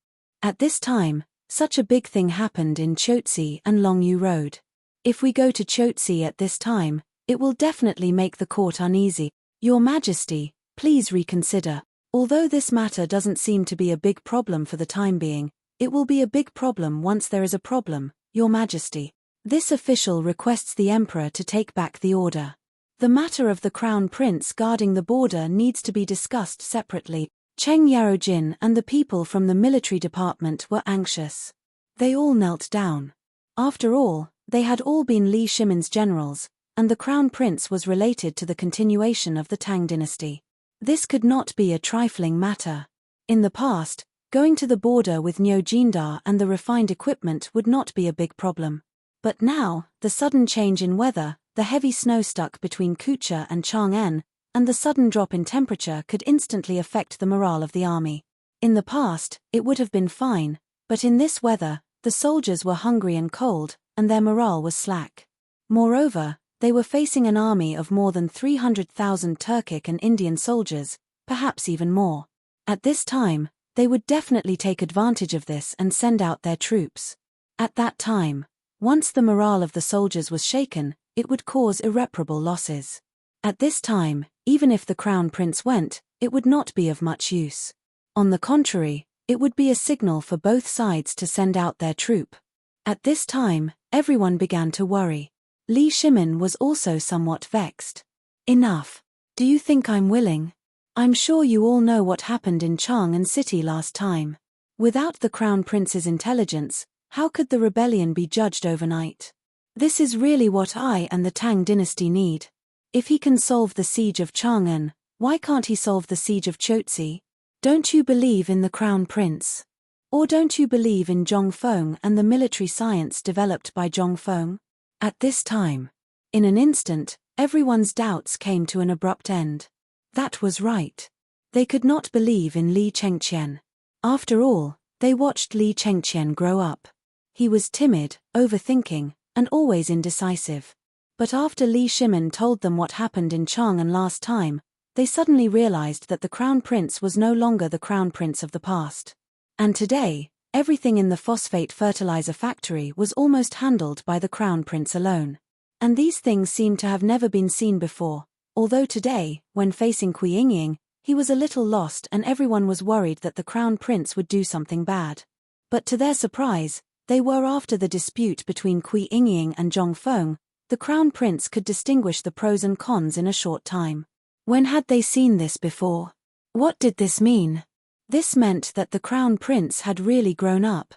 At this time, such a big thing happened in Chotzi and Longyu Road. If we go to Chotzi at this time, it will definitely make the court uneasy. Your Majesty, please reconsider. Although this matter doesn't seem to be a big problem for the time being, it will be a big problem once there is a problem, Your Majesty. This official requests the Emperor to take back the order. The matter of the Crown Prince guarding the border needs to be discussed separately. Cheng Yarojin and the people from the military department were anxious. They all knelt down. After all, they had all been Li Shimin's generals, and the Crown Prince was related to the continuation of the Tang dynasty. This could not be a trifling matter. In the past, going to the border with Nyo Jindar and the refined equipment would not be a big problem. But now, the sudden change in weather, the heavy snow stuck between Kucha and Chang'an, and the sudden drop in temperature could instantly affect the morale of the army. In the past, it would have been fine, but in this weather, the soldiers were hungry and cold, and their morale was slack. Moreover, they were facing an army of more than 300,000 Turkic and Indian soldiers, perhaps even more. At this time, they would definitely take advantage of this and send out their troops. At that time, once the morale of the soldiers was shaken, it would cause irreparable losses. At this time, even if the Crown Prince went, it would not be of much use. On the contrary, it would be a signal for both sides to send out their troop. At this time, everyone began to worry. Li Shimin was also somewhat vexed. "Enough. Do you think I'm willing? I'm sure you all know what happened in Chang'an City last time. Without the Crown Prince's intelligence, how could the rebellion be judged overnight? This is really what I and the Tang dynasty need. If he can solve the siege of Chang'an, why can't he solve the siege of Chotzi? Don't you believe in the Crown Prince? Or don't you believe in Zhongfeng and the military science developed by Zhongfeng?" At this time, in an instant, everyone's doubts came to an abrupt end. That was right. They could not believe in Li Chengqian. After all, they watched Li Chengqian grow up. He was timid, overthinking, and always indecisive. But after Li Shimin told them what happened in Chang'an last time, they suddenly realized that the Crown Prince was no longer the Crown Prince of the past. And today, everything in the phosphate fertilizer factory was almost handled by the Crown Prince alone. And these things seemed to have never been seen before, although today, when facing Kui Yingying, he was a little lost and everyone was worried that the Crown Prince would do something bad. But to their surprise, they were after the dispute between Kui Yingying and Zhongfeng. The crown prince could distinguish the pros and cons in a short time. When had they seen this before? What did this mean? This meant that the crown prince had really grown up.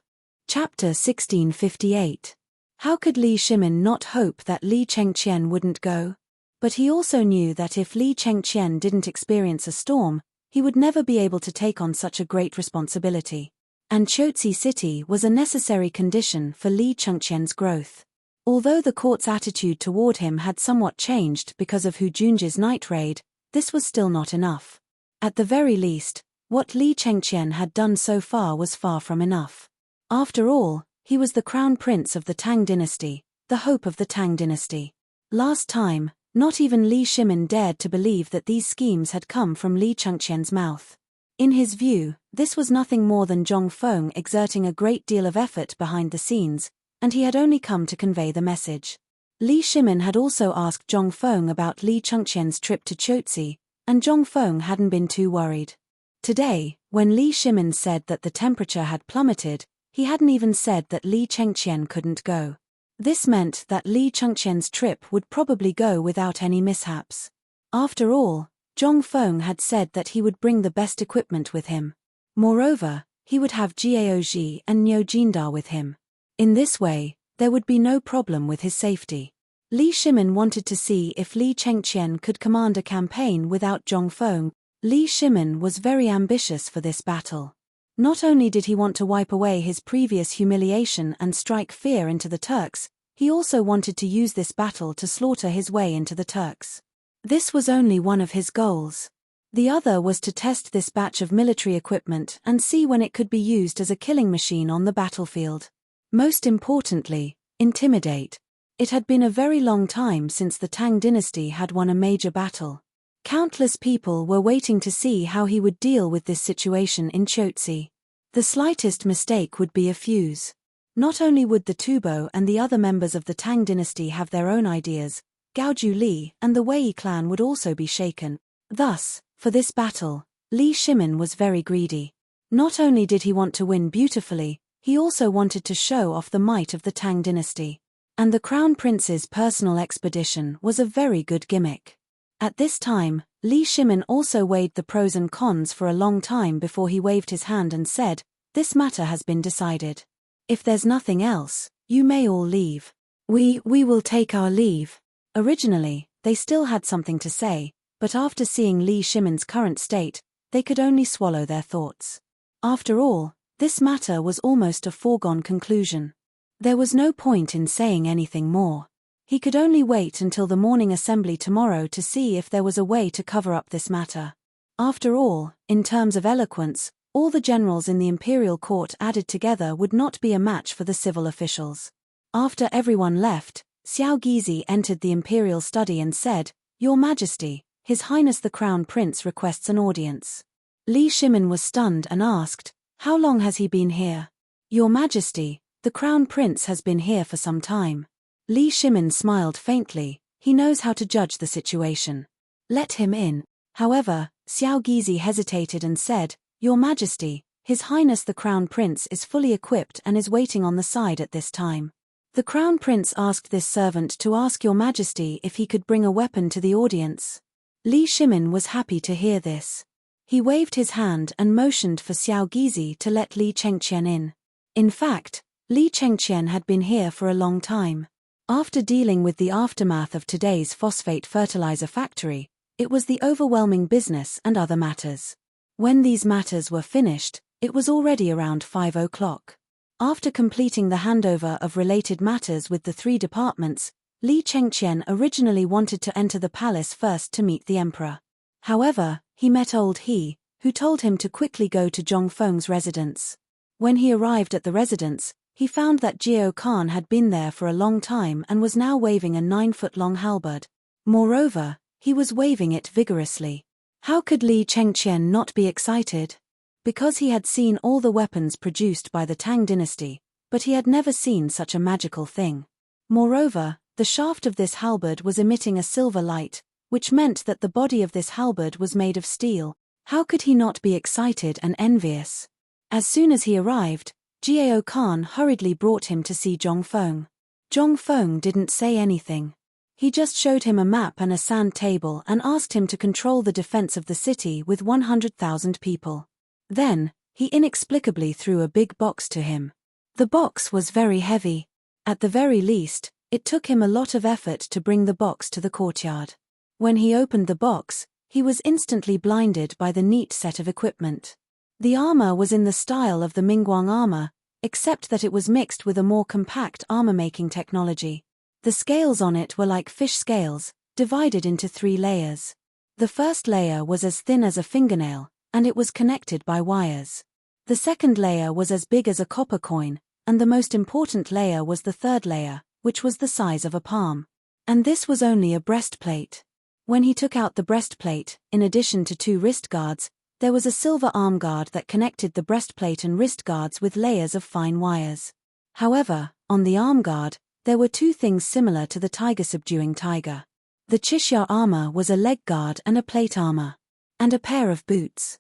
Chapter 1658. How could Li Shimin not hope that Li Chengqian wouldn't go? But he also knew that if Li Chengqian didn't experience a storm, he would never be able to take on such a great responsibility. And Chotzi City was a necessary condition for Li Chengqian's growth. Although the court's attitude toward him had somewhat changed because of Hu Junji's night raid, this was still not enough. At the very least, what Li Chengqian had done so far was far from enough. After all, he was the crown prince of the Tang dynasty, the hope of the Tang dynasty. Last time, not even Li Shimin dared to believe that these schemes had come from Li Chengqian's mouth. In his view, this was nothing more than Zhongfeng exerting a great deal of effort behind the scenes, and he had only come to convey the message. Li Shimin had also asked Zhongfeng about Li Chengqian's trip to Chotzi, and Zhongfeng hadn't been too worried. Today, when Li Shimin said that the temperature had plummeted, he hadn't even said that Li Chengqian couldn't go. This meant that Li Chengqian's trip would probably go without any mishaps. After all, Zhongfeng had said that he would bring the best equipment with him. Moreover, he would have Jiaoji and Niu Jindar with him. In this way, there would be no problem with his safety. Li Shimin wanted to see if Li Chengqian could command a campaign without Zhongfeng. Li Shimin was very ambitious for this battle. Not only did he want to wipe away his previous humiliation and strike fear into the Turks, he also wanted to use this battle to slaughter his way into the Turks. This was only one of his goals. The other was to test this batch of military equipment and see when it could be used as a killing machine on the battlefield. Most importantly, intimidate. It had been a very long time since the Tang dynasty had won a major battle. Countless people were waiting to see how he would deal with this situation in Chotzi. The slightest mistake would be a fuse. Not only would the Tubo and the other members of the Tang dynasty have their own ideas, Gaoju Li and the Wei clan would also be shaken. Thus, for this battle, Li Shimin was very greedy. Not only did he want to win beautifully, he also wanted to show off the might of the Tang dynasty. And the Crown Prince's personal expedition was a very good gimmick. At this time, Li Shimin also weighed the pros and cons for a long time before he waved his hand and said, "This matter has been decided. If there's nothing else, you may all leave." We will take our leave." Originally, they still had something to say, but after seeing Li Shimin's current state, they could only swallow their thoughts. After all, this matter was almost a foregone conclusion. There was no point in saying anything more. He could only wait until the morning assembly tomorrow to see if there was a way to cover up this matter. After all, in terms of eloquence, all the generals in the imperial court added together would not be a match for the civil officials. After everyone left, Xiao Gizi entered the imperial study and said, "Your Majesty, His Highness the Crown Prince requests an audience." Li Shimin was stunned and asked, "How long has he been here?" "Your Majesty, the Crown Prince has been here for some time." Li Shimin smiled faintly. He knows how to judge the situation. "Let him in." However, Xiao Gizi hesitated and said, "Your Majesty, His Highness the Crown Prince is fully equipped and is waiting on the side at this time." The Crown Prince asked this servant to ask Your Majesty if he could bring a weapon to the audience. Li Shimin was happy to hear this. He waved his hand and motioned for Xiao Gizi to let Li Chengqian in. In fact, Li Chengqian had been here for a long time. After dealing with the aftermath of today's phosphate fertilizer factory, it was the overwhelming business and other matters. When these matters were finished, it was already around 5 o'clock. After completing the handover of related matters with the 3 departments, Li Chengqian originally wanted to enter the palace first to meet the emperor. However, he met old He, who told him to quickly go to Zhongfeng's residence. When he arrived at the residence, he found that Jiao Khan had been there for a long time and was now waving a 9-foot-long halberd. Moreover, he was waving it vigorously. How could Li Chengqian not be excited? Because he had seen all the weapons produced by the Tang dynasty, but he had never seen such a magical thing. Moreover, the shaft of this halberd was emitting a silver light, which meant that the body of this halberd was made of steel. How could he not be excited and envious? As soon as he arrived, Jiao Khan hurriedly brought him to see Zhong Feng. Zhong Feng didn't say anything. He just showed him a map and a sand table and asked him to control the defense of the city with 100,000 people. Then, he inexplicably threw a big box to him. The box was very heavy. At the very least, it took him a lot of effort to bring the box to the courtyard. When he opened the box, he was instantly blinded by the neat set of equipment. The armor was in the style of the Mingguang armor, except that it was mixed with a more compact armor-making technology. The scales on it were like fish scales, divided into 3 layers. The first layer was as thin as a fingernail, and it was connected by wires. The second layer was as big as a copper coin, and the most important layer was the third layer, which was the size of a palm. And this was only a breastplate. When he took out the breastplate, in addition to 2 wrist guards, there was a silver arm guard that connected the breastplate and wrist guards with layers of fine wires. However, on the arm guard, there were 2 things similar to the tiger subduing tiger. The Chixia armor was a leg guard and a plate armor. And a pair of boots.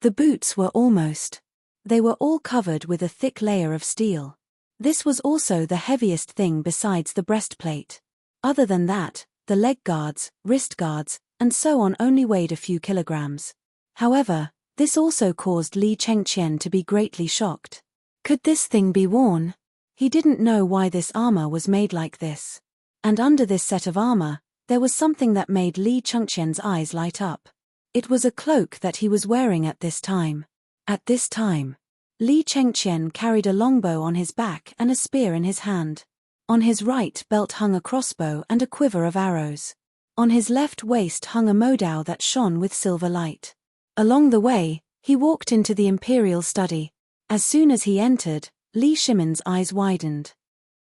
The boots were almost. They were all covered with a thick layer of steel. This was also the heaviest thing besides the breastplate. Other than that, the leg guards, wrist guards, and so on only weighed a few kilograms. However, this also caused Li Chengqian to be greatly shocked. Could this thing be worn? He didn't know why this armor was made like this. And under this set of armor, there was something that made Li Chengqian's eyes light up. It was a cloak that he was wearing at this time. At this time, Li Chengqian carried a longbow on his back and a spear in his hand. On his right belt hung a crossbow and a quiver of arrows. On his left waist hung a modao that shone with silver light. Along the way, he walked into the imperial study. As soon as he entered, Li Shimin's eyes widened.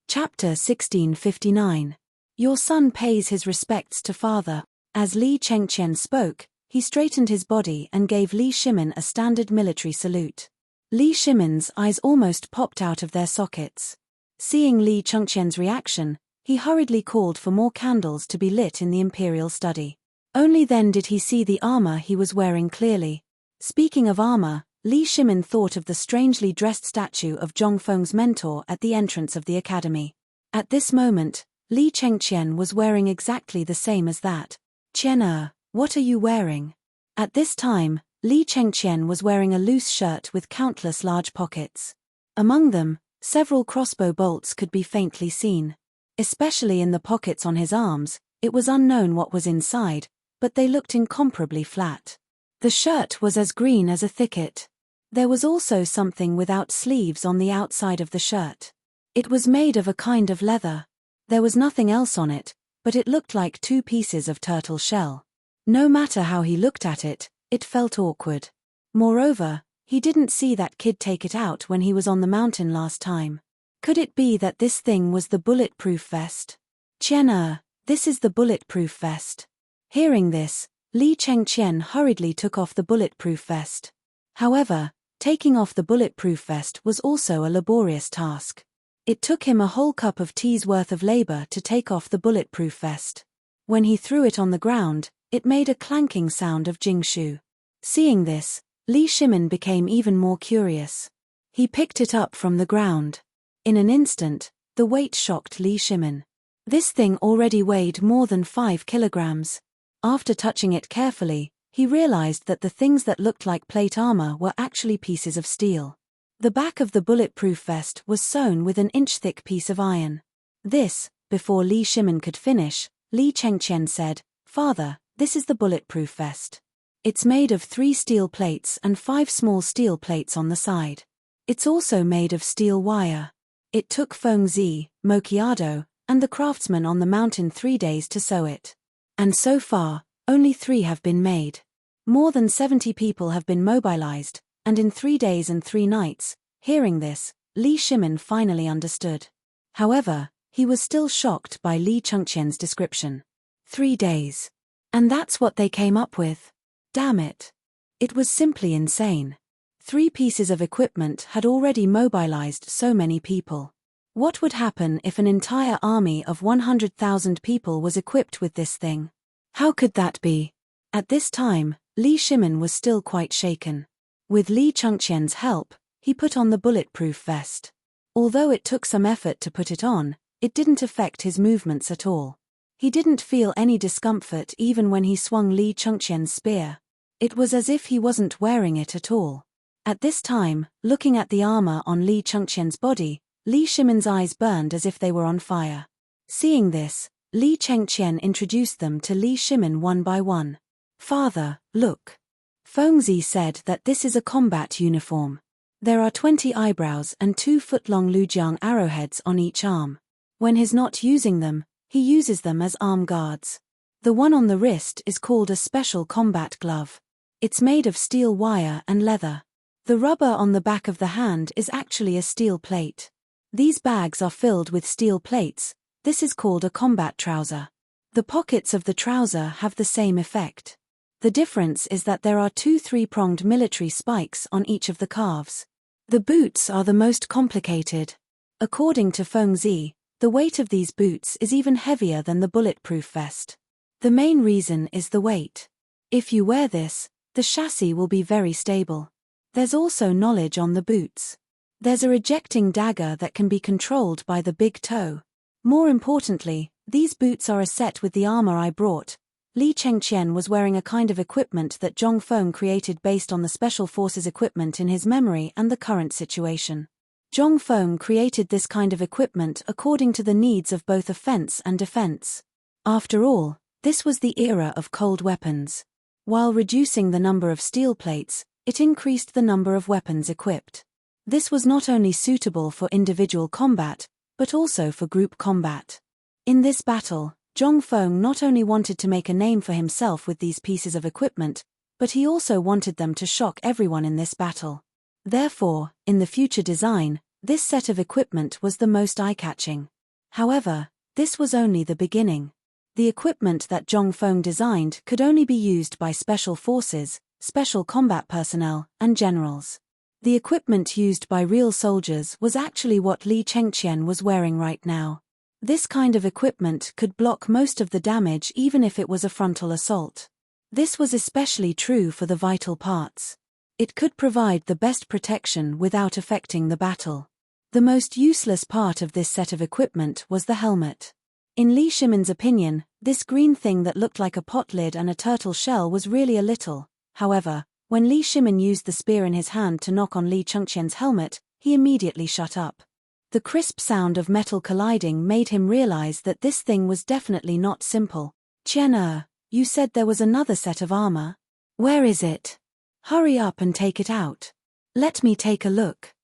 Chapter 1659. Your son pays his respects to father. As Li Chengqian spoke, he straightened his body and gave Li Shimin a standard military salute. Li Shimin's eyes almost popped out of their sockets. Seeing Li Chengqian's reaction, he hurriedly called for more candles to be lit in the imperial study. Only then did he see the armor he was wearing clearly. Speaking of armor, Li Shimin thought of the strangely dressed statue of Zhong Feng's mentor at the entrance of the academy. At this moment, Li Chengqian was wearing exactly the same as that. "Qian, what are you wearing?" At this time, Li Chengqian was wearing a loose shirt with countless large pockets. Among them, several crossbow bolts could be faintly seen. Especially in the pockets on his arms, it was unknown what was inside, but they looked incomparably flat. The shirt was as green as a thicket. There was also something without sleeves on the outside of the shirt. It was made of a kind of leather. There was nothing else on it, but it looked like 2 pieces of turtle shell. No matter how he looked at it, it felt awkward. Moreover, he didn't see that kid take it out when he was on the mountain last time. Could it be that this thing was the bulletproof vest? "Qian, this is the bulletproof vest." Hearing this, Li Chengqian hurriedly took off the bulletproof vest. However, taking off the bulletproof vest was also a laborious task. It took him a whole cup of tea's worth of labor to take off the bulletproof vest. When he threw it on the ground, it made a clanking sound of jingshu. Seeing this, Li Shimin became even more curious. He picked it up from the ground. In an instant, the weight shocked Li Shimin. This thing already weighed more than 5 kilograms. After touching it carefully, he realized that the things that looked like plate armor were actually pieces of steel. The back of the bulletproof vest was sewn with an inch-thick piece of iron. This, before Li Shimin could finish, Li Chengqian said, "Father, this is the bulletproof vest. It's made of 3 steel plates and 5 small steel plates on the side. It's also made of steel wire. It took Feng Zi, Mokiado, and the craftsman on the mountain 3 days to sew it. And so far, only 3 have been made. More than 70 people have been mobilized, and in 3 days and 3 nights." Hearing this, Li Shimin finally understood. However, he was still shocked by Li Chengqian's description. 3 days. And that's what they came up with. Damn it. It was simply insane. 3 pieces of equipment had already mobilized so many people. What would happen if an entire army of 100,000 people was equipped with this thing? How could that be? At this time, Li Shimin was still quite shaken. With Li Chengqian's help, he put on the bulletproof vest. Although it took some effort to put it on, it didn't affect his movements at all. He didn't feel any discomfort even when he swung Li Chengqian's spear. It was as if he wasn't wearing it at all. At this time, looking at the armor on Li Chengqian's body, Li Shimin's eyes burned as if they were on fire. Seeing this, Li Chengqian introduced them to Li Shimin one by one. "Father, look." Fengzi said that this is a combat uniform. There are 20 eyebrows and 2-foot-long Lujiang arrowheads on each arm. When he's not using them, he uses them as arm guards. The one on the wrist is called a special combat glove. It's made of steel wire and leather. The rubber on the back of the hand is actually a steel plate. These bags are filled with steel plates. This is called a combat trouser. The pockets of the trouser have the same effect. The difference is that there are 2 3-pronged military spikes on each of the calves. The boots are the most complicated. According to Fengzi, the weight of these boots is even heavier than the bulletproof vest. The main reason is the weight. If you wear this, the chassis will be very stable. There's also knowledge on the boots. There's a rejecting dagger that can be controlled by the big toe. More importantly, these boots are a set with the armor I brought. Li Chengqian was wearing a kind of equipment that Zhong Feng created based on the Special Forces equipment in his memory and the current situation. Zhong Feng created this kind of equipment according to the needs of both offense and defense. After all, this was the era of cold weapons. While reducing the number of steel plates, it increased the number of weapons equipped. This was not only suitable for individual combat, but also for group combat. In this battle, Zhong Feng not only wanted to make a name for himself with these pieces of equipment, but he also wanted them to shock everyone in this battle. Therefore, in the future design, this set of equipment was the most eye-catching. However, this was only the beginning. The equipment that Zhong Feng designed could only be used by special forces, special combat personnel, and generals. The equipment used by real soldiers was actually what Li Chengqian was wearing right now. This kind of equipment could block most of the damage even if it was a frontal assault. This was especially true for the vital parts. It could provide the best protection without affecting the battle. The most useless part of this set of equipment was the helmet. In Li Shimin's opinion, this green thing that looked like a pot lid and a turtle shell was really a little. However, when Li Shimin used the spear in his hand to knock on Li Chengqian's helmet, he immediately shut up. The crisp sound of metal colliding made him realize that this thing was definitely not simple. "Qian, you said there was another set of armor. Where is it? Hurry up and take it out. Let me take a look."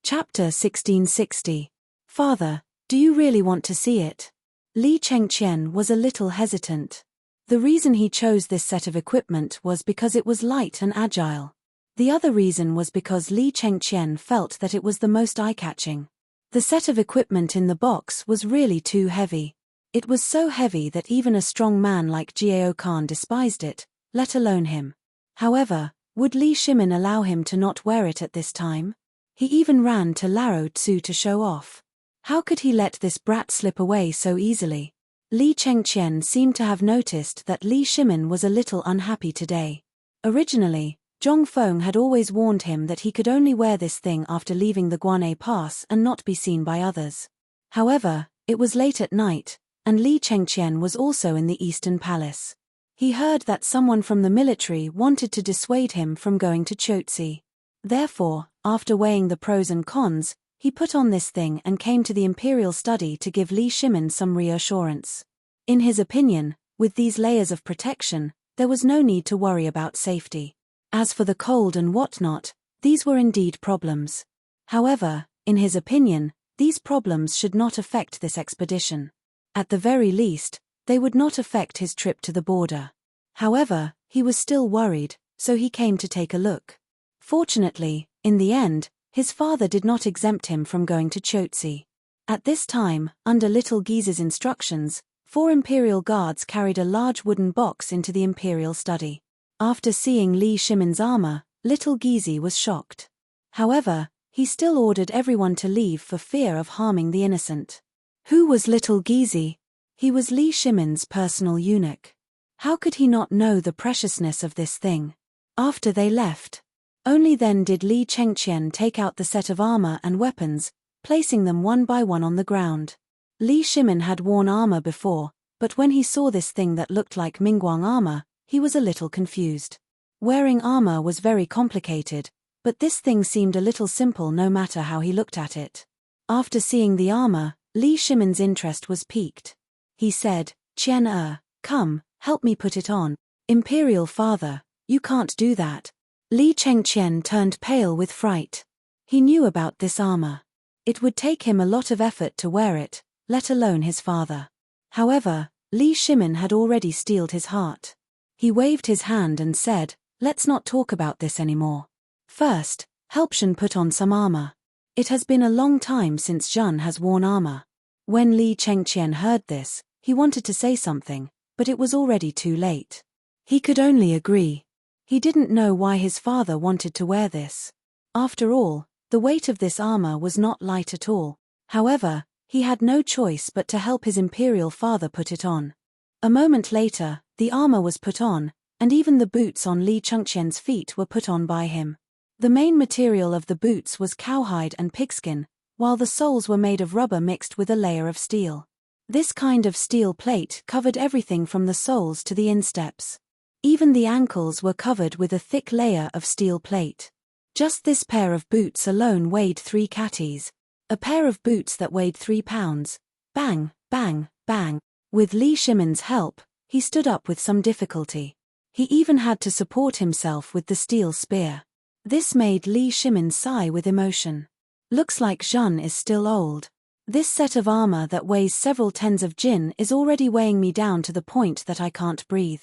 Chapter 1660. "Father, do you really want to see it?" Li Chengqian was a little hesitant. The reason he chose this set of equipment was because it was light and agile. The other reason was because Li Chengqian felt that it was the most eye-catching. The set of equipment in the box was really too heavy. It was so heavy that even a strong man like Jiao Khan despised it, let alone him. However, would Li Shimin allow him to not wear it at this time? He even ran to Lao Tzu to show off. How could he let this brat slip away so easily? Li Chengqian seemed to have noticed that Li Shimin was a little unhappy today. Originally, Zhong Feng had always warned him that he could only wear this thing after leaving the Guanay Pass and not be seen by others. However, it was late at night, and Li Chengqian was also in the Eastern Palace. He heard that someone from the military wanted to dissuade him from going to Chotzi. Therefore, after weighing the pros and cons, he put on this thing and came to the imperial study to give Li Shimin some reassurance. In his opinion, with these layers of protection, there was no need to worry about safety. As for the cold and whatnot, these were indeed problems. However, in his opinion, these problems should not affect this expedition. At the very least, they would not affect his trip to the border. However, he was still worried, so he came to take a look. Fortunately, in the end, his father did not exempt him from going to Chotzi. At this time, under Little Gize's instructions, 4 imperial guards carried a large wooden box into the imperial study. After seeing Li Shimin's armor, Little Gize was shocked. However, he still ordered everyone to leave for fear of harming the innocent. Who was Little Gize? He was Li Shimin's personal eunuch. How could he not know the preciousness of this thing? After they left, Only then did Li Chengqian take out the set of armor and weapons, placing them one by one on the ground. Li Shimin had worn armor before, but when he saw this thing that looked like Mingguang armor, he was a little confused. Wearing armor was very complicated, but this thing seemed a little simple no matter how he looked at it. After seeing the armor, Li Shimin's interest was piqued. He said, "Qian come, help me put it on." "Imperial father, you can't do that." Li Chengqian turned pale with fright. He knew about this armor. It would take him a lot of effort to wear it, let alone his father. However, Li Shimin had already steeled his heart. He waved his hand and said, "Let's not talk about this anymore. First, help Zhen put on some armor. It has been a long time since Zhen has worn armor." When Li Chengqian heard this, he wanted to say something, but it was already too late. He could only agree. He didn't know why his father wanted to wear this. After all, the weight of this armor was not light at all. However, he had no choice but to help his imperial father put it on. A moment later, the armor was put on, and even the boots on Li Chengqian's feet were put on by him. The main material of the boots was cowhide and pigskin, while the soles were made of rubber mixed with a layer of steel. This kind of steel plate covered everything from the soles to the insteps. Even the ankles were covered with a thick layer of steel plate. Just this pair of boots alone weighed 3 catties. A pair of boots that weighed 3 pounds. Bang, bang, bang. With Li Shimin's help, he stood up with some difficulty. He even had to support himself with the steel spear. This made Li Shimin sigh with emotion. Looks like Zhen is still old. This set of armor that weighs several tens of jin is already weighing me down to the point that I can't breathe.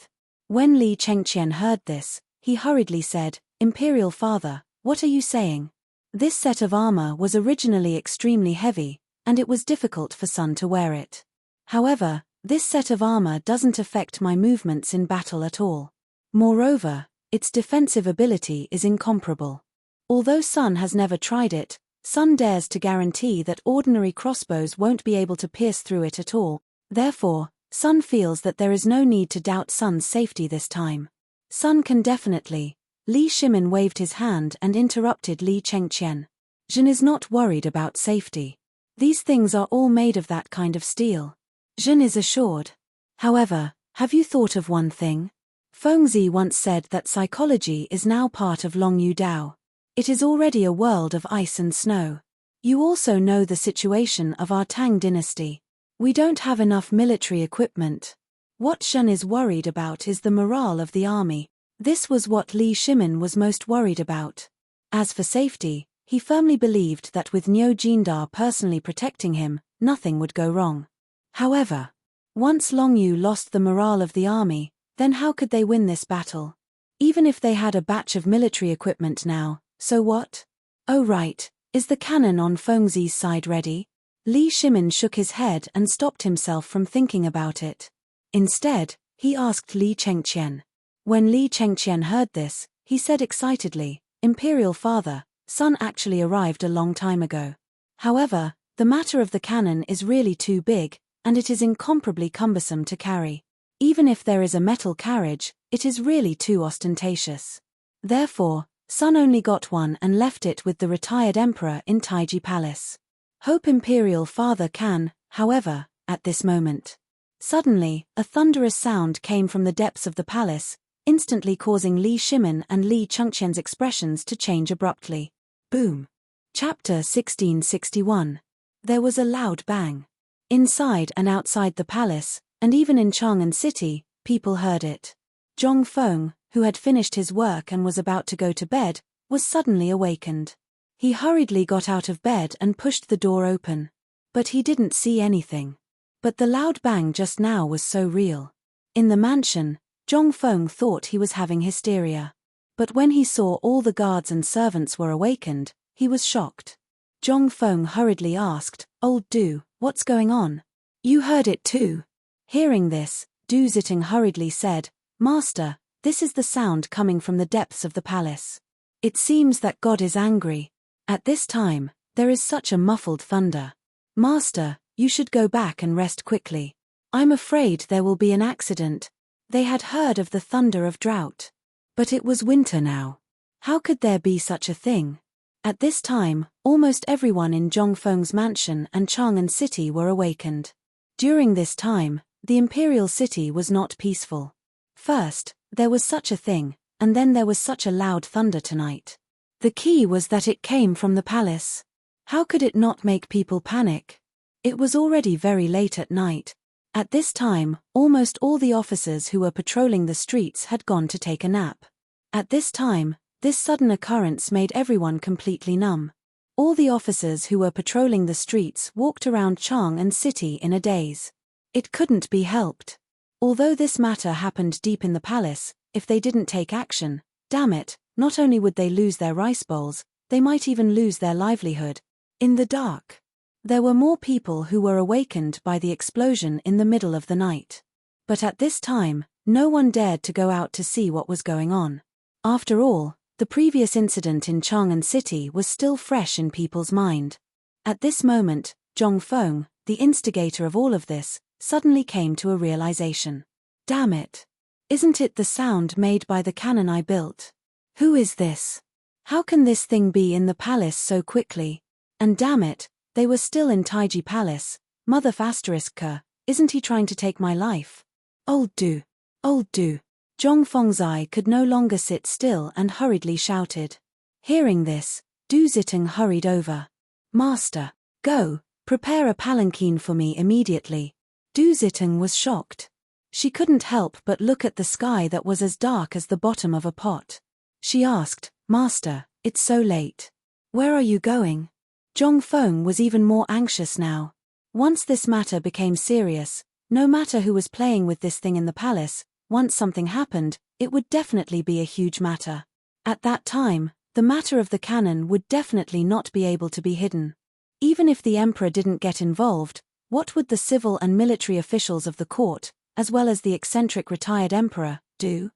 When Li Chengqian heard this, he hurriedly said, "Imperial father, what are you saying?" This set of armor was originally extremely heavy, and it was difficult for Sun to wear it. However, this set of armor doesn't affect my movements in battle at all. Moreover, its defensive ability is incomparable. Although Sun has never tried it, Sun dares to guarantee that ordinary crossbows won't be able to pierce through it at all. Therefore, Sun feels that there is no need to doubt Sun's safety this time. Sun can definitely. Li Shimin waved his hand and interrupted Li Chengqian. Zhen is not worried about safety. These things are all made of that kind of steel. Zhen is assured. However, have you thought of one thing? Fengzi once said that psychology is now part of Longyu Dao. It is already a world of ice and snow. You also know the situation of our Tang dynasty. We don't have enough military equipment. What Zhen is worried about is the morale of the army. This was what Li Shimin was most worried about. As for safety, he firmly believed that with Niu Jindar personally protecting him, nothing would go wrong. However, once Longyu lost the morale of the army, then how could they win this battle? Even if they had a batch of military equipment now, so what? Oh right, is the cannon on Fengzi's side ready? Li Shimin shook his head and stopped himself from thinking about it. Instead, he asked Li Chengqian. When Li Chengqian heard this, he said excitedly, "Imperial father, Sun actually arrived a long time ago. However, the matter of the cannon is really too big, and it is incomparably cumbersome to carry. Even if there is a metal carriage, it is really too ostentatious. Therefore, Sun only got one and left it with the retired emperor in Taiji Palace. Hope Imperial father can, however, at this moment." Suddenly, a thunderous sound came from the depths of the palace, instantly causing Li Shimin and Li Chengqian's expressions to change abruptly. Boom. Chapter 1661. There was a loud bang. Inside and outside the palace, and even in Chang'an City, people heard it. Zhong Feng, who had finished his work and was about to go to bed, was suddenly awakened. He hurriedly got out of bed and pushed the door open. But he didn't see anything. But the loud bang just now was so real. In the mansion, Zhong Feng thought he was having hysteria. But when he saw all the guards and servants were awakened, he was shocked. Zhong Feng hurriedly asked, "Old Du, what's going on? You heard it too?" Hearing this, Du Ziting hurriedly said, "Master, this is the sound coming from the depths of the palace. It seems that God is angry. At this time, there is such a muffled thunder. Master, you should go back and rest quickly. I'm afraid there will be an accident." They had heard of the thunder of drought. But it was winter now. How could there be such a thing? At this time, almost everyone in Zhongfeng's mansion and Chang'an City were awakened. During this time, the imperial city was not peaceful. First, there was such a thing, and then there was such a loud thunder tonight. The key was that it came from the palace. How could it not make people panic? It was already very late at night. At this time, almost all the officers who were patrolling the streets had gone to take a nap. At this time, this sudden occurrence made everyone completely numb. All the officers who were patrolling the streets walked around Chang'an City in a daze. It couldn't be helped. Although this matter happened deep in the palace, if they didn't take action, damn it, not only would they lose their rice bowls, they might even lose their livelihood. In the dark, there were more people who were awakened by the explosion in the middle of the night. But at this time, no one dared to go out to see what was going on. After all, the previous incident in Chang'an City was still fresh in people's mind. At this moment, Zhongfeng, the instigator of all of this, suddenly came to a realization. Damn it! Isn't it the sound made by the cannon I built? Who is this? How can this thing be in the palace so quickly? And damn it, they were still in Taiji Palace. Mother ***, isn't he trying to take my life? Old Du! Old Du! Zhongfeng's eye could no longer sit still and hurriedly shouted. Hearing this, Du Ziteng hurried over. Master, go, prepare a palanquin for me immediately. Du Ziteng was shocked. She couldn't help but look at the sky that was as dark as the bottom of a pot. She asked, Master, it's so late. Where are you going? Zhongfeng was even more anxious now. Once this matter became serious, no matter who was playing with this thing in the palace, once something happened, it would definitely be a huge matter. At that time, the matter of the cannon would definitely not be able to be hidden. Even if the emperor didn't get involved, what would the civil and military officials of the court, as well as the eccentric retired emperor, do?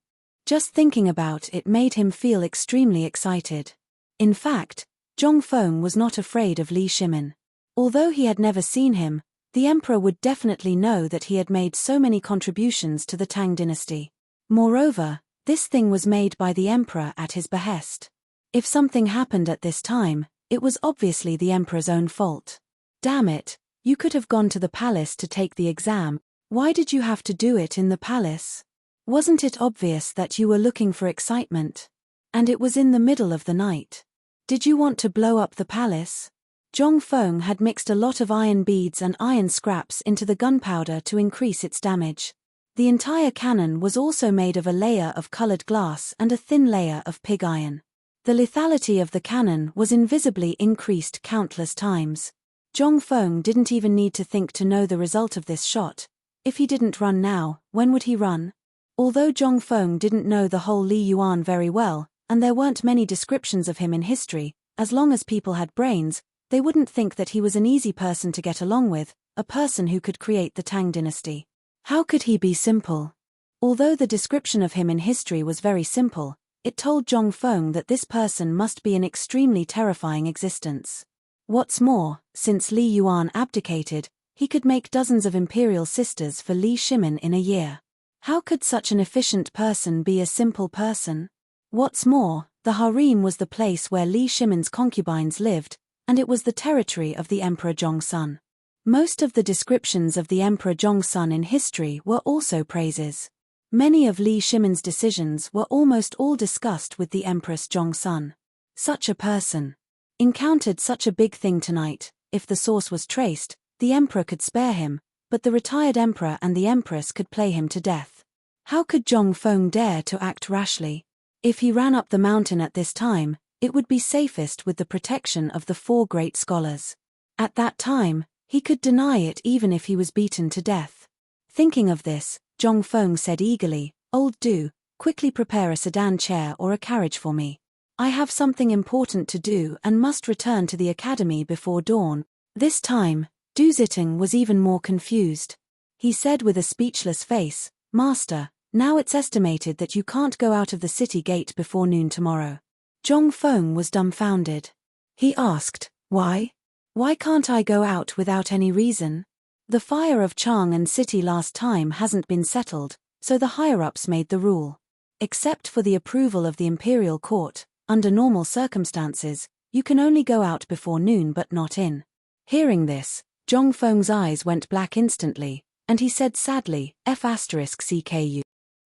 Just thinking about it made him feel extremely excited. In fact, Zhongfeng was not afraid of Li Shimin. Although he had never seen him, the emperor would definitely know that he had made so many contributions to the Tang dynasty. Moreover, this thing was made by the emperor at his behest. If something happened at this time, it was obviously the emperor's own fault. Damn it, you could have gone to the palace to take the exam. Why did you have to do it in the palace? Wasn't it obvious that you were looking for excitement? And it was in the middle of the night. Did you want to blow up the palace? Zhongfeng had mixed a lot of iron beads and iron scraps into the gunpowder to increase its damage. The entire cannon was also made of a layer of colored glass and a thin layer of pig iron. The lethality of the cannon was invisibly increased countless times. Zhongfeng didn't even need to think to know the result of this shot. If he didn't run now, when would he run? Although Zhongfeng didn't know the whole Li Yuan very well, and there weren't many descriptions of him in history, as long as people had brains, they wouldn't think that he was an easy person to get along with, a person who could create the Tang dynasty. How could he be simple? Although the description of him in history was very simple, it told Zhongfeng that this person must be an extremely terrifying existence. What's more, since Li Yuan abdicated, he could make dozens of imperial sisters for Li Shimin in a year. How could such an efficient person be a simple person? What's more, the harem was the place where Li Shimin's concubines lived, and it was the territory of the Emperor Zhongsun. Most of the descriptions of the Emperor Zhongsun in history were also praises. Many of Li Shimin's decisions were almost all discussed with the Empress Zhongsun. Such a person encountered such a big thing tonight. If the source was traced, the emperor could spare him, but the retired emperor and the empress could play him to death. How could Zhongfeng dare to act rashly? If he ran up the mountain at this time, it would be safest with the protection of the 4 great scholars. At that time, he could deny it even if he was beaten to death. Thinking of this, Zhongfeng said eagerly, Old Du, quickly prepare a sedan chair or a carriage for me. I have something important to do and must return to the academy before dawn. This time, Du Ziteng was even more confused. He said with a speechless face, Master, now it's estimated that you can't go out of the city gate before noon tomorrow. Zhongfeng was dumbfounded. He asked, Why? Why can't I go out without any reason? The fire of Chang'an City last time hasn't been settled, so the higher-ups made the rule. Except for the approval of the imperial court, Under normal circumstances, you can only go out before noon but not in. Hearing this, Zhongfeng's eyes went black instantly, and he said sadly, F*CKU.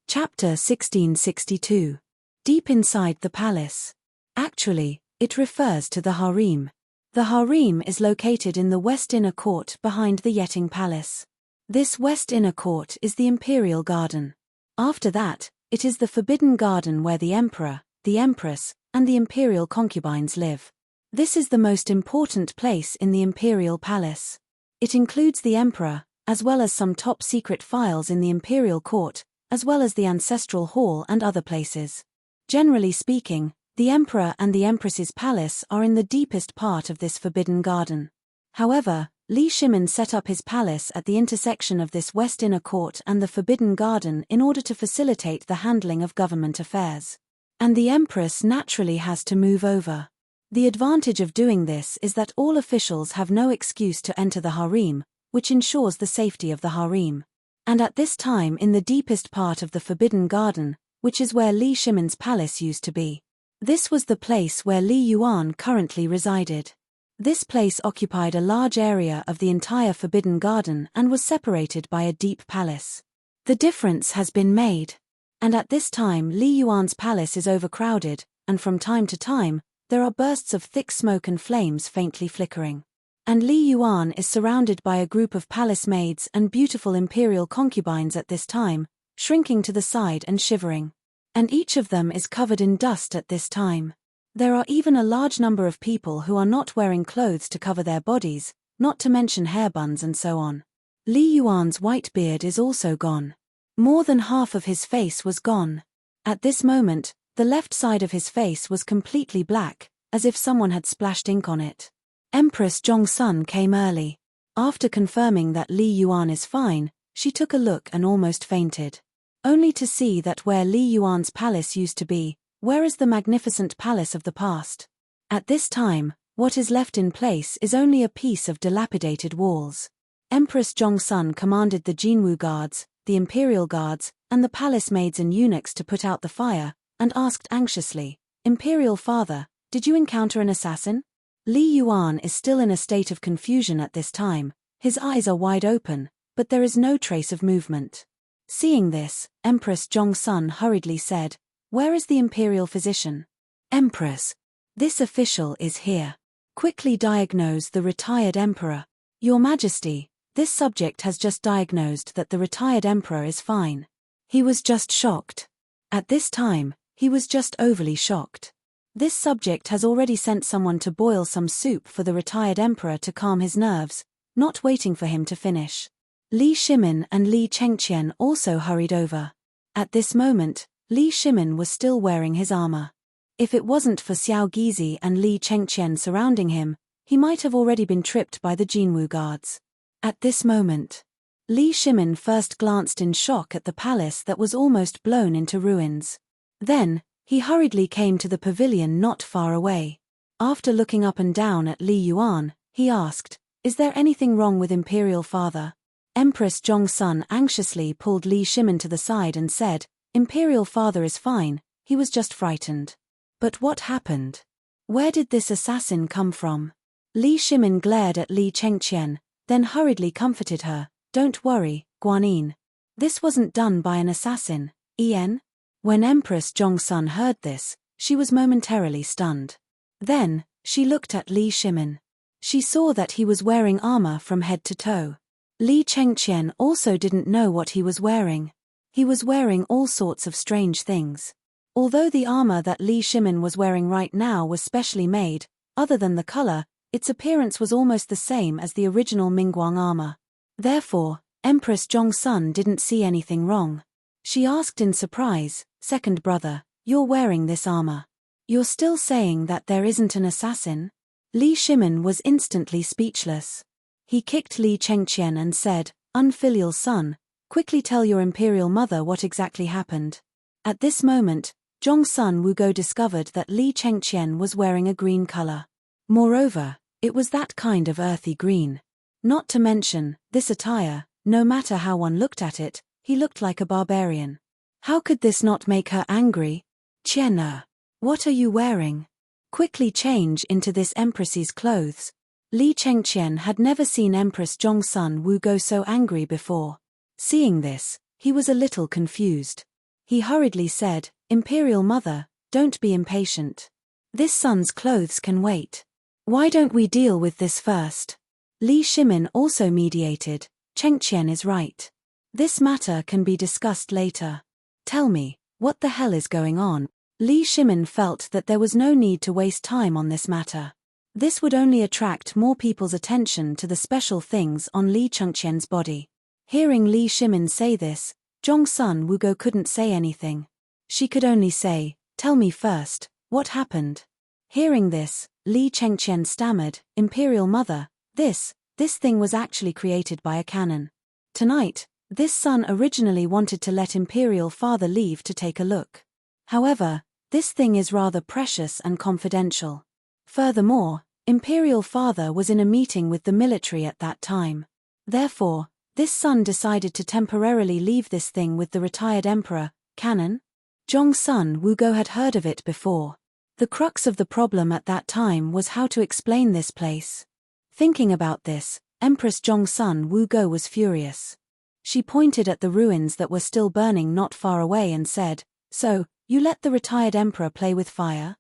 Chapter 1662. Deep inside the palace. Actually, it refers to the harem. The harem is located in the west inner court behind the Yeting Palace. This west inner court is the imperial garden. After that, it is the forbidden garden where the emperor, the empress, and the imperial concubines live. This is the most important place in the imperial palace. It includes the emperor, as well as some top-secret files in the imperial court, as well as the ancestral hall and other places. Generally speaking, the emperor and the empress's palace are in the deepest part of this forbidden garden. However, Li Shimin set up his palace at the intersection of this west inner court and the forbidden garden in order to facilitate the handling of government affairs. And the empress naturally has to move over. The advantage of doing this is that all officials have no excuse to enter the harem, which ensures the safety of the harem. And at this time in the deepest part of the forbidden garden, which is where Li Shimin's palace used to be. This was the place where Li Yuan currently resided. This place occupied a large area of the entire forbidden garden and was separated by a deep palace. The difference has been made. And at this time Li Yuan's palace is overcrowded, and from time to time, there are bursts of thick smoke and flames faintly flickering. And Li Yuan is surrounded by a group of palace maids and beautiful imperial concubines at this time, shrinking to the side and shivering. And each of them is covered in dust at this time. There are even a large number of people who are not wearing clothes to cover their bodies, not to mention hair buns and so on. Li Yuan's white beard is also gone. More than half of his face was gone. At this moment, the left side of his face was completely black, as if someone had splashed ink on it. Empress Zhongsun came early. After confirming that Li Yuan is fine, she took a look and almost fainted. Only to see that where Li Yuan's palace used to be, where is the magnificent palace of the past? At this time, what is left in place is only a piece of dilapidated walls. Empress Zhongsun commanded the Jinwu guards, the imperial guards, and the palace maids and eunuchs to put out the fire, and asked anxiously, "Imperial father, did you encounter an assassin?" Li Yuan is still in a state of confusion at this time, his eyes are wide open, but there is no trace of movement. Seeing this, Empress Zhongsun hurriedly said, "Where is the imperial physician?" "Empress, this official is here. Quickly diagnose the retired emperor." "Your Majesty, this subject has just diagnosed that the retired emperor is fine. He was just shocked." At this time, he was just overly shocked. This subject has already sent someone to boil some soup for the retired emperor to calm his nerves, not waiting for him to finish. Li Shimin and Li Chengqian also hurried over. At this moment, Li Shimin was still wearing his armor. If it wasn't for Xiao Gizi and Li Chengqian surrounding him, he might have already been tripped by the Jinwu guards. At this moment, Li Shimin first glanced in shock at the palace that was almost blown into ruins. Then, he hurriedly came to the pavilion not far away. After looking up and down at Li Yuan, he asked, "Is there anything wrong with Imperial Father?" Empress Zhongsun anxiously pulled Li Shimin to the side and said, "Imperial Father is fine, he was just frightened." "But what happened? Where did this assassin come from?" Li Shimin glared at Li Chengqian, then hurriedly comforted her, "Don't worry, Guanyin. This wasn't done by an assassin, En." When Empress Zhongsun heard this, she was momentarily stunned. Then, she looked at Li Shimin. She saw that he was wearing armor from head to toe. Li Chengqian also didn't know what he was wearing. He was wearing all sorts of strange things. Although the armor that Li Shimin was wearing right now was specially made, other than the color, its appearance was almost the same as the original Mingguang armor. Therefore, Empress Zhongsun didn't see anything wrong. She asked in surprise, "Second brother, you're wearing this armor. You're still saying that there isn't an assassin?" Li Shimin was instantly speechless. He kicked Li Chengqian and said, "Unfilial son, quickly tell your imperial mother what exactly happened." At this moment, Zhongsun Wugo discovered that Li Chengqian was wearing a green color. Moreover, it was that kind of earthy green. Not to mention, this attire, no matter how one looked at it, he looked like a barbarian. How could this not make her angry? "Qian'er, What are you wearing? Quickly change into this empress's clothes. Li Chengqian had never seen Empress Zhongsun Wu go so angry before. Seeing this, he was a little confused. He hurriedly said, Imperial Mother, don't be impatient. This son's clothes can wait. Why don't we deal with this first? Li Shimin also mediated. Chengqian is right. This matter can be discussed later. Tell me, what the hell is going on? Li Shimin felt that there was no need to waste time on this matter. This would only attract more people's attention to the special things on Li Chengqian's body. Hearing Li Shimin say this, Zhongsun Wugo couldn't say anything. She could only say, tell me first, what happened? Hearing this, Li Chengqian stammered, Imperial Mother, this thing was actually created by a cannon. Tonight, this son originally wanted to let Imperial Father leave to take a look. However, this thing is rather precious and confidential. Furthermore, Imperial Father was in a meeting with the military at that time. Therefore, this son decided to temporarily leave this thing with the retired emperor, cannon. Zhongsun Wugo had heard of it before. The crux of the problem at that time was how to explain this place. Thinking about this, Empress Zhongsun Wugo was furious. She pointed at the ruins that were still burning not far away and said, So, you let the retired emperor play with fire?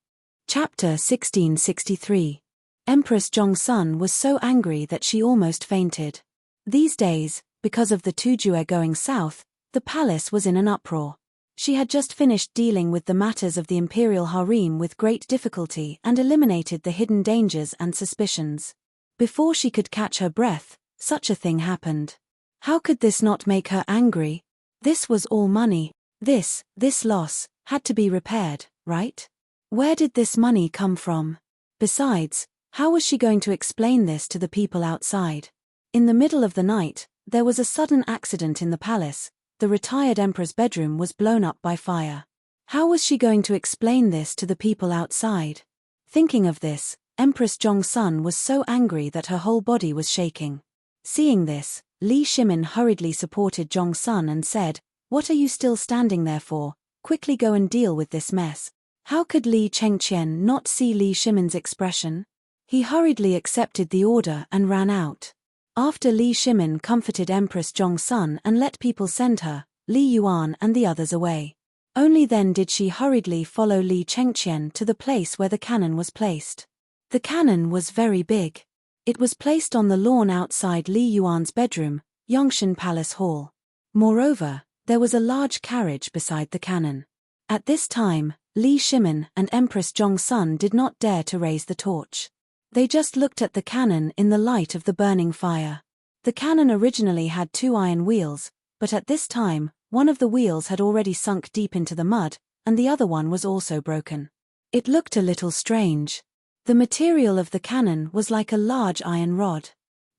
Chapter 1663. Empress Zhongsun was so angry that she almost fainted. These days, because of the Tujue going south, the palace was in an uproar. She had just finished dealing with the matters of the imperial harem with great difficulty and eliminated the hidden dangers and suspicions. Before she could catch her breath, such a thing happened. How could this not make her angry? This was all money. This loss, had to be repaired, right? Where did this money come from? Besides, how was she going to explain this to the people outside? In the middle of the night, there was a sudden accident in the palace. The retired emperor's bedroom was blown up by fire. How was she going to explain this to the people outside? Thinking of this, Empress Zhongsun was so angry that her whole body was shaking. Seeing this, Li Shimin hurriedly supported Zhongsun and said, What are you still standing there for? Quickly go and deal with this mess. How could Li Chengqian not see Li Shimin's expression? He hurriedly accepted the order and ran out. After Li Shimin comforted Empress Zhongsun and let people send her, Li Yuan and the others away. Only then did she hurriedly follow Li Chengqian to the place where the cannon was placed. The cannon was very big. It was placed on the lawn outside Li Yuan's bedroom, Yongshan Palace Hall. Moreover, there was a large carriage beside the cannon. At this time, Li Shimin and Empress Zhongsun did not dare to raise the torch. They just looked at the cannon in the light of the burning fire. The cannon originally had 2 iron wheels, but at this time, one of the wheels had already sunk deep into the mud, and the other one was also broken. It looked a little strange. The material of the cannon was like a large iron rod.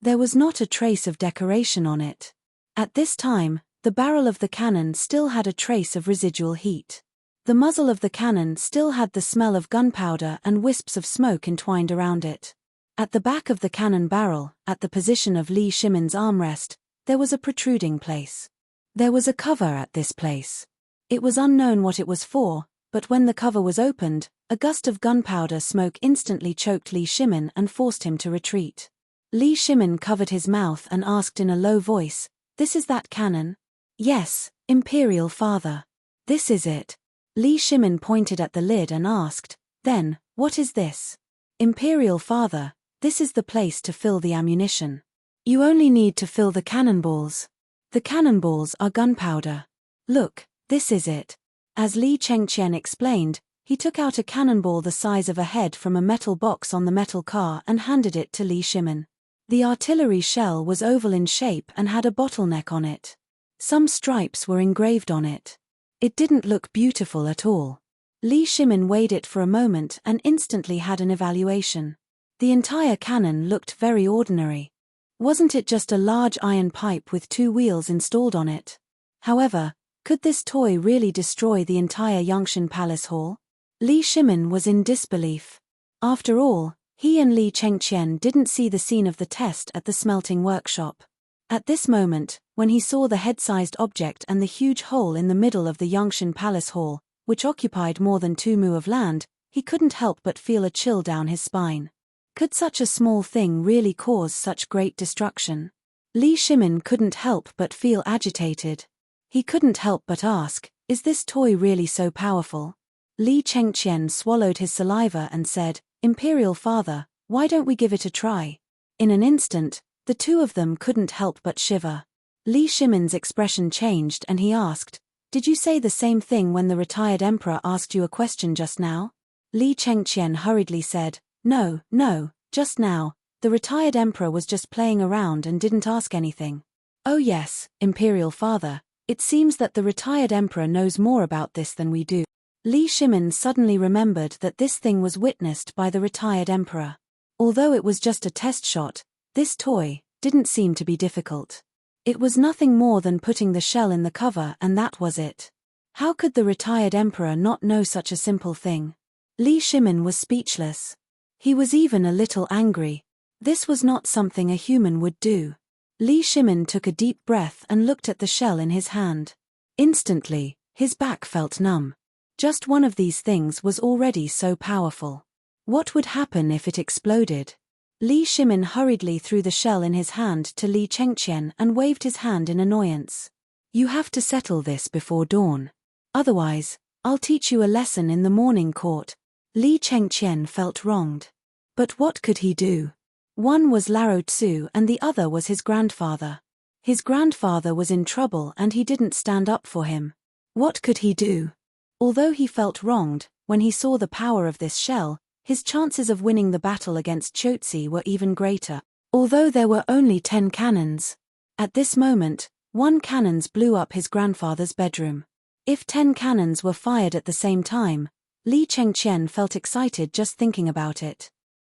There was not a trace of decoration on it. At this time, the barrel of the cannon still had a trace of residual heat. The muzzle of the cannon still had the smell of gunpowder and wisps of smoke entwined around it. At the back of the cannon barrel, at the position of Li Shimin's armrest, there was a protruding place. There was a cover at this place. It was unknown what it was for, but when the cover was opened, a gust of gunpowder smoke instantly choked Li Shimin and forced him to retreat. Li Shimin covered his mouth and asked in a low voice, This is that cannon? Yes, Imperial Father. This is it. Li Shimin pointed at the lid and asked, Then, what is this? Imperial Father, this is the place to fill the ammunition. You only need to fill the cannonballs. The cannonballs are gunpowder. Look, this is it. As Li Chengqian explained, he took out a cannonball the size of a head from a metal box on the metal car and handed it to Li Shimin. The artillery shell was oval in shape and had a bottleneck on it. Some stripes were engraved on it. It didn't look beautiful at all. Li Shimin weighed it for a moment and instantly had an evaluation. The entire cannon looked very ordinary. Wasn't it just a large iron pipe with 2 wheels installed on it? However, could this toy really destroy the entire Yongshan Palace Hall? Li Shimin was in disbelief. After all, he and Li Chengqian didn't see the scene of the test at the smelting workshop. At this moment, when he saw the head-sized object and the huge hole in the middle of the Yongshan Palace Hall, which occupied more than 2 mu of land, He couldn't help but feel a chill down his spine. Could such a small thing really cause such great destruction? Li Shimin couldn't help but feel agitated. He couldn't help but ask, is this toy really so powerful? Li Chengqian swallowed his saliva and said, Imperial Father, why don't we give it a try? In an instant, the two of them couldn't help but shiver. Li Shimin's expression changed and he asked, did you say the same thing when the retired emperor asked you a question just now? Li Chengqian hurriedly said, no, just now, the retired emperor was just playing around and didn't ask anything. Oh yes, Imperial Father, it seems that the retired emperor knows more about this than we do. Li Shimin suddenly remembered that this thing was witnessed by the retired emperor. Although it was just a test shot, this toy didn't seem to be difficult. It was nothing more than putting the shell in the cover and that was it. How could the retired emperor not know such a simple thing? Li Shimin was speechless. He was even a little angry. This was not something a human would do. Li Shimin took a deep breath and looked at the shell in his hand. Instantly, his back felt numb. Just one of these things was already so powerful. What would happen if it exploded? Li Shimin hurriedly threw the shell in his hand to Li Chengqian and waved his hand in annoyance. You have to settle this before dawn. Otherwise, I'll teach you a lesson in the morning court. Li Chengqian felt wronged. But what could he do? One was Lao Tzu and the other was his grandfather. His grandfather was in trouble and he didn't stand up for him. What could he do? Although he felt wronged, when he saw the power of this shell, his chances of winning the battle against Chotzi were even greater. Although there were only 10 cannons. At this moment, 1 cannon blew up his grandfather's bedroom. If 10 cannons were fired at the same time, Li Chengqian felt excited just thinking about it.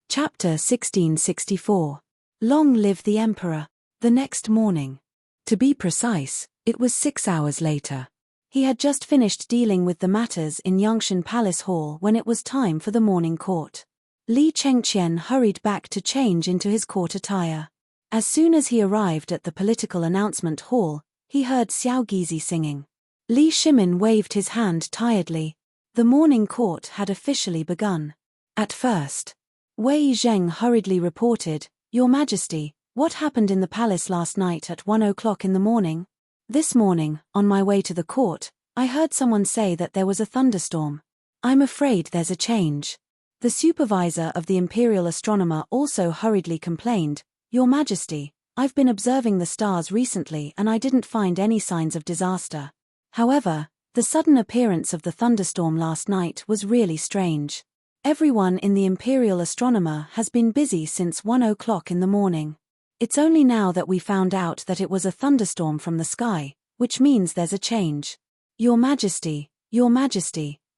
Chapter 1664. Long live the Emperor. The next morning. To be precise, it was 6 hours later. He had just finished dealing with the matters in Yangshan Palace Hall when it was time for the morning court. Li Chengqian hurried back to change into his court attire. As soon as he arrived at the political announcement hall, he heard Xiao Gizi singing. Li Shimin waved his hand tiredly. The morning court had officially begun. At first, Wei Zheng hurriedly reported, Your Majesty, what happened in the palace last night at 1 o'clock in the morning? This morning, on my way to the court, I heard someone say that there was a thunderstorm. I'm afraid there's a change. The supervisor of the imperial astronomer also hurriedly complained, Your Majesty, I've been observing the stars recently and I didn't find any signs of disaster. However, the sudden appearance of the thunderstorm last night was really strange. Everyone in the imperial astronomer has been busy since 1 o'clock in the morning. It's only now that we found out that it was a thunderstorm from the sky, which means there's a change. Your Majesty,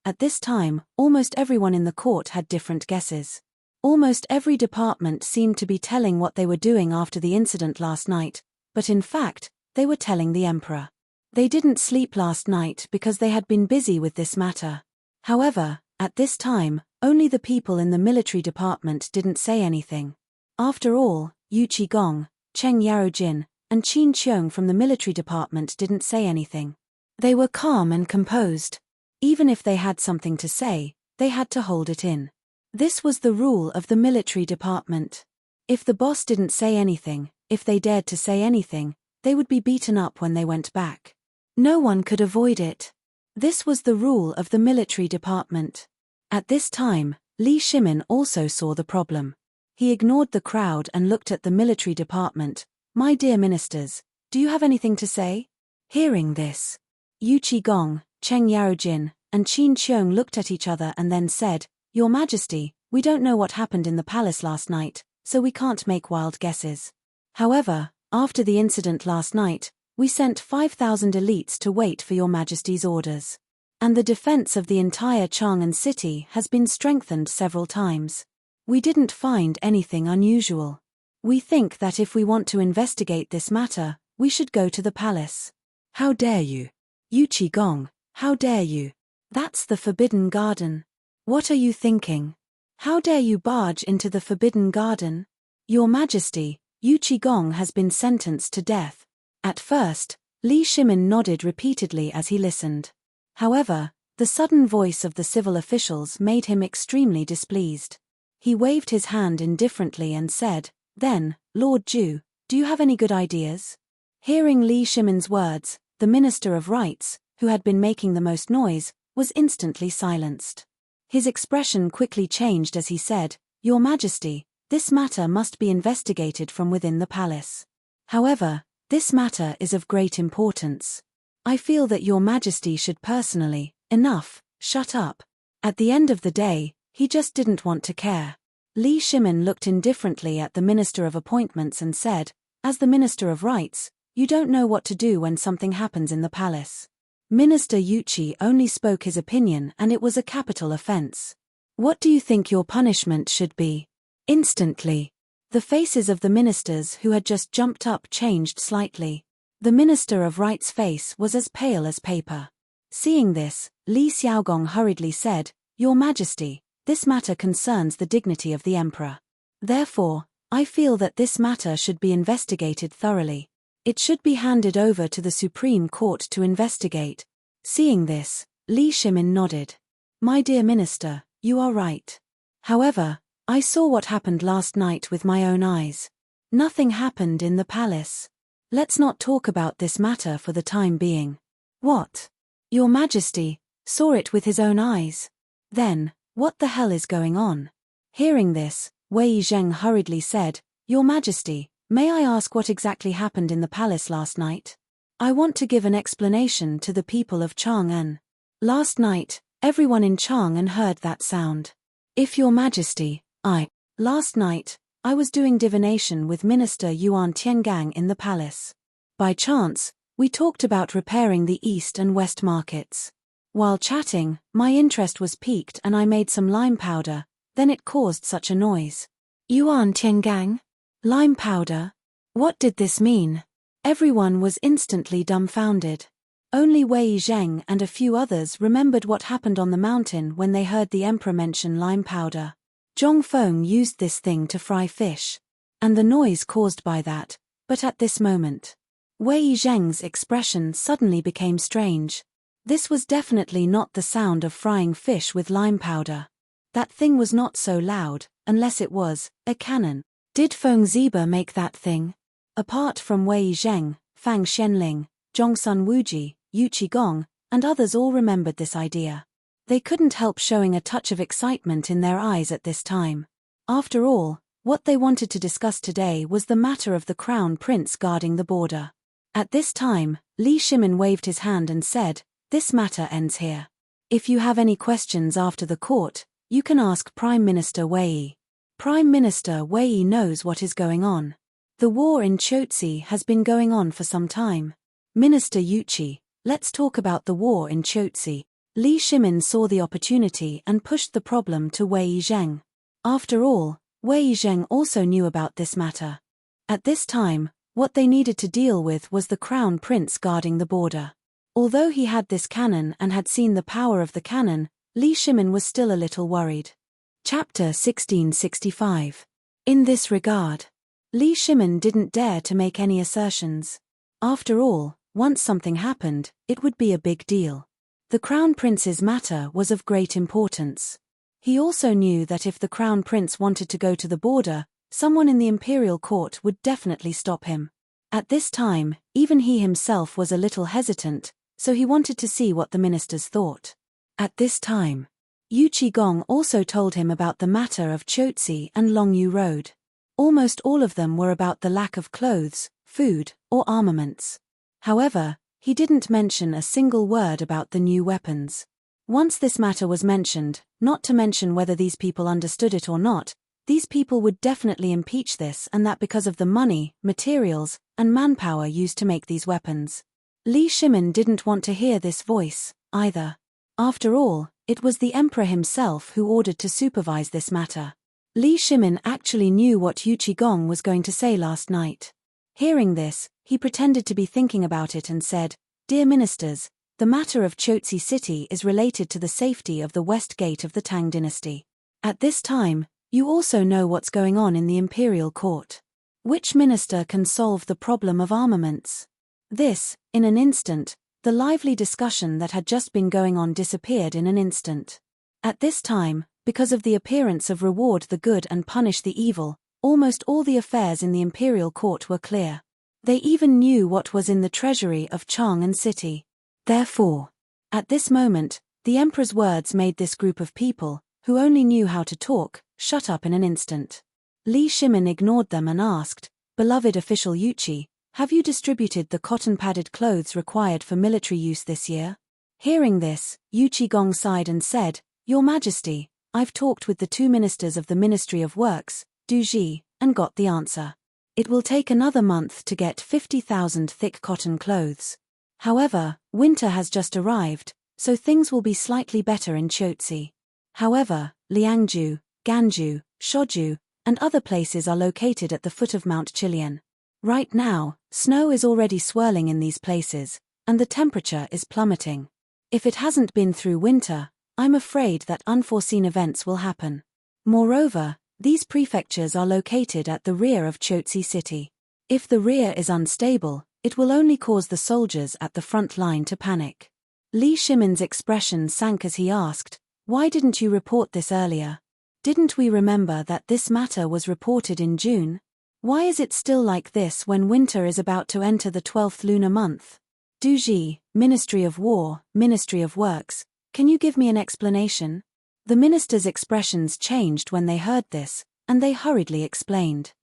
at this time, almost everyone in the court had different guesses. Almost every department seemed to be telling what they were doing after the incident last night, but in fact, they were telling the Emperor. They didn't sleep last night because they had been busy with this matter. However, at this time, only the people in the military department didn't say anything. After all, Yu Qigong, Cheng Yarojin, and Qin Qiong from the military department didn't say anything. They were calm and composed. Even if they had something to say, they had to hold it in. This was the rule of the military department. If the boss didn't say anything, if they dared to say anything, they would be beaten up when they went back. No one could avoid it. This was the rule of the military department. At this time, Li Shimin also saw the problem. He ignored the crowd and looked at the military department. My dear ministers, do you have anything to say? Hearing this, Yu Qigong, Cheng Yarojin, and Qin Qiong looked at each other and then said, Your Majesty, we don't know what happened in the palace last night, so we can't make wild guesses. However, after the incident last night, we sent 5,000 elites to wait for Your Majesty's orders. And the defense of the entire Chang'an city has been strengthened several times. We didn't find anything unusual. We think that if we want to investigate this matter, we should go to the palace. How dare you? Yu Qigong, how dare you? That's the Forbidden Garden. What are you thinking? How dare you barge into the Forbidden Garden? Your Majesty, Yu Qigong has been sentenced to death. At first, Li Shimin nodded repeatedly as he listened. However, The sudden voice of the civil officials made him extremely displeased. He waved his hand indifferently and said, "Then, Lord Ju, do you have any good ideas?" Hearing Li Shimin's words, the Minister of Rights, who had been making the most noise, was instantly silenced. His expression quickly changed as he said, "Your Majesty, this matter must be investigated from within the palace. However, this matter is of great importance. I feel that Your Majesty should personally, shut up." At the end of the day, he just didn't want to care. Li Shimin looked indifferently at the Minister of Appointments and said, "As the Minister of Rights, you don't know what to do when something happens in the palace." Minister Yuchi only spoke his opinion and it was a capital offense. "What do you think your punishment should be?" Instantly, the faces of the ministers who had just jumped up changed slightly. The Minister of Rights' face was as pale as paper. Seeing this, Li Xiaogong hurriedly said, "Your Majesty, this matter concerns the dignity of the emperor. Therefore, I feel that this matter should be investigated thoroughly. It should be handed over to the Supreme Court to investigate." Seeing this, Li Shimin nodded. "My dear Minister, you are right. However, I saw what happened last night with my own eyes. Nothing happened in the palace. Let's not talk about this matter for the time being." "What? Your Majesty saw it with his own eyes? Then, what the hell is going on?" Hearing this, Wei Zheng hurriedly said, "Your Majesty, may I ask what exactly happened in the palace last night? I want to give an explanation to the people of Chang'an. Last night, everyone in Chang'an heard that sound. If Your Majesty, last night, I was doing divination with Minister Yuan Tiangang in the palace. By chance, we talked about repairing the east and west markets. While chatting, my interest was piqued and I made some lime powder, then it caused such a noise." "Yuan Tiangang? Lime powder? What did this mean?" Everyone was instantly dumbfounded. Only Wei Zheng and a few others remembered what happened on the mountain when they heard the emperor mention lime powder. Zhongfeng used this thing to fry fish. And the noise caused by that, but at this moment, Wei Zheng's expression suddenly became strange. This was definitely not the sound of frying fish with lime powder. That thing was not so loud, unless it was a cannon. Did Feng Ziba make that thing? Apart from Wei Zheng, Fang Xianling, Zhongsun Wuji, Yu Qigong, and others all remembered this idea. They couldn't help showing a touch of excitement in their eyes at this time. After all, what they wanted to discuss today was the matter of the crown prince guarding the border. At this time, Li Shimin waved his hand and said, "This matter ends here. If you have any questions after the court, you can ask Prime Minister Wei. Prime Minister Wei knows what is going on. The war in Chotzi has been going on for some time. Minister Yuchi, let's talk about the war in Chotzi." Li Shimin saw the opportunity and pushed the problem to Wei Zheng. After all, Wei Zheng also knew about this matter. At this time, what they needed to deal with was the crown prince guarding the border. Although he had this cannon and had seen the power of the cannon, Li Shimin was still a little worried. Chapter 1665. In this regard, Li Shimin didn't dare to make any assertions. After all, once something happened, it would be a big deal. The crown prince's matter was of great importance. He also knew that if the crown prince wanted to go to the border, someone in the imperial court would definitely stop him. At this time, even he himself was a little hesitant, so he wanted to see what the ministers thought. At this time, Yu Qigong also told him about the matter of Chotzi and Longyu Road. Almost all of them were about the lack of clothes, food, or armaments. However, he didn't mention a single word about the new weapons. Once this matter was mentioned, not to mention whether these people understood it or not, these people would definitely impeach this and that because of the money, materials, and manpower used to make these weapons. Li Shimin didn't want to hear this voice, either. After all, it was the emperor himself who ordered to supervise this matter. Li Shimin actually knew what Yu Qigong was going to say last night. Hearing this, he pretended to be thinking about it and said, "Dear ministers, the matter of Chotzi City is related to the safety of the west gate of the Tang dynasty. At this time, you also know what's going on in the imperial court. Which minister can solve the problem of armaments?" This, in an instant, The lively discussion that had just been going on disappeared in an instant. At this time, because of the appearance of reward the good and punish the evil, almost all the affairs in the imperial court were clear. They even knew what was in the treasury of Chang'an City. Therefore, at this moment, the emperor's words made this group of people, who only knew how to talk, shut up in an instant. Li Shimin ignored them and asked, "Beloved official Yuchi, have you distributed the cotton-padded clothes required for military use this year?" Hearing this, Yuchi Gong sighed and said, "Your Majesty, I've talked with the 2 ministers of the Ministry of Works, Du Ji, and got the answer. It will take another month to get 50,000 thick cotton clothes. However, winter has just arrived, so things will be slightly better in Chotsi. However, Liangju, Ganju, Shoju, and other places are located at the foot of Mount Chilian. Right now, snow is already swirling in these places, and the temperature is plummeting. If it hasn't been through winter, I'm afraid that unforeseen events will happen. Moreover, these prefectures are located at the rear of Chotsi City. If the rear is unstable, it will only cause the soldiers at the front line to panic." Li Shimin's expression sank as he asked, "Why didn't you report this earlier? Didn't we remember that this matter was reported in June? Why is it still like this when winter is about to enter the 12th lunar month? Du Ji, Ministry of War, Ministry of Works, can you give me an explanation?" The ministers' expressions changed when they heard this, and they hurriedly explained.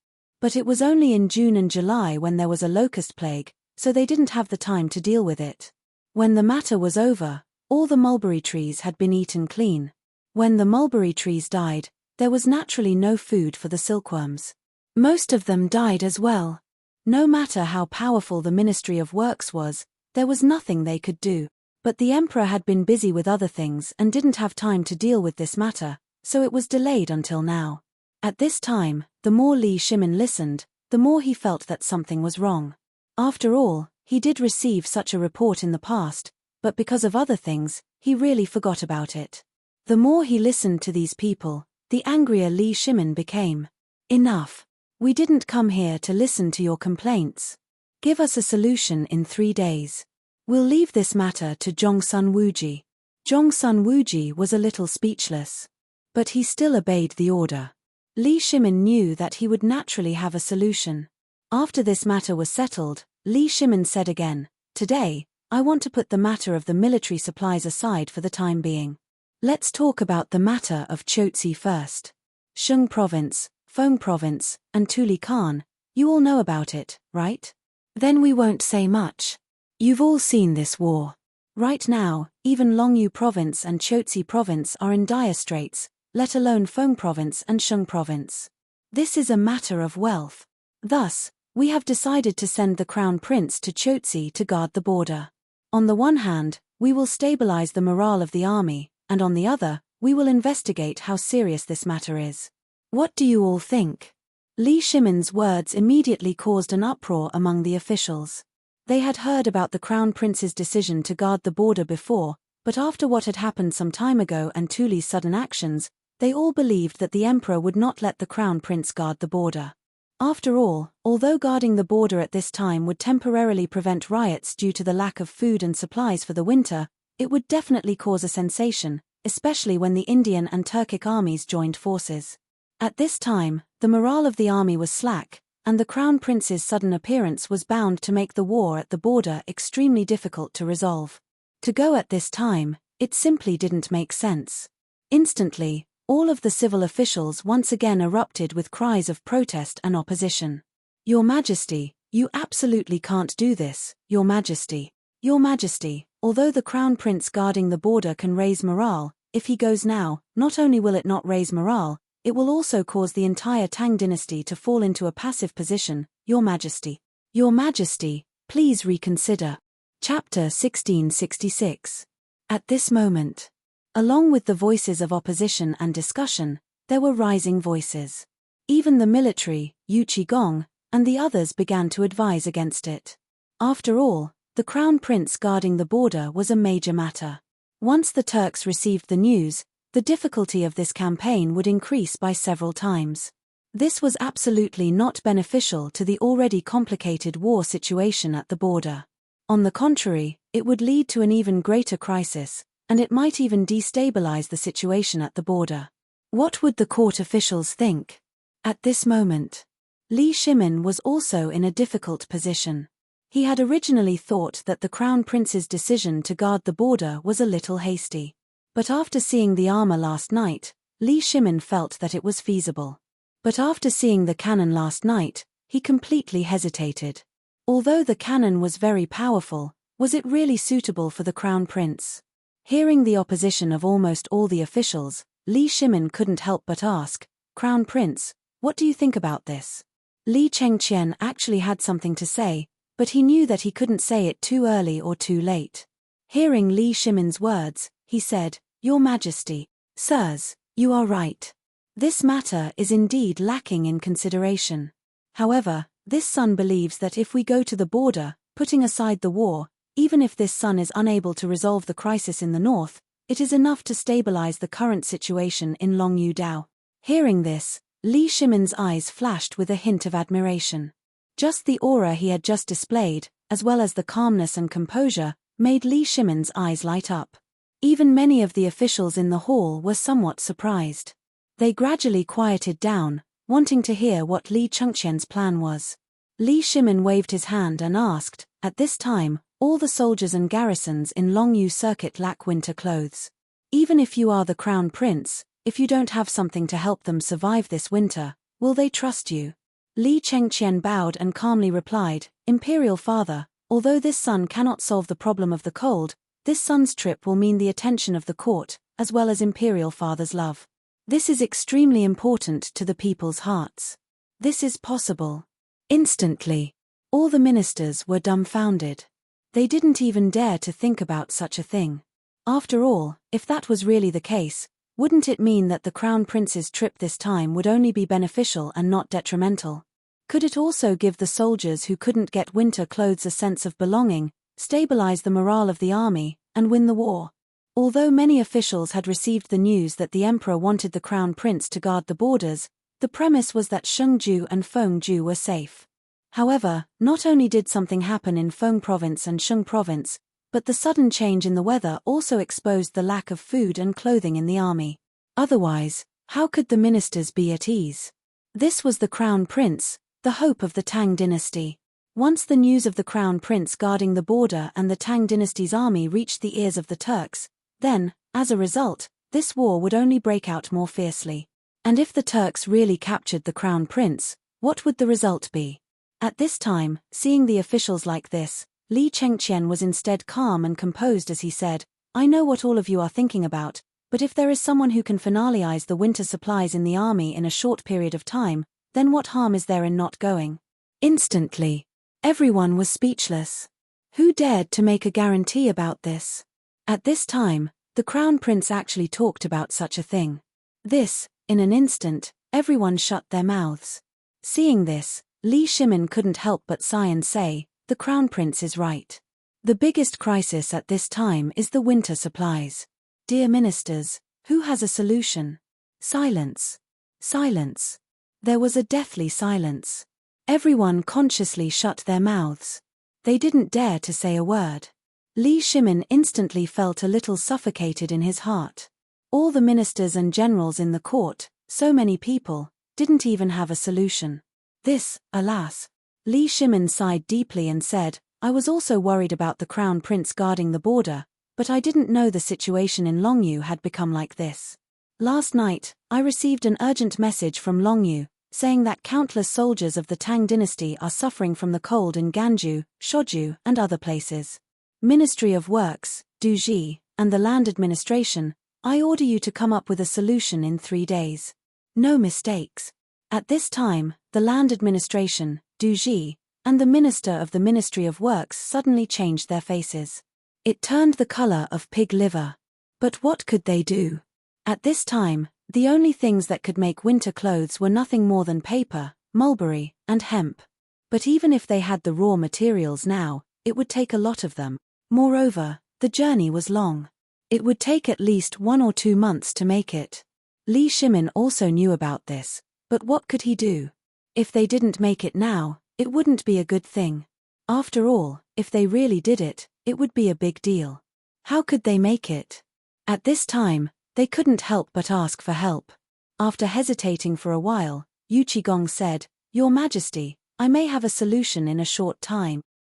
But it was only in June and July when there was a locust plague, so they didn't have the time to deal with it. When the matter was over, all the mulberry trees had been eaten clean. When the mulberry trees died, there was naturally no food for the silkworms. Most of them died as well. No matter how powerful the Ministry of Works was, there was nothing they could do. But the emperor had been busy with other things and didn't have time to deal with this matter, so it was delayed until now. At this time, the more Li Shimin listened, the more he felt that something was wrong. After all, he did receive such a report in the past, but because of other things, he really forgot about it. The more he listened to these people, the angrier Li Shimin became. "Enough. We didn't come here to listen to your complaints. Give us a solution in 3 days. We'll leave this matter to Zhongsun Wuji." Zhongsun Wuji was a little speechless. But he still obeyed the order. Li Shimin knew that he would naturally have a solution. After this matter was settled, Li Shimin said again, "Today, I want to put the matter of the military supplies aside for the time being. Let's talk about the matter of Chotsi first. Shung Province, Feng Province, and Tuli Khan, you all know about it, right? Then we won't say much. You've all seen this war. Right now, even Longyu Province and Chotsi Province are in dire straits, let alone Feng Province and Shung Province. This is a matter of wealth. Thus, we have decided to send the Crown Prince to Chotsi to guard the border. On the one hand, we will stabilize the morale of the army, and on the other, we will investigate how serious this matter is. What do you all think?" Li Shimin's words immediately caused an uproar among the officials. They had heard about the Crown Prince's decision to guard the border before, but after what had happened some time ago and Tuli's sudden actions, they all believed that the emperor would not let the Crown Prince guard the border. After all, although guarding the border at this time would temporarily prevent riots due to the lack of food and supplies for the winter, it would definitely cause a sensation, especially when the Indian and Turkic armies joined forces. At this time, the morale of the army was slack, and the Crown Prince's sudden appearance was bound to make the war at the border extremely difficult to resolve. To go at this time, it simply didn't make sense. Instantly, all of the civil officials once again erupted with cries of protest and opposition. "Your Majesty, you absolutely can't do this, Your Majesty. Your Majesty, although the Crown Prince guarding the border can raise morale, if he goes now, not only will it not raise morale, it will also cause the entire Tang dynasty to fall into a passive position, Your Majesty. Your Majesty, please reconsider." Chapter 1666. At this moment, along with the voices of opposition and discussion, there were rising voices. Even the military, Yuchi Gong, and the others began to advise against it. After all, the Crown Prince guarding the border was a major matter. Once the Turks received the news, the difficulty of this campaign would increase by several times. This was absolutely not beneficial to the already complicated war situation at the border. On the contrary, it would lead to an even greater crisis, and it might even destabilize the situation at the border. What would the court officials think? At this moment, Li Shimin was also in a difficult position. He had originally thought that the Crown Prince's decision to guard the border was a little hasty. But after seeing the armor last night, Li Shimin felt that it was feasible. But after seeing the cannon last night, he completely hesitated. Although the cannon was very powerful, was it really suitable for the Crown Prince? Hearing the opposition of almost all the officials, Li Shimin couldn't help but ask, "Crown Prince, what do you think about this?" Li Chengqian actually had something to say, but he knew that he couldn't say it too early or too late. Hearing Li Shimin's words, he said, "Your Majesty, sirs, you are right. This matter is indeed lacking in consideration. However, this son believes that if we go to the border, putting aside the war, even if this son is unable to resolve the crisis in the north, it is enough to stabilize the current situation in Longyu Dao." Hearing this, Li Shimin's eyes flashed with a hint of admiration. Just the aura he had just displayed, as well as the calmness and composure, made Li Shimin's eyes light up. Even many of the officials in the hall were somewhat surprised. They gradually quieted down, wanting to hear what Li Chengqian's plan was. Li Shimin waved his hand and asked, "At this time, all the soldiers and garrisons in Longyu Circuit lack winter clothes. Even if you are the Crown Prince, if you don't have something to help them survive this winter, will they trust you?" Li Chengqian bowed and calmly replied, "Imperial Father, although this son cannot solve the problem of the cold, this son's trip will mean the attention of the court, as well as Imperial Father's love. This is extremely important to the people's hearts. This is possible." Instantly, all the ministers were dumbfounded. They didn't even dare to think about such a thing. After all, if that was really the case, wouldn't it mean that the Crown Prince's trip this time would only be beneficial and not detrimental? Could it also give the soldiers who couldn't get winter clothes a sense of belonging, stabilize the morale of the army, and win the war? Although many officials had received the news that the emperor wanted the Crown Prince to guard the borders, the premise was that Shengju and Fengju were safe. However, not only did something happen in Feng Province and Sheng Province, but the sudden change in the weather also exposed the lack of food and clothing in the army. Otherwise, how could the ministers be at ease? This was the Crown Prince, the hope of the Tang dynasty. Once the news of the Crown Prince guarding the border and the Tang dynasty's army reached the ears of the Turks, then, as a result, this war would only break out more fiercely. And if the Turks really captured the Crown Prince, what would the result be? At this time, seeing the officials like this, Li Chengqian was instead calm and composed as he said, "I know what all of you are thinking about, but if there is someone who can finalize the winter supplies in the army in a short period of time, then what harm is there in not going?" Instantly, everyone was speechless. Who dared to make a guarantee about this? At this time, the Crown Prince actually talked about such a thing. This, in an instant, everyone shut their mouths. Seeing this, Li Shimin couldn't help but sigh and say, "The Crown Prince is right. The biggest crisis at this time is the winter supplies. Dear ministers, who has a solution?" Silence. Silence. There was a deathly silence. Everyone consciously shut their mouths. They didn't dare to say a word. Li Shimin instantly felt a little suffocated in his heart. All the ministers and generals in the court, so many people, didn't even have a solution. This, alas. Li Shimin sighed deeply and said, "I was also worried about the Crown Prince guarding the border, but I didn't know the situation in Longyu had become like this. Last night, I received an urgent message from Longyu, saying that countless soldiers of the Tang dynasty are suffering from the cold in Ganju, Shoju, and other places. Ministry of Works, Duji, and the Land Administration, I order you to come up with a solution in 3 days. No mistakes." At this time, the Land Administration, Duji, and the Minister of the Ministry of Works suddenly changed their faces. It turned the color of pig liver. But what could they do? At this time, the only things that could make winter clothes were nothing more than paper, mulberry, and hemp. But even if they had the raw materials now, it would take a lot of them. Moreover, the journey was long. It would take at least 1 or 2 months to make it. Li Shimin also knew about this, but what could he do? If they didn't make it now, it wouldn't be a good thing. After all, if they really did it, it would be a big deal. How could they make it? At this time, they couldn't help but ask for help. After hesitating for a while, Yuqigong said, "Your Majesty, I may have a solution in a short time."